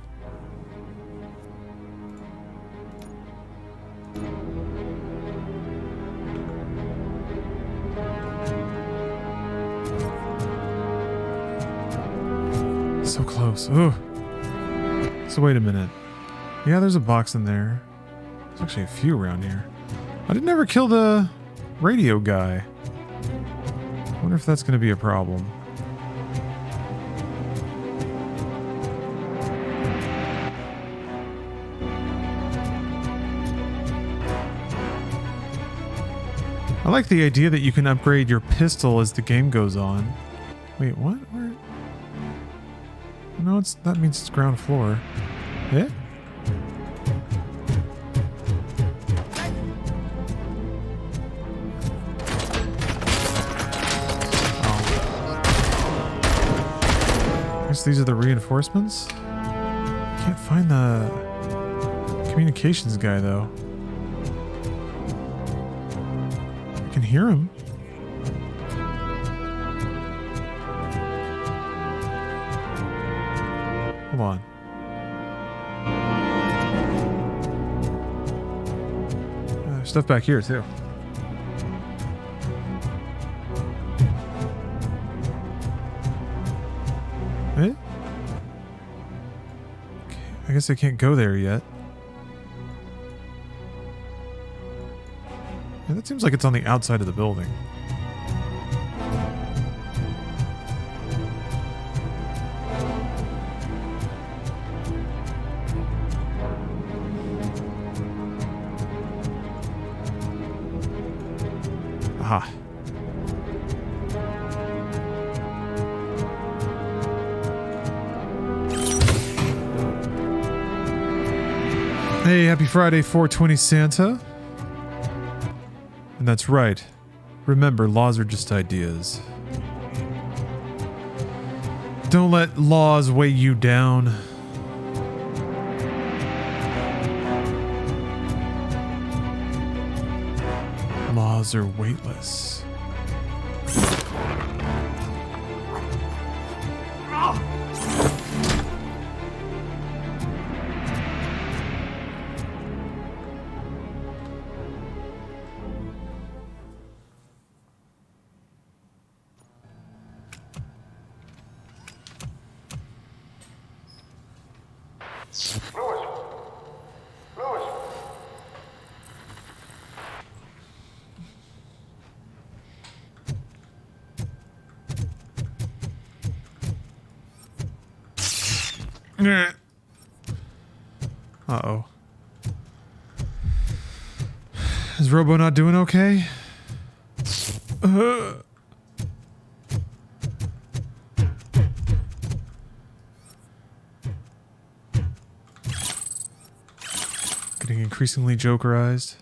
So close. Ooh. So wait a minute. Yeah, there's a box in there. There's actually a few around here. I didn't ever kill the radio guy. I wonder if that's going to be a problem. I like the idea that you can upgrade your pistol as the game goes on. Wait, what? Where? No, that means it's ground floor. Yeah? I guess these are the reinforcements? Can't find the communications guy though. I can hear him. Hold on. There's stuff back here too. Eh? Okay, I guess I can't go there yet. Yeah, that seems like it's on the outside of the building. Aha. Hey, happy Friday, 420 Santa. And that's right. Remember, laws are just ideas. Don't let laws weigh you down. Laws are weightless. Uh-oh. Is Robo not doing okay? Getting increasingly jokerized.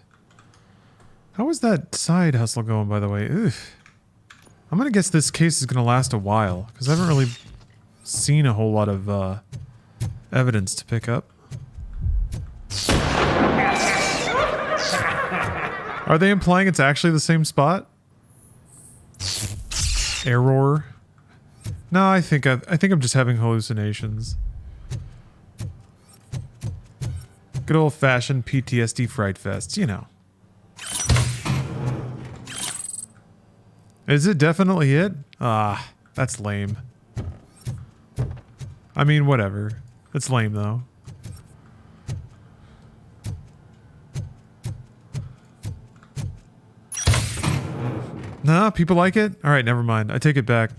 How is that side hustle going, by the way? Ugh. I'm gonna guess this case is gonna last a while, because I haven't really seen a whole lot of evidence to pick up. Are they implying it's actually the same spot? Error. No, I think I'm just having hallucinations. Good old-fashioned PTSD fright fest, you know. Is it definitely it? Ah, that's lame. I mean, whatever. It's lame, though. Nah, people like it? Alright, never mind. I take it back.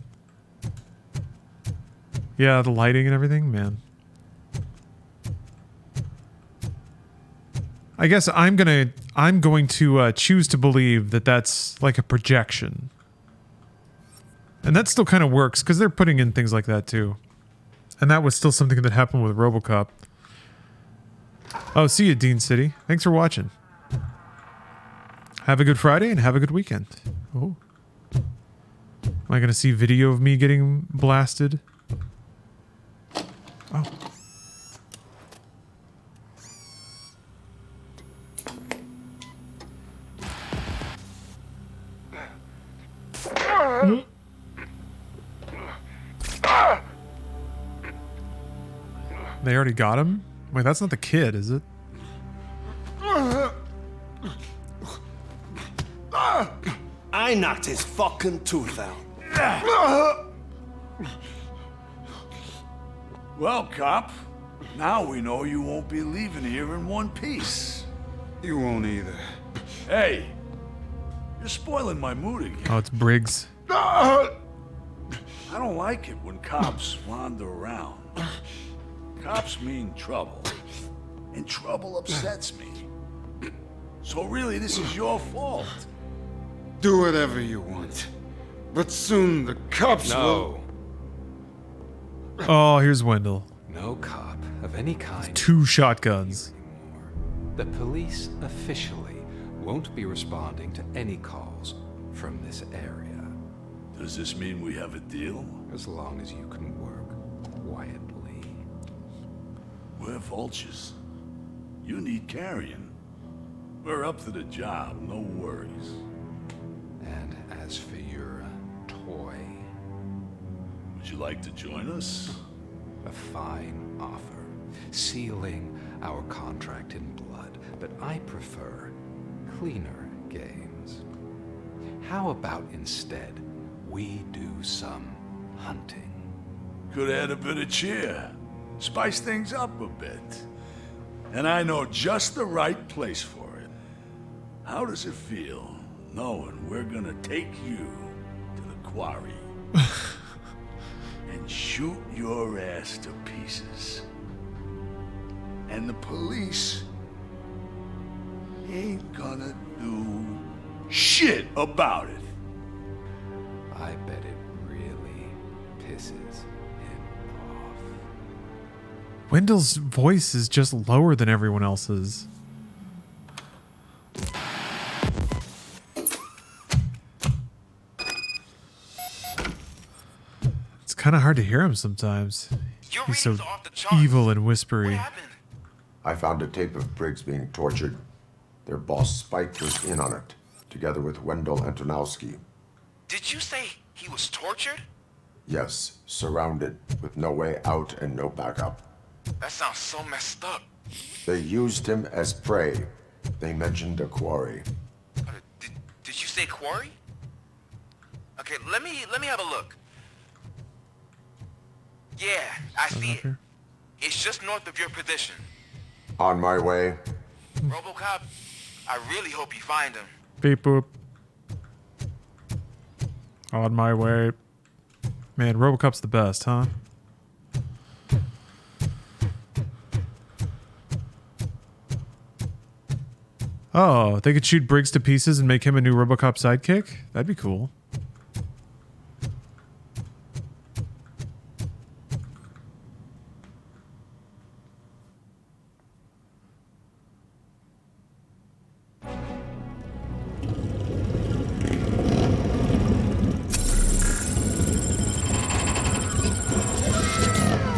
Yeah, the lighting and everything, man. I guess I'm going to choose to believe that that's like a projection. And that still kind of works, because they're putting in things like that, too. And that was still something that happened with RoboCop. Oh, see you, Dean City. Thanks for watching. Have a good Friday and have a good weekend. Oh. Am I going to see video of me getting blasted? Oh. They already got him? Wait, that's not the kid, is it? I knocked his fucking tooth out. Well, cop, now we know you won't be leaving here in one piece. You won't either. Hey, you're spoiling my mood again. Oh, it's Briggs. I don't like it when cops wander around. Cops mean trouble, and trouble upsets me. So really, this is your fault. Do whatever you want. But soon the cops will... Oh, here's Wendell. No cop of any kind. 2 shotguns. The police officially won't be responding to any calls from this area. Does this mean we have a deal? As long as you can work quietly. We're vultures. You need carrying. We're up to the job, no worries. And as for your toy... Would you like to join us? A fine offer, sealing our contract in blood, but I prefer cleaner games. How about instead we do some hunting? Could add a bit of cheer. Spice things up a bit. And I know just the right place for it. How does it feel knowing we're gonna take you to the quarry and shoot your ass to pieces? And the police ain't gonna do shit about it. I bet it really pisses him off. Wendell's voice is just lower than everyone else's. It's kind of hard to hear him sometimes. He's so evil and whispery. I found a tape of Briggs being tortured. Their boss Spike was in on it, together with Wendell Antonowski. Did you say he was tortured? Yes, surrounded, with no way out and no backup. That sounds so messed up. They used him as prey. They mentioned a quarry. Did you say quarry? Okay, let me have a look. Yeah, I see it. It's just north of your position. On my way. RoboCop, I really hope you find him. Beep boop. On my way. Man, RoboCop's the best, huh? Oh, they could shoot Briggs to pieces and make him a new RoboCop sidekick? That'd be cool.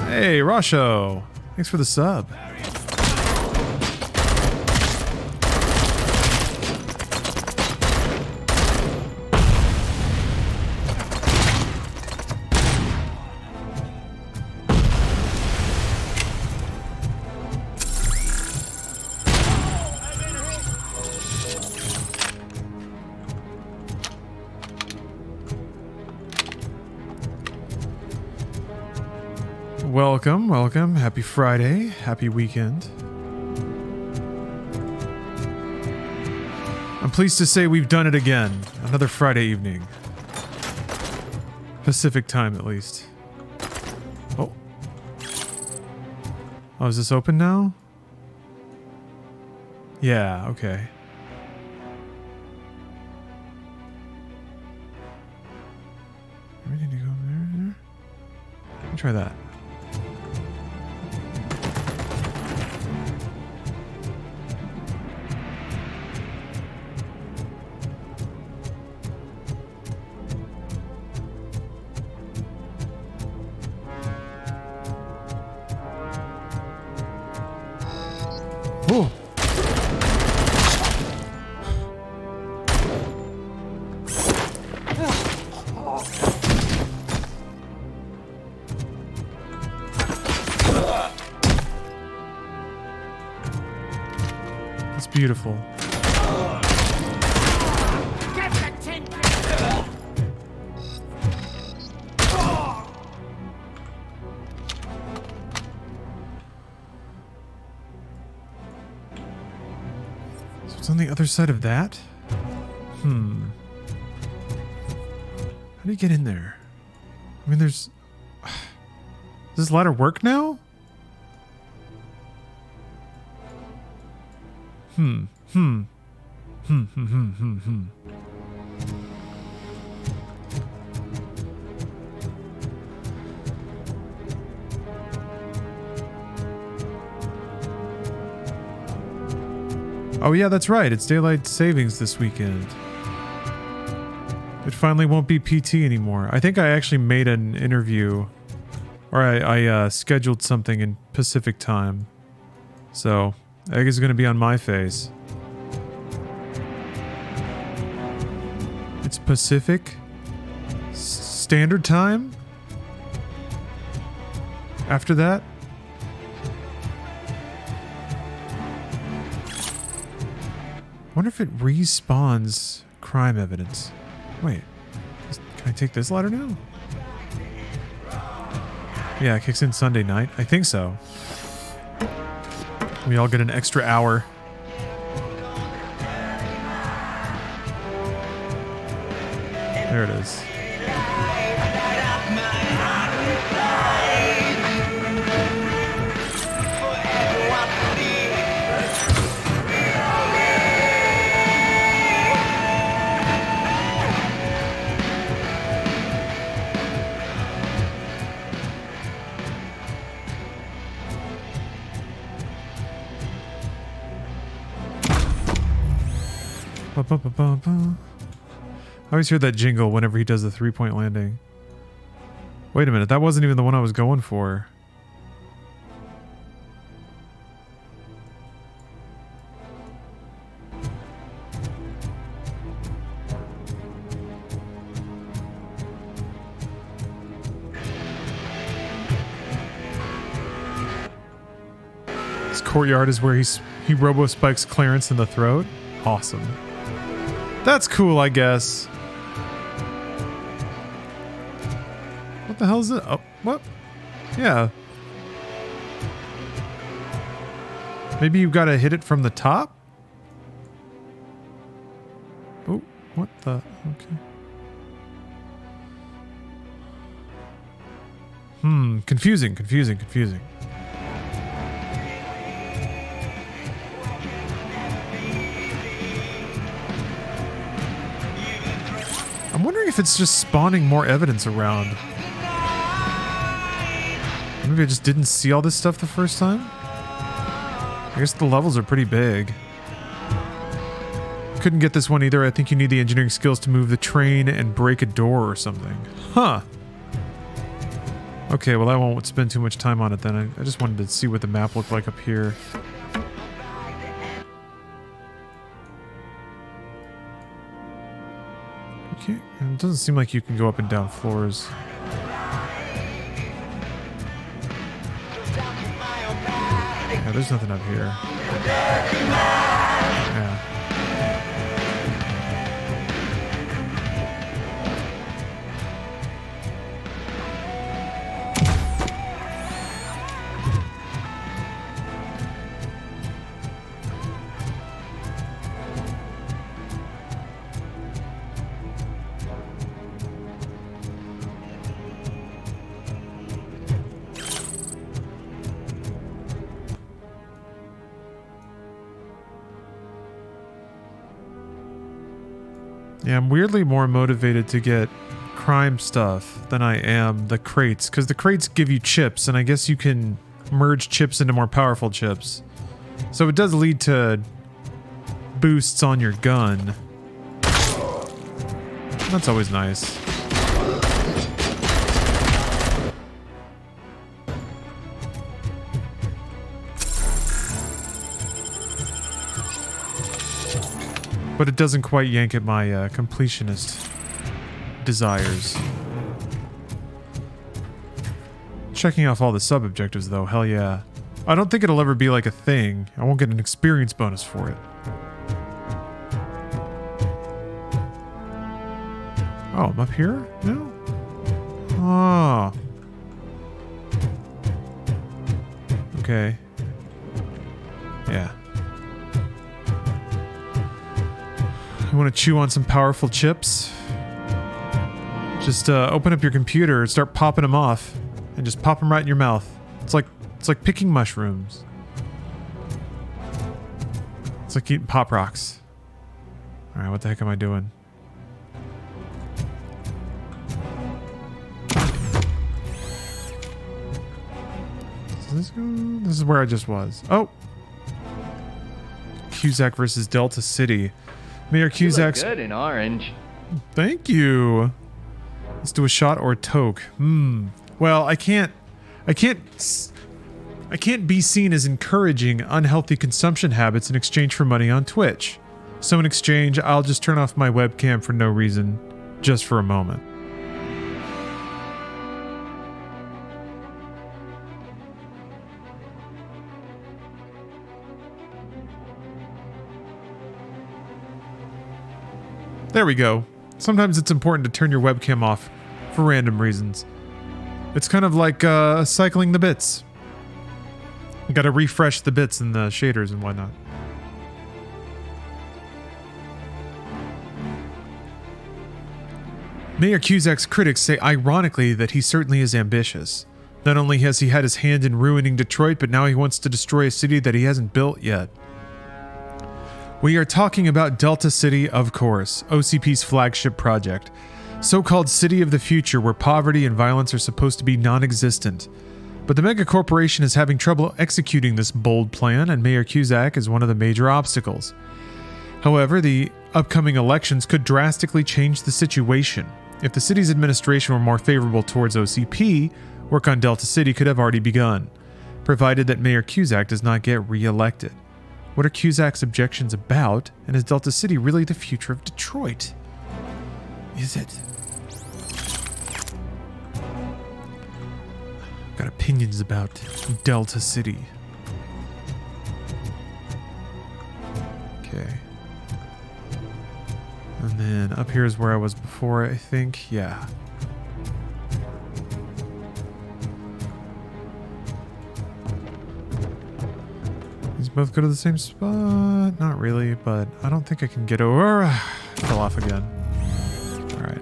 Hey, Rasho. Thanks for the sub. Welcome, welcome. Happy Friday. Happy weekend. I'm pleased to say we've done it again. Another Friday evening. Pacific time, at least. Oh. Oh, is this open now? Yeah, okay. We need to go there. Let me try that. Oh. Beautiful. Get the tin can! So it's on the other side of that? How do you get in there? I mean, there's... Does this ladder work now? Oh yeah, that's right. It's daylight savings this weekend. It finally won't be PT anymore. I think I actually made an interview, or I scheduled something in Pacific time. So, egg is going to be on my face. It's Pacific Standard Time? After that? Wonder if it respawns crime evidence. Wait, can I take this ladder now? Yeah, it kicks in Sunday night. I think so. We all get an extra hour. There it is. I always hear that jingle whenever he does the 3-point landing. Wait a minute, that wasn't even the one I was going for. This courtyard is where he robo spikes Clarence in the throat. Awesome. That's cool, I guess. What the hell is it? Oh, what? Yeah. Maybe you've got to hit it from the top? Oh, what the? Okay. Confusing. I'm wondering if it's just spawning more evidence around. Maybe I just didn't see all this stuff the first time? I guess the levels are pretty big. Couldn't get this one either. I think you need the engineering skills to move the train and break a door or something. Huh. Okay, well I won't spend too much time on it then. I just wanted to see what the map looked like up here. It doesn't seem like you can go up and down floors. Yeah, there's nothing up here. Yeah. Yeah, I'm weirdly more motivated to get crime stuff than I am the crates, because the crates give you chips, and I guess you can merge chips into more powerful chips. So it does lead to boosts on your gun. That's always nice. But it doesn't quite yank at my completionist desires. Checking off all the sub-objectives though, hell yeah. I don't think it'll ever be like a thing. I won't get an experience bonus for it. Oh, I'm up here? No? Oh. Okay. Yeah. You want to chew on some powerful chips? Just open up your computer and start popping them off. And just pop them right in your mouth. It's like picking mushrooms. It's like eating Pop Rocks. Alright, what the heck am I doing? This is where I just was. Oh! Cusack versus Delta City. Mayor Cusack's... You look good in orange. Thank you. Let's do a shot or a toke. Well, I can't be seen as encouraging unhealthy consumption habits in exchange for money on Twitch. So in exchange, I'll just turn off my webcam for no reason, just for a moment. There we go. Sometimes it's important to turn your webcam off for random reasons. It's kind of like cycling the bits. You gotta refresh the bits and the shaders and whatnot. Mayor Cusack's critics say ironically that he certainly is ambitious. Not only has he had his hand in ruining Detroit, but now he wants to destroy a city that he hasn't built yet. We are talking about Delta City, of course, OCP's flagship project. So-called City of the Future, where poverty and violence are supposed to be non-existent. But the mega corporation is having trouble executing this bold plan, and Mayor Cusack is one of the major obstacles. However, the upcoming elections could drastically change the situation. If the city's administration were more favorable towards OCP, work on Delta City could have already begun, provided that Mayor Cusack does not get re-elected. What are Cusack's objections about, and is Delta City really the future of Detroit? Is it? Got opinions about Delta City. Okay. And then up here is where I was before, I think. Yeah. These both go to the same spot. Not really, but I don't think I can get over. Fell off again. Alright.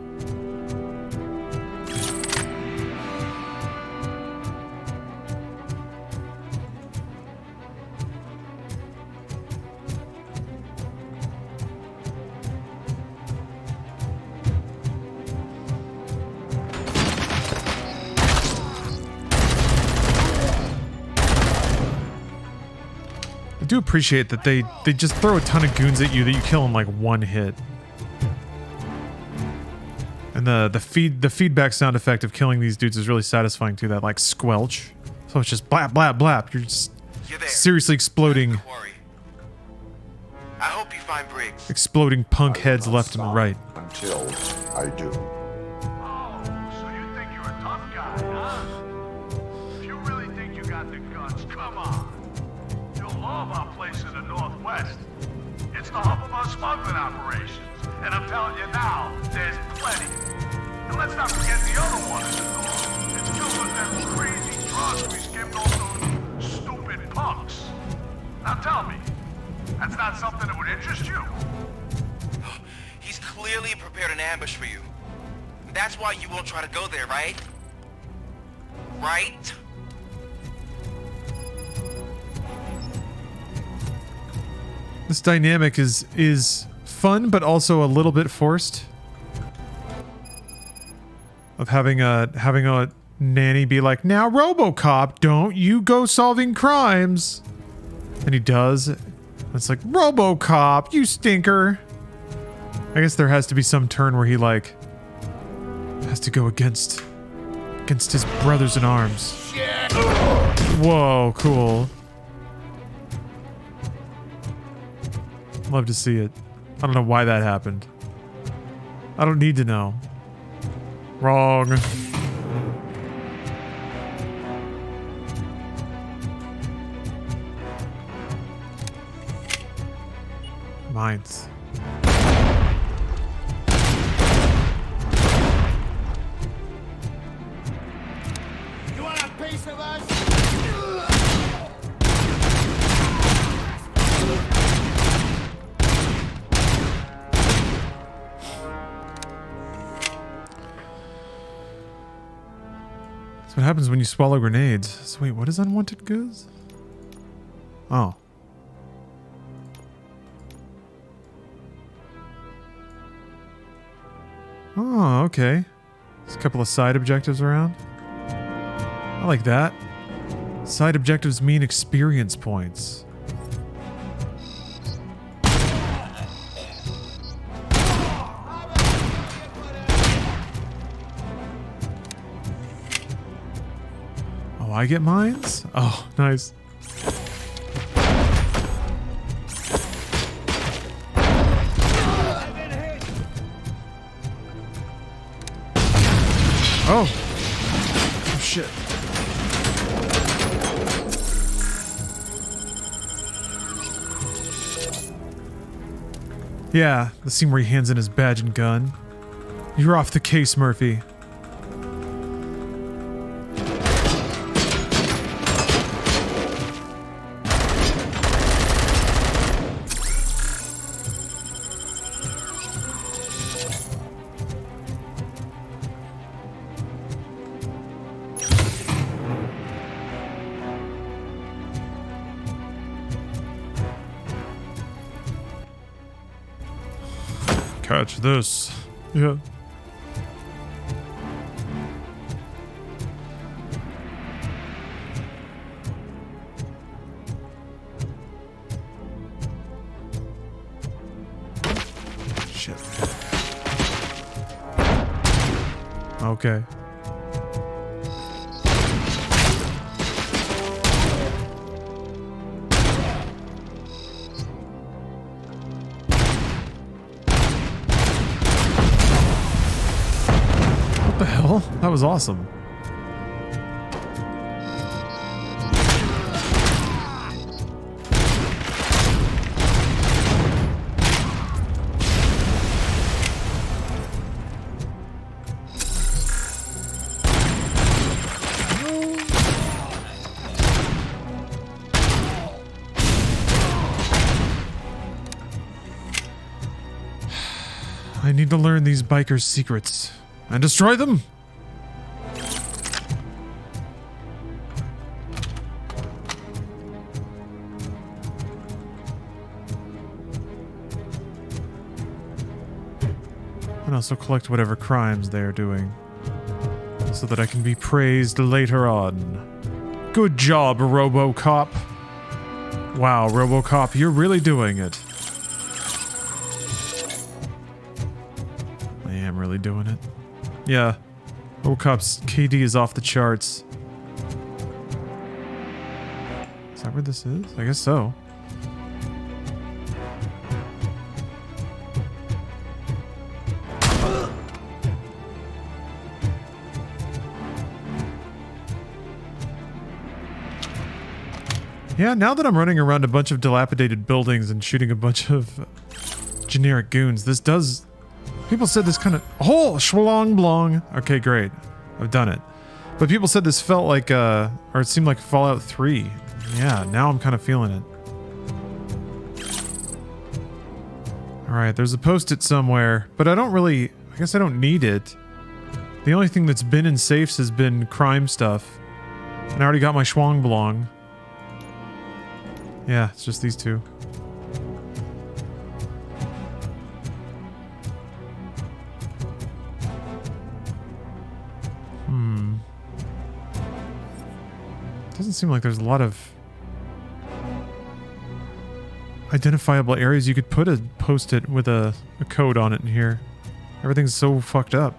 I do appreciate that they just throw a ton of goons at you that you kill in like one hit. And the feedback sound effect of killing these dudes is really satisfying too, that like squelch. So it's just blap blap blap. You're just seriously exploding. I hope you find Briggs. Exploding punk heads left and right. Until I do. Oh, so you think you're a tough guy, huh? If you really think you got the guns, come on. You'll love our place in the Northwest. It's the hub of our smuggling operations. And I'm telling you now, there's plenty. And let's not forget the other one in the north. It's filled with them crazy drugs we skimmed off those stupid punks. Now tell me, that's not something that would interest you? He's clearly prepared an ambush for you. That's why you won't try to go there, right? Right? This dynamic is fun, but also a little bit forced. Of having a nanny be like, now RoboCop, don't you go solving crimes. And he does. It's like, RoboCop, you stinker. I guess there has to be some turn where he like has to go against his brothers in arms. Whoa, cool. Love to see it. I don't know why that happened. I don't need to know. Wrong. mines. You want a piece of us? That's what happens when you swallow grenades. So wait, what is unwanted goods? Oh. Oh, okay. There's a couple of side objectives around. I like that. Side objectives mean experience points. Oh, I get mines? Oh, nice. Oh. Oh, shit. Yeah, the scene where he hands in his badge and gun. You're off the case, Murphy. Catch this. Yeah. Shit. Okay. What the hell? That was awesome. I need to learn these bikers' secrets and destroy them. And also collect whatever crimes they are doing so that I can be praised later on. Good job, RoboCop. Wow, RoboCop, you're really doing it. I am really doing it. Yeah. RoboCop's KD is off the charts. Is that where this is? I guess so. Yeah, now that I'm running around a bunch of dilapidated buildings and shooting a bunch of generic goons, this does... People said this kind of... Oh, schwalong blong. Okay, great. I've done it. But people said this felt like, or it seemed like Fallout 3. Yeah, now I'm kind of feeling it. Alright, there's a post-it somewhere, but I don't really... I guess I don't need it. The only thing that's been in safes has been crime stuff. And I already got my schwang blong. Yeah, it's just these two. Doesn't seem like there's a lot of identifiable areas you could put a post-it with a code on it in here. Everything's so fucked up.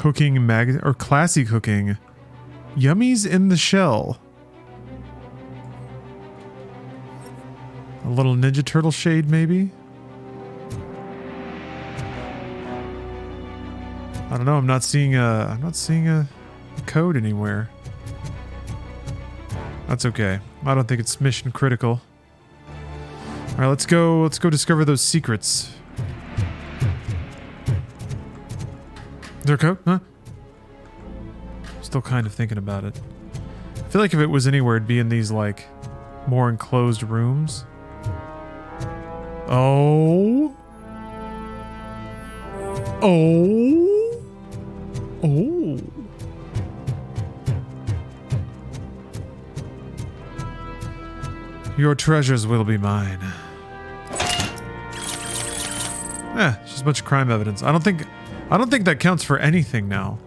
cooking magazine or classy cooking. Yummies in the shell. A little Ninja Turtle shade, maybe? I don't know. I'm not seeing a code anywhere. That's okay. I don't think it's mission critical. All right, let's go discover those secrets. Is there a code? Huh? Still kind of thinking about it. I feel like if it was anywhere, it'd be in these, like, more enclosed rooms. Oh. Oh. Oh. Your treasures will be mine. Yeah, it's just a bunch of crime evidence. I don't think that counts for anything now.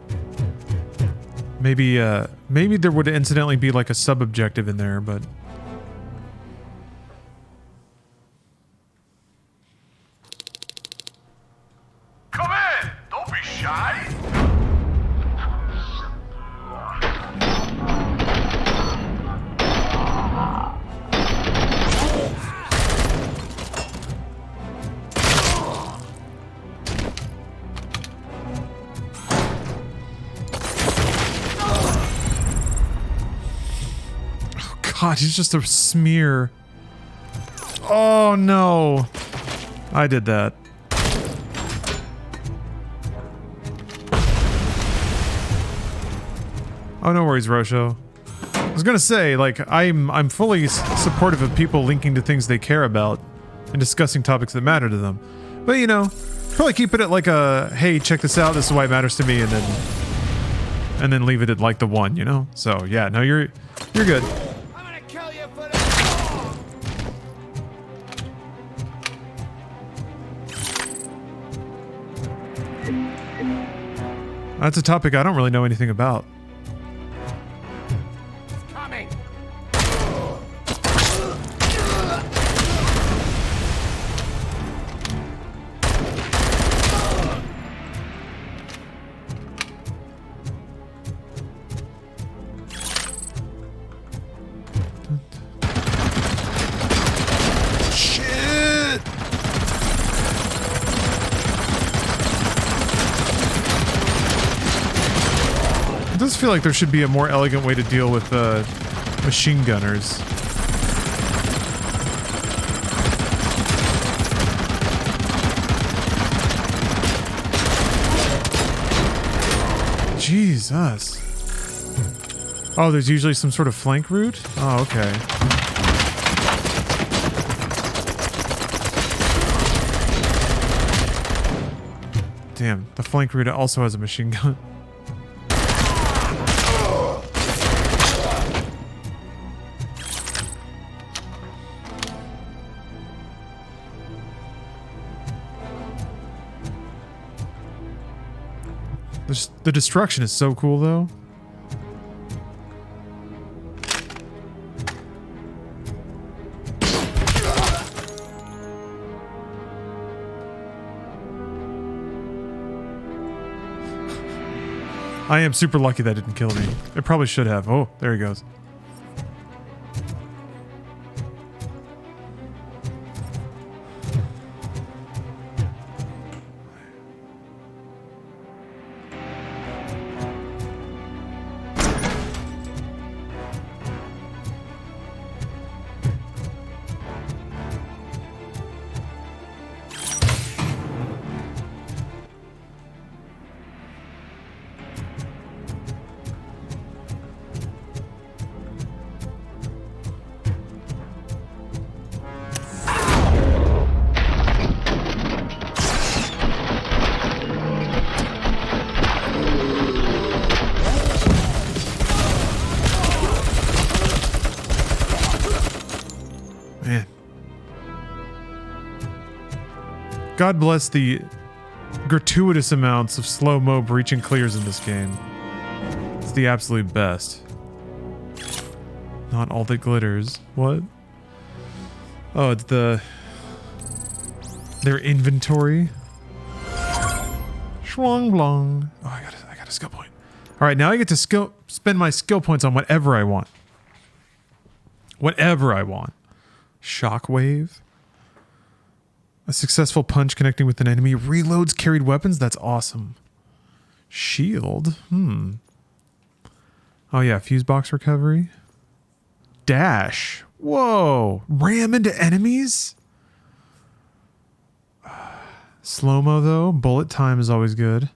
Maybe there would incidentally be like a sub-objective in there, but... Come in! Don't be shy! God, he's just a smear. Oh no. I did that. Oh, no worries, Rosho. I was gonna say, like, I'm fully supportive of people linking to things they care about and discussing topics that matter to them. But, you know, probably keep it at like a, hey, check this out, this is why it matters to me, and then leave it at like the one, you know? So, yeah, no, you're good. That's a topic I don't really know anything about. Coming. Shit! It does feel like there should be a more elegant way to deal with machine gunners. Jesus. Oh, there's usually some sort of flank route? Oh, okay. Damn, the flank route also has a machine gun. The destruction is so cool, though. I am super lucky that didn't kill me. It probably should have. Oh, there he goes. God bless the gratuitous amounts of slow-mo breach and clears in this game. It's the absolute best. Not all that glitters. What? Oh, it's their inventory. Schwang blong. Oh, I gotta skill point. All right, now I get to spend my skill points on whatever I want. Whatever I want. Shockwave. A successful punch connecting with an enemy. Reloads carried weapons. That's awesome. Shield. Oh yeah, fuse box recovery. Dash. Whoa. Ram into enemies? Slow-mo though. Bullet time is always good.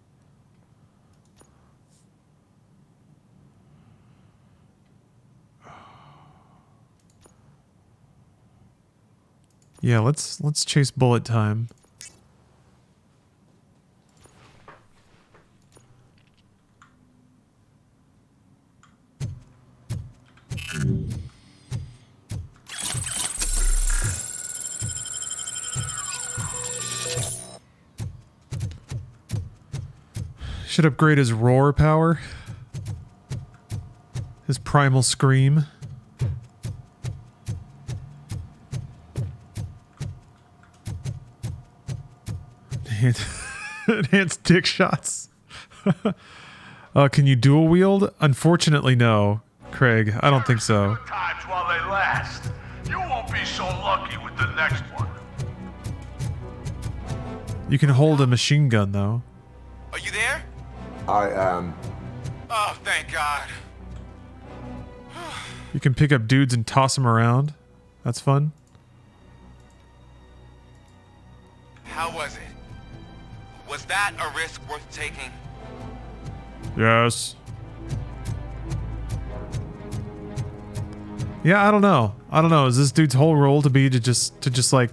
Yeah, let's chase bullet time. Should upgrade his roar power. His primal scream. Enhanced dick shots. Can you dual wield? Unfortunately, no. Craig, I don't think so. Times while they last. You won't be so lucky with the next one. You can hold a machine gun, though. Are you there? I am. Oh, thank God. You can pick up dudes and toss them around. That's fun. How was it? Was that a risk worth taking? Yes. Yeah, I don't know. Is this dude's whole role to be to just like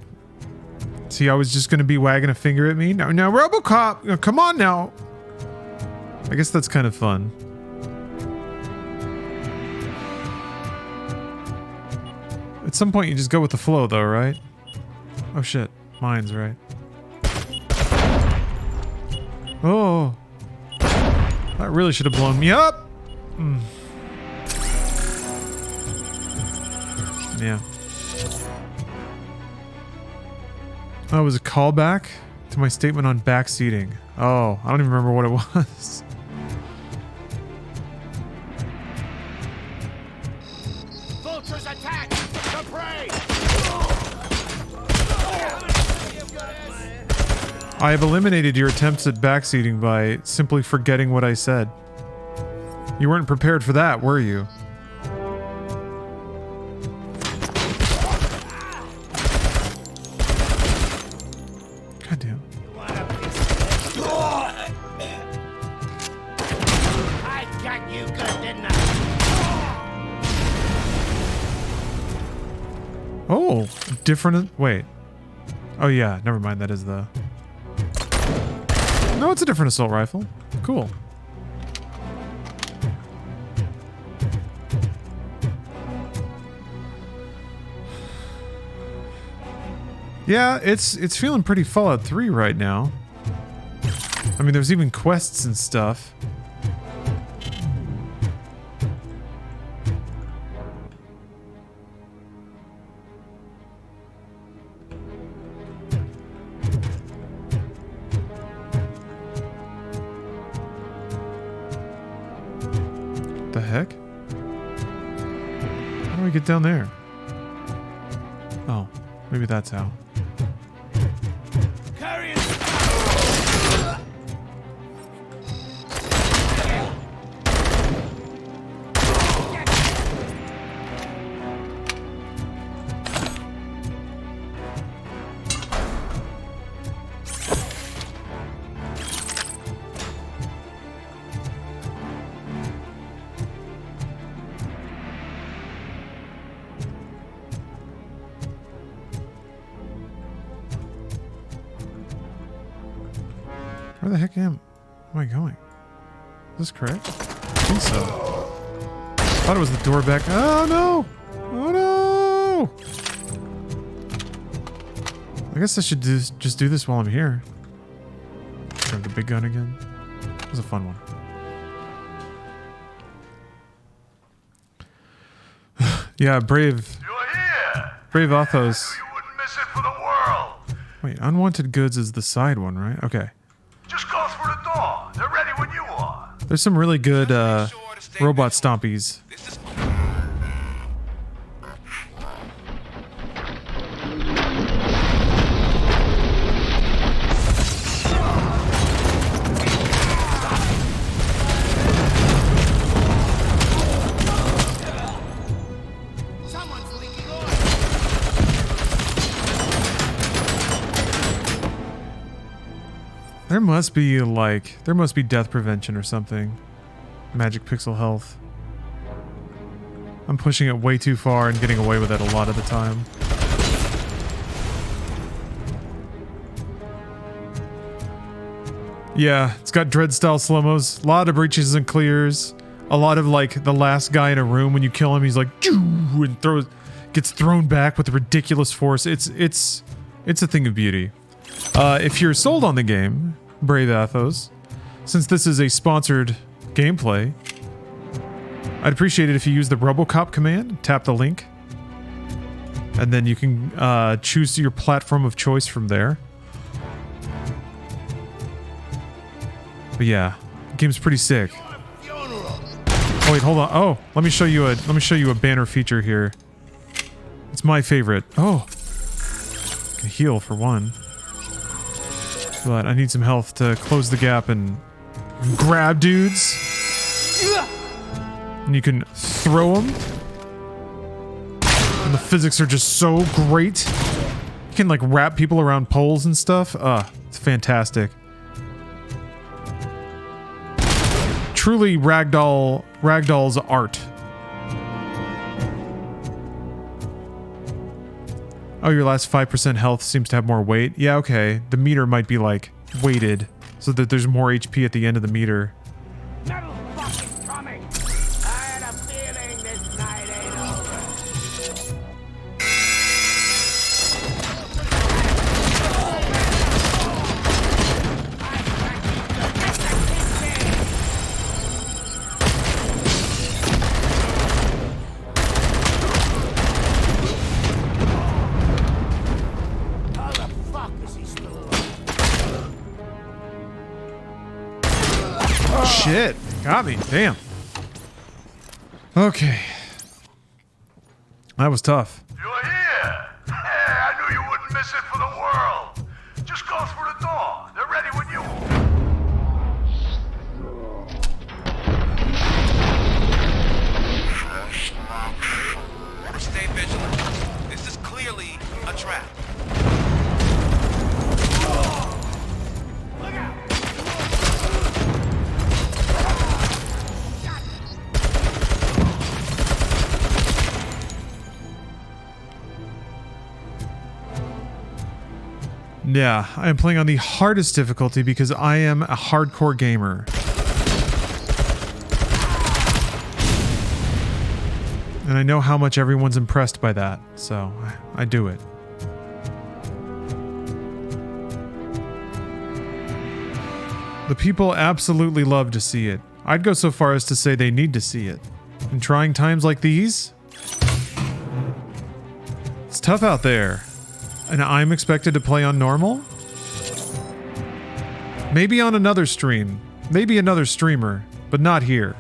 see I was just gonna be wagging a finger at me? Now RoboCop, come on now. I guess that's kind of fun. At some point you just go with the flow though, right? Oh shit. Mine's right. Oh. That really should have blown me up. Yeah. That was a callback to my statement on backseating. Oh, I don't even remember what it was. Vultures attack! The prey! I have eliminated your attempts at backseating by simply forgetting what I said. You weren't prepared for that, were you? Goddamn. I got you good, didn't I? Oh, different. Wait. Oh yeah, never mind. That is the. No, it's a different assault rifle. Cool. Yeah, it's feeling pretty Fallout 3 right now. I mean, there's even quests and stuff. The heck? How do we get down there? Oh, maybe that's how. Where the heck am I going? Is this correct? I think so. Thought it was the door back. Oh no! Oh no! I guess I should just do this while I'm here. Grab the big gun again. It was a fun one. Yeah, brave. You're here. Brave Athos. You wouldn't miss it for the world. Wait, unwanted goods is the side one, right? Okay. Just go through the door. They're ready when you are. There's some really good robot stompies. There must be death prevention or something. Magic pixel health. I'm pushing it way too far and getting away with it a lot of the time. Yeah, it's got dread style slow-mos, a lot of breaches and clears, a lot of like the last guy in a room when you kill him, he's like and gets thrown back with ridiculous force. It's a thing of beauty. If you're sold on the game, Brave Athos, since this is a sponsored gameplay, I'd appreciate it if you use the RoboCop command, tap the link, and then you can choose your platform of choice from there. But yeah, the game's pretty sick. Oh wait, hold on. Oh, let me show you a banner feature here. It's my favorite. Oh, can heal for one. But I need some health to close the gap and grab dudes. And you can throw them. And the physics are just so great. You can like wrap people around poles and stuff. It's fantastic. Truly Ragdoll's art. Oh, your last 5% health seems to have more weight. Yeah, okay. The meter might be like weighted so that there's more HP at the end of the meter. Metal fucking coming! I had a feeling this night ain't over. How the fuck is he still alive? Shit. Got me. Damn. Okay. That was tough. You're here! Hey, I knew you wouldn't miss it for the world. Just go through the door. They're ready when you... Stay vigilant. This is clearly a trap. Yeah, I am playing on the hardest difficulty because I am a hardcore gamer. And I know how much everyone's impressed by that, so I do it. The people absolutely love to see it. I'd go so far as to say they need to see it. In trying times like these, it's tough out there. And I'm expected to play on normal? Maybe on another stream. Maybe another streamer, but not here.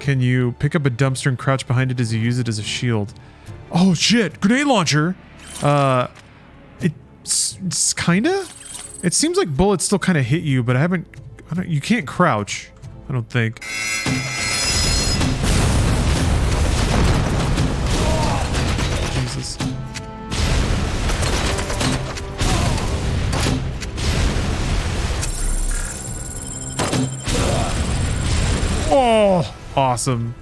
Can you pick up a dumpster and crouch behind it as you use it as a shield? Oh shit, grenade launcher! It's kinda? It seems like bullets still kinda hit you, but you can't crouch, I don't think. Jesus. Oh, awesome.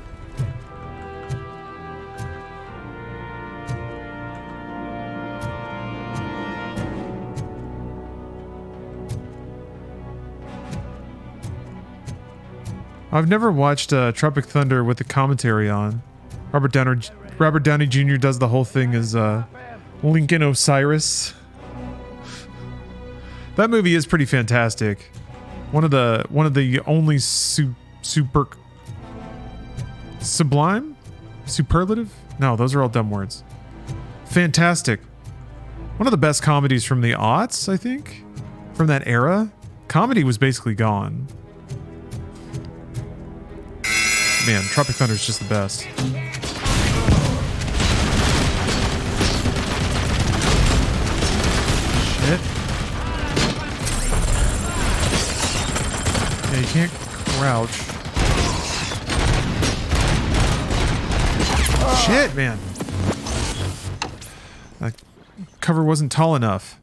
I've never watched Tropic Thunder with the commentary on. Robert Downey Jr. does the whole thing as Lincoln Osiris. That movie is pretty fantastic. One of the only sublime? Superlative? No, those are all dumb words. Fantastic. One of the best comedies from the aughts, I think. from that era, comedy was basically gone. Man, Tropic Thunder is just the best. Shit. Yeah, you can't crouch. Shit, man. That cover wasn't tall enough.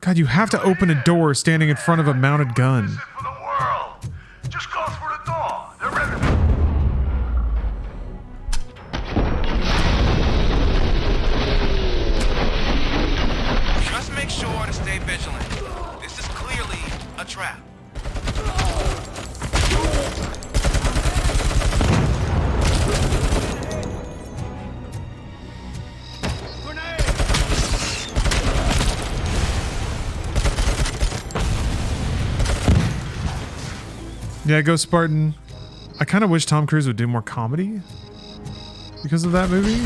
God, you have to open a door standing in front of a mounted gun. Just go through the door. They're ready. Just make sure to stay vigilant. This is clearly a trap. Yeah, go Spartan. I kind of wish Tom Cruise would do more comedy because of that movie.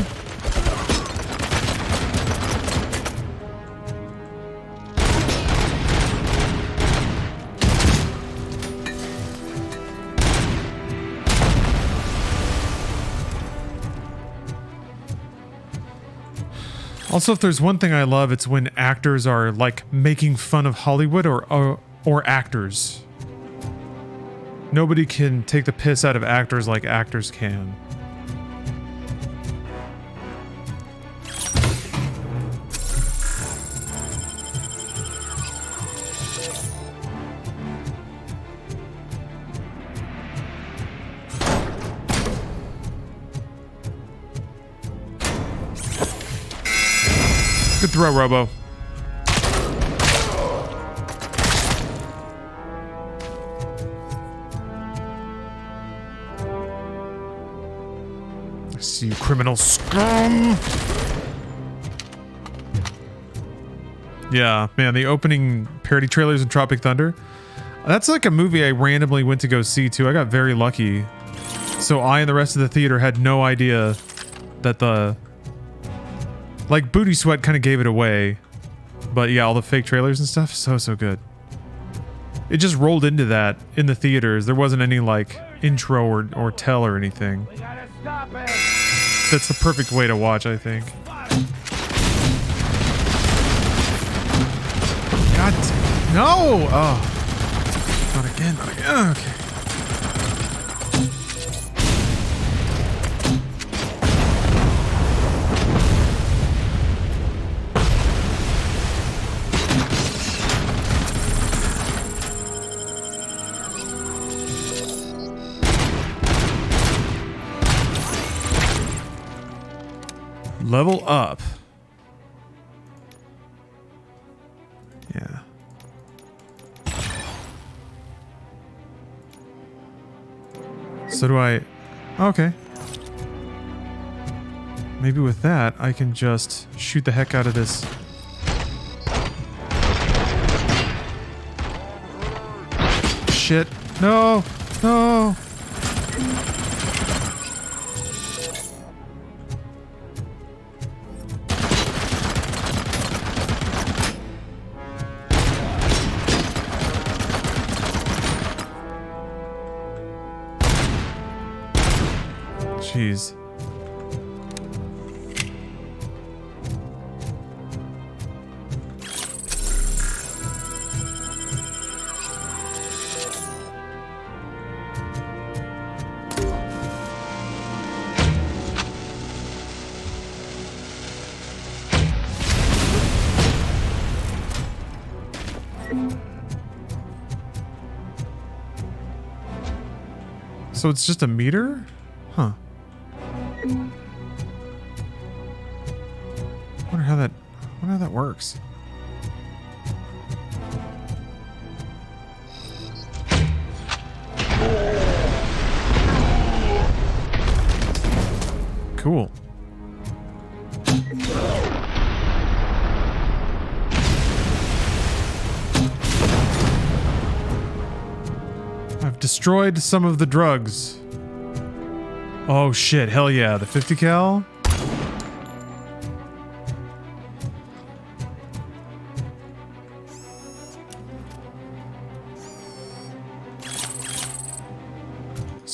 Also, if there's one thing I love, it's when actors are like making fun of Hollywood or actors. Nobody can take the piss out of actors like actors can. Good throw, Robo. I see you, criminal scum. Yeah, man, the opening parody trailers in Tropic Thunder. That's like a movie I randomly went to go see too. I got very lucky. So I and the rest of the theater had no idea that the... Like, Booty Sweat kind of gave it away. But yeah, all the fake trailers and stuff, so good. It just rolled into that in the theaters. There wasn't any, like, intro or tell or anything. That's the perfect way to watch, I think. God, no! Oh. Not again, not again. Okay. Level up. Yeah. So do I... Okay. Maybe with that, I can just shoot the heck out of this. Shit. No! No! Jeez. So it's just a meter? Huh. Wonder how that works. Cool. I've destroyed some of the drugs. Oh shit, hell yeah, the 50 cal?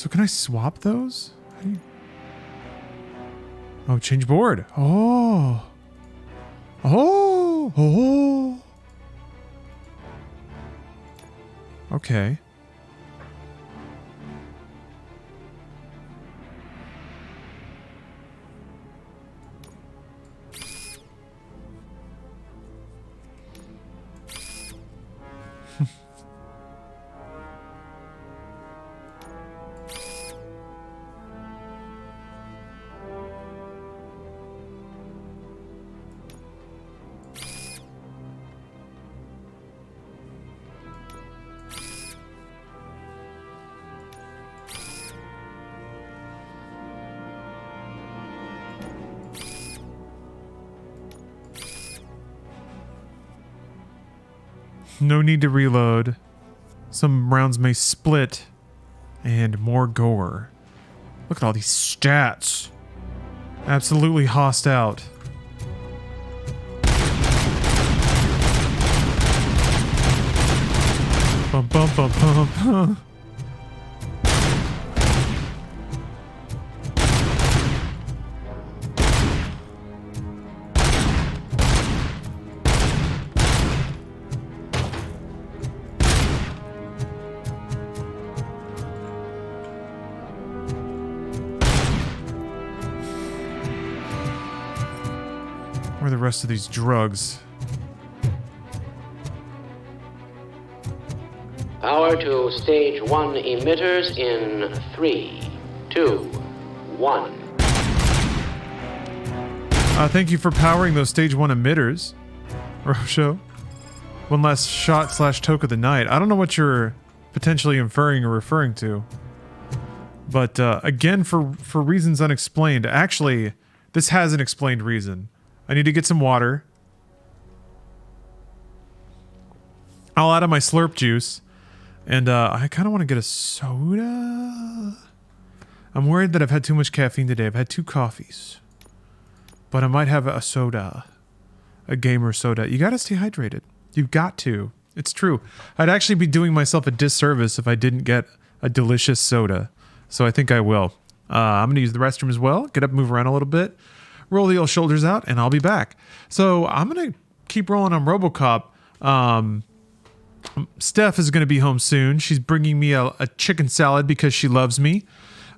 So can I swap those? How do you... Oh, change board. Oh. Oh. Oh. Okay. No need to reload. Some rounds may split. And more gore. Look at all these stats. Absolutely hossed out. Bum bum bum bum bum. Where are the rest of these drugs? Power to stage 1 emitters in 3, 2, 1. Thank you for powering those stage 1 emitters, Rosho. One last shot / toke of the night. I don't know what you're potentially inferring or referring to. But again, for reasons unexplained. Actually, this has an explained reason. I need to get some water. I'll add in my slurp juice. And I kind of want to get a soda. I'm worried that I've had too much caffeine today. I've had 2 coffees. But I might have a soda. A gamer soda. You gotta stay hydrated. You've got to. It's true. I'd actually be doing myself a disservice if I didn't get a delicious soda. So I think I will. I'm going to use the restroom as well. Get up, move around a little bit. Roll the old shoulders out, and I'll be back. So I'm going to keep rolling on RoboCop. Steph is going to be home soon. She's bringing me a chicken salad because she loves me.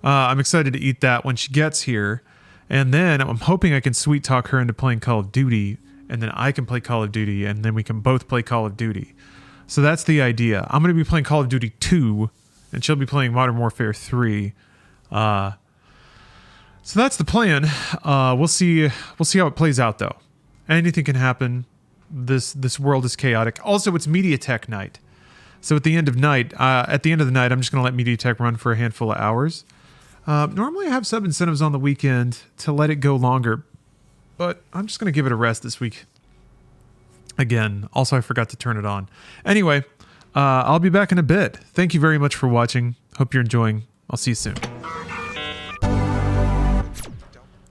I'm excited to eat that when she gets here. And then I'm hoping I can sweet talk her into playing Call of Duty. And then I can play Call of Duty. And then we can both play Call of Duty. So that's the idea. I'm going to be playing Call of Duty 2. And she'll be playing Modern Warfare 3. So that's the plan. We'll see how it plays out, though. Anything can happen. This world is chaotic. Also, it's MediaTek night. So at the end of the night, I'm just going to let MediaTek run for a handful of hours. Normally I have sub incentives on the weekend to let it go longer, but I'm just going to give it a rest this week. Again, also I forgot to turn it on. Anyway, I'll be back in a bit. Thank you very much for watching. Hope you're enjoying. I'll see you soon.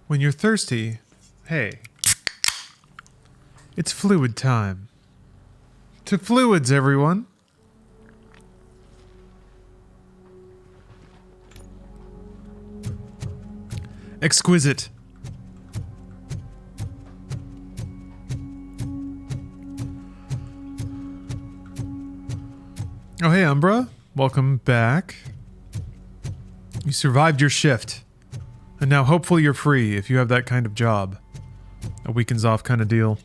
When you're thirsty, hey, it's fluid time. To fluids, everyone. Exquisite. Oh, hey, Umbra. Welcome back. You survived your shift. And now hopefully you're free if you have that kind of job. A weekends off kind of deal.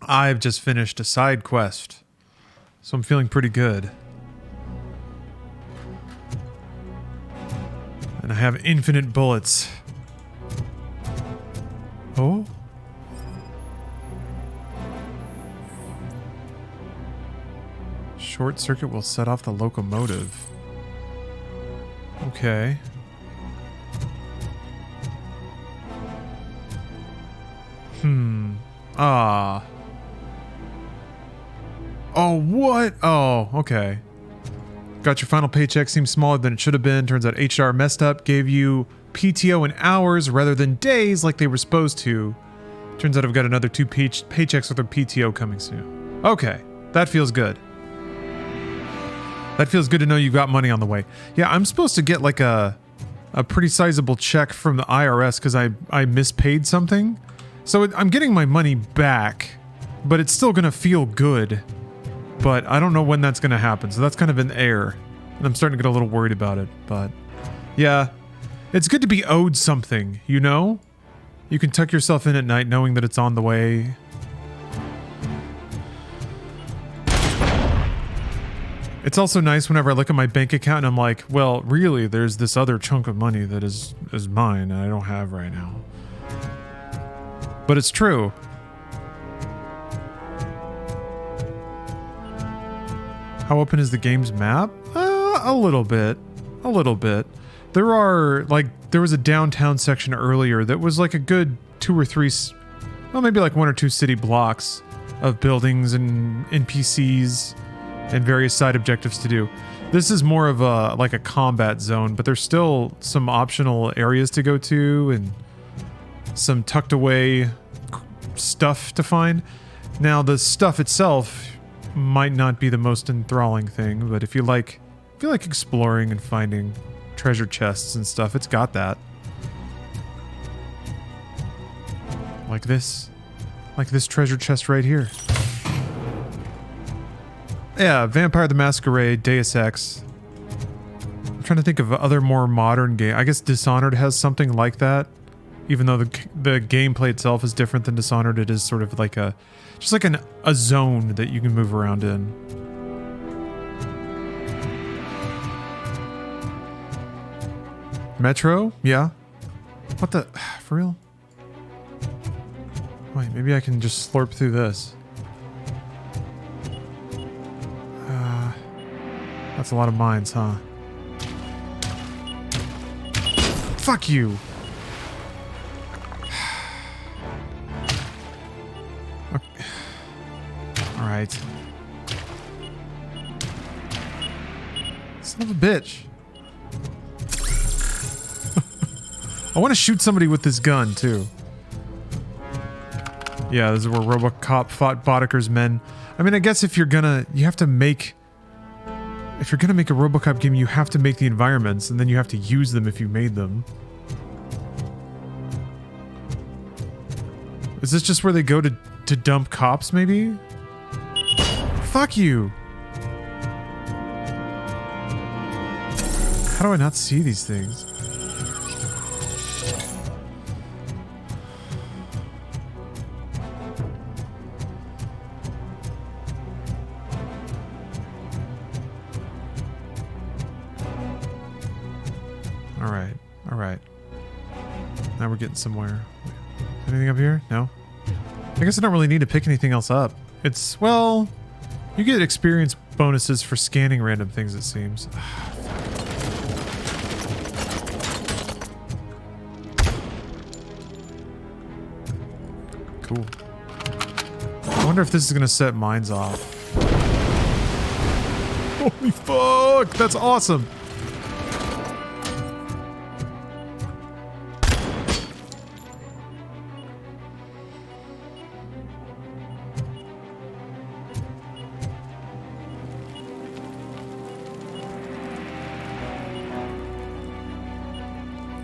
I've just finished a side quest, so I'm feeling pretty good. And I have infinite bullets. Oh? Short circuit will set off the locomotive. Okay. Ah. Oh, what? Oh, okay. Got your final paycheck. Seems smaller than it should have been. Turns out HR messed up. Gave you PTO in hours rather than days like they were supposed to. Turns out I've got another 2 paychecks with a PTO coming soon. Okay, that feels good. That feels good to know you've got money on the way. Yeah, I'm supposed to get like a pretty sizable check from the IRS because I mispaid something. So I'm getting my money back, but it's still going to feel good. But I don't know when that's going to happen, so that's kind of in the air. And I'm starting to get a little worried about it, but yeah. It's good to be owed something, you know? You can tuck yourself in at night knowing that it's on the way. It's also nice whenever I look at my bank account and I'm like, well, really, there's this other chunk of money that is mine and I don't have right now. But it's true. How open is the game's map? A little bit. A little bit. There was a downtown section earlier that was like a good 2 or 3, well, maybe like 1 or 2 city blocks of buildings and NPCs and various side objectives to do. This is more of like a combat zone, but there's still some optional areas to go to and some tucked away stuff to find. Now, the stuff itself might not be the most enthralling thing, but if you like exploring and finding treasure chests and stuff, it's got that. Like this treasure chest right here. Yeah, Vampire the Masquerade, Deus Ex. I'm trying to think of other more modern game. I guess Dishonored has something like that. Even though the gameplay itself is different than Dishonored, it is sort of like a zone that you can move around in. Metro? Yeah. What the? For real? Wait, maybe I can just slurp through this. That's a lot of mines, huh? Fuck you! Okay. Alright. Son of a bitch. I want to shoot somebody with this gun, too. Yeah, this is where RoboCop fought Boddicker's men. I mean, I guess if you're gonna make a RoboCop game, you have to make the environments, and then you have to use them if you made them. Is this just where they go to dump cops, maybe? Fuck you! How do I not see these things? Alright. Now we're getting somewhere. Anything up here? No? I guess I don't really need to pick anything else up. It's, well, you get experience bonuses for scanning random things, it seems. Cool. I wonder if this is gonna set mines off. Holy fuck! That's awesome!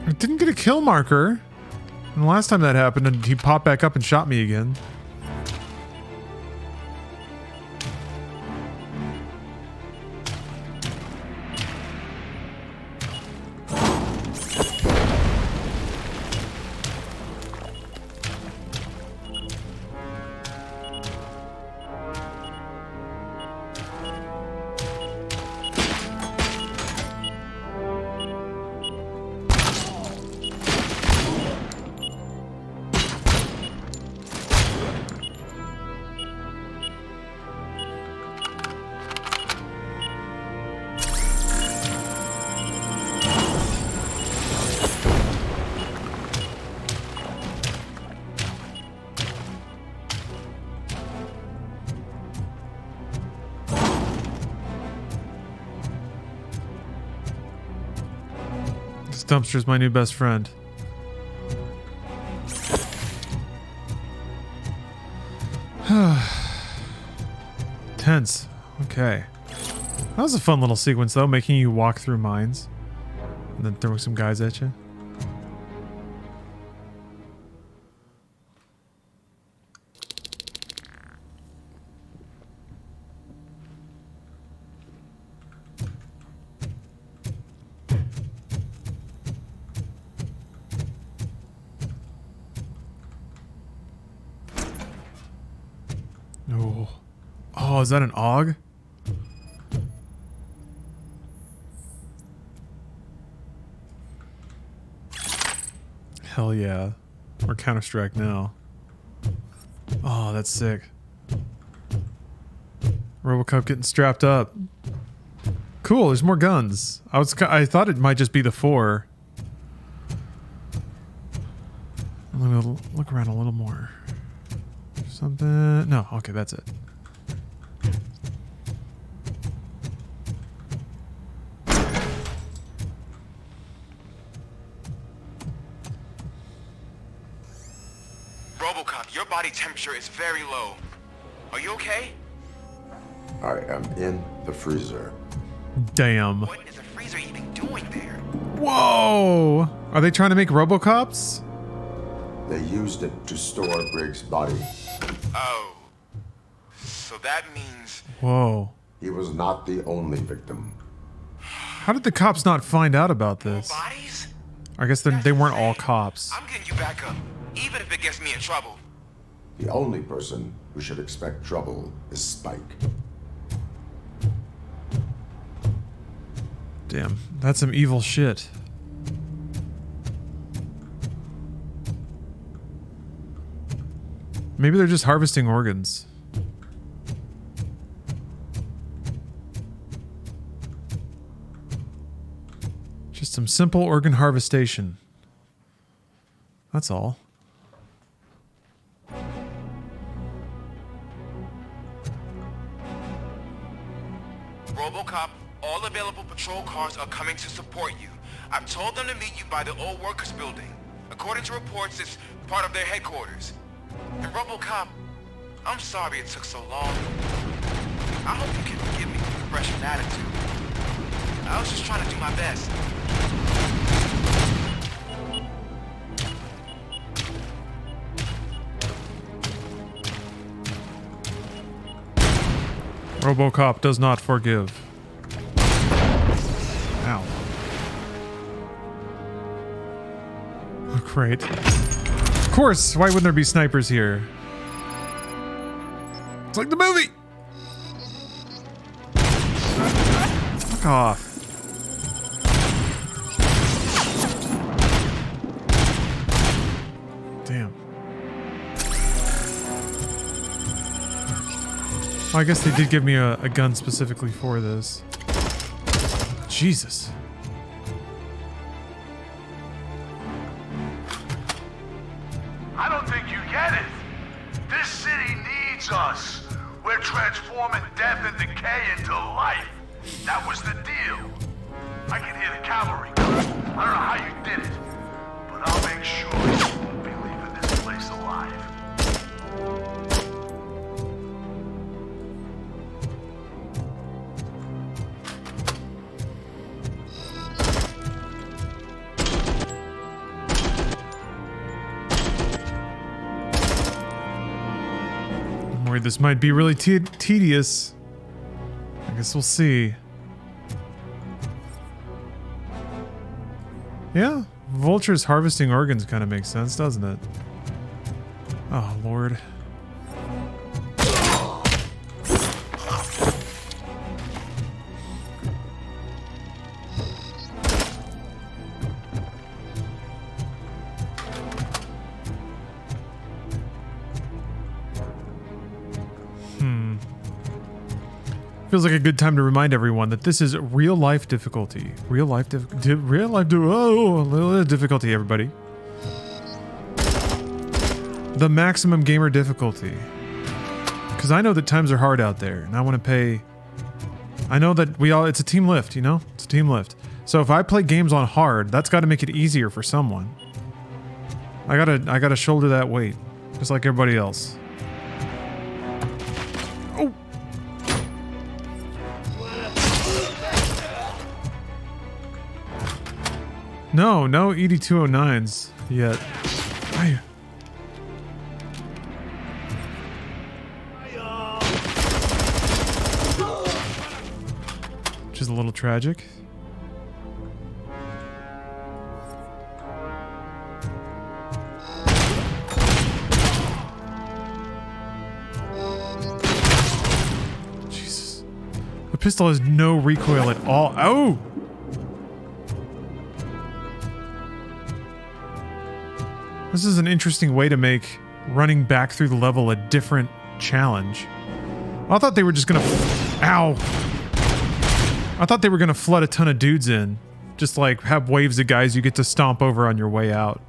I didn't get a kill marker. And the last time that happened, he popped back up and shot me again. This dumpster's my new best friend. intense. Okay. That was a fun little sequence, though, making you walk through mines. And then throwing some guys at you. Oh. Oh, is that an AUG? Hell yeah. Or Counter-Strike now. Oh, that's sick. RoboCop getting strapped up. Cool, there's more guns. I thought it might just be the 4. Let me look around a little more. Something. No, okay, that's it. RoboCop, your body temperature is very low. Are you okay? I am in the freezer. Damn. What is the freezer even doing there? Whoa! Are they trying to make RoboCops? They used it to store Briggs' body. Oh. So that means... Whoa. He was not the only victim. How did the cops not find out about this? Bodies? I guess they weren't all cops. I'm getting you back up, even if it gets me in trouble. The only person who should expect trouble is Spike. Damn, that's some evil shit. Maybe they're just harvesting organs. Just some simple organ harvestation. That's all. RoboCop, all available patrol cars are coming to support you. I've told them to meet you by the old workers building. According to reports, it's part of their headquarters. And RoboCop, I'm sorry it took so long. I hope you can forgive me for the Russian attitude. I was just trying to do my best. RoboCop does not forgive. Ow. Oh, great. Of course! Why wouldn't there be snipers here? It's like the movie! Fuck off. Damn. Well, I guess they did give me a gun specifically for this. Jesus. I don't think you get it. This city needs us. We're transforming death and decay into life. That was the deal. I can hear the cavalry coming. I don't know how you did it, but I'll make sure you won't be leaving this place alive. I'm worried this might be really tedious. I guess we'll see. Yeah, vultures harvesting organs kind of makes sense, doesn't it? Oh, Lord. Feels like a good time to remind everyone that this is real life difficulty. Real life difficulty, everybody. The maximum gamer difficulty. Because I know that times are hard out there, and I want to pay. I know that it's a team lift, you know? It's a team lift. So if I play games on hard, that's got to make it easier for someone. I gotta shoulder that weight, just like everybody else. Oh. No ED209s yet. Which is a little tragic. Jesus. The pistol has no recoil at all. Oh! This is an interesting way to make running back through the level a different challenge. I thought they were just gonna... Ow! I thought they were gonna flood a ton of dudes in. Just like have waves of guys you get to stomp over on your way out.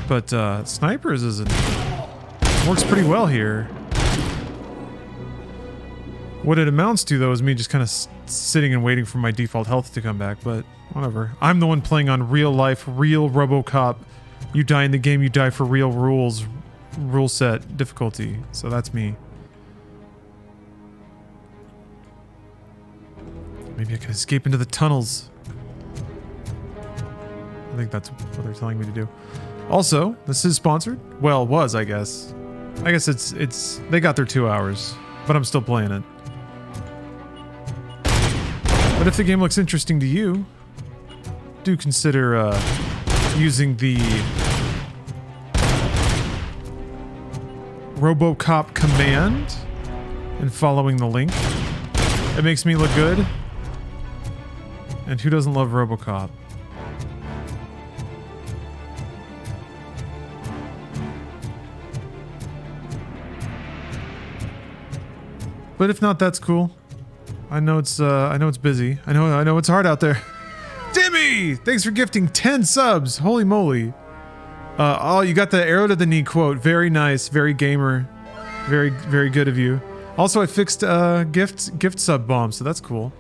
But snipers works pretty well here. What it amounts to though is me just kind of sitting and waiting for my default health to come back, but whatever. I'm the one playing on real life, real RoboCop. You die in the game, you die for real rules, rule set difficulty. So that's me. Maybe I can escape into the tunnels. I think that's what they're telling me to do. Also, this is sponsored. Well, was, I guess. I guess it's they got their 2 hours, but I'm still playing it. But if the game looks interesting to you, do consider using the RoboCop command and following the link. It makes me look good. And who doesn't love RoboCop? But if not, that's cool. I know it's busy. I know it's hard out there. Dimmy! Thanks for gifting 10 subs. Holy moly. Oh, you got the arrow to the knee quote. Very nice, very gamer. Very, very good of you. Also, I fixed gift sub bomb, so that's cool.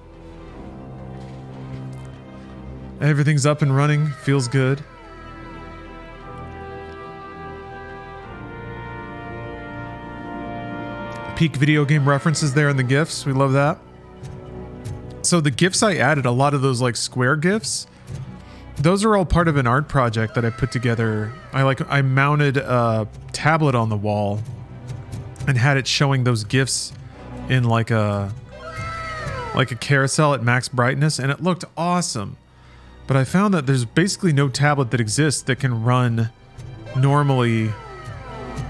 Everything's up and running. Feels good. Peak video game references there in the GIFs. We love that. So the GIFs I added, a lot of those like square GIFs, those are all part of an art project that I put together. I mounted a tablet on the wall and had it showing those GIFs in like a carousel at max brightness, and it looked awesome. But I found that there's basically no tablet that exists that can run normally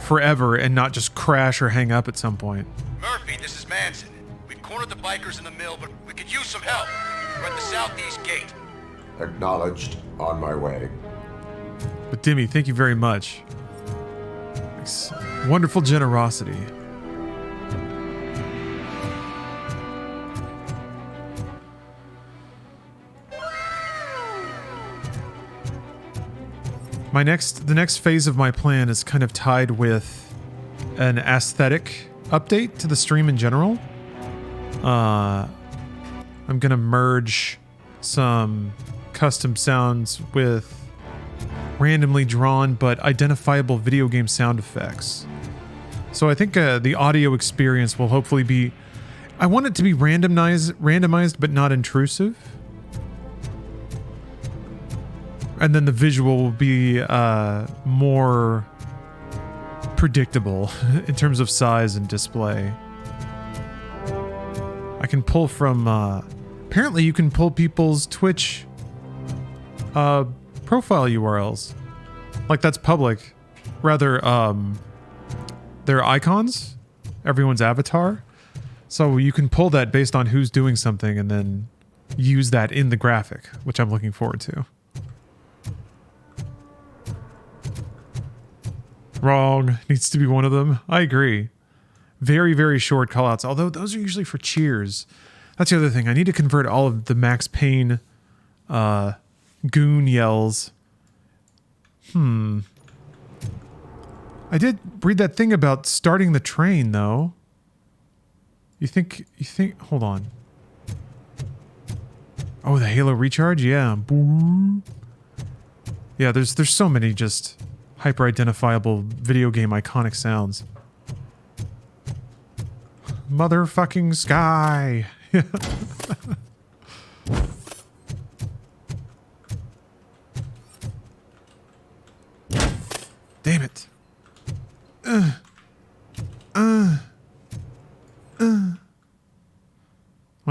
forever and not just crash or hang up at some point. Murphy, this is Manson. We've cornered the bikers in the mill, but we could use some help. We're at the southeast gate. Acknowledged. On my way. But Dimmy, thank you very much. It's wonderful generosity. The next phase of my plan is kind of tied with an aesthetic update to the stream in general. I'm gonna merge some custom sounds with randomly drawn but identifiable video game sound effects. So I think the audio experience will hopefully be... I want it to be randomized but not intrusive. And then the visual will be more predictable in terms of size and display. I can pull from... apparently you can pull people's Twitch profile URLs. Like that's public. Rather, their icons. Everyone's avatar. So you can pull that based on who's doing something and then use that in the graphic, which I'm looking forward to. Wrong. Needs to be one of them. I agree. Very, very short callouts. Although those are usually for cheers. That's the other thing. I need to convert all of the Max Payne goon yells. I did read that thing about starting the train, though. You think, hold on. Oh, the Halo recharge? Yeah. Boom. Yeah, there's so many just hyper-identifiable video game iconic sounds. Motherfucking sky.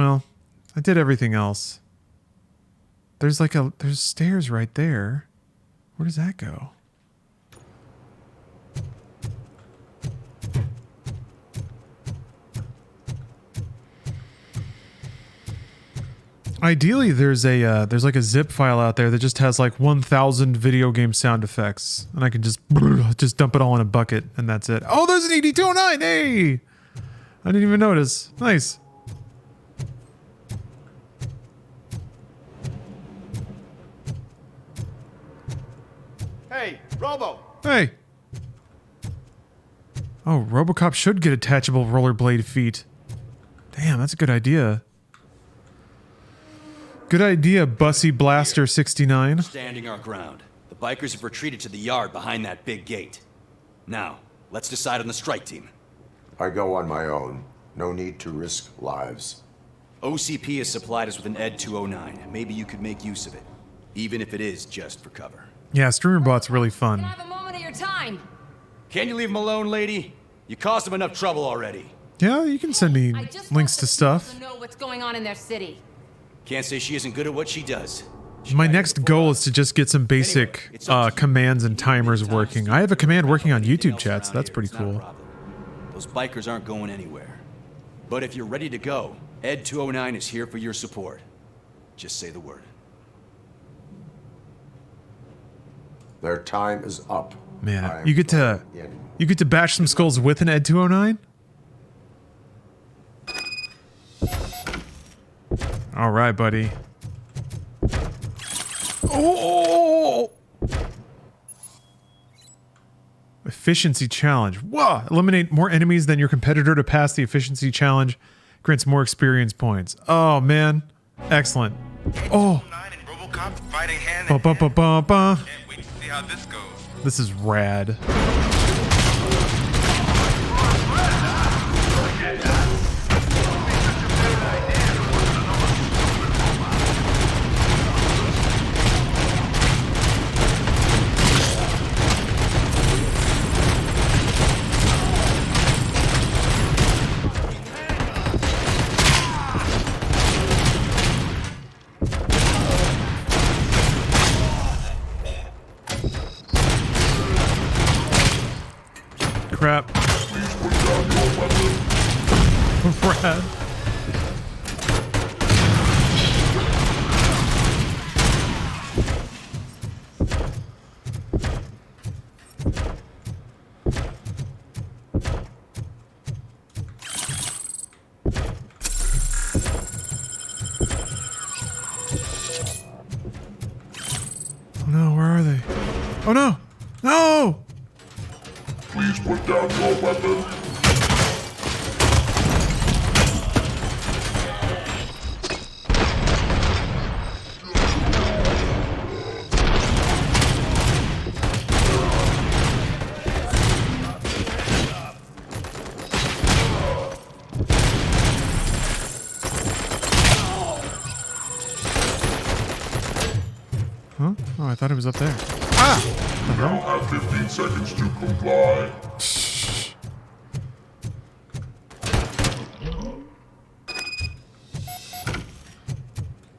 Well, I did everything else. There's stairs right there. Where does that go? Ideally, there's like a zip file out there that just has like 1,000 video game sound effects, and I can just dump it all in a bucket, and that's it. Oh, there's an ED209. Hey, I didn't even notice. Nice. Hey, Robo! Hey. Oh, RoboCop should get attachable rollerblade feet. Damn, that's a good idea. Good idea, Bussy Blaster 69. Standing our ground. The bikers have retreated to the yard behind that big gate. Now, let's decide on the strike team. I go on my own. No need to risk lives. OCP has supplied us with an Ed 209. Maybe you could make use of it, even if it is just for cover. Yeah, StreamerBot's really fun. Have a moment of your time. Can you leave him alone, lady? You caused him enough trouble already. Yeah, you can send me links to stuff. Know what's going on in their city. Can't say she isn't good at what she does. My next goal is to just get some basic commands and timers working. I have a command working on YouTube chat, so that's pretty cool. Those bikers aren't going anywhere. But if you're ready to go, Ed 209 is here for your support. Just say the word. Their time is up. Man, you get to bash some skulls with an Ed 209? All right, buddy. Oh! Efficiency challenge. Whoa! Eliminate more enemies than your competitor to pass the efficiency challenge. Grants more experience points. Oh, man. Excellent. Oh! Ba ba ba ba ba. See how this goes. This is rad. Crap. Rad. Oh no, where are they? Oh no! No! Please put down your weapon. Huh? Oh, I thought it was up there. Ah! You now have 15 seconds to comply.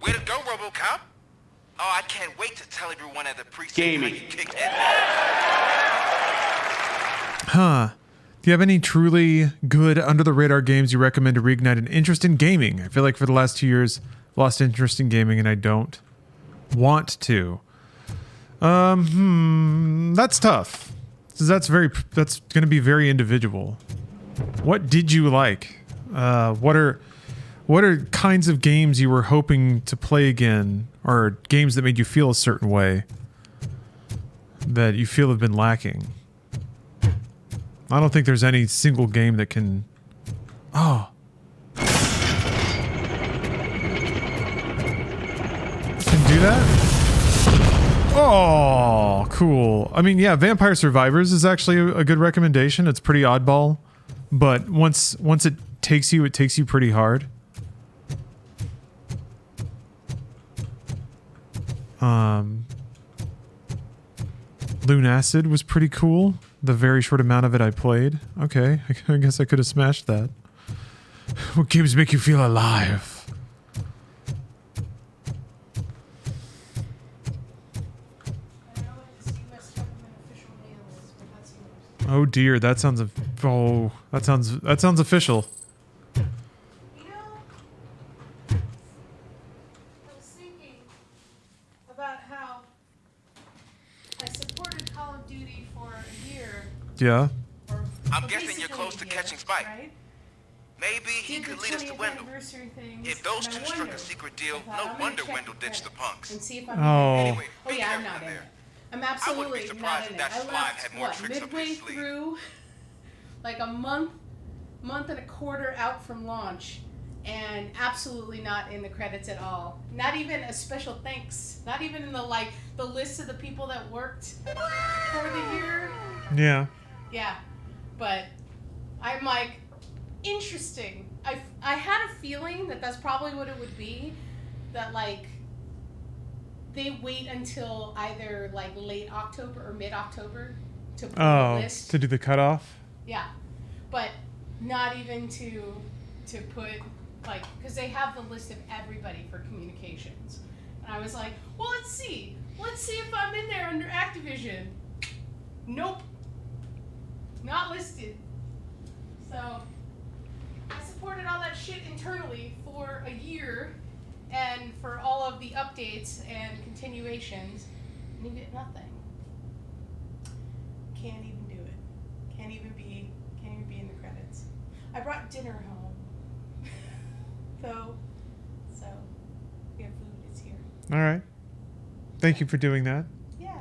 Way to go, RoboCop! Oh, I can't wait to tell everyone at the precinct Gaming. how you kicked Ed. Huh. Do you have any truly good under-the-radar games you recommend to reignite an interest in gaming? I feel like for the last 2 years, I've lost interest in gaming and I don't want to. That's tough. That's going to be very individual. What did you like? What are kinds of games you were hoping to play again, or games that made you feel a certain way that you feel have been lacking? I don't think there's any single game that can... Oh. Can do that? Oh, cool. I mean, yeah, Vampire Survivors is actually a good recommendation. It's pretty oddball, but once it takes you pretty hard. Lunacid was pretty cool. The very short amount of it I played. Okay, I guess I could have smashed that. What games make you feel alive? Oh dear, that sounds that sounds official. You know, I was thinking about how I supported Call of Duty for a year. Yeah. I'm guessing you're close to catching Spike. Right? Maybe he could lead us to Wendell. If those two struck a secret deal, no wonder Wendell ditched the punks. And see if I'm Anyway, oh yeah, I'm not in it. I'm absolutely not in it. I left, what, midway through, like a month and a quarter out from launch, and absolutely not in the credits at all. Not even a special thanks. Not even in the list of the people that worked for the year. Yeah. Yeah, but I'm like, interesting. I had a feeling that that's probably what it would be, that like they wait until either like late October or mid-October to put a list. To do the cutoff? Yeah, but not even to put like, because they have the list of everybody for communications, and I was like, well, let's see if I'm in there under Activision. Nope, not listed. So I supported all that shit internally for a year, and for all of the updates and continuations, and you get nothing. Can't even do it. Can't even be in the credits. I brought dinner home. So we have food, it's here. All right. Thank you for doing that. Yeah.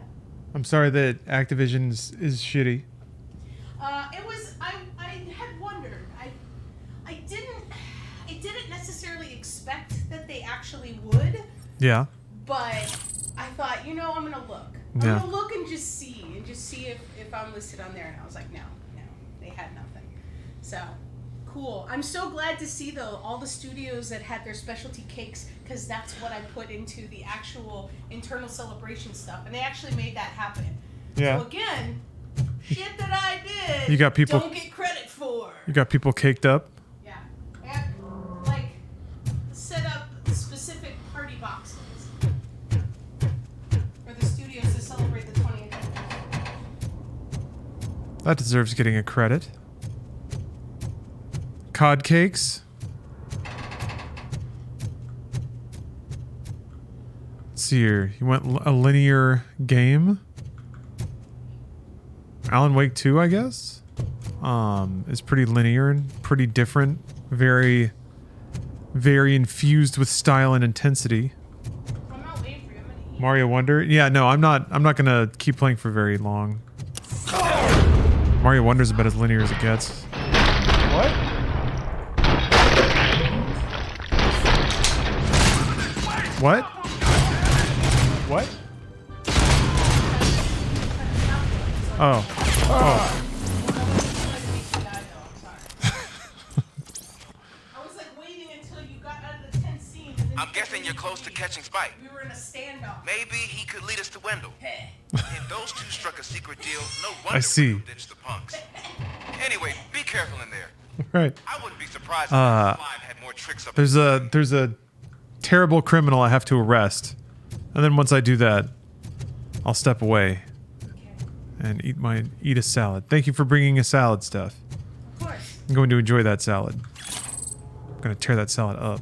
I'm sorry that Activision is shitty. It was, I had wondered. I didn't necessarily expect that they actually would. Yeah. But I thought, I'm gonna look. I'm gonna look and just see if I'm listed on there. And I was like, no, they had nothing. So cool. I'm so glad to see all the studios that had their specialty cakes, because that's what I put into the actual internal celebration stuff, and they actually made that happen. Yeah. So again, shit that I did. You got people. Don't get credit for. You got people caked up. Yeah. I have, set up specific party boxes for the studios to celebrate the 20th anniversary. That deserves getting a credit. Cod cakes. Let's see here. You want a linear game? Alan Wake 2, I guess? Is pretty linear and pretty different. Very, very infused with style and intensity. I'm not waiting for you. I'm gonna eat. Mario Wonder? Yeah, no, I'm not gonna keep playing for very long. Mario Wonder's about as linear as it gets. What? What? What? Oh. Oh. I was waiting until you got out of the tense scene. And then I'm guessing you're close to catching Spike. We were in a standoff. Maybe he could lead us to Wendell. If those two struck a secret deal, no wonder I see. Wendell ditched the punks. Anyway, be careful in there. Right. I wouldn't be surprised if Slime had more tricks up There's a terrible criminal I have to arrest. And then once I do that, I'll step away and eat a salad. Thank you for bringing a salad, Steph. Of course. I'm going to enjoy that salad. I'm going to tear that salad up.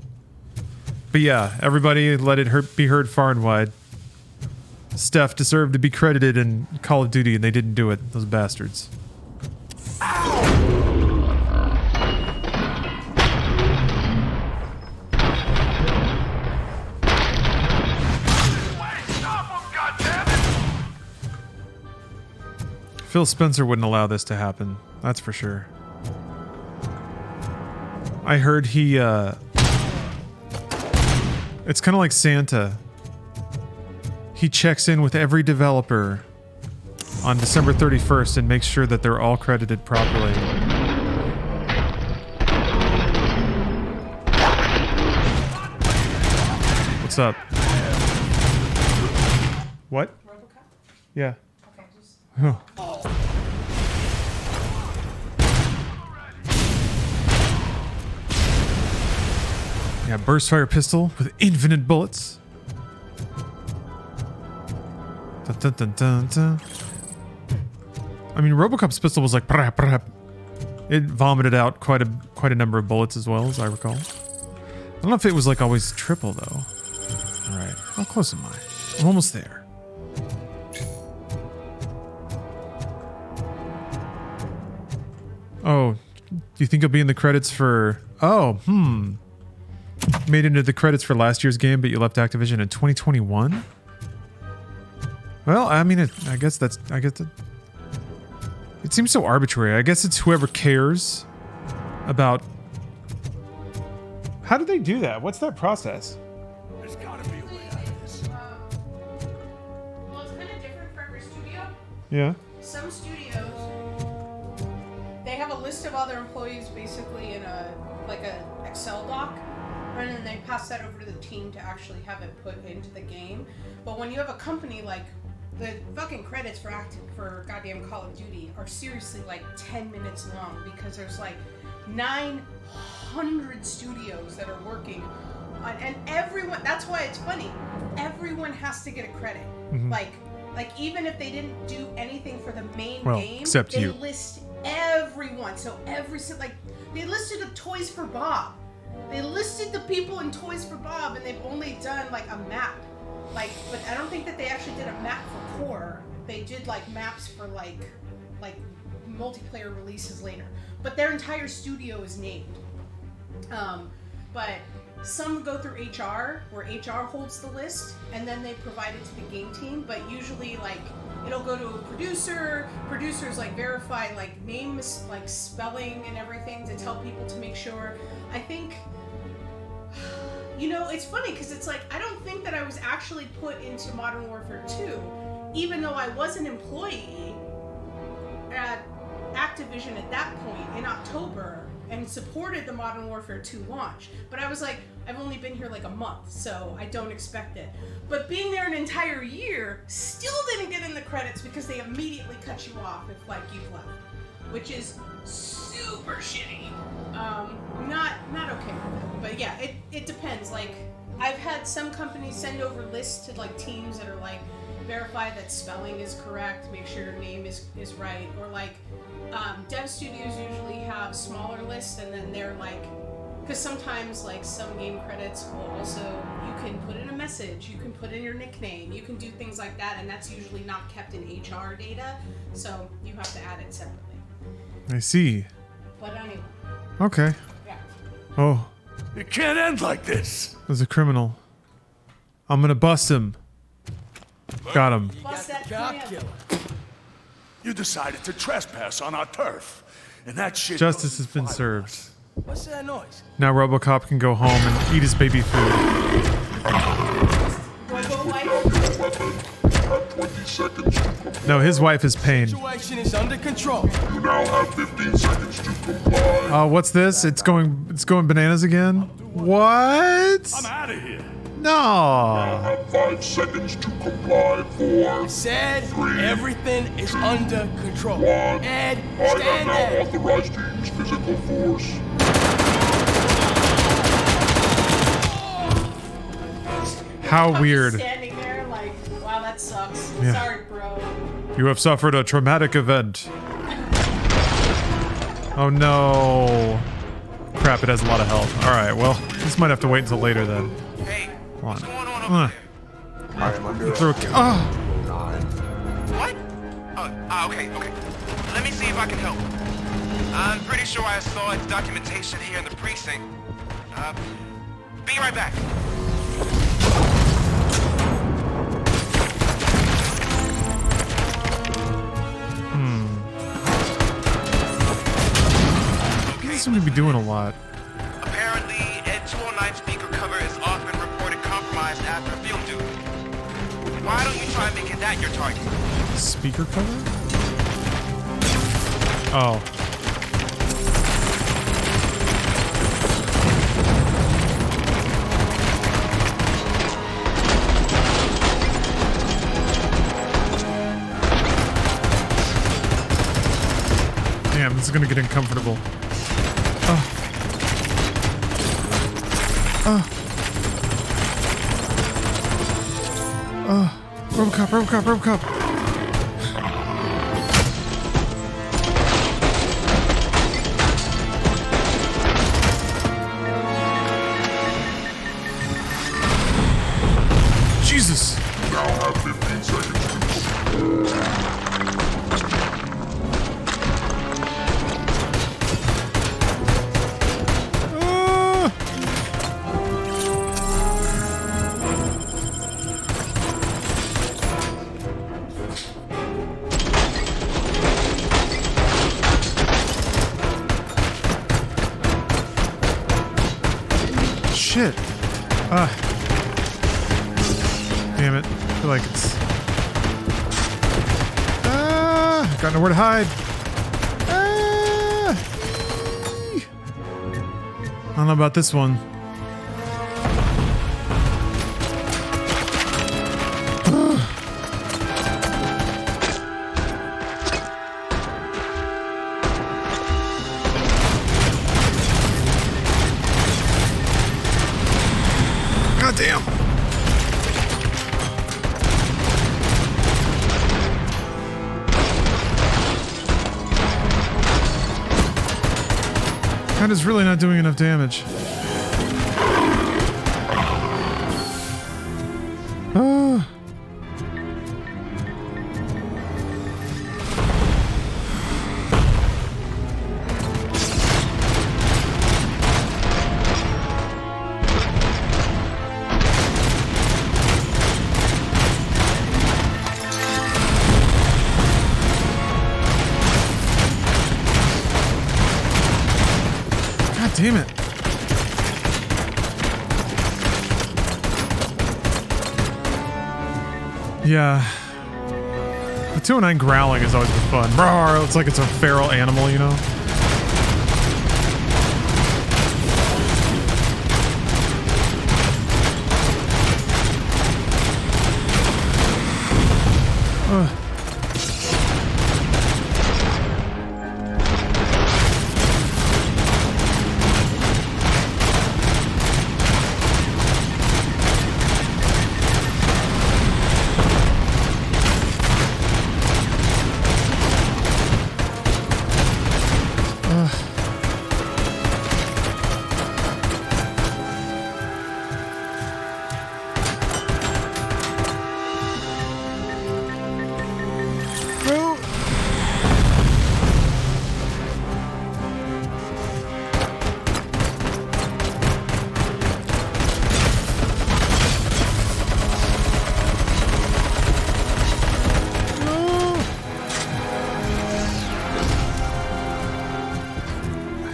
But yeah, everybody let it be heard far and wide. Steph deserved to be credited in Call of Duty, and they didn't do it. Those bastards. Phil Spencer wouldn't allow this to happen. That's for sure. I heard he, it's kind of like Santa. He checks in with every developer on December 31st and makes sure that they're all credited properly. What's up? What? RoboCop? Yeah. Okay, just... Oh. Yeah, burst fire pistol with infinite bullets. Dun, dun, dun, dun, dun. I mean, RoboCop's pistol was like, brah, brah. It vomited out quite a number of bullets as well, as I recall. I don't know if it was like always triple though. All right, how close am I? I'm almost there. Oh, do you think you'll be in the credits for? Oh, made into the credits for last year's game, but you left Activision in 2021. Well, I mean, I guess that. It seems so arbitrary. I guess it's whoever cares about. How do they do that? What's that process? There's gotta be a way out of this. Well, it's kind of different for every studio. Yeah. Some studios, they have a list of all their employees basically in a Excel doc, and then they pass that over to the team to actually have it put into the game. But when you have a company like the fucking credits for goddamn Call of Duty are seriously like 10 minutes long because there's like 900 studios that are working on, and everyone, that's why it's funny, everyone has to get a credit. Mhm. Like even if they didn't do anything for the main Well, game, except they you. list everyone. So they listed the Toys for Bob. They listed the people in Toys for Bob, and they've only done like a map. But I don't think that they actually did a map for core. They did like maps for like multiplayer releases later. But their entire studio is named. But some go through HR, where HR holds the list, and then they provide it to the game team. But usually, like, it'll go to a producer. Producers like verify like names, like spelling and everything to tell people to make sure. I think. You know, it's funny because it's like, I don't think that I was actually put into Modern Warfare 2, even though I was an employee at Activision at that point in October and supported the Modern Warfare 2 launch. But I was like, I've only been here like a month, so I don't expect it. But being there an entire year, still didn't get in the credits because they immediately cut you off if like you've left, which is super shitty. Not okay with it. But yeah, it depends. Like, I've had some companies send over lists to like teams that are like, verify that spelling is correct, make sure your name is right, or like dev studios usually have smaller lists, and then they're like, because sometimes like some game credits will also, you can put in a message, you can put in your nickname, you can do things like that, and that's usually not kept in HR data, so you have to add it separately. I see. But anyway. Okay. Yeah. Oh. It can't end like this. There's a criminal. I'm gonna bust him. Got him. Bust that plan. You decided to trespass on our turf, and that shit. Justice has been served. What's that noise? Now RoboCop can go home and eat his baby food. No, his wife is pain. Situation is under control. You now have 15 seconds to comply. What's this? It's going bananas again? What? I'm out of here. No. Now have 5 seconds to comply. 4. I said 3, everything is under control. 1. Ed, I am stand now there. authorized to use physical force. How weird. Standing there like, wow, that sucks. Yeah. Sorry, bro. You have suffered a traumatic event. Oh no. Crap, it has a lot of health. Alright, well, this might have to wait until later then. Hey, Come what's on. going on over there? I am under. Throw a What? Oh, okay. Let me see if I can help. I'm pretty sure I saw its documentation here in the precinct. Be right back. He doesn't seem to be doing a lot. Apparently, Ed 209 speaker cover has often been reported compromised after field duty. Why don't you try making that your target? Speaker cover? Oh. Damn, this is gonna get uncomfortable. RoboCop. Jesus. Now have 15 seconds. Shit. Damn it. I feel like it's... got nowhere to hide. I don't know about this one. God damn. That is really not doing enough damage. Damn it. Yeah. The 209 growling has always been fun. Roar, it's like it's a feral animal, you know?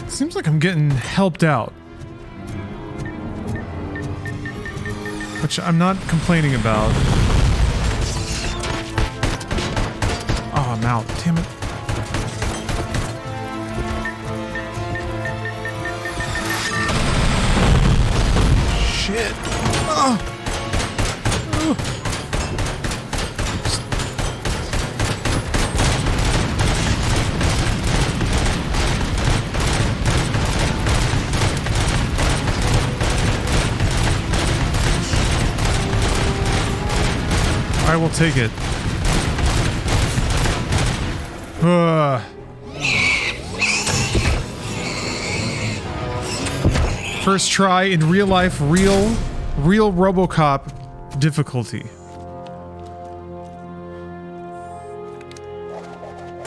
Seems like I'm getting helped out. Which I'm not complaining about. Oh, I'm out. Damn it. Shit. Oh. I will take it. First try in real life, real RoboCop difficulty.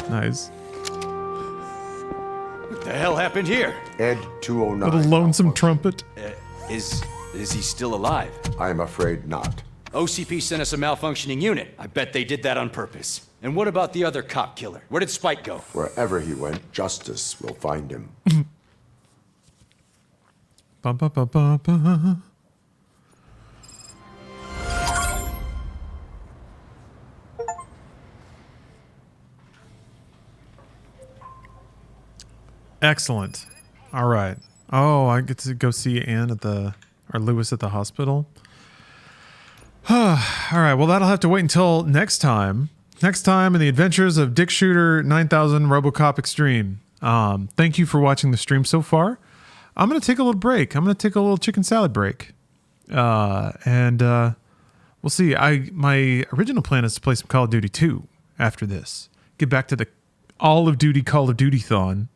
Nice. What the hell happened here? Ed 209. Little lonesome trumpet. Is he still alive? I am afraid not. OCP sent us a malfunctioning unit. I bet they did that on purpose. And what about the other cop killer? Where did Spike go? Wherever he went, justice will find him. Ba, ba, ba, ba, ba. Excellent. All right. Oh, I get to go see Anne at the, or Lewis at the hospital. All right. Well, that'll have to wait until next time. Next time in the adventures of Dick Shooter 9000 RoboCop Extreme. Thank you for watching the stream so far. I'm going to take a little break. I'm going to take a little chicken salad break. And we'll see. My original plan is to play some Call of Duty 2 after this. Get back to the All of Duty Call of Duty-thon.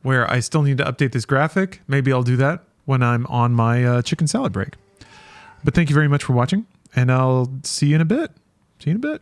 Where I still need to update this graphic. Maybe I'll do that when I'm on my chicken salad break. But thank you very much for watching, and I'll see you in a bit. See you in a bit.